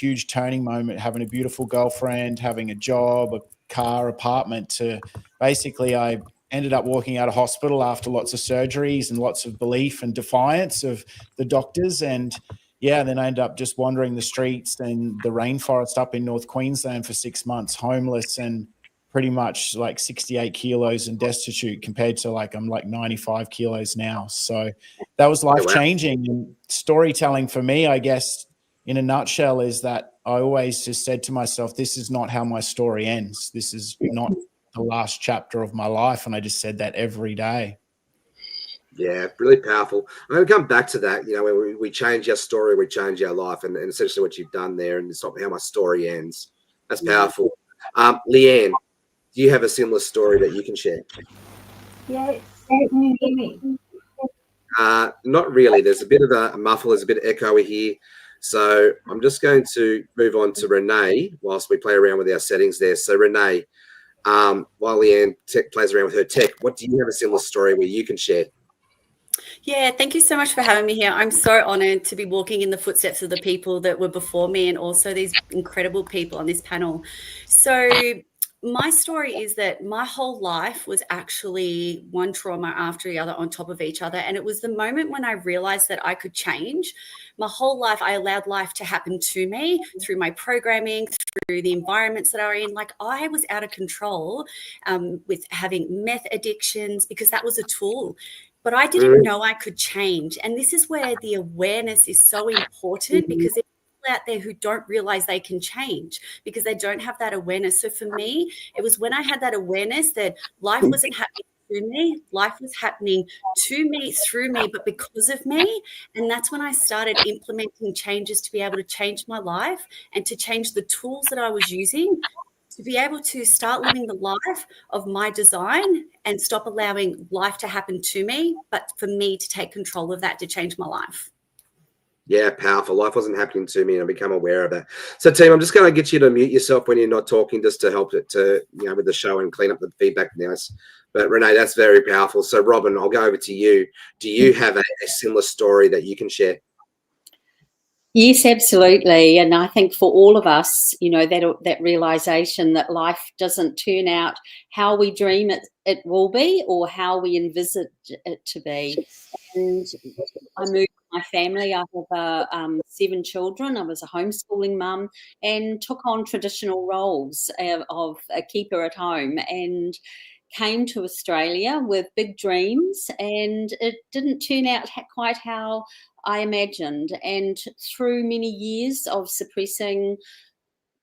huge turning moment, having a beautiful girlfriend, having a job, a car, apartment, to basically I ended up walking out of hospital after lots of surgeries and lots of belief and defiance of the doctors. And yeah, then I ended up just wandering the streets and the rainforest up in North Queensland for 6 months, homeless and pretty much like 68 kilos and destitute compared to I'm 95 kilos now. So that was life-changing. And storytelling for me, I guess, in a nutshell, is that I always just said to myself, this is not how my story ends. This is not the last chapter of my life. And I just said that every day. Yeah, really powerful. I'm going to come back to that. You know, when we change our story, we change our life, and essentially what you've done there, and it's not how my story ends. That's powerful. Leanne, do you have a similar story that you can share? Yes. Can you hear me? Not really. There's a bit of a muffle. There's a bit of echo here. So I'm just going to move on to Renee whilst we play around with our settings there. So Renee, while Leanne plays around with her tech, what do you have a similar story where you can share? Yeah, thank you so much for having me here. I'm so honored to be walking in the footsteps of the people that were before me and also these incredible people on this panel. So my story is that my whole life was actually one trauma after the other on top of each other. And it was the moment when I realized that I could change. My whole life, I allowed life to happen to me through my programming, through the environments that I were in. Like, I was out of control with having meth addictions because that was a tool. But I didn't know I could change. And this is where the awareness is so important, because there's people out there who don't realize they can change because they don't have that awareness. So for me, it was when I had that awareness that life wasn't happening to me, life was happening to me, through me, but because of me. And that's when I started implementing changes to be able to change my life and to change the tools that I was using to be able to start living the life of my design and stop allowing life to happen to me, but for me to take control of that to change my life. Yeah, powerful. Life wasn't happening to me, and I become aware of that. So, team, I'm just going to get you to mute yourself when you're not talking, just to help it to, with the show and clean up the feedback noise. But Renee, that's very powerful. So, Robin, I'll go over to you. Do you have a similar story that you can share? Yes, absolutely. And I think for all of us, that realization that life doesn't turn out how we dream it will be or how we envisage it to be. And I moved with my family. I have 7 children. I was a homeschooling mum and took on traditional roles of a keeper at home, and came to Australia with big dreams, and it didn't turn out quite how I imagined. And through many years of suppressing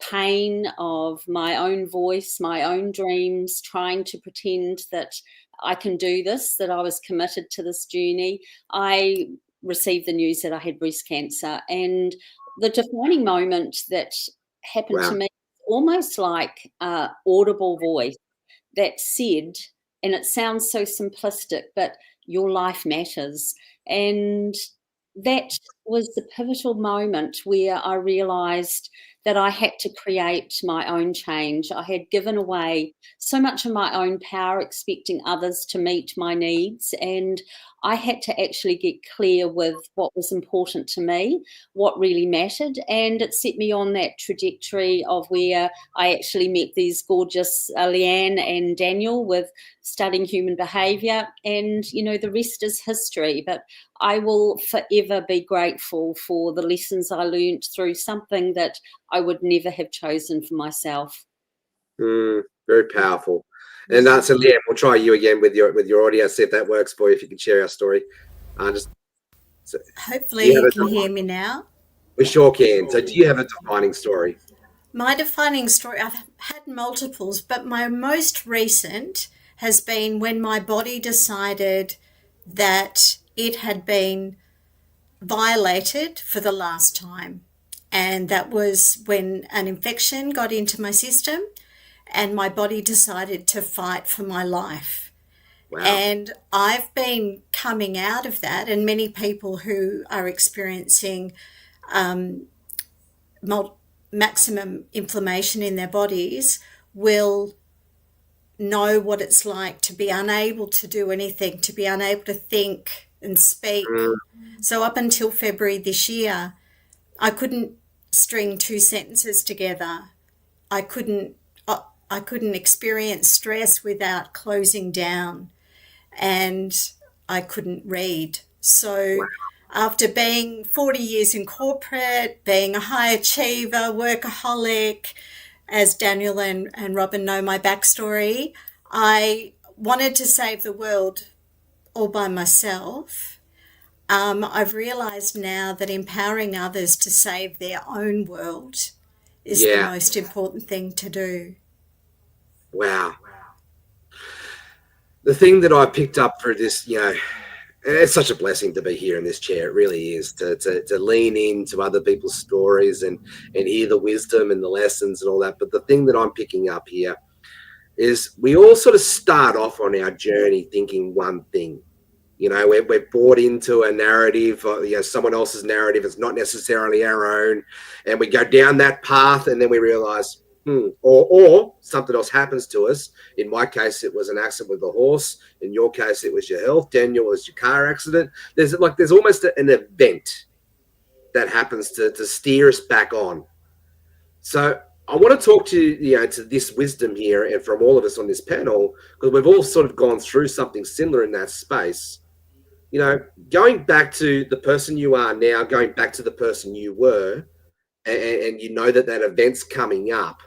pain of my own voice, my own dreams, trying to pretend that I can do this, that I was committed to this journey, I received the news that I had breast cancer. And the defining moment that happened to me, almost like an audible voice that said, and it sounds so simplistic, but your life matters. And that was the pivotal moment where I realized that I had to create my own change. I had given away so much of my own power, expecting others to meet my needs. And I had to actually get clear with what was important to me, what really mattered. And it set me on that trajectory of where I actually met these gorgeous Leanne and Daniel with studying human behaviour. And, the rest is history. But I will forever be grateful for the lessons I learned through something that I would never have chosen for myself. Very powerful. And so, Leanne, we'll try you again with your audio, see if that works for you, if you can share our story. Hopefully you can hear me now. We sure can. So do you have a defining story? My defining story, I've had multiples, but my most recent has been when my body decided that it had been violated for the last time. And that was when an infection got into my system and my body decided to fight for my life. Wow. And I've been coming out of that, and many people who are experiencing maximum inflammation in their bodies will know what it's like to be unable to do anything, to be unable to think and speak. So up until February this year, I couldn't string 2 sentences together. I couldn't experience stress without closing down, and I couldn't read. So after being 40 years in corporate, being a high achiever, workaholic, as Daniel and Robin know my backstory, I wanted to save the world all by myself. I've realized now that empowering others to save their own world is the most important thing to do. Wow. The thing that I picked up for this, it's such a blessing to be here in this chair. It really is, to lean into other people's stories and hear the wisdom and the lessons and all that. But the thing that I'm picking up here is we all sort of start off on our journey thinking one thing. We're bought into a narrative, someone else's narrative. It's not necessarily our own. And we go down that path, and then we realize Or something else happens to us. In my case, it was an accident with a horse. In your case, it was your health. Daniel, it was your car accident. There's almost an event that happens to steer us back on. So I want to talk to this wisdom here, and from all of us on this panel, because we've all sort of gone through something similar in that space. Going back to the person you are now, going back to the person you were, and that event's coming up.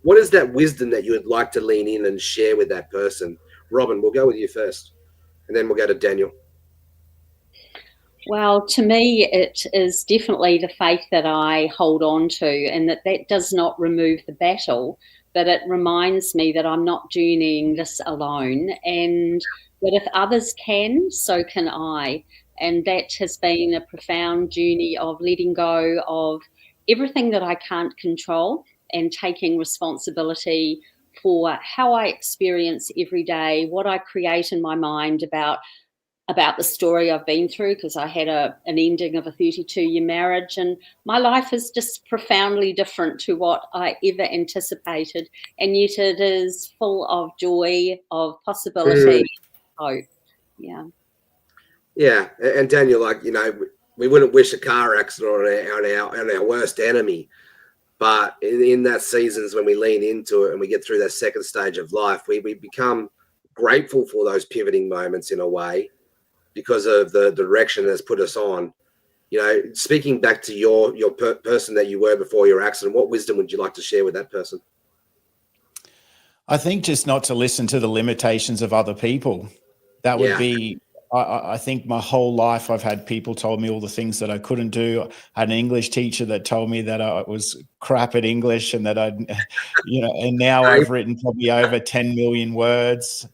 What is that wisdom that you would like to lean in and share with that person? Robin, we'll go with you first, and then we'll go to Daniel. Well, to me, it is definitely the faith that I hold on to, and that does not remove the battle, but it reminds me that I'm not journeying this alone, and that if others can, so can I. And that has been a profound journey of letting go of everything that I can't control and taking responsibility for how I experience every day, what I create in my mind about the story I've been through, because I had an ending of a 32-year marriage, and my life is just profoundly different to what I ever anticipated, and yet it is full of joy, of possibility, hope. Yeah, and Daniel, we wouldn't wish a car accident on our worst enemy, but in that seasons when we lean into it and we get through that second stage of life, we become grateful for those pivoting moments in a way, because of the direction that's put us on. Speaking back to your person that you were before your accident, what wisdom would you like to share with that person? I think just not to listen to the limitations of other people. That would be, I think my whole life I've had people told me all the things that I couldn't do. I had an English teacher that told me that I was crap at English, and that and now I've written probably over 10 million words.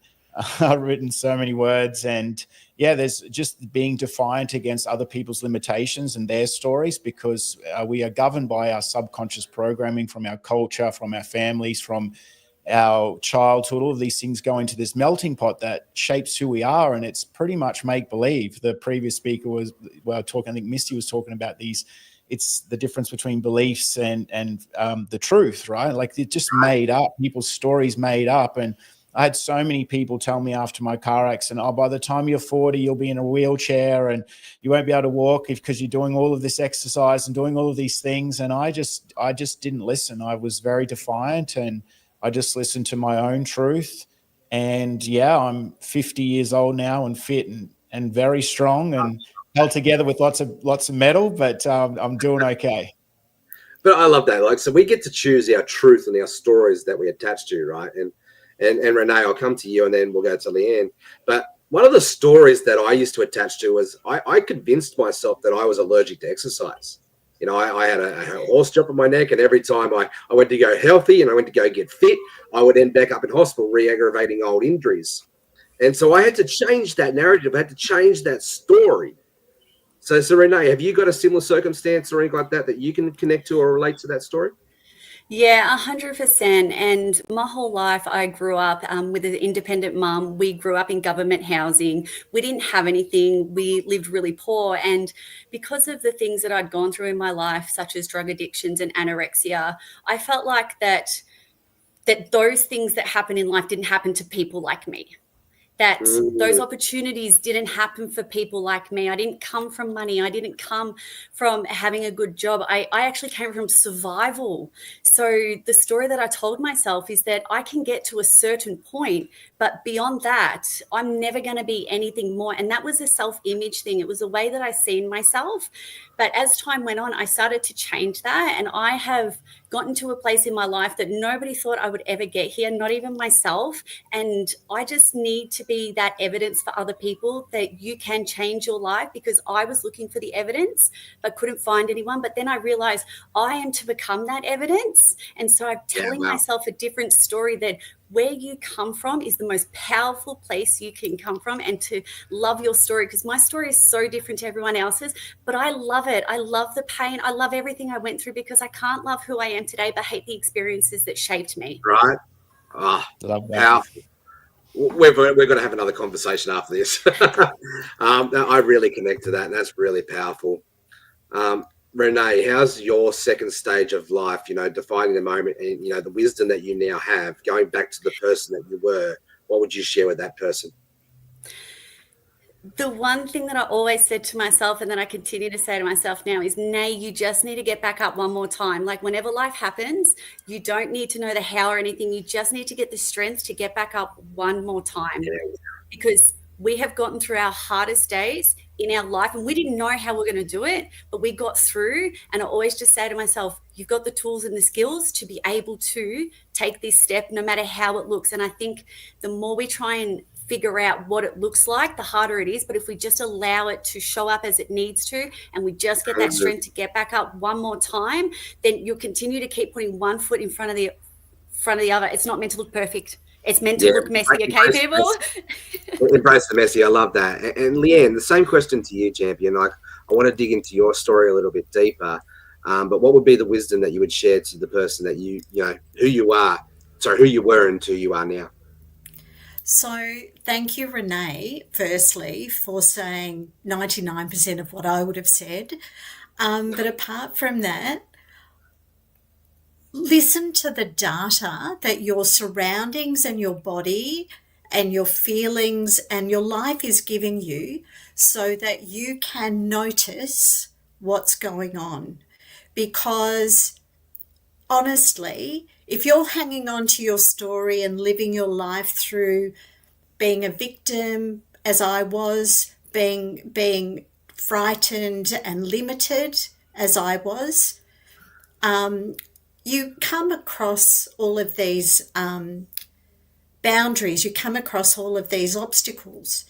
I've written so many words, and there's just being defiant against other people's limitations and their stories, because we are governed by our subconscious programming from our culture, from our families, from our childhood. All of these things go into this melting pot that shapes who we are, and it's pretty much make-believe. The previous speaker was talking, I think Misty was talking about these. It's the difference between beliefs and the truth, right? Like, it's just made up, people's stories made up. And I had so many people tell me after my car accident, by the time you're 40, you'll be in a wheelchair and you won't be able to walk because you're doing all of this exercise and doing all of these things. And I just didn't listen. I was very defiant, and I just listened to my own truth. And I'm 50 years old now and fit and very strong and held together with lots of metal, but I'm doing okay. But I love that. So we get to choose our truth and our stories that we attach to, right? And Renee, I'll come to you, and then we'll go to Leanne. But one of the stories that I used to attach to was I convinced myself that I was allergic to exercise. I had a horse jump on my neck, and every time I went to go healthy and I went to go get fit, I would end back up in hospital re-aggravating old injuries. And so I had to change that narrative. I had to change that story. So Renee, have you got a similar circumstance or anything like that you can connect to or relate to that story? Yeah, 100%. And my whole life, I grew up with an independent mum. We grew up in government housing. We didn't have anything. We lived really poor. And because of the things that I'd gone through in my life, such as drug addictions and anorexia, I felt like that those things that happen in life didn't happen to people like me. That those opportunities didn't happen for people like me. I didn't come from money. I didn't come from having a good job. I actually came from survival. So the story that I told myself is that I can get to a certain point, but beyond that, I'm never going to be anything more. And that was a self-image thing. It was a way that I seen myself. But as time went on, I started to change that. And I have gotten to a place in my life that nobody thought I would ever get here, not even myself. And I just need to be that evidence for other people that you can change your life, because I was looking for the evidence but couldn't find anyone. But then I realized I am to become that evidence. And so I'm telling myself a different story, that where you come from is the most powerful place you can come from, and to love your story, because my story is so different to everyone else's, but I love it. I love the pain. I love everything I went through, because I can't love who I am today, but hate the experiences that shaped me. Right. Powerful. We're going to have another conversation after this. I really connect to that, and that's really powerful. Renee, how's your second stage of life, defining the moment and, the wisdom that you now have, going back to the person that you were, what would you share with that person? The one thing that I always said to myself and that I continue to say to myself now is, Nay, you just need to get back up one more time. Like whenever life happens, you don't need to know the how or anything. You just need to get the strength to get back up one more time. Because we have gotten through our hardest days in our life and we didn't know how we're going to do it, but we got through. And I always just say to myself, you've got the tools and the skills to be able to take this step no matter how it looks. And I think the more we try and figure out what it looks like, the harder it is. But if we just allow it to show up as it needs to, and we just get that strength to get back up one more time, then you'll continue to keep putting one foot in front of the other. It's not meant to look perfect. It's meant to look messy, okay, people? Embrace the messy. I love that. And Leanne, the same question to you, champion. Like, I want to dig into your story a little bit deeper. But what would be the wisdom that you would share to the person that who you were and who you are now? So thank you, Renee, firstly, for saying 99% of what I would have said. But apart from that, listen to the data that your surroundings and your body and your feelings and your life is giving you so that you can notice what's going on. Because honestly, if you're hanging on to your story and living your life through being a victim, as I was, being frightened and limited, as I was, you come across all of these boundaries, you come across all of these obstacles.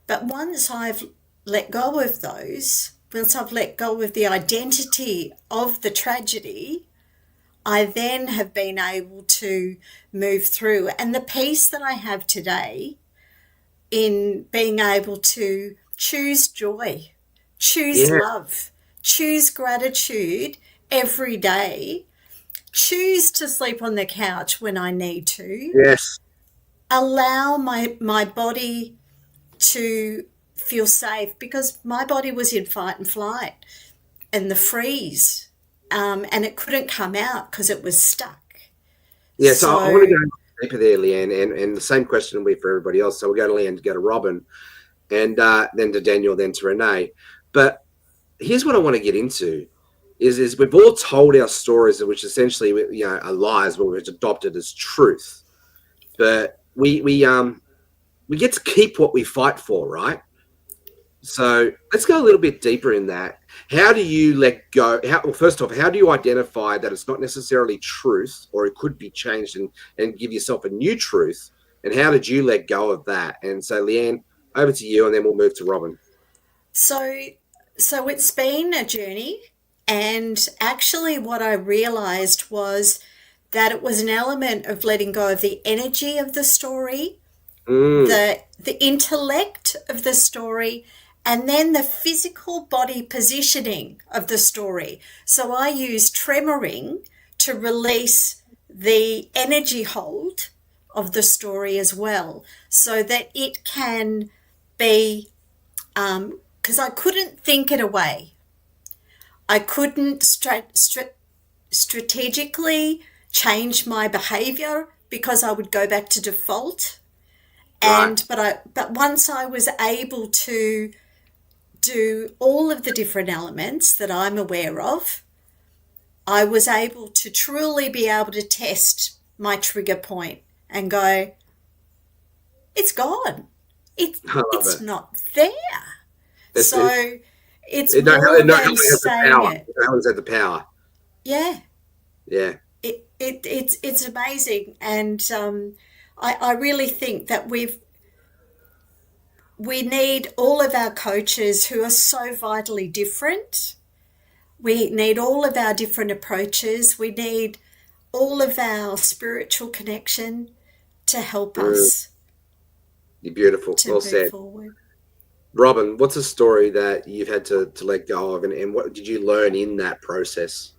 But once I've let go of those, once I've let go of the identity of the tragedy, I then have been able to move through. And the peace that I have today in being able to choose joy, choose love, choose gratitude every day, choose to sleep on the couch when I need to. Yes. Allow my body to feel safe, because my body was in fight and flight and the freeze, and it couldn't come out because it was stuck. Yeah, so I want to go deeper there, Leanne, and the same question will be for everybody else. So we'll go to Leanne, to go to Robin, and then to Daniel, then to Renee. But here's what I want to get into. Is we've all told our stories, which essentially, are lies, but we've adopted as truth. But we get to keep what we fight for, right? So let's go a little bit deeper in that. How do you let go? First off, how do you identify that it's not necessarily truth, or it could be changed and give yourself a new truth? And how did you let go of that? And so, Leanne, over to you, and then we'll move to Robin. So it's been a journey. And actually what I realized was that it was an element of letting go of the energy of the story, the intellect of the story, and then the physical body positioning of the story. So I use tremoring to release the energy hold of the story as well, so that it can be, because I couldn't think it away. I couldn't strategically change my behavior because I would go back to default. But once I was able to do all of the different elements that I'm aware of, I was able to truly be able to test my trigger point and go, it's gone. It's not there. It's more than saying it. No one's had the power. Yeah. Yeah. It's amazing, and I really think that we need all of our coaches who are so vitally different. We need all of our different approaches. We need all of our spiritual connection to help us. You're beautiful. Well said. Forward. Robin, what's a story that you've had to let go of, and what did you learn in that process?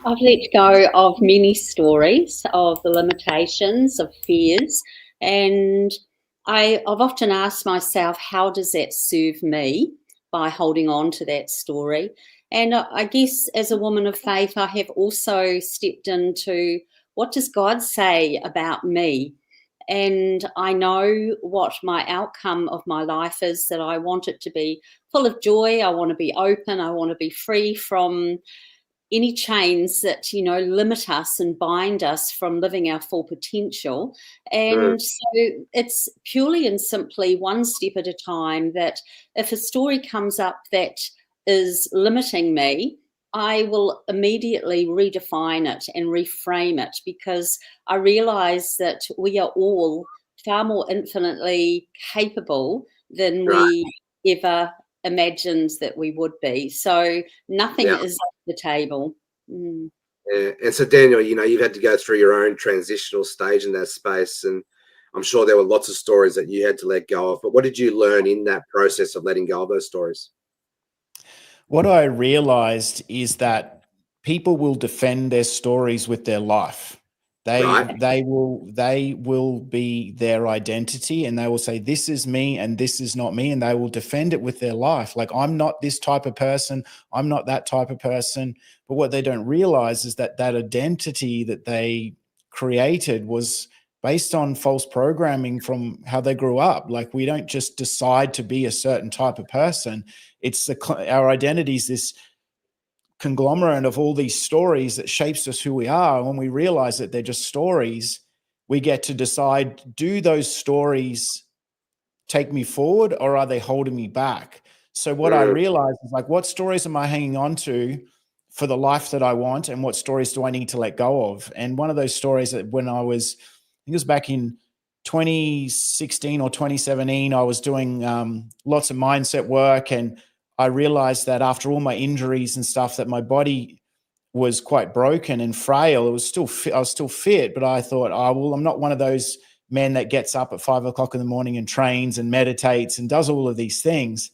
I've let go of many stories of the limitations, of fears, and I've often asked myself, how does that serve me by holding on to that story? And I guess as a woman of faith, I have also stepped into, what does God say about me? And I know what my outcome of my life is, that I want it to be full of joy. I want to be open. I want to be free from any chains that, limit us and bind us from living our full potential. And so it's purely and simply one step at a time, that if a story comes up that is limiting me, I will immediately redefine it and reframe it, because I realize that we are all far more infinitely capable than we ever imagined that we would be. So nothing is off the table. Yeah. And so, Daniel, you've had to go through your own transitional stage in that space, and I'm sure there were lots of stories that you had to let go of. But what did you learn in that process of letting go of those stories? What I realized is that people will defend their stories with their life. They will be their identity, and they will say, this is me and this is not me, and they will defend it with their life. Like, I'm not this type of person, I'm not that type of person. But what they don't realize is that that identity that they created was based on false programming from how they grew up. Like, we don't just decide to be a certain type of person. It's our identity is this conglomerate of all these stories that shapes us who we are. And when we realize that they're just stories, we get to decide, do those stories take me forward, or are they holding me back? So what I realized is, like, what stories am I hanging on to for the life that I want, and what stories do I need to let go of? And one of those stories that when I think it was back in 2016 or 2017, I was doing lots of mindset work, and I realized that after all my injuries and stuff, that my body was quite broken and frail. I was still fit, but I thought, I'm not one of those men that gets up at 5 o'clock in the morning and trains and meditates and does all of these things.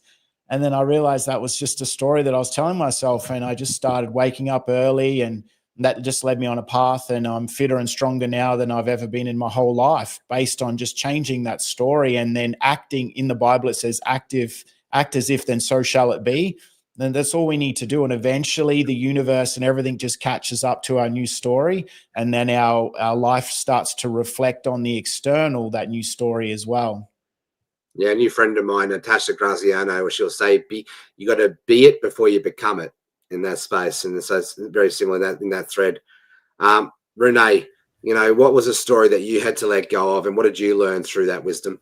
And then I realized that was just a story that I was telling myself, and I just started waking up early, and that just led me on a path, and I'm fitter and stronger now than I've ever been in my whole life, based on just changing that story and then acting. In the Bible, it says, act as if, then so shall it be. Then that's all we need to do. And eventually the universe and everything just catches up to our new story. And then our life starts to reflect on the external, that new story as well. Yeah, a new friend of mine, Natasha Graziano, she'll say, you got to be it before you become it, in that space. And so it's very similar in that thread. Renee, what was a story that you had to let go of, and what did you learn through that wisdom?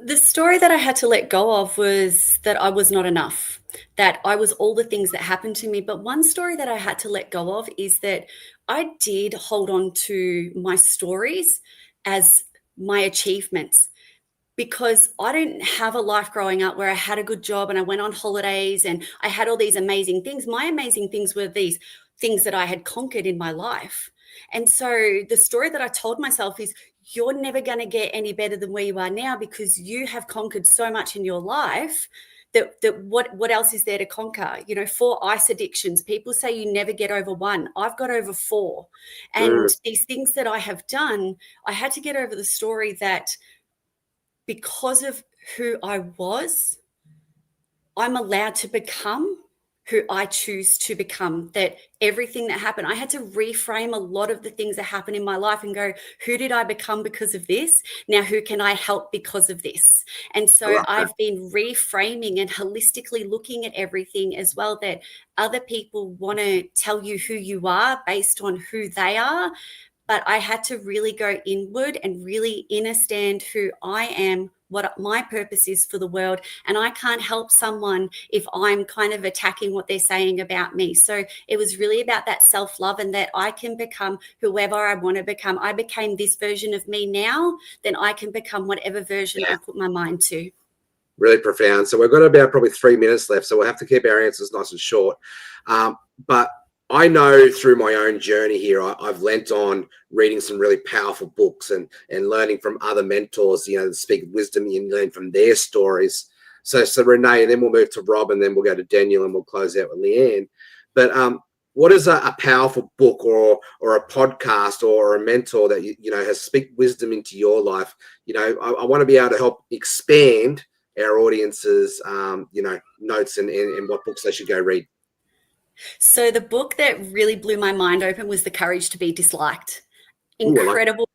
The story that I had to let go of was that I was not enough, that I was all the things that happened to me. But one story that I had to let go of is that I did hold on to my stories as my achievements, because I didn't have a life growing up where I had a good job and I went on holidays and I had all these amazing things. My amazing things were these things that I had conquered in my life. And so the story that I told myself is, you're never going to get any better than where you are now, because you have conquered so much in your life that what else is there to conquer? 4 ice addictions. People say you never get over 1. I've got over 4. And these things that I have done, I had to get over the story that because of who I was, I'm allowed to become who I choose to become. That everything that happened, I had to reframe a lot of the things that happened in my life and go, who did I become because of this? Now, who can I help because of this? And so I've been reframing and holistically looking at everything as well, that other people want to tell you who you are based on who they are. But I had to really go inward and really understand who I am, what my purpose is for the world. And I can't help someone if I'm kind of attacking what they're saying about me. So it was really about that self-love, and that I can become whoever I want to become. I became this version of me now, then I can become whatever version I put my mind to. Really profound. So we've got about probably 3 minutes left, so we'll have to keep our answers nice and short. But I know through my own journey here, I've lent on reading some really powerful books and learning from other mentors, that speak wisdom, and learn from their stories. So Renee, and then we'll move to Rob, and then we'll go to Daniel, and we'll close out with Leanne. But what is a powerful book or a podcast or a mentor that has speak wisdom into your life? I want to be able to help expand our audiences, notes and what books they should go read? So the book that really blew my mind open was The Courage to Be Disliked. Ooh, I like Incredible.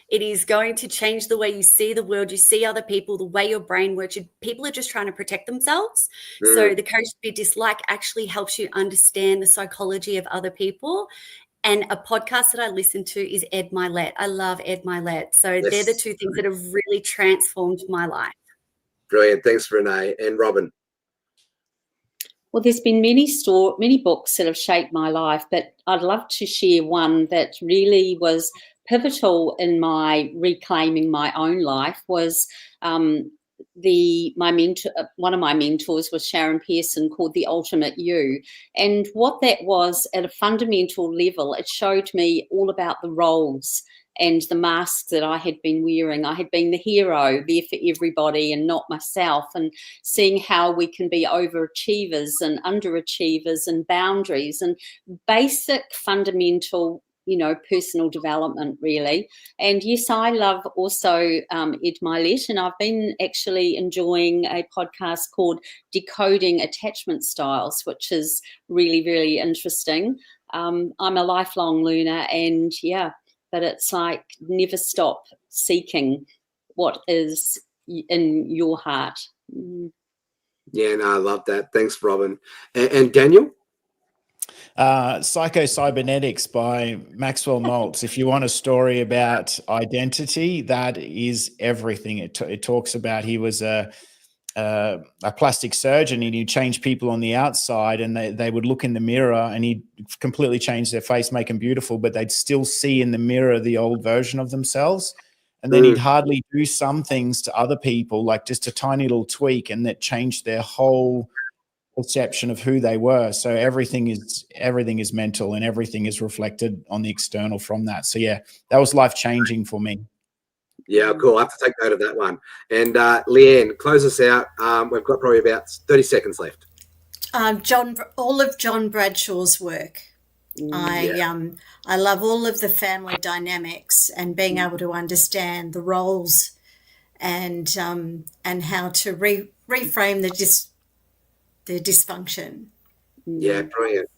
It is going to change the way you see the world, you see other people, the way your brain works. People are just trying to protect themselves. So The Courage to Be Disliked actually helps you understand the psychology of other people. And a podcast that I listen to is Ed Milet. I love Ed Milet. So they're the two things that have really transformed my life. Brilliant. Thanks, Renee. And Robin? Well, there's been many books that have shaped my life, but I'd love to share one that really was pivotal in my reclaiming my own life. Was one of my mentors was Sharon Pearson, called The Ultimate You. And what that was, at a fundamental level, it showed me all about the roles and the masks that I had been wearing. I had been the hero, there for everybody and not myself, and seeing how we can be overachievers and underachievers and boundaries and basic fundamental, personal development, really. And yes, I love also Ed Milet, and I've been actually enjoying a podcast called Decoding Attachment Styles, which is really, really interesting. I'm a lifelong learner, and but it's like never stop seeking what is in your heart. Yeah, no, I love that. Thanks, Robin. And Daniel? Psycho-Cybernetics by Maxwell Maltz. If you want a story about identity, that is everything. It talks about, he was a plastic surgeon, and he'd change people on the outside, and they would look in the mirror, and he'd completely change their face, make them beautiful, but they'd still see in the mirror the old version of themselves. And then he'd hardly do some things to other people, like just a tiny little tweak, and that changed their whole perception of who they were. So everything is mental, and everything is reflected on the external from that. So yeah, that was life-changing for me. Yeah, cool. I have to take note of that one. And Leanne, close us out. We've got probably about 30 seconds left. All of John Bradshaw's work. I love all of the family dynamics and being able to understand the roles and how to reframe the dysfunction. Yeah, brilliant.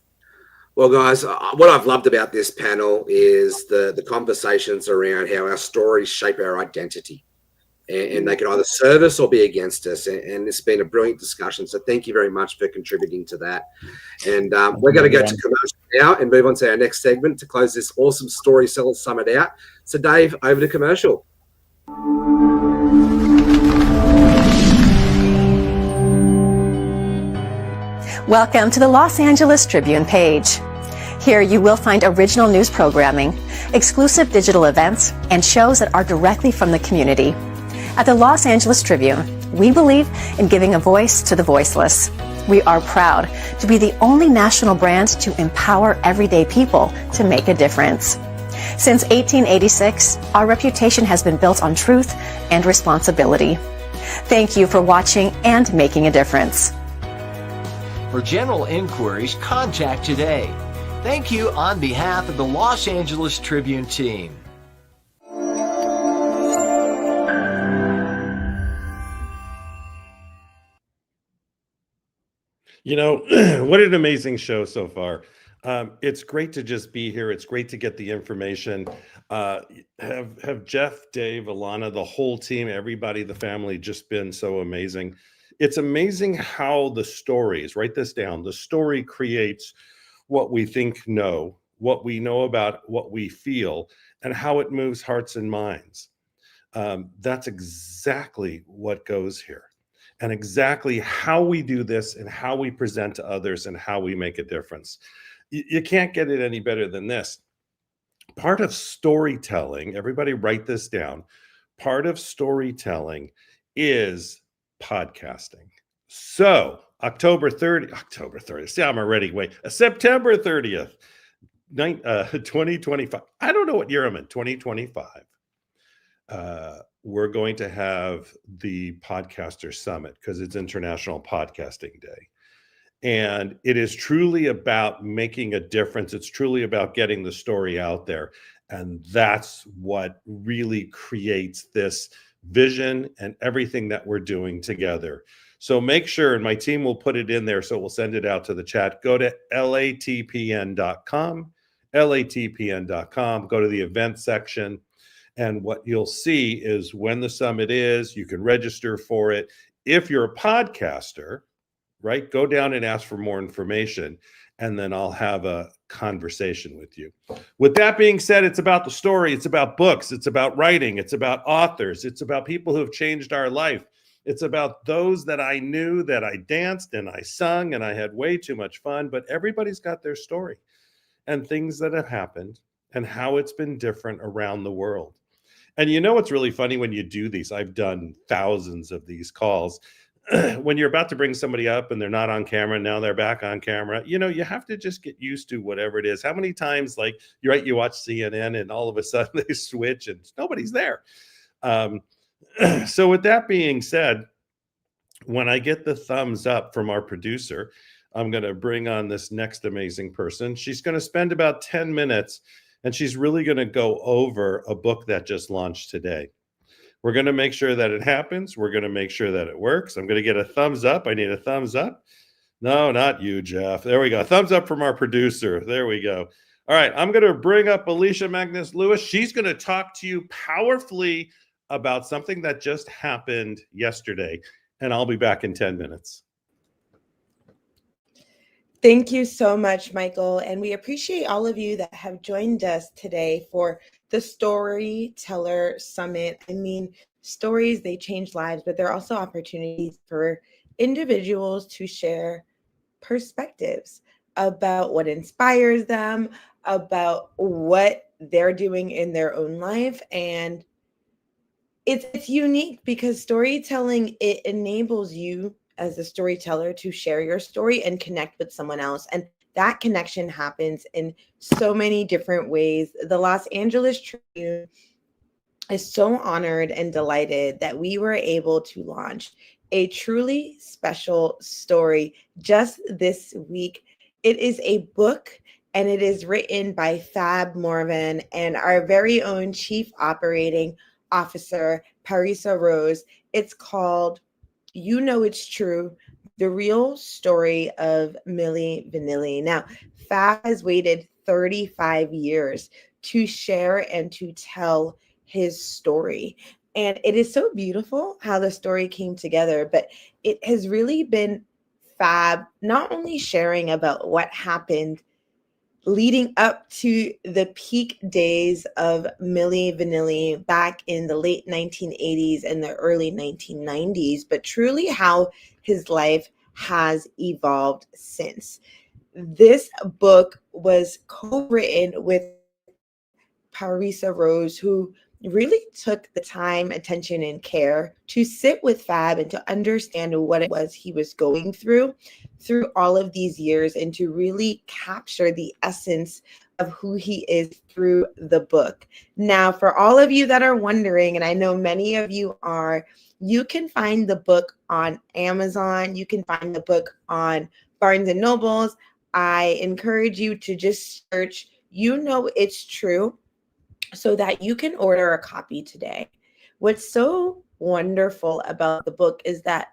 Well, guys, what I've loved about this panel is the conversations around how our stories shape our identity. And they can either serve us or be against us. And it's been a brilliant discussion. So thank you very much for contributing to that. And we're going to go to commercial now and move on to our next segment to close this awesome Storyteller Summit out. So Dave, over to commercial. Welcome to the Los Angeles Tribune page. Here you will find original news programming, exclusive digital events, and shows that are directly from the community. At the Los Angeles Tribune, we believe in giving a voice to the voiceless. We are proud to be the only national brand to empower everyday people to make a difference. Since 1886, our reputation has been built on truth and responsibility. Thank you for watching and making a difference. For general inquiries, contact today. Thank you on behalf of the Los Angeles Tribune team. What an amazing show so far. It's great to just be here. It's great to get the information. Have Jeff, Dave, Alana, the whole team, everybody, the family, just been so amazing. It's amazing how the stories, write this down, the story creates what we think what we know about what we feel, and how it moves hearts and minds. That's exactly what goes here, and exactly how we do this and how we present to others and how we make a difference. You can't get it any better than this. Part of storytelling, everybody write this down, part of storytelling is podcasting. So September 30th, 2025. I don't know what year I'm in, 2025. We're going to have the Podcaster Summit because it's International Podcasting Day. And it is truly about making a difference. It's truly about getting the story out there. And that's what really creates this vision, and everything that we're doing together. So make sure, and my team will put it in there, so we'll send it out to the chat. Go to latpn.com, latpn.com, go to the event section, and what you'll see is when the summit is. You can register for it. If you're a podcaster, right, go down and ask for more information, and then I'll have a conversation with you. With that being said, it's about the story. It's about books. It's about writing. It's about authors. It's about people who have changed our life. It's about those that I knew, that I danced and I sung and I had way too much fun, but everybody's got their story and things that have happened and how it's been different around the world. And you know what's really funny when you do these? I've done thousands of these calls. When you're about to bring somebody up and they're not on camera, now they're back on camera, you know, you have to just get used to whatever it is. How many times, like, you're right, you watch CNN and all of a sudden they switch and nobody's there. So with that being said, when I get the thumbs up from our producer, I'm going to bring on this next amazing person. She's going to spend about 10 minutes and she's really going to go over a book that just launched today. We're going to make sure that it happens. We're going to make sure that it works. I'm going to get a thumbs up. I need a thumbs up. No, not you, Jeff. There we go. Thumbs up from our producer. There we go. All right. I'm going to bring up Alicia Magnus Lewis. She's going to talk to you powerfully about something that just happened yesterday. And I'll be back in 10 minutes. Thank you so much, Michael. And we appreciate all of you that have joined us today for the Storyteller Summit. I mean, stories, they change lives, but they're also opportunities for individuals to share perspectives about what inspires them, about what they're doing in their own life. And it's unique because storytelling, it enables you as a storyteller to share your story and connect with someone else. And that connection happens in so many different ways. The Los Angeles Tribune is so honored and delighted that we were able to launch a truly special story just this week. It is a book and it is written by Fab Morvan and our very own Chief Operating Officer, Parisa Rose. It's called You Know It's True, The Real Story of Millie Vanilli. Now, Fab has waited 35 years to share and to tell his story. And it is so beautiful how the story came together, but it has really been Fab not only sharing about what happened leading up to the peak days of Millie Vanilli back in the late 1980s and the early 1990s, but truly how his life has evolved since. This book was co-written with Parisa Rose, who really took the time, attention, and care to sit with Fab and to understand what it was he was going through all of these years and to really capture the essence of who he is through the book. Now, for all of you that are wondering, and I know many of you are, you can find the book on Amazon. You can find the book on Barnes and Nobles. I encourage you to just search You Know It's True so that you can order a copy today. What's so wonderful about the book is that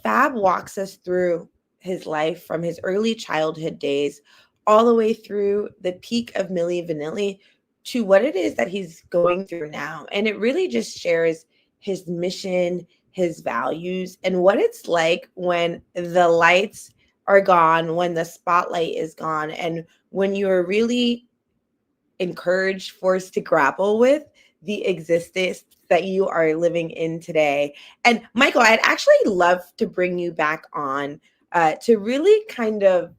Fab walks us through his life from his early childhood days all the way through the peak of Millie Vanilli to what it is that he's going through now. And it really just shares his mission, his values, and what it's like when the lights are gone, when the spotlight is gone, and when you're really encouraged, forced to grapple with the existence that you are living in today. And Michael, I'd actually love to bring you back on to really kind of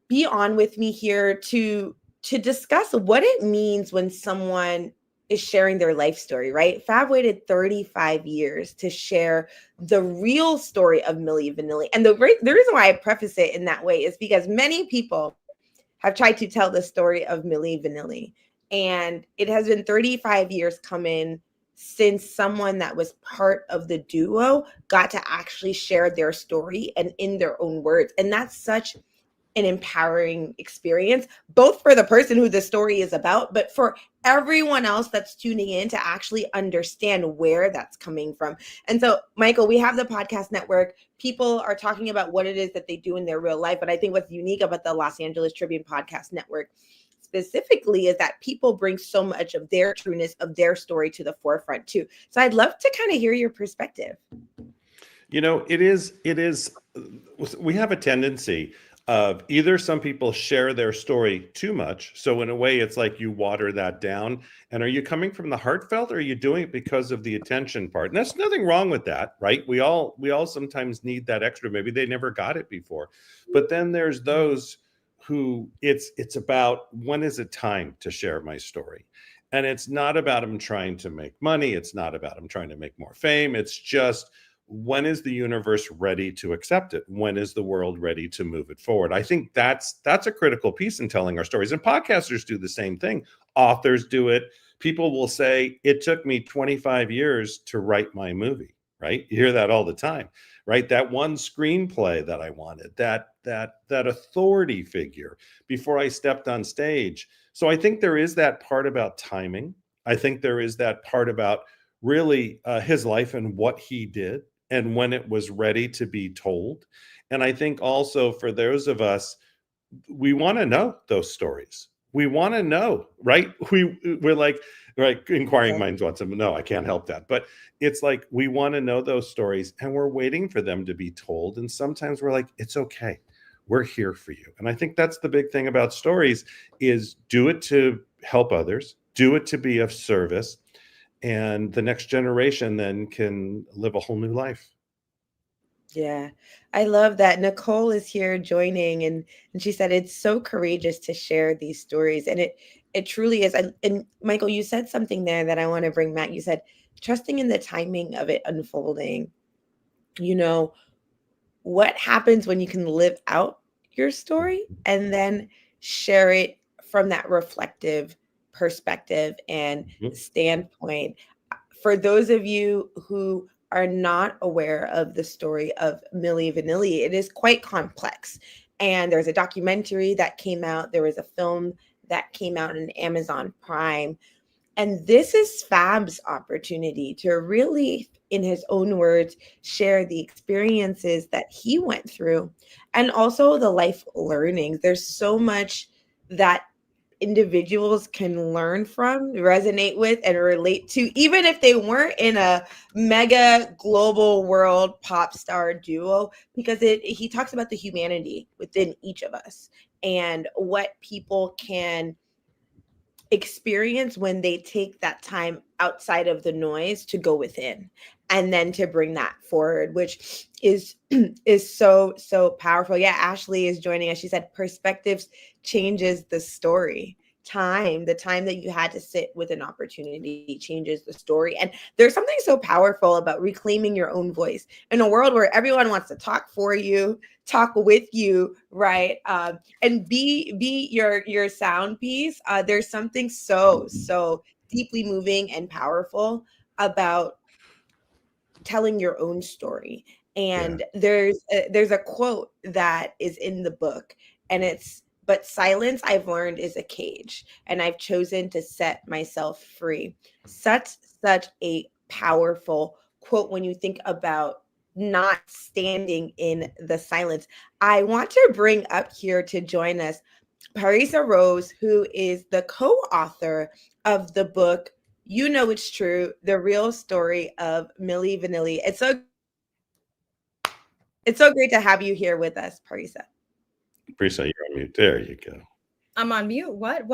be on with me here to discuss what it means when someone is sharing their life story, right? Fab waited 35 years to share the real story of Millie Vanilli. And the reason why I preface it in that way is because many people have tried to tell the story of Millie Vanilli. And it has been 35 years coming since someone that was part of the duo got to actually share their story and in their own words. And that's such an empowering experience, both for the person who the story is about, but for everyone else that's tuning in to actually understand where that's coming from. And so, Michael, we have the podcast network. People are talking about what it is that they do in their real life. But I think what's unique about the Los Angeles Tribune podcast network specifically is that people bring so much of their trueness, of their story to the forefront too. So I'd love to kind of hear your perspective. You know, it is, we have a tendency of either some people share their story too much. So in a way, it's like you water that down. And are you coming from the heartfelt, or are you doing it because of the attention part? And that's nothing wrong with that, right? We all sometimes need that extra. Maybe they never got it before. But then there's those who it's about, when is it time to share my story? And it's not about them trying to make money. It's not about them trying to make more fame. It's just, when is the universe ready to accept it? When is the world ready to move it forward? I think that's a critical piece in telling our stories. And podcasters do the same thing. Authors do it. People will say, it took me 25 years to write my movie, right? You hear that all the time, right? That one screenplay that I wanted, that authority figure before I stepped on stage. So I think there is that part about timing. I think there is that part about really his life and what he did, and when it was ready to be told. And I think also for those of us, we want to know those stories. We want to know, right? We're like, right, inquiring minds want to know. I can't help that. But it's like, we want to know those stories, and we're waiting for them to be told. And sometimes we're like, it's okay. We're here for you. And I think that's the big thing about stories, is do it to help others, do it to be of service. And the next generation then can live a whole new life. Yeah, I love that. Nicole is here joining, and she said it's so courageous to share these stories. And it truly is. And Michael, you said something there that I want to bring back. You said trusting in the timing of it unfolding. You know, what happens when you can live out your story and then share it from that reflective perspective and standpoint. For those of you who are not aware of the story of Millie Vanilli, it is quite complex. And there's a documentary that came out. There was a film that came out on Amazon Prime. And this is Fab's opportunity to really, in his own words, share the experiences that he went through, and also the life learnings. There's so much that individuals can learn from, resonate with, and relate to, even if they weren't in a mega global world pop star duo, because he talks about the humanity within each of us and what people can experience when they take that time outside of the noise to go within, and then to bring that forward, which is so powerful. Yeah, Ashley is joining us. She said perspectives changes the story. The time that you had to sit with an opportunity changes the story. And there's something so powerful about reclaiming your own voice in a world where everyone wants to talk for you, talk with you, right? And be your sound piece. There's something so deeply moving and powerful about telling your own story. And there's a quote that is in the book, and it's, "But silence, I've learned, is a cage, and I've chosen to set myself free." Such a powerful quote when you think about not standing in the silence. I want to bring up here to join us Parisa Rose, who is the co-author of the book, You Know It's True, The Real Story of Millie Vanilli. It's so great to have you here with us, Parisa. Parisa, you're on mute. There you go. I'm on mute. What?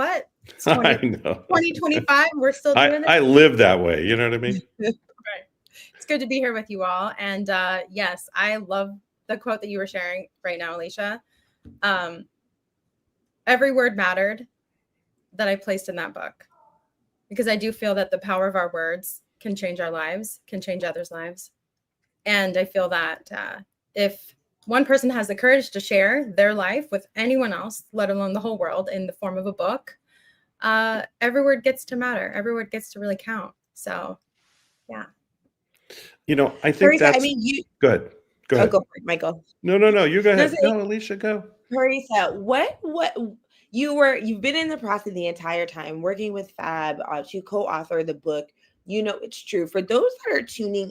I know. 2025. We're still doing this. I live that way. You know what I mean? Right. It's good to be here with you all. And yes, I love the quote that you were sharing right now, Alicia. Every word mattered that I placed in that book, because I do feel that the power of our words can change our lives, can change others' lives. And I feel that if one person has the courage to share their life with anyone else, let alone the whole world, in the form of a book, every word gets to matter. Every word gets to really count. So, yeah. You know, I think Parisa, that's I mean, good. Go ahead. Go for it, Michael. No. You go ahead. No, Alicia, go. Carissa, what you've been in the process the entire time working with Fab to co-author the book. You know it's true. For those that are tuning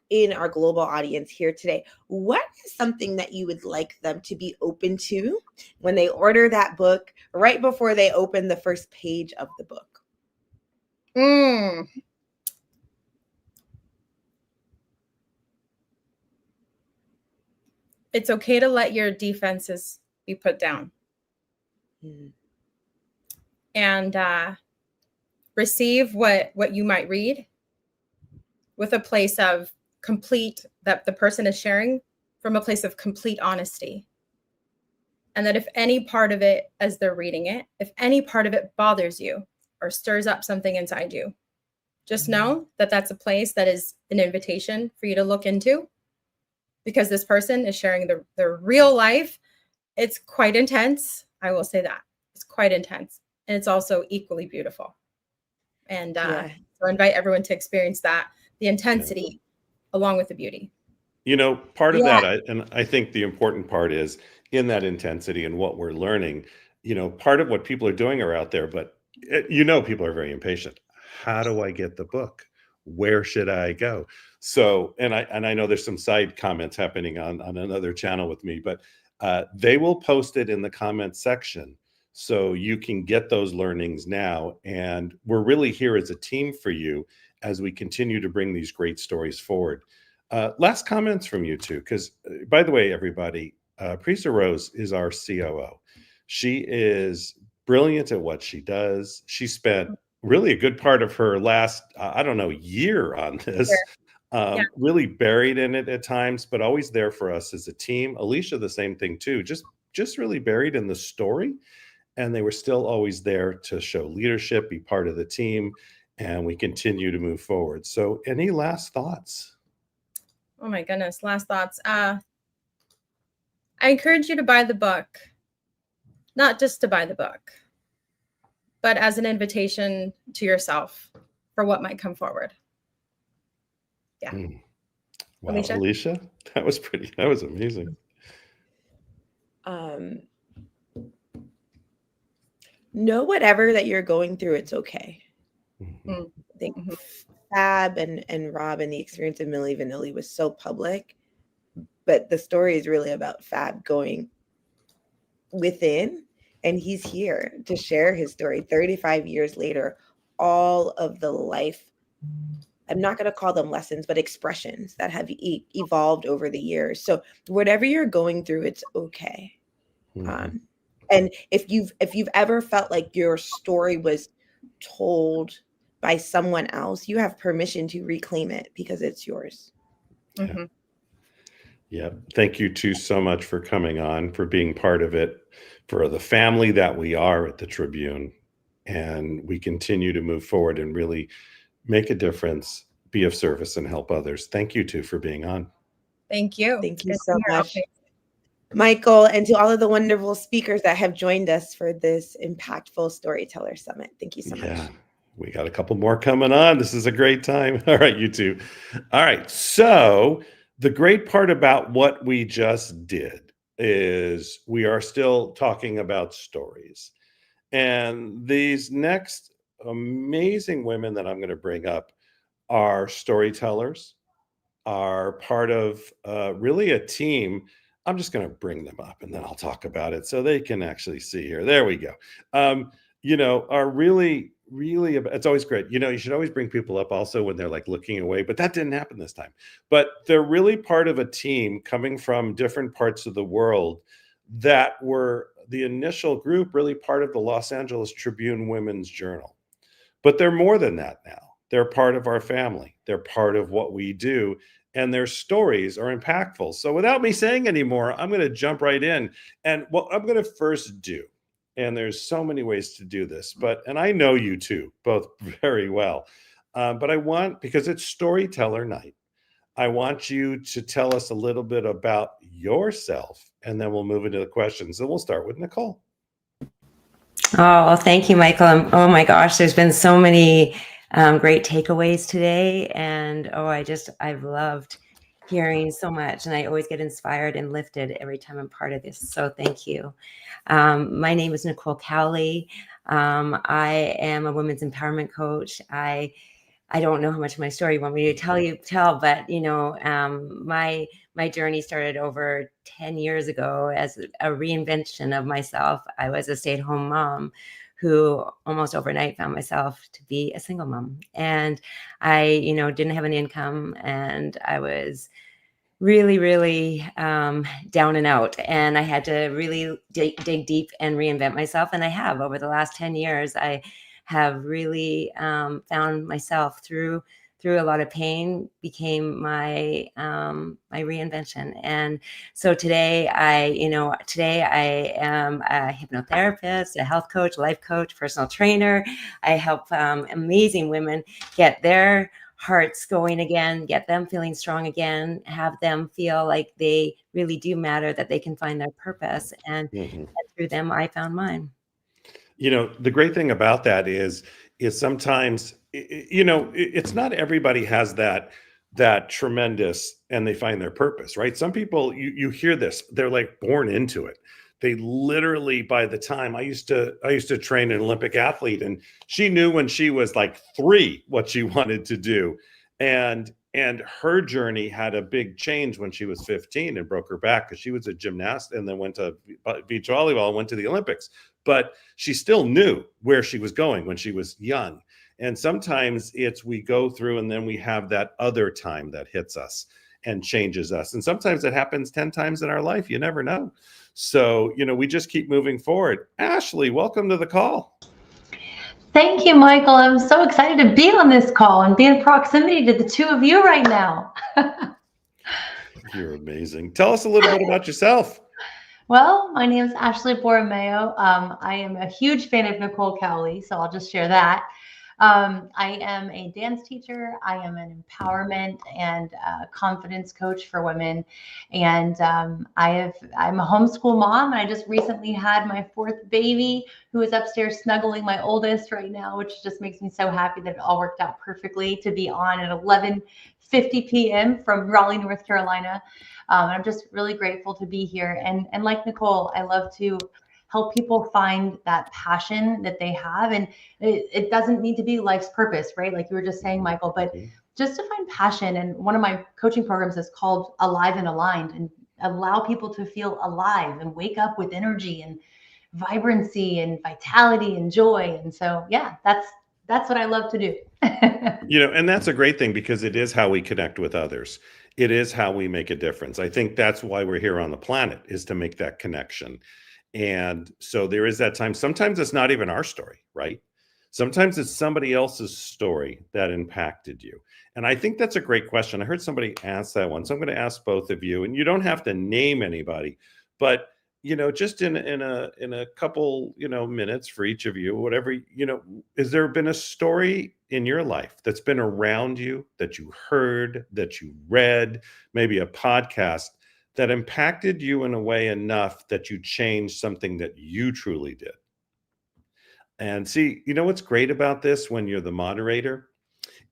in our global audience here today, what is something that you would like them to be open to when they order that book right before they open the first page of the book? It's okay to let your defenses be put down. And receive what you might read with a place of complete, that the person is sharing from a place of complete honesty. And that if any part of it, as they're reading it, if any part of it bothers you or stirs up something inside you, just know that that's a place that is an invitation for you to look into, because this person is sharing their real life. It's quite intense. I will say that. It's quite intense. And it's also equally beautiful. And so I invite everyone to experience that, the intensity along with the beauty. You know, part of that, I think the important part is in that intensity and what we're learning, you know, part of what people are doing are out there, but you know, people are very impatient. How do I get the book? Where should I go? So, and I know there's some side comments happening on another channel with me, but they will post it in the comment section. So you can get those learnings now. And we're really here as a team for you as we continue to bring these great stories forward. Last comments from you two, because by the way, everybody, Prisa Rose is our COO. She is brilliant at what she does. She spent really a good part of her last, I don't know, year on this, really buried in it at times, but always there for us as a team. Alicia, the same thing too, just really buried in the story. And they were still always there to show leadership, be part of the team, and we continue to move forward. So any last thoughts? Oh my goodness, last thoughts. I encourage you to buy the book, not just to buy the book, but as an invitation to yourself for what might come forward. Yeah. Wow, Alicia, that was amazing. Know whatever that you're going through, it's okay. I think Fab and Rob and the experience of Millie Vanilli was so public, but the story is really about Fab going within, and he's here to share his story 35 years later, all of the life, I'm not going to call them lessons, but expressions that have evolved over the years. So whatever you're going through, it's okay. And if you've ever felt like your story was told by someone else, you have permission to reclaim it because it's yours. Yeah. Thank you two so much for coming on, for being part of it, for the family that we are at the Tribune. And we continue to move forward and really make a difference, be of service, and help others. Thank you two for being on. Thank you. Thank you so much, Michael, and to all of the wonderful speakers that have joined us for this impactful Storyteller Summit. Thank you so much. Yeah, we got a couple more coming on. This is a great time. All right, you two. All right, so the great part about what we just did is we are still talking about stories. And these next amazing women that I'm going to bring up are storytellers, are part of really a team. I'm just going to bring them up and then I'll talk about it so they can actually see here. There we go. You know, are really, it's always great. You know, you should always bring people up also when they're like looking away, but that didn't happen this time. But they're really part of a team coming from different parts of the world that were the initial group, really part of the Los Angeles Tribune Women's Journal. But they're more than that now. They're part of our family. They're part of what we do. And their stories are impactful. So without me saying any more, I'm going to jump right in. And what I'm going to first do, and there's so many ways to do this, and I know you two both very well, but I want, because it's Storyteller Night, I want you to tell us a little bit about yourself, and then we'll move into the questions. And we'll start with Nicole. Oh, thank you, Michael. Oh my gosh, there's been so many great takeaways today. And I've loved hearing so much, and I always get inspired and lifted every time I'm part of this. So thank you. My name is Nicole Cowley. I am a women's empowerment coach. I don't know how much of my story you want me to tell, but you know, my journey started over 10 years ago as a reinvention of myself. I was a stay-at-home mom who almost overnight found myself to be a single mom. And I, you know, didn't have an income, and I was really down and out. And I had to really dig deep and reinvent myself. And I have over the last 10 years, I have really found myself through a lot of pain, became my my reinvention. And so today I am a hypnotherapist, a health coach, life coach, personal trainer. I help amazing women get their hearts going again, get them feeling strong again, have them feel like they really do matter, that they can find their purpose. And through them, I found mine. You know, the great thing about that is sometimes, you know, it's not everybody has that tremendous, and they find their purpose, right? Some people, you hear this, they're like born into it. They literally, by the time I used to train an Olympic athlete, and she knew when she was like 3 what she wanted to do. And her journey had a big change when she was 15 and broke her back, because she was a gymnast and then went to beach volleyball and went to the Olympics. But she still knew where she was going when she was young. And sometimes we go through and then we have that other time that hits us and changes us. And sometimes it happens 10 times in our life. You never know. So, you know, we just keep moving forward. Ashley, welcome to the call. Thank you, Michael. I'm so excited to be on this call and be in proximity to the two of you right now. You're amazing. Tell us a little bit about yourself. Well, my name is Ashley Borromeo. I am a huge fan of Nicole Cowley, so I'll just share that. I am a dance teacher. I am an empowerment and confidence coach for women. And I'm a homeschool mom. And I just recently had my 4th baby, who is upstairs snuggling my oldest right now, which just makes me so happy that it all worked out perfectly to be on at 11:50 p.m. from Raleigh, North Carolina. I'm just really grateful to be here. And like Nicole, I love to help people find that passion that they have. And it doesn't need to be life's purpose, right? Like you were just saying, Michael, but just to find passion. And one of my coaching programs is called Alive and Aligned, and allow people to feel alive and wake up with energy and vibrancy and vitality and joy. And so, yeah, that's what I love to do. You know, and that's a great thing, because it is how we connect with others. It is how we make a difference. I think that's why we're here on the planet, is to make that connection. And so there is that time. Sometimes it's not even our story, right? Sometimes it's somebody else's story that impacted you. And I think that's a great question. I heard somebody ask that one. So I'm going to ask both of you, and you don't have to name anybody, but, you know, just in a couple, you know, minutes for each of you, whatever, you know, has there been a story in your life that's been around you, that you heard, that you read, maybe a podcast, that impacted you in a way enough that you changed something that you truly did? And see, you know what's great about this when you're the moderator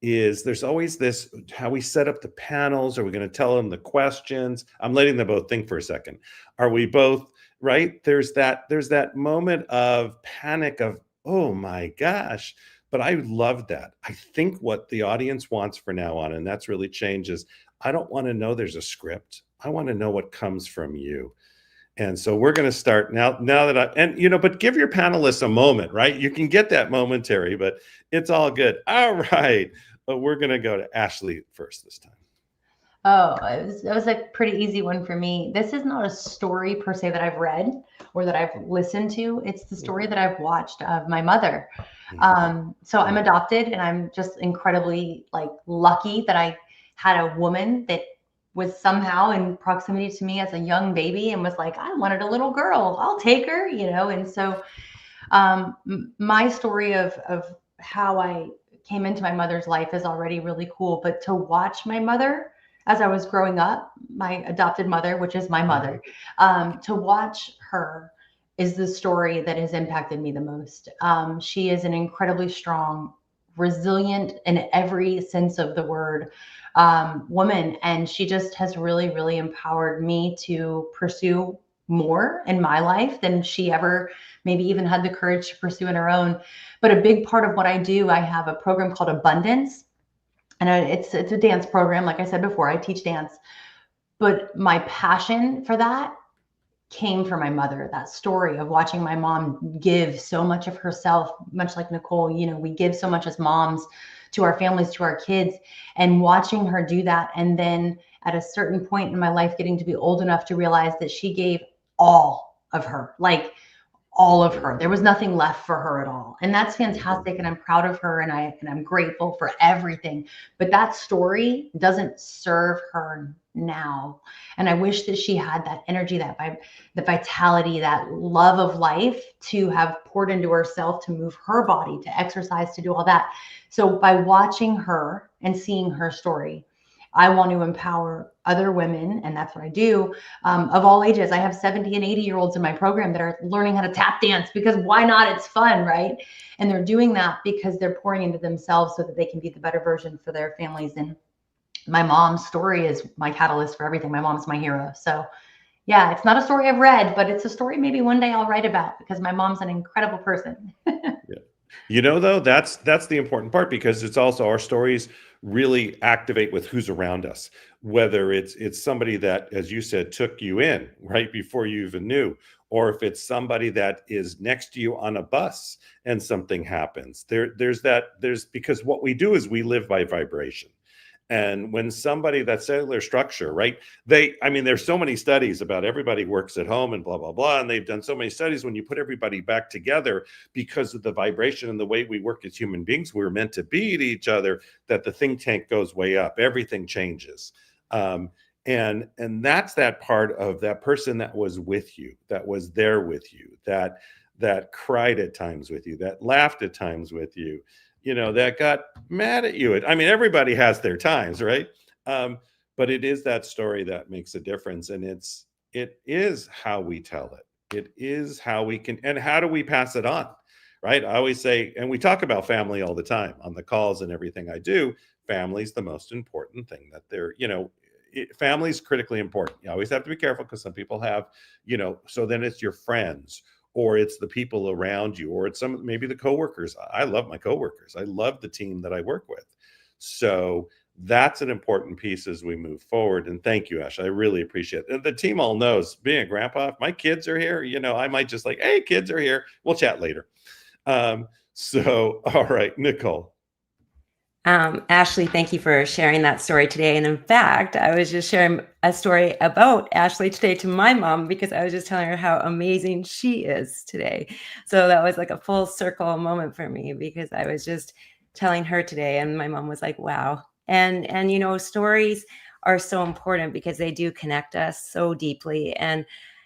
is there's always this, how we set up the panels. Are we going to tell them the questions? I'm letting them both think for a second. Are we both right? There's that moment of panic of, oh my gosh. But I love that. I think what the audience wants from now on, and that's really changes. I don't want to know there's a script. I want to know what comes from you. And so we're going to start now that you know, but give your panelists a moment, right? You can get that momentary, but it's all good. All right. But we're going to go to Ashley first this time. Oh, it was a pretty easy one for me. This is not a story per se that I've read or that I've listened to. It's the story that I've watched of my mother. So I'm adopted, and I'm just incredibly lucky that I had a woman that was somehow in proximity to me as a young baby and was like, I wanted a little girl, I'll take her, you know? And so my story of how I came into my mother's life is already really cool, but to watch my mother as I was growing up, my adopted mother, which is my mother, to watch her is the story that has impacted me the most. She is an incredibly strong, resilient in every sense of the word, woman. And she just has really, really empowered me to pursue more in my life than she ever maybe even had the courage to pursue in her own. But a big part of what I do, I have a program called Abundance. And it's a dance program. Like I said before, I teach dance. But my passion for that came from my mother. That story of watching my mom give so much of herself, much like Nicole, you know, we give so much as moms to our families, to our kids, and watching her do that. And then at a certain point in my life, getting to be old enough to realize that she gave all of her, like all of her. There was nothing left for her at all. And that's fantastic. And I'm proud of her. And I'm grateful for everything. But that story doesn't serve her now. And I wish that she had that energy, that the vitality, that love of life to have poured into herself, to move her body, to exercise, to do all that. So by watching her and seeing her story, I want to empower other women, and that's what I do, of all ages. I have 70 and 80-year-olds in my program that are learning how to tap dance, because why not? It's fun, right? And they're doing that because they're pouring into themselves so that they can be the better version for their families. And my mom's story is my catalyst for everything. My mom's my hero. So yeah, it's not a story I've read, but it's a story maybe one day I'll write about, because my mom's an incredible person. You know, though, that's the important part, because it's also our stories really activate with who's around us, whether it's somebody that, as you said, took you in right before you even knew, or if it's somebody that is next to you on a bus and something happens. There's because what we do is we live by vibration. And when somebody, that cellular structure, right? There's so many studies about everybody works at home and blah, blah, blah. And they've done so many studies when you put everybody back together, because of the vibration and the way we work as human beings, we're meant to be to each other, that the think tank goes way up, everything changes. And that's that part of that person that was with you, that was there with you, that cried at times with you, that laughed at times with you, you know, that got mad at you. Everybody has their times, right? But it is that story that makes a difference. And it is how we tell it. It is how we can, and how do we pass it on, right? I always say, and we talk about family all the time on the calls and everything I do, family's the most important thing that they're, you know, family's critically important. You always have to be careful, because some people have, you know, so then it's your friends, or it's the people around you, or it's maybe the coworkers. I love my coworkers. I love the team that I work with. So that's an important piece as we move forward. And thank you, Ash. I really appreciate it. And the team all knows, being a grandpa, if my kids are here, you know, I might just like, hey, kids are here. We'll chat later. So, all right, Nicole. Ashley, thank you for sharing that story today. And in fact, I was just sharing a story about Ashley today to my mom, because I was just telling her how amazing she is today. So that was like a full circle moment for me, because I was just telling her today, and my mom was like, wow. And you know, stories are so important because they do connect us so deeply. And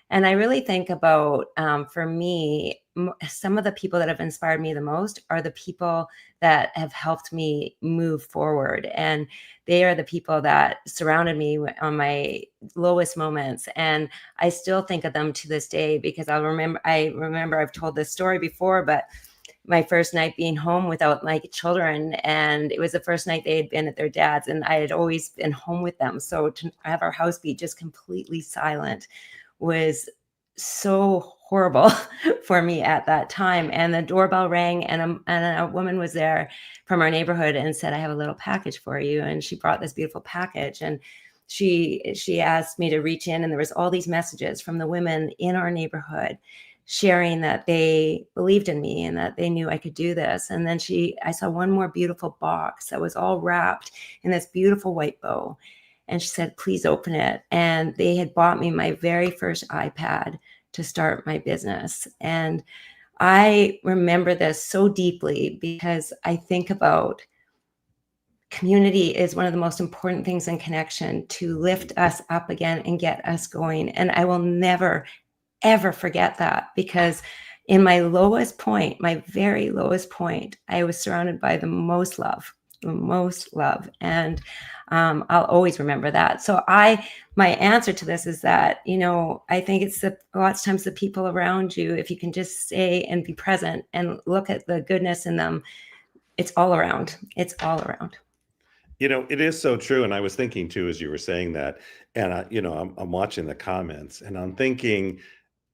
I really think about, for me, some of the people that have inspired me the most are the people that have helped me move forward. And they are the people that surrounded me on my lowest moments. And I still think of them to this day, because I remember I've told this story before, but my first night being home without my children, and it was the first night they had been at their dad's, and I had always been home with them. So to have our house be just completely silent was so horrible for me at that time. And the doorbell rang, and a woman was there from our neighborhood and said, I have a little package for you. And she brought this beautiful package, and she asked me to reach in, and there was all these messages from the women in our neighborhood sharing that they believed in me and that they knew I could do this. And then I saw one more beautiful box that was all wrapped in this beautiful white bow. And she said, please open it. And they had bought me my very first iPad to start my business. And I remember this so deeply, because I think about community is one of the most important things in connection to lift us up again and get us going. And I will never, ever forget that, because in my lowest point, my very lowest point, I was surrounded by the most love. And I'll always remember that. So my answer to this is that, you know, I think it's lots of times the people around you, if you can just stay and be present and look at the goodness in them, it's all around. It's all around. It is so true. And I was thinking too, as you were saying that, and I'm watching the comments and I'm thinking,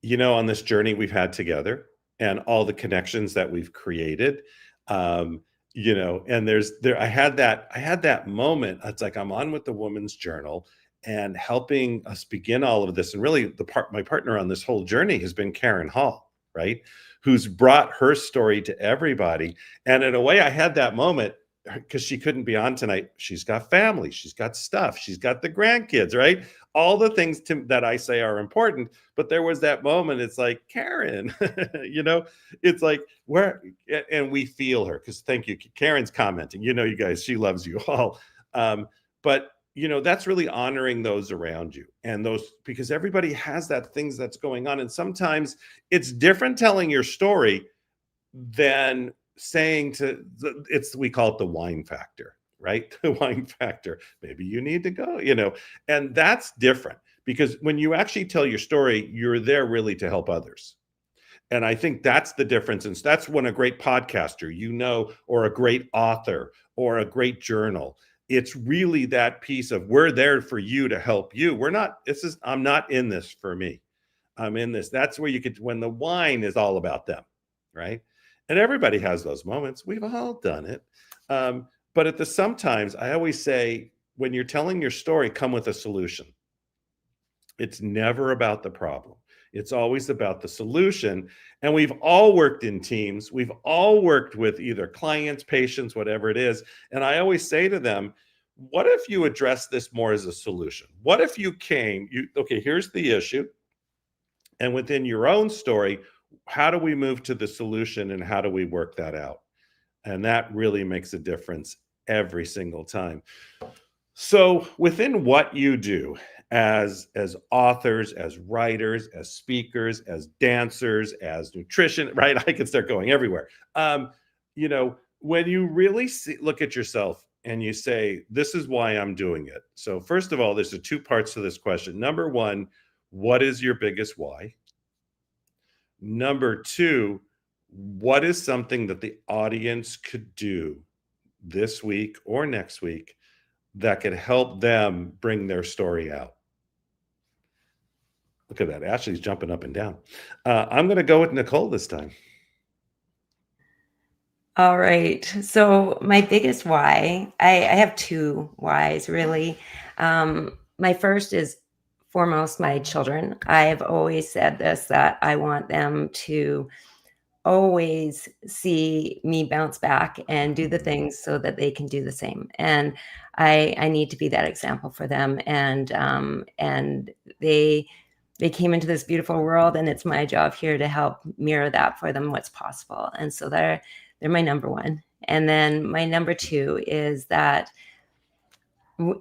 on this journey we've had together and all the connections that we've created, and I had that moment. It's like I'm on with the Woman's Journal and helping us begin all of this. And really my partner on this whole journey has been Karen Hall, right? Who's brought her story to everybody. And in a way, I had that moment because she couldn't be on tonight. She's got family, she's got stuff, she's got the grandkids, right? All the things that I say are important. But there was that moment. It's like, Karen, it's like and we feel her, because thank you. Karen's commenting, you guys, she loves you all. But that's really honoring those around you, and because everybody has that things that's going on. And sometimes it's different telling your story than saying we call it the wine factor, right? The wine factor. Maybe you need to go, and that's different, because when you actually tell your story, you're there really to help others. And I think that's the difference. And that's when a great podcaster, or a great author or a great journal, it's really that piece of, we're there for you to help you. I'm not in this for me. I'm in this. That's where when the wine is all about them, right? And everybody has those moments. We've all done it. But sometimes I always say, when you're telling your story, come with a solution. It's never about the problem. It's always about the solution. And we've all worked in teams. We've all worked with either clients, patients, whatever it is. And I always say to them, what if you address this more as a solution? What if you okay, here's the issue. And within your own story, how do we move to the solution, and how do we work that out? And that really makes a difference every single time. So within what you do as authors, as writers, as speakers, as dancers, as nutrition, right? I could start going everywhere. When you really look at yourself and you say, this is why I'm doing it. So first of all, there's the two parts to this question. Number one, what is your biggest why? Number two, what is something that the audience could do this week or next week that could help them bring their story out? Look at that. Ashley's jumping up and down. I'm going to go with Nicole this time. All right. So my biggest why, I have two whys, really. My first is foremost my children. I've always said this, that I want them to always see me bounce back and do the things so that they can do the same. And I need to be that example for them. And they came into this beautiful world, and it's my job here to help mirror that for them, what's possible. And so they're my number one. And then my number two is that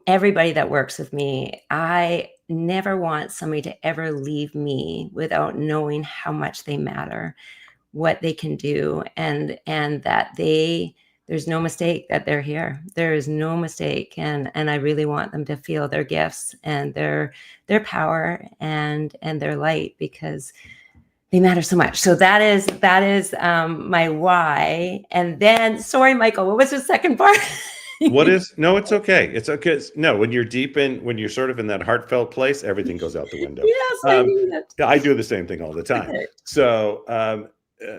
everybody that works with me, I never want somebody to ever leave me without knowing how much they matter, what they can do, and that there's no mistake that they're here. There is no mistake. And I really want them to feel their gifts and their power and their light, because they matter so much. So that is my why. And then, sorry, Michael, what was the second part? No, it's okay. It's okay. No, when you're sort of in that heartfelt place, everything goes out the window. Yes, I need it. I do the same thing all the time. So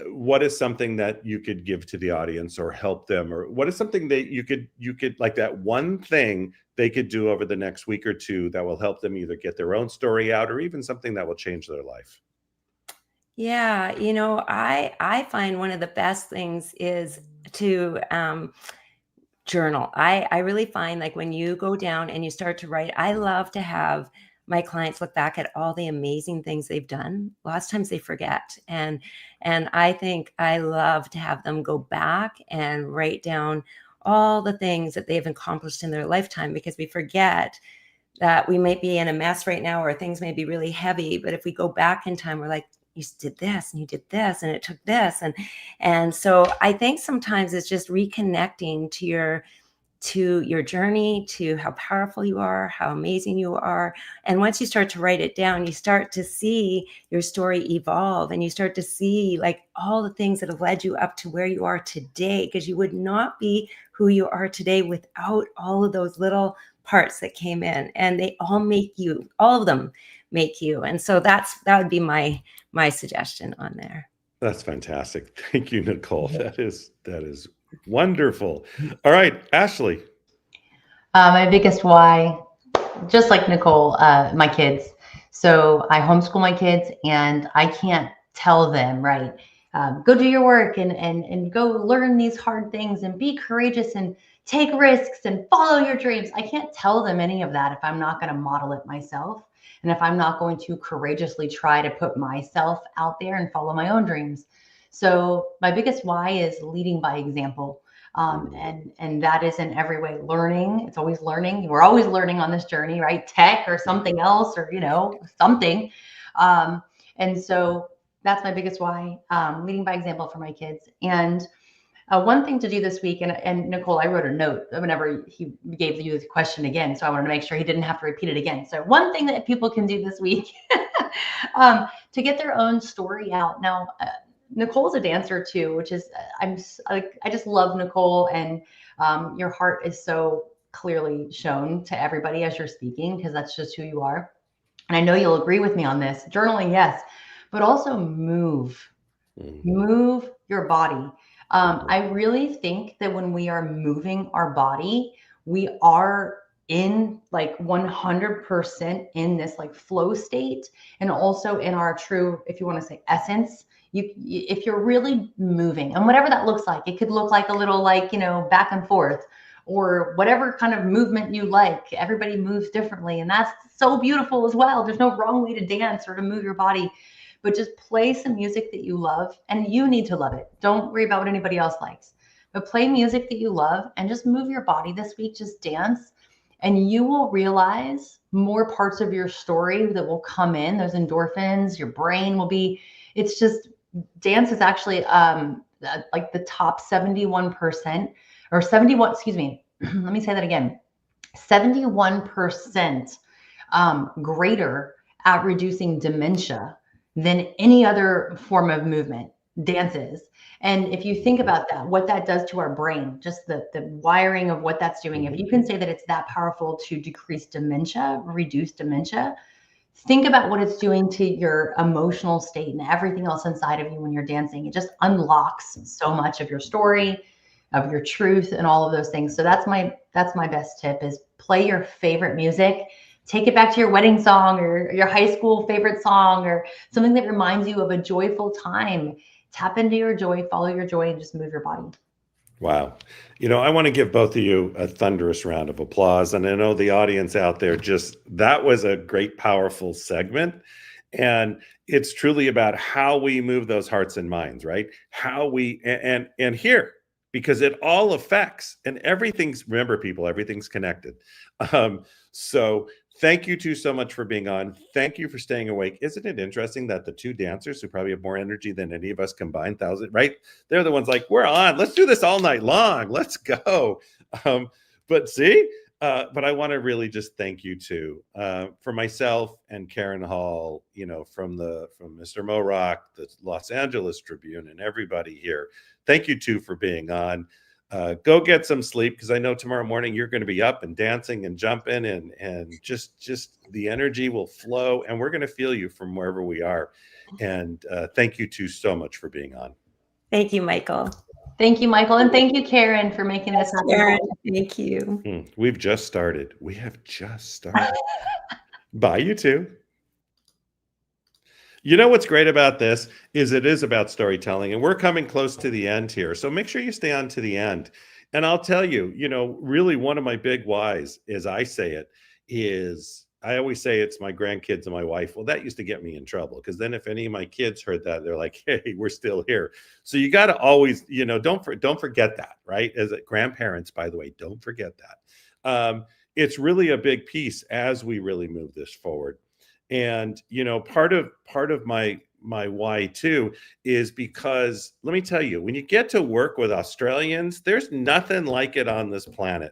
what is something that you could give to the audience or help them? Or what is something that you could like, that one thing they could do over the next week or two that will help them either get their own story out, or even something that will change their life? Yeah, I find one of the best things is to journal. I really find, like, when you go down and you start to write, I love to have my clients look back at all the amazing things they've done. Lots of times they forget. And I think I love to have them go back and write down all the things that they've accomplished in their lifetime, because we forget that we might be in a mess right now, or things may be really heavy. But if we go back in time, we're like, you did this and you did this and it took this. And so I think sometimes it's just reconnecting to your journey, to how powerful you are, how amazing you are. And once you start to write it down, you start to see your story evolve, and you start to see, like, all the things that have led you up to where you are today, because you would not be who you are today without all of those little parts that came in, and they all make you, all of them make you. And so that would be my suggestion on there. That's fantastic. Thank you, Nicole. That is wonderful. All right, Ashley. My biggest why, just like Nicole, my kids. So I homeschool my kids, and I can't tell them, right, go do your work and go learn these hard things and be courageous and take risks and follow your dreams. I can't tell them any of that if I'm not going to model it myself. And if I'm not going to courageously try to put myself out there and follow my own dreams. So my biggest why is leading by example. And that is in every way learning. It's always learning. We're always learning on this journey, right? Tech or something else, or, something. And so that's my biggest why, leading by example for my kids. And one thing to do this week, and Nicole, I wrote a note whenever he gave you the question again, so I wanted to make sure he didn't have to repeat it again. So one thing that people can do this week to get their own story out. Now, Nicole's a dancer too, which is, I just love Nicole, and your heart is so clearly shown to everybody as you're speaking, because that's just who you are. And I know you'll agree with me on this. Journaling, yes, but also move your body. I really think that when we are moving our body, we are in like 100% in this like flow state, and also in our true, if you want to say essence. If you're really moving, and whatever that looks like, it could look like a little back and forth, or whatever kind of movement you like. Everybody moves differently, and that's so beautiful as well. There's no wrong way to dance or to move your body. But just play some music that you love, and you need to love it. Don't worry about what anybody else likes, but play music that you love and just move your body this week. Just dance, and you will realize more parts of your story that will come in. Those endorphins, your brain will be, it's just, dance is actually like the top 71% or 71, excuse me, let me say that again, 71% greater at reducing dementia than any other form of movement, dance is. And if you think about that, what that does to our brain, just the wiring of what that's doing, if you can say that it's that powerful to decrease dementia, reduce dementia, think about what it's doing to your emotional state and everything else inside of you when you're dancing. It just unlocks so much of your story, of your truth, and all of those things. So that's my best tip, is play your favorite music. Take it back to your wedding song or your high school favorite song, or something that reminds you of a joyful time. Tap into your joy, follow your joy, and just move your body. Wow. I want to give both of you a thunderous round of applause. And I know the audience out there, that was a great, powerful segment. And it's truly about how we move those hearts and minds, right? How we, and here, because it all affects, and remember people, everything's connected. So thank you two so much for being on. Thank you for staying awake. Isn't it interesting that the two dancers who probably have more energy than any of us combined, right? They're the ones like, we're on, let's do this all night long. Let's go. But I want to really just thank you two, for myself and Karen Hall, from Mr. Morock, the Los Angeles Tribune, and everybody here. Thank you two for being on. Go get some sleep, because I know tomorrow morning you're going to be up and dancing and jumping, and just the energy will flow, and we're going to feel you from wherever we are. And thank you two so much for being on. Thank you, Michael. Thank you, Michael. And thank you, Karen, for making this happen. Karen, thank you. We've just started. We have just started. Bye, you two. What's great about this is it is about storytelling, and we're coming close to the end here. So make sure you stay on to the end. And I'll tell you, really one of my big whys, as I say it, is I always say it's my grandkids and my wife. Well, that used to get me in trouble, because then if any of my kids heard that, they're like, hey, we're still here. So you got to always, don't forget that, right? As grandparents, by the way, don't forget that. It's really a big piece as we really move this forward. And, part of my why too is because, let me tell you, when you get to work with Australians, there's nothing like it on this planet.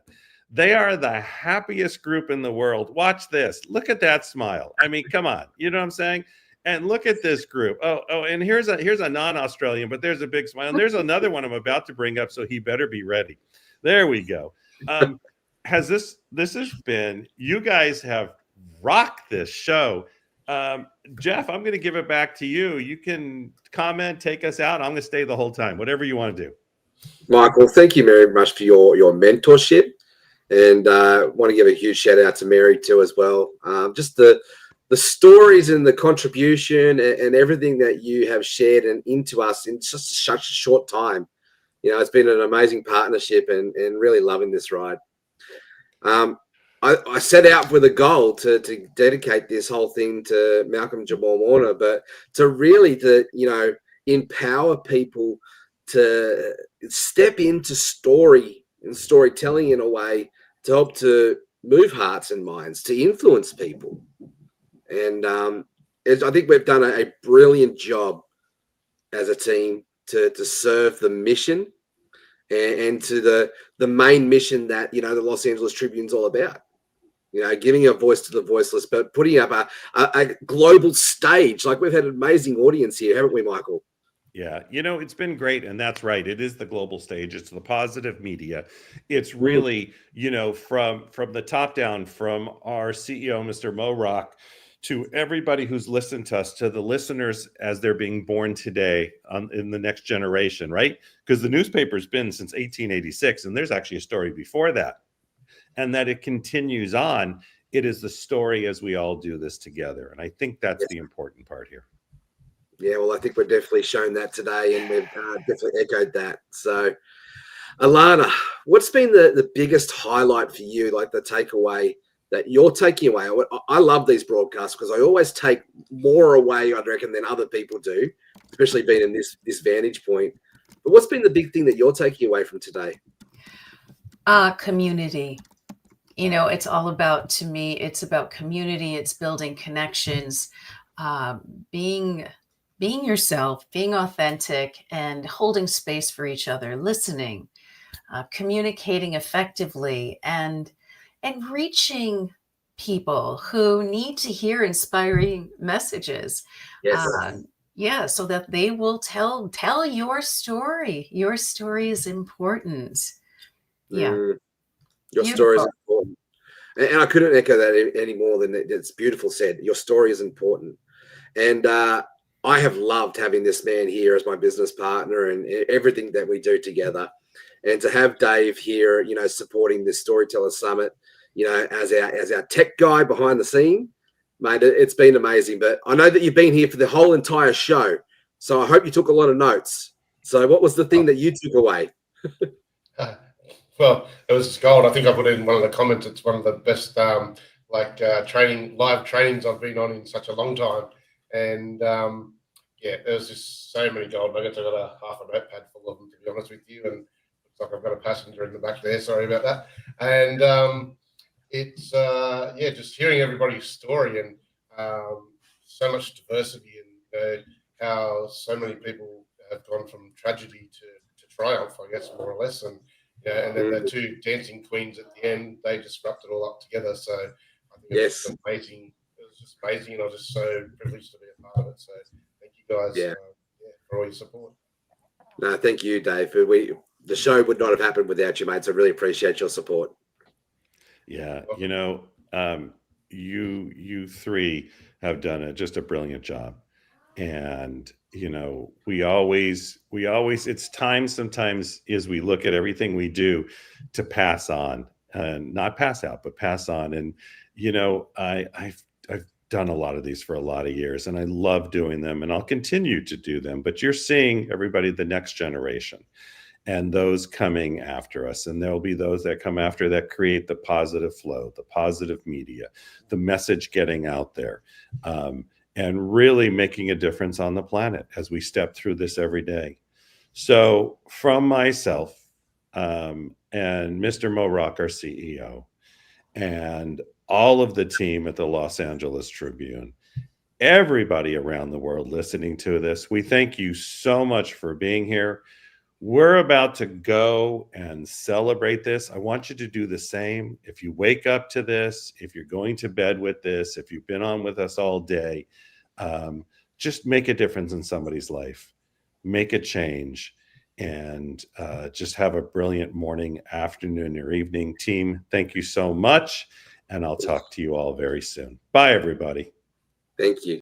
They are the happiest group in the world. Watch this. Look at that smile. I mean, come on. You know what I'm saying? And look at this group. Oh, and here's a non-Australian, but there's a big smile. And there's another one I'm about to bring up, so he better be ready. There we go. Has this has been, you guys have rocked this show. Jeff, I'm going to give it back to you. You can comment, take us out. I'm going to stay the whole time, whatever you want to do. Michael, thank you very much for your mentorship. And want to give a huge shout out to Mary too as well. Just the stories and the contribution and everything that you have shared and into us in just such a short time. You know, it's been an amazing partnership and really loving this ride. I set out with a goal to dedicate this whole thing to Malcolm Jamal Warner, but to really empower people to step into story and storytelling in a way to help to move hearts and minds, to influence people. And I think we've done a brilliant job as a team to serve the mission and to the main mission that, the Los Angeles Tribune's all about. Giving a voice to the voiceless, but putting up a global stage. Like, we've had an amazing audience here, haven't we, Michael? Yeah, it's been great. And that's right. It is the global stage. It's the positive media. It's really, from the top down, from our CEO, Mr. Mo Rock, to everybody who's listened to us, to the listeners as they're being born today in the next generation, right? Because the newspaper's been since 1886, and there's actually a story before that. And that it continues on. It is the story as we all do this together. And I think that's the important part here. Yeah, well, I think we've definitely shown that today, and we've definitely echoed that. So, Alana, what's been the biggest highlight for you, like the takeaway that you're taking away? I love these broadcasts because I always take more away, I reckon, than other people do, especially being in this vantage point. But what's been the big thing that you're taking away from today? Community. It's all about, to me, it's about community. It's building connections, being yourself, being authentic, and holding space for each other, listening, communicating effectively, and reaching people who need to hear inspiring messages. Yes. So that they will tell your story. Your story is important. Yeah. Your story is important. And I couldn't echo that any more than it's beautiful said. Your story is important. And I have loved having this man here as my business partner and everything that we do together. And to have Dave here, supporting this Storyteller Summit, as our tech guy behind the scene, mate, it's been amazing. But I know that you've been here for the whole entire show. So I hope you took a lot of notes. So what was the thing that you took away? Well, it was just gold. I think I put in one of the comments. It's one of the best live trainings I've been on in such a long time. And there was just so many gold nuggets. I got half a notepad full of them, to be honest with you. And looks like I've got a passenger in the back there. Sorry about that. And it's just hearing everybody's story and so much diversity, and how so many people have gone from tragedy to triumph, I guess, more or less. And then the two dancing queens at the end, they just wrapped it all up together. So I think it was amazing. It was just amazing, and I was just so privileged to be a part of it. So thank you guys for all your support. No, thank you, Dave. The show would not have happened without you, mates. I really appreciate your support. Yeah, you three have done just a brilliant job. And we always it's time sometimes as we look at everything we do to pass on, and not pass out, but pass on. And I've done a lot of these for a lot of years, and I love doing them, and I'll continue to do them. But you're seeing everybody, the next generation, and those coming after us, and there'll be those that come after that create the positive flow, the positive media, the message getting out there. And really making a difference on the planet as we step through this every day. So from myself and Mr. Mo Rock, our CEO, and all of the team at the Los Angeles Tribune, everybody around the world listening to this, we thank you so much for being here. We're about to go and celebrate this. I want you to do the same. If you wake up to this, if you're going to bed with this, if you've been on with us all day, just make a difference in somebody's life. Make a change. and just have a brilliant morning, afternoon, or evening. Team, thank you so much. And I'll talk to you all very soon. Bye, everybody. Thank you.